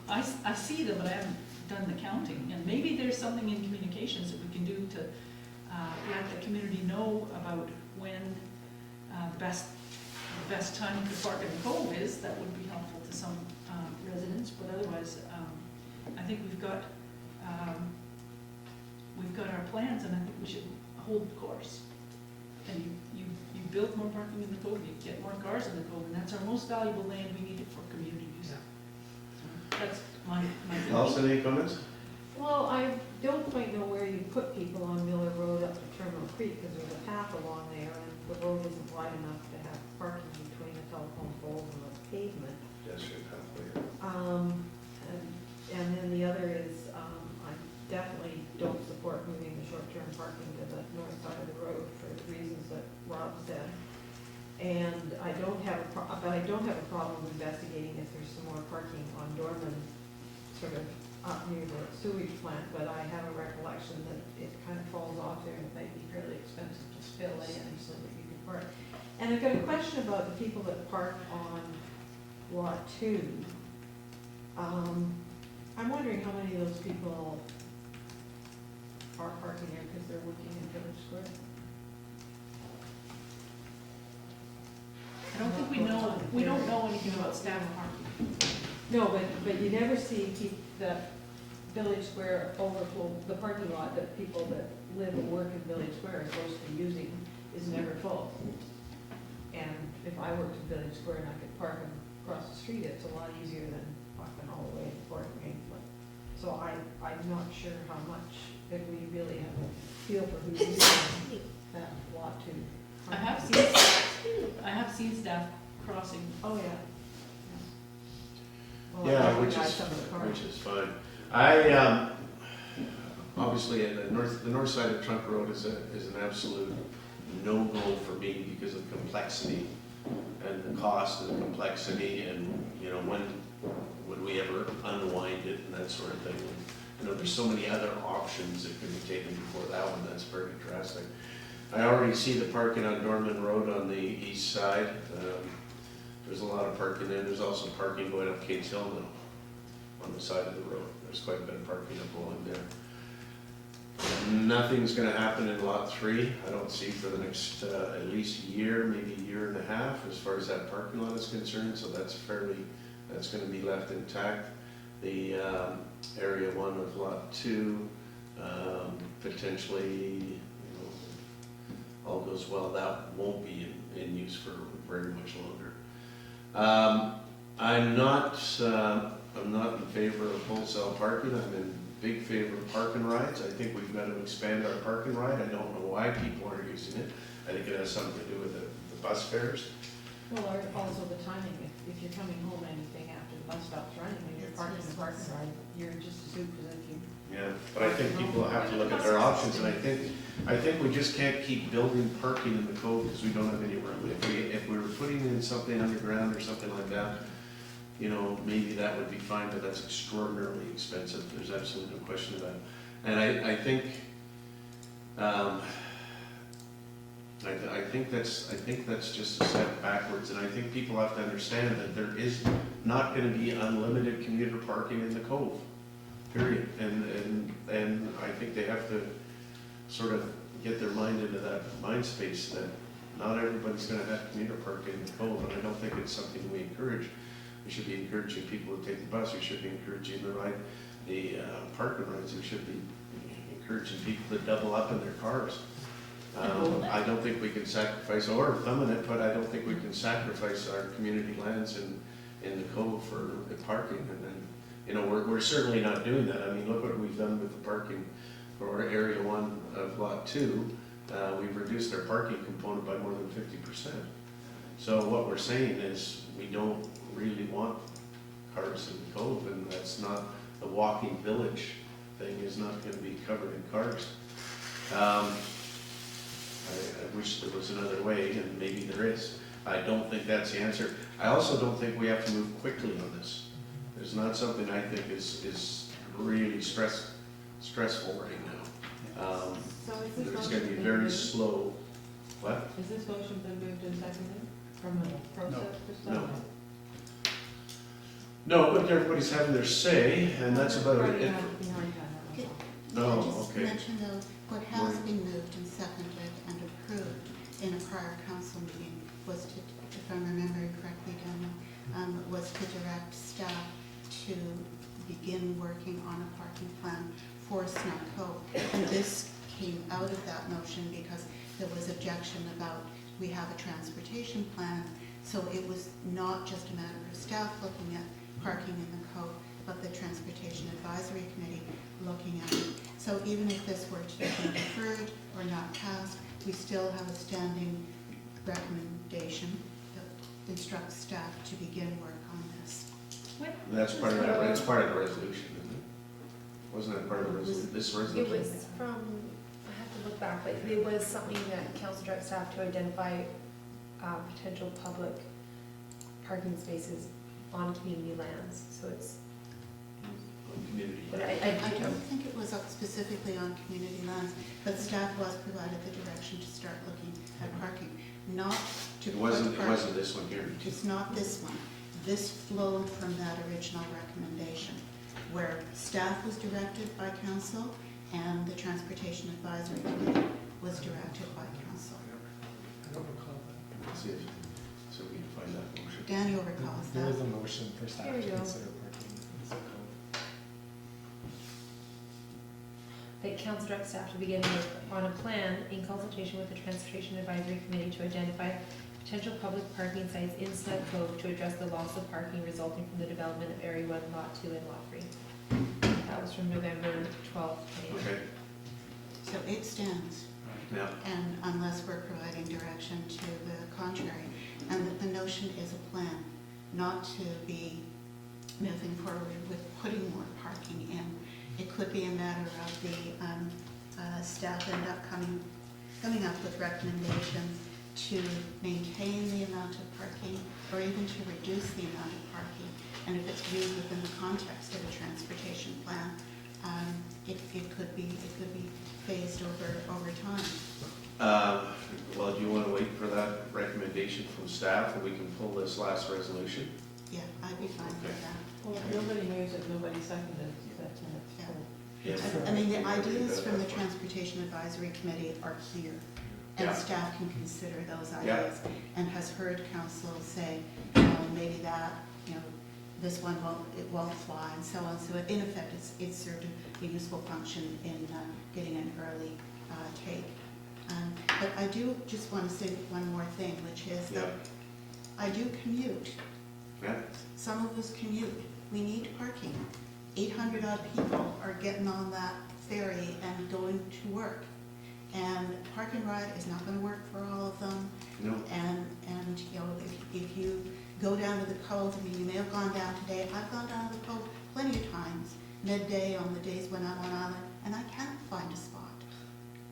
S: I see them, but I haven't done the counting, and maybe there's something in communications that we can do to let the community know about when the best time to park in the Cove is. That would be helpful to some residents, but otherwise, I think we've got our plans, and I think we should hold course. And you build more parking in the Cove, you get more cars in the Cove, and that's our most valuable land. We need it for community use. So that's my
R: Allison, any comments?
B: Well, I don't quite know where you put people on Miller Road up to Terminal Creek, because there's a path along there, and the road isn't wide enough to have parking between the telephone poles and the pavement.
R: Pedestrian pathway.
B: And then the other is, I definitely don't support moving the short-term parking to the north side of the road for the reasons that Rob said. And I don't have a problem investigating if there's some more parking on Dorman, sort of up near the sewage plant, but I have a recollection that it kind of falls off there, and it might be fairly expensive to fill in so that you can park. And I've got a question about the people that park on Lot 2. I'm wondering how many of those people are parking there because they're working in Village Square.
S: I don't think we don't know anything about staff parking.
B: No, but you never see that Village Square overflow, the parking lot that people that live and work in Village Square are supposed to be using is never full. And if I worked in Village Square and I could park across the street, it's a lot easier than walking all the way to Fort Wayne. So I'm not sure how much, if we really have a feel for who's using that lot too.
S: I have seen staff crossing.
B: Oh, yeah. Well,
R: Yeah,
B: I
R: which
B: recognize some of the cars.
R: is fine. I, obviously, the north side of Trunk Road is an absolute no-go for me because of complexity and the cost of the complexity, and, you know, when would we ever unwind it and that sort of thing. You know, there's so many other options that could be taken before that one. That's very drastic. I already see the parking on Dorman Road on the east side. There's a lot of parking there. There's also parking going up Kate's Hill now on the side of the road. There's quite a bit of parking up along there. Nothing's going to happen in Lot 3. I don't see for the next at least year, maybe a year and a half, as far as that parking lot is concerned. So that's going to be left intact. The area 1 of Lot 2, potentially, all goes well, that won't be in use for very much longer. I'm not in favor of wholesale parking. I'm in big favor of park and rides. I think we've got to expand our park and ride. I don't know why people aren't using it. I think it has something to do with the bus fares.
B: Well, or also the timing. If you're coming home anything after the bus stop's running, when you're parking the park and ride, you're just as good as if you.
R: Yeah, but I think people have to look at their options, and I think we just can't keep building parking in the Cove because we don't have any room. If we were putting in something underground or something like that, you know, maybe that would be fine, but that's extraordinarily expensive. There's absolutely no question about it. And I think that's just a step backwards, and I think people have to understand that there is not going to be unlimited commuter parking in the Cove, period. And I think they have to sort of get their mind into that mind space that not everybody's going to have commuter parking in the Cove, and I don't think it's something we encourage. We should be encouraging people to take the bus. We should be encouraging the park and rides. We should be encouraging people to double up in their cars. I don't think we can sacrifice, or thumbing it, but I don't think we can sacrifice our community lands in the Cove for the parking. And then, you know, we're certainly not doing that. I mean, look what we've done with the parking for Area 1 of Lot 2. We've reduced our parking component by more than 50%. So what we're saying is we don't really want cars in the Cove, and that's not, the walking village thing is not going to be covered in cars. I wish there was another way, and maybe there is. I don't think that's the answer. I also don't think we have to move quickly on this. It's not something I think is really stressful right now.
L: So is this
R: It's going to be
L: motion
R: very
L: moved?
R: slow. What?
L: Is this motion been moved and seconded from the process perspective?
R: No, but everybody's having their say, and that's about
L: Already
R: it.
L: have behind that, that was all.
F: Can I just
R: okay.
F: mention though, what has been moved and seconded and approved in a prior council meeting was to, if I'm remembering correctly, Daniel, was to direct staff to begin working on a parking plan for Snow Cove. And this came out of that motion because there was objection about we have a transportation plan, so it was not just a matter of staff looking at parking in the cove, but the Transportation Advisory Committee looking at it. So even if this were to be deferred or not passed, we still have a standing recommendation that instructs staff to begin work on this.
R: That's part of that. It's part of the resolution, isn't it? Wasn't that part of the this resolution?
U: It was from, I have to look back, but it was something that council direct staff to identify potential public parking spaces on community lands, so it's.
R: Community.
F: But I don't think it was up specifically on community lands, but staff was provided the direction to start looking at parking, not to.
R: It wasn't this one here.
F: It's not this one. This flowed from that original recommendation, where staff was directed by council and the Transportation Advisory Committee was directed by council.
T: I don't recall that.
R: Let's see if, so we can find that motion.
F: Daniel recalls
N: There
F: that.
N: is a motion for staff
U: Here
N: to
U: you go.
N: consider parking in the code.
U: That council direct staff to begin work on a plan in consultation with the Transportation Advisory Committee to identify potential public parking sites in Snug Cove to address the loss of parking resulting from the development of Area 1, Lot 2, and Lot 3. That was from November 12th.
R: Okay.
F: So it stands.
R: Yeah.
F: And unless we're providing direction to the contrary. And that the notion is a plan, not to be moving forward with putting more parking in. It could be a matter of the staff end up coming up with recommendations to maintain the amount of parking or even to reduce the amount of parking. And if it's viewed within the context of a transportation plan, it could be phased over time.
R: Well, do you want to wait for that recommendation from staff and we can pull this last resolution?
F: Yeah, I'd be fine with that.
L: Well, if nobody moves it, nobody seconded it, that's when it's full.
R: Yeah.
F: I mean, the ideas from the Transportation Advisory Committee are here, and
R: Yeah.
F: staff can consider those
R: Yeah.
F: ideas, and has heard council say, maybe that, this one won't fly, and so on. So in effect, it's served a useful function in getting an early take. But I do just want to say one more thing, which is that I do commute.
R: Yeah.
F: Some of us commute. We need parking. 800 odd people are getting on that ferry and going to work. And park and ride is not going to work for all of them.
R: No.
F: And if you go down to the Cove, I mean, you may have gone down today. I've gone down to the Cove plenty of times, midday on the days when I'm on island, and I can't find a spot.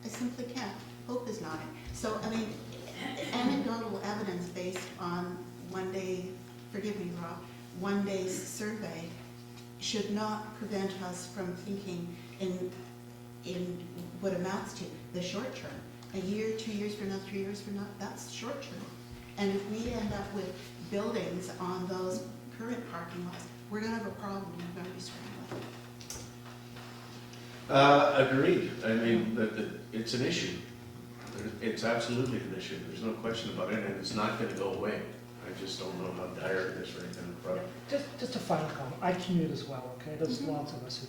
F: I simply can't. Hope is not it. So, I mean, anecdotal evidence based on one day, forgive me, Rob, one day's survey should not prevent us from thinking in what amounts to the short term. A year, 2 years from now, 3 years from now, that's short term. And if we end up with buildings on those current parking lots, we're going to have a problem. We're going to be scrambling.
R: Agreed. I mean, it's an issue. It's absolutely an issue. There's no question about it, and it's not going to go away. I just don't know how dire it is right now.
T: Just a final comment. I commute as well, okay? There's lots of us who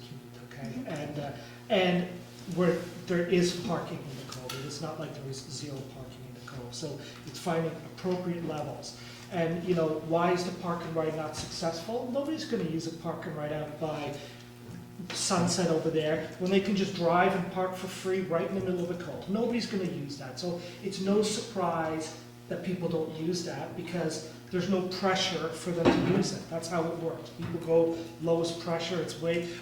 T: commute, okay? And where there is parking in the Cove, it is not like there is zero parking in the Cove. So it's finding appropriate levels. And, why is the park and ride not successful? Nobody's going to use a park and ride out by Sunset over there when they can just drive and park for free right in the middle of the Cove. Nobody's going to use that. So it's no surprise that people don't use that because there's no pressure for them to use it. That's how it works. People go lowest pressure.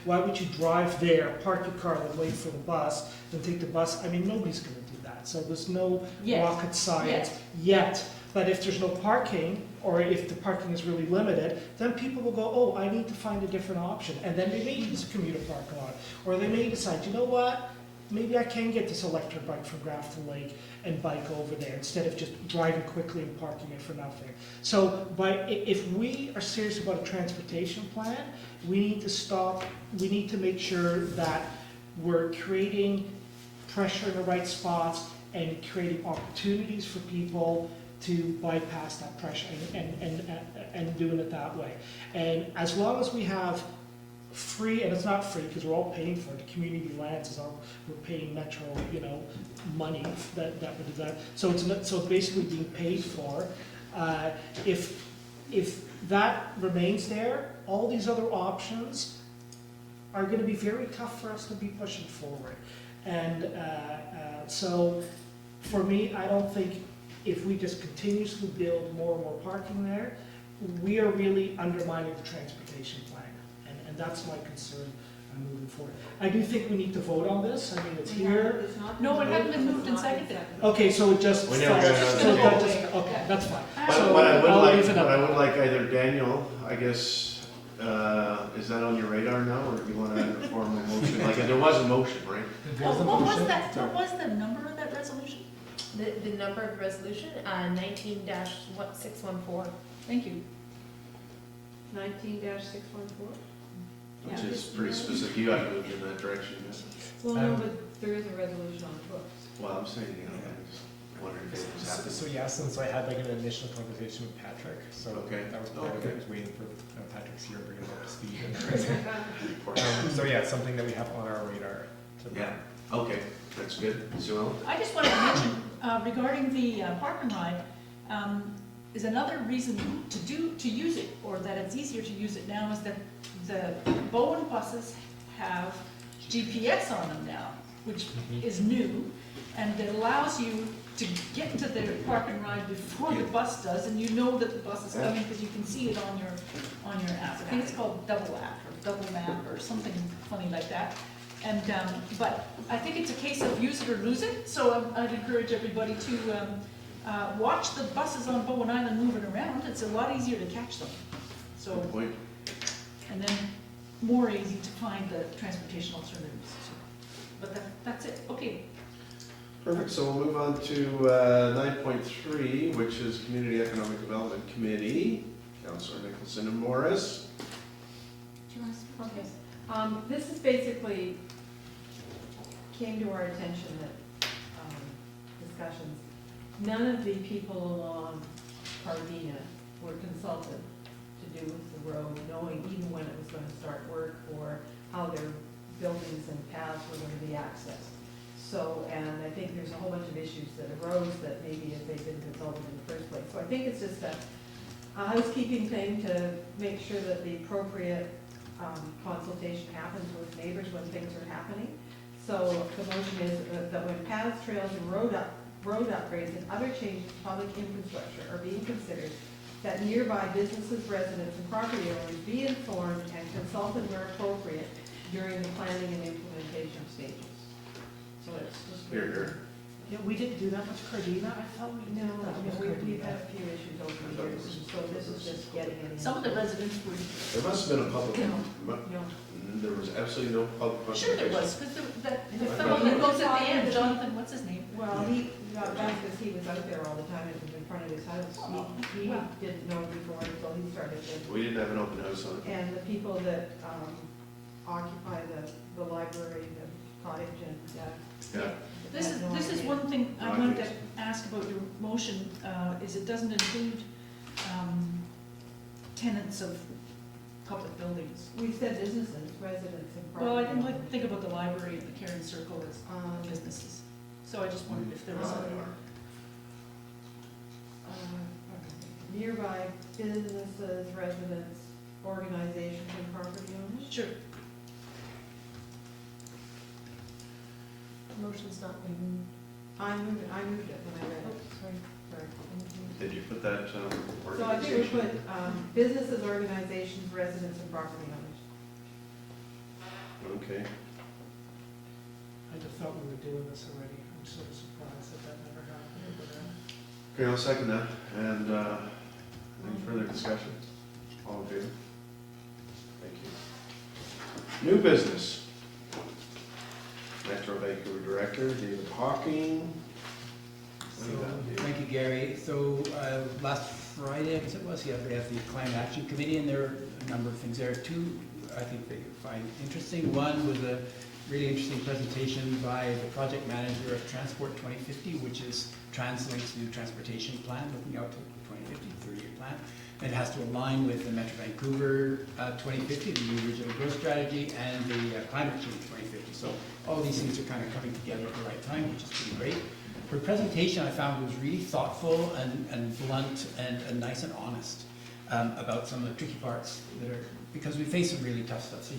T: Why would you drive there, park your car, then wait for the bus, then take the bus? I mean, nobody's going to do that. that. So there's no
S: Yes.
T: rocket science
S: Yes.
T: yet. But if there's no parking, or if the parking is really limited, then people will go, oh, I need to find a different option. And then they may use a commuter parking lot. Or they may decide, you know what? Maybe I can get this electric bike from Grafton Lake and bike over there instead of just driving quickly and parking it for nothing. So if we are serious about a transportation plan, we need to stop, we need to make sure that we're creating pressure in the right spots and creating opportunities for people to bypass that pressure and doing it that way. And as long as we have free, and it's not free because we're all paying for it, the community lands is all, we're paying Metro, money that would do that. So it's basically being paid for. If that remains there, all these other options are going to be very tough for us to be pushing forward. And so for me, I don't think if we just continuously build more and more parking there, we are really undermining the transportation plan. And that's my concern moving forward. I do think we need to vote on this. I mean, it's here.
S: No, it hasn't been moved and seconded.
T: Okay, so it just.
R: We never got it on the table.
T: Okay, that's fine.
R: But
T: So
R: what I
T: I'll leave it up.
R: would like either Daniel, I guess, is that on your radar now, or do you want to form a motion? Like, there was a motion, right?
S: What was that, what was the number of that resolution?
U: The number of resolution, 19-614.
S: Thank you.
L: 19-614?
R: Which is pretty specific. You haven't moved in that direction yet.
L: Well, no, but there is a resolution on the books.
R: Well, I'm saying, I just wondered if it was happening.
N: So yes, and so I had like an initial conversation with Patrick, so that was part of it. I was waiting for Patrick's here, bringing him up to speed. So yeah, it's something that we have on our radar.
R: Yeah, okay, that's good. Sue Ellen?
S: I just wanted to mention, regarding the park and ride, is another reason to use it, or that it's easier to use it now, is that the Bowen buses have GPS on them now, which is new, and it allows you to get to the park and ride before the bus does, and you know that the bus is coming because you can see it on your app. I think it's called Double App or Double Map or something funny like that. And but I think it's a case of use it or lose it. So I'd encourage everybody to watch the buses on Bowen Island moving around. It's a lot easier to catch them. So,
R: Good point.
S: and then more easy to find the transportation alternatives. So, but that's it. Okay.
R: Perfect, so we'll move on to 9.3, which is Community Economic Development Committee. Councillor Nicholson and Morris.
F: Do you want to speak?
L: Okay. This is basically came to our attention that discussions, none of the people along Cardina were consulted to do with the road, knowing even when it was going to start work or how their buildings and paths were going to be accessed. So, and I think there's a whole bunch of issues that arose that maybe if they'd been consulted in the first place. So I think it's just a housekeeping thing to make sure that the appropriate consultation happens with neighbors when things are happening. So the motion is that when paths, trails, and road upgrades and other changes to public infrastructure are being considered, that nearby businesses, residents, and property owners be informed and consulted where appropriate during the planning and implementation stages. So it's just.
R: Here.
T: Yeah, we didn't do that much Cardina. I thought we did that with
L: We've
T: Cardina.
L: had a few issues over the years, and so this is just getting it in.
S: Some of the residents were.
R: There must have been a public.
L: No.
R: There was absolutely no public
S: Sure
R: consultation.
S: there was, because the fellow that goes at the end, Jonathan, what's his name?
L: Well, he got back because he was out there all the time, it was in front of his house. He didn't know before until he started to.
R: We didn't have an open house on it.
L: And the people that occupy the library, the cottage, and
R: Yeah.
S: This is one thing I wanted to ask about your motion, is it doesn't include tenants of public buildings.
L: we said businesses, residents, and property.
S: Well, I didn't
L: owners.
S: think about the library and the Karen Circle as businesses. So I just wondered if there was
L: Nearby businesses, residents, organizations, and property owners.
S: Sure.
U: Motion's not being
L: I moved it when I read it. Sorry.
R: Did you put that
L: So I think we
R: organization?
L: put businesses, organizations, residents, and property owners.
R: Okay.
T: I just thought we were doing this already. I'm sort of surprised that that never happened. But,
R: Okay, I'll second that. And any further discussion? All in favor? Thank you. New business. Metro Vancouver Director, David Hocking.
G: So, thank you, Gary. So last Friday, I guess it was, we have the Climate Action Committee, and there are a number of things there. Two, I think they find interesting. One was a really interesting presentation by the project manager of Transport 2050, which is TransLink's new transportation plan, looking out to 2050, 30-year plan. And it has to align with the Metro Vancouver 2050, the new regional growth strategy, and the climate change 2050. So all these things are kind of coming together at the right time, which is pretty great. Her presentation I found was really thoughtful and blunt and nice and honest about some of the tricky parts that are, because we face some really tough stuff.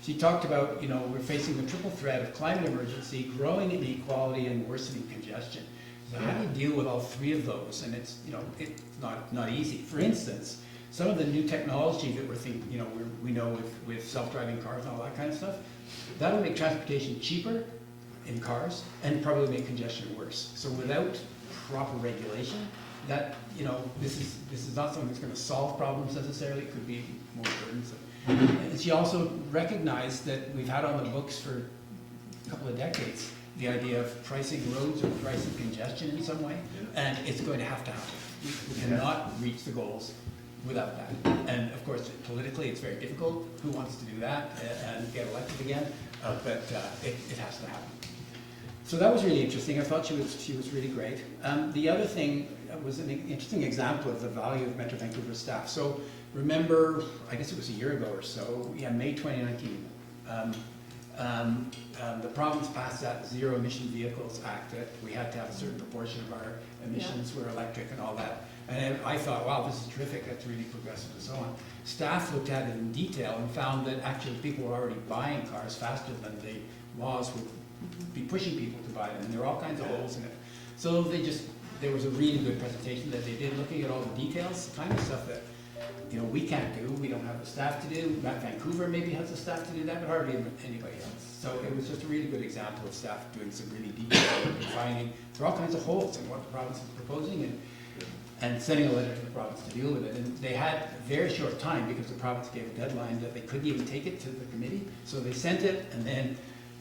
G: She talked about, you know, we're facing the triple threat of climate emergency, growing inequality, and worsening congestion. So how do you deal with all three of those? And it's, you know, it's not easy. For instance, some of the new technology that we're thinking, you know, we know with self-driving cars and all that kind of stuff, that'll make transportation cheaper in cars and probably make congestion worse. So without proper regulation, that, you know, this is not something that's going to solve problems necessarily. It could be more burdensome. And she also recognized that we've had on the books for a couple of decades the idea of pricing roads or pricing congestion in some way, and it's going to happen. We cannot reach the goals without that. And of course, politically, it's very difficult. Who wants to do that and get elected again? But it has to happen. So that was really interesting. I thought she was really great. The other thing was an interesting example of the value of Metro Vancouver staff. So remember, I guess it was a year ago or so, May 2019, the province passed that Zero Emission Vehicles Act that we had to have a certain proportion of our emissions were electric and all that. And I thought, wow, this is terrific, that's really progressive and so on. Staff looked at it in detail and found that actually people were already buying cars faster than the laws would be pushing people to buy them, and there are all kinds of holes in it. So there was a really good presentation that they did, looking at all the details, the kind of stuff that, you know, we can't do, we don't have the staff to do. Vancouver maybe has the staff to do that, but hardly anybody else. So it was just a really good example of staff doing some really detailed work and finding there are all kinds of holes in what the province is proposing and sending a letter to the province to deal with it. And they had a very short time because the province gave a deadline that they couldn't even take it to the committee. So they sent it and then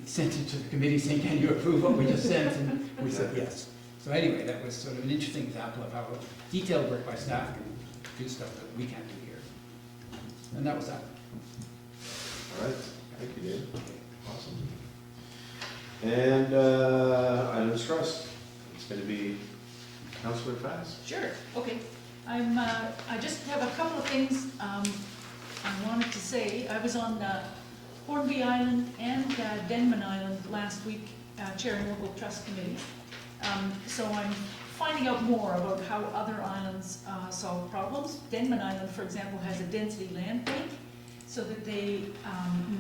G: sent it to the committee saying, can you approve what we just sent? And we said yes. So anyway, that was sort of an interesting example of how detailed work by staff can do stuff that we can't do here. And that was that.
R: All right, thank you, David. Awesome. And items trust. It's going to be Councillor Fass.
S: Sure, okay. I just have a couple of things I wanted to say. I was on Hornby Island and Denman Island last week, chairing local trust committees. So I'm finding out more about how other islands solve problems. Denman Island, for example, has a density land bank so that they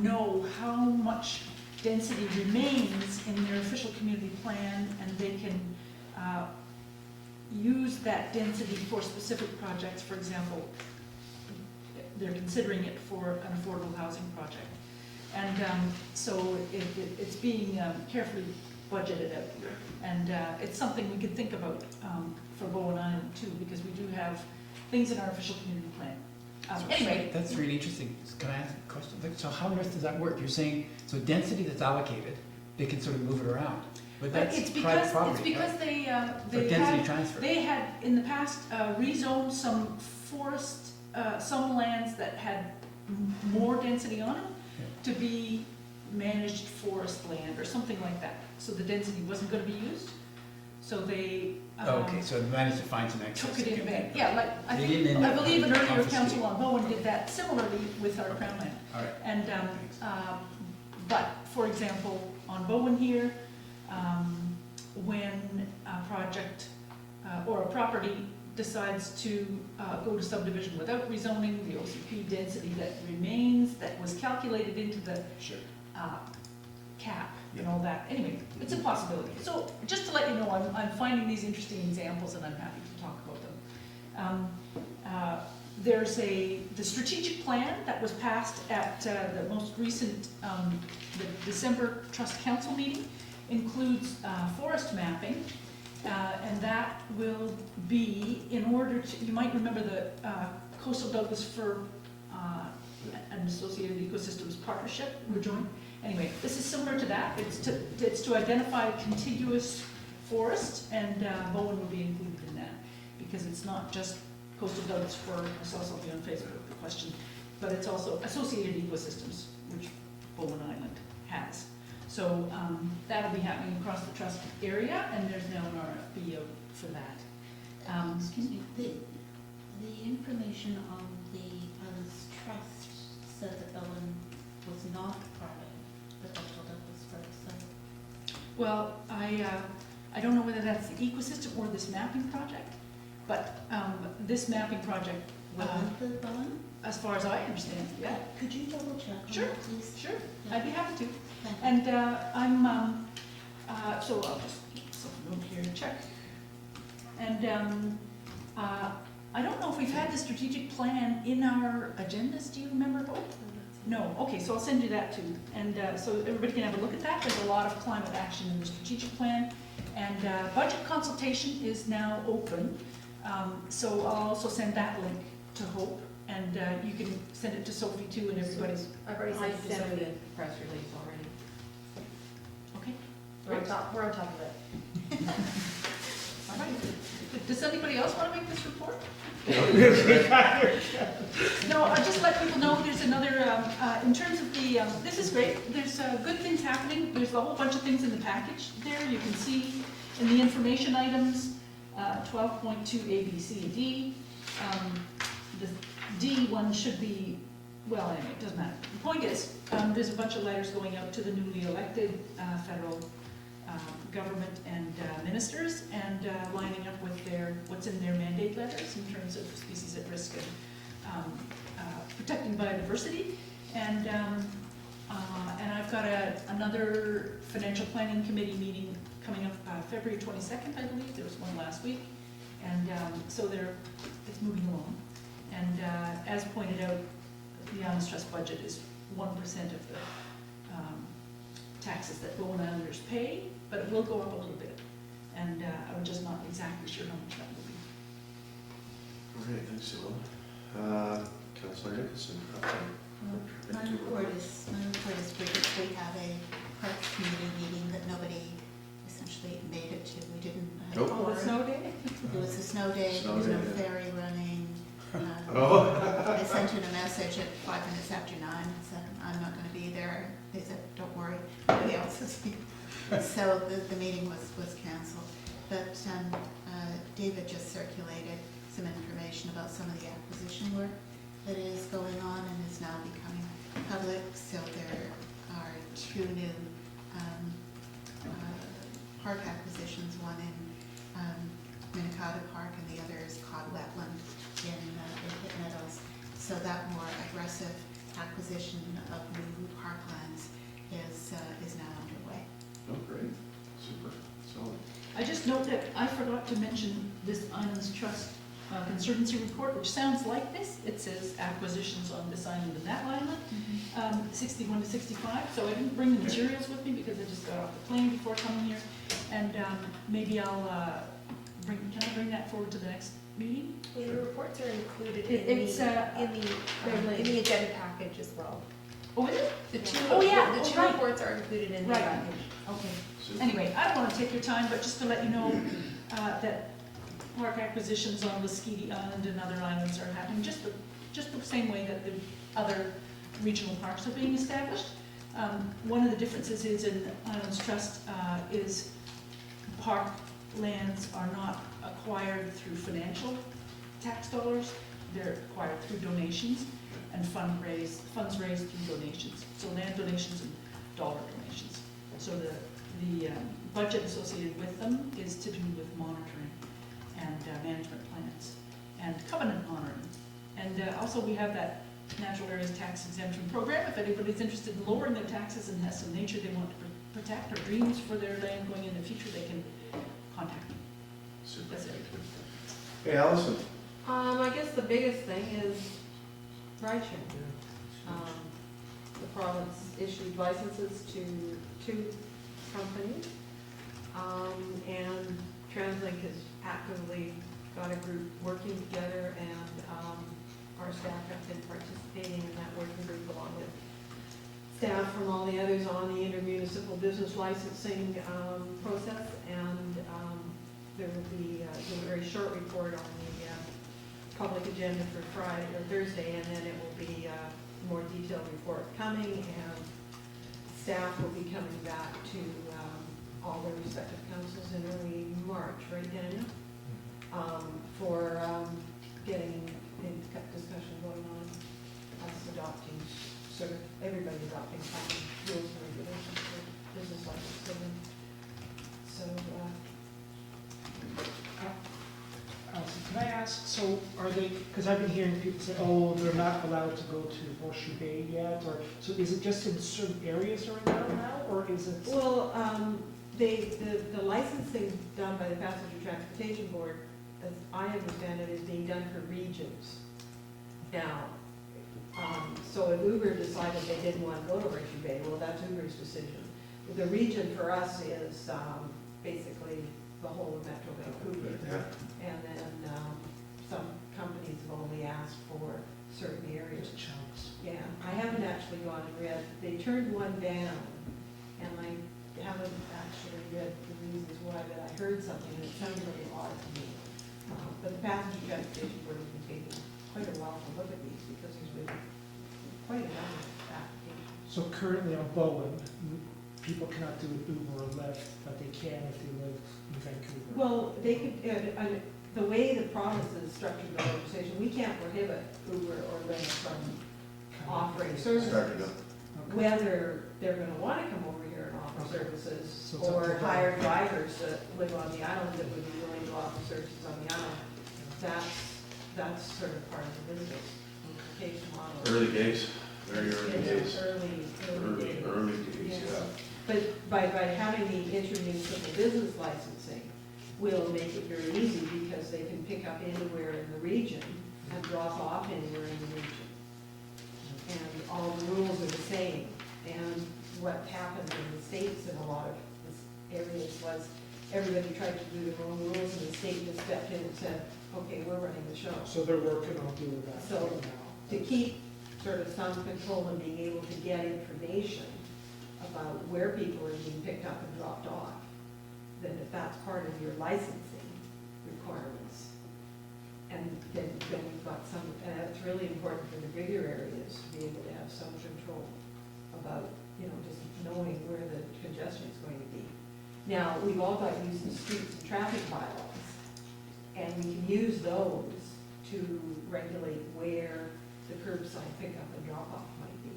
S: know how much density remains in their official community plan, and they can use that density for specific projects. For example, they're considering it for an affordable housing project. And so it's being carefully budgeted out. And it's something we could think about for Bowen Island too, because we do have things in our official community plan. Anyway.
G: That's really interesting. Can I ask a question? So how on earth does that work? You're saying, so density that's allocated, they can sort of move it around. But that's private property.
S: It's because they had in the past rezoned some forest, some lands that had more density on it to be managed forest land or something like that. So the density wasn't going to be used. So they
G: okay, so they managed to find some excess.
S: Took it in bank. Yeah, like I believe an earlier council on Bowen did that similarly with our Crown land.
G: All right.
S: And but for example, on Bowen here, when a project or a property decides to go to subdivision without rezoning, the OCP density that remains, that was calculated into the cap and all that. Anyway, it's a possibility. So just to let you know, I'm finding these interesting examples and I'm happy to talk about them. There's the strategic plan that was passed at the most recent the December Trust Council meeting, includes forest mapping, and that will be in order to, you might remember the Coastal Douglas Fir and Associated Ecosystems Partnership we're joining. Anyway, this is similar to that. It's to identify contiguous forests, and Bowen will be included in that, because it's not just Coastal Douglas Fir. I saw something on Facebook, the question, but it's also associated ecosystems, which Bowen Island has. So that'll be happening across the trust area, and there's now an RFP out for that.
F: Excuse me, the information on the Islands Trust said that Bowen was not part of the Coastal Douglas Fir, so.
S: Well, I don't know whether that's the ecosystem or this mapping project, but this mapping project,
F: With Bowen?
S: as far as I understand, yeah.
F: Could you double check on
S: Sure,
F: that, please?
S: sure, I'd be happy to.
F: Thank you.
S: And so I'll just note here, check. And I don't know if we've had the strategic plan in our agendas, do you remember, Bo? No, okay, so I'll send you that too. And so everybody can have a look at that. There's a lot of climate action in the strategic plan. And budget consultation is now open. So I'll also send that link to Hope. And you can send it to Sophie too, and everybody's.
U: I've already sent her the
H: press release already.
S: Okay.
U: We're on top of it.
S: All right. Does anybody else want to make this report? No, I just let people know there's another, in terms of the, this is great, there's good things happening, there's a whole bunch of things in the package there, you can see in the information items, 12.2 A, B, C, and D. The D one should be, well, anyway, it doesn't matter. The point is, there's a bunch of letters going out to the newly elected federal government and ministers, and lining up with what's in their mandate letters in terms of species at risk and protecting biodiversity. And I've got another financial planning committee meeting coming up February 22nd, I believe. There was one last week, and so it's moving along. And as pointed out, the Islands Trust budget is 1% of the taxes that Bowen Islanders pay, but it will go up a little bit. And I'm just not exactly sure how much that will be.
R: Okay, thanks, Ellen. Councillor Nicholson.
F: My report is brief. We have a parks committee meeting that nobody essentially made it to. We didn't.
R: Nope.
F: Oh,
U: the snow day?
F: It was a snow day.
R: Snow
F: There was no
R: day, yeah.
F: ferry running.
R: Oh.
F: I sent in a message at 5 minutes after 9 and said, I'm not going to be there. They said, don't worry, nobody else is here. So the meeting was canceled. But David just circulated some information about some of the acquisition work that is going on and is now becoming public. So there are 2 new park acquisitions, one in Minnekata Park and the other is Cod Wetland in Pitt Meadows. So that more aggressive acquisition of new parklands is now underway.
R: Oh, great. Super. Solid.
S: I just note that I forgot to mention this Islands Trust Conservancy report, which sounds like this. It says acquisitions on this island and that island, 61 to 65. So I didn't bring the materials with me because I just got off the plane before coming here. And maybe I'll can I bring that forward to the next meeting?
U: Well, the reports are included
S: in
U: the agenda package as well.
S: Oh, is it?
U: The two,
S: right.
U: reports are included in the
S: Right.
U: package.
S: Okay.
R: Super.
S: Anyway, I don't want to take your time, but just to let you know that park acquisitions on Lasqueti Island and other islands are happening just the same way that the other regional parks are being established. One of the differences is in Islands Trust is park lands are not acquired through financial tax dollars, they're acquired through donations and funds raised through donations. So land donations and dollar donations. So the budget associated with them is to do with monitoring and management plans and covenant honoring. And also we have that natural areas tax exemption program. If anybody's interested in lowering their taxes and has some nature they want to protect or dreams for their land going in the future, they can contact me.
R: Super.
S: That's it.
R: Hey, Allison.
K: I guess the biggest thing is ride sharing. The province issued licenses to 2
L: company. And TransLink has actively got a group working together, and our staff have been participating in that working group along with staff from all the others on the intermunicipal business licensing process. And there will be a very short report on the public agenda for Friday or Thursday, and then it will be a more detailed report coming, and staff will be coming back to all their respective councils in early March, right, Daniel? For getting a discussion going on, us adopting, sort of everybody adopting common rules and regulations for business licensing. So,
T: Allison, can I ask, so are they, because I've been hearing people say, oh, they're not allowed to go to Horseshoe Bay yet, or, so is it just in certain areas around now, or is it?
L: well, the licensing done by the Passenger Transportation Board, as I understand it, is being done for regions now. So if Uber decided they didn't want to go to Horseshoe Bay, well, that's Uber's decision. The region for us is basically the whole of Metro Vancouver.
R: Yeah.
L: And then some companies have only asked for certain areas.
T: Chunks.
L: Yeah, I haven't actually gone and read, they turned one down, and I haven't actually read the reasons why, but I heard something, and it sounded really odd to me. But the Passenger Transportation Board has been taking quite a while to look at these, because there's been quite a number of applications.
T: So currently on Bowen, people cannot do an Uber or Lyft, but they can if they live in Vancouver.
L: Well, they could, the way the province is structured the legislation, we can't prohibit Uber or Lyft from offering services. Whether they're gonna wanna come over here and offer services,
T: So it's up to
L: or
T: them.
L: hire drivers that live on the island that would be willing to offer services on the island, that's sort of part of the business case model.
R: Early days, very early
L: It's
R: days.
L: Early
R: days,
L: yes.
R: yeah.
L: But by having the intermunicipal business licensing, will make it very easy, because they can pick up anywhere in the region and drop off anywhere in the region. And all the rules are the same. And what happened in the States in a lot of areas was everybody tried to do their own rules, and the state just stepped in and said, okay, we're running the show.
T: So they're working on doing that
L: So
T: right now.
L: to keep sort of some control and being able to get information about where people are being picked up and dropped off, then if that's part of your licensing requirements, and then we've got some, and it's really important for the bigger areas to be able to have some control about, just knowing where the congestion is going to be. Now, we've all got used to streets and traffic bylaws, and we can use those to regulate where the curbside pickup and drop-off might be.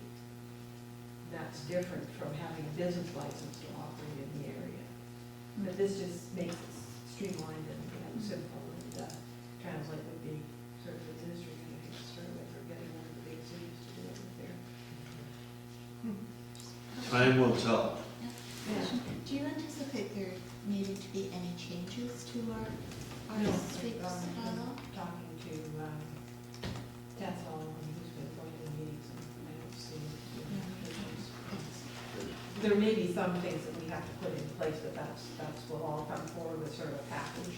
L: That's different from having a business license to operate in the area. But this just makes it streamlined and simple, and TransLink would be sort of administrative and external for getting one of the big cities to do it there.
R: Time will tell.
F: Question. Do you anticipate there needing to be any changes to our
L: No,
F: sweeps bylaw?
L: talking to Tessel, who's been going to the meetings, and I don't see issues. There may be some things that we have to put in place, but that's will all come forward with sort of a package.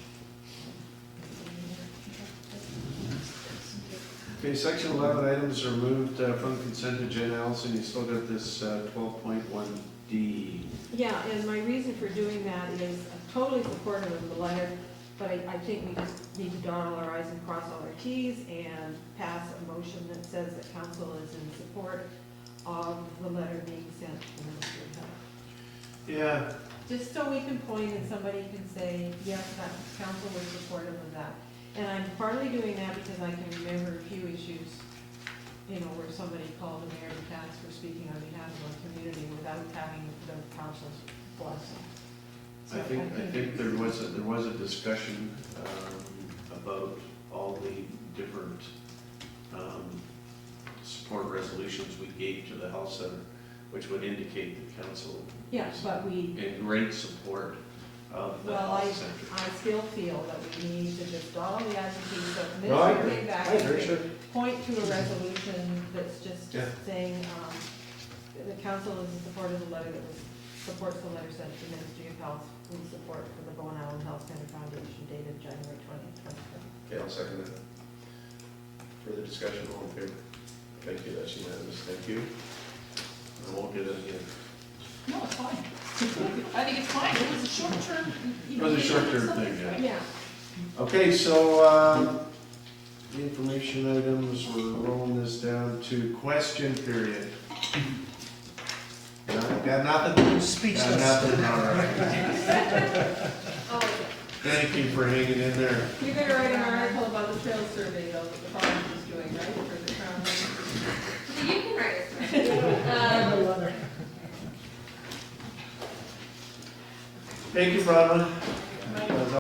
R: Okay, section 11 items are moved from the consent agenda. Allison, you still got this 12.1D.
L: Yeah, and my reason for doing that is I'm totally supportive of the letter, but I think we just need to dot all our i's and cross all our t's and pass a motion that says that council is in support of the letter being sent to the Ministry of Health.
R: Yeah.
L: Just so we can point and somebody can say, yes, that council was supportive of that. And I'm partly doing that because I can remember a few issues, where somebody called the mayor to task for speaking on behalf of our community without having the council's blessing. So
R: I think there was a discussion about all the different support resolutions we gave to the health center, which would indicate the council
L: Yes, but we,
R: in great support of the
L: well, I
R: health center.
L: still feel that we need to just dot all the i's and t's, so the
R: No, I
L: minister
R: agree.
L: came back
R: I
L: and
R: agree,
L: said,
R: sure.
L: point to a resolution that's just
R: Yeah.
L: saying, the council is in support of the letter that was supports the letter sent to the Ministry of Health with support for the Bowen Island Health Center Foundation dated January 20th, 2020.
R: Okay, I'll second that. Further discussion, all in favor? Thank you, that's unanimous, thank you. I won't get it again.
I: No, it's fine. I think it's fine, it was a short-term.
R: It was a short-term thing, yeah.
I: Yeah.
R: Okay, so, information items, we're rolling this down to question period. Got nothing?
T: Speechless.
R: Got nothing, all right. Thank you for hanging in there.
L: You're gonna write an article about the trail survey though, that the province is doing, right, for the crown.
H: So you can write it.
R: Thank you, Bronwyn.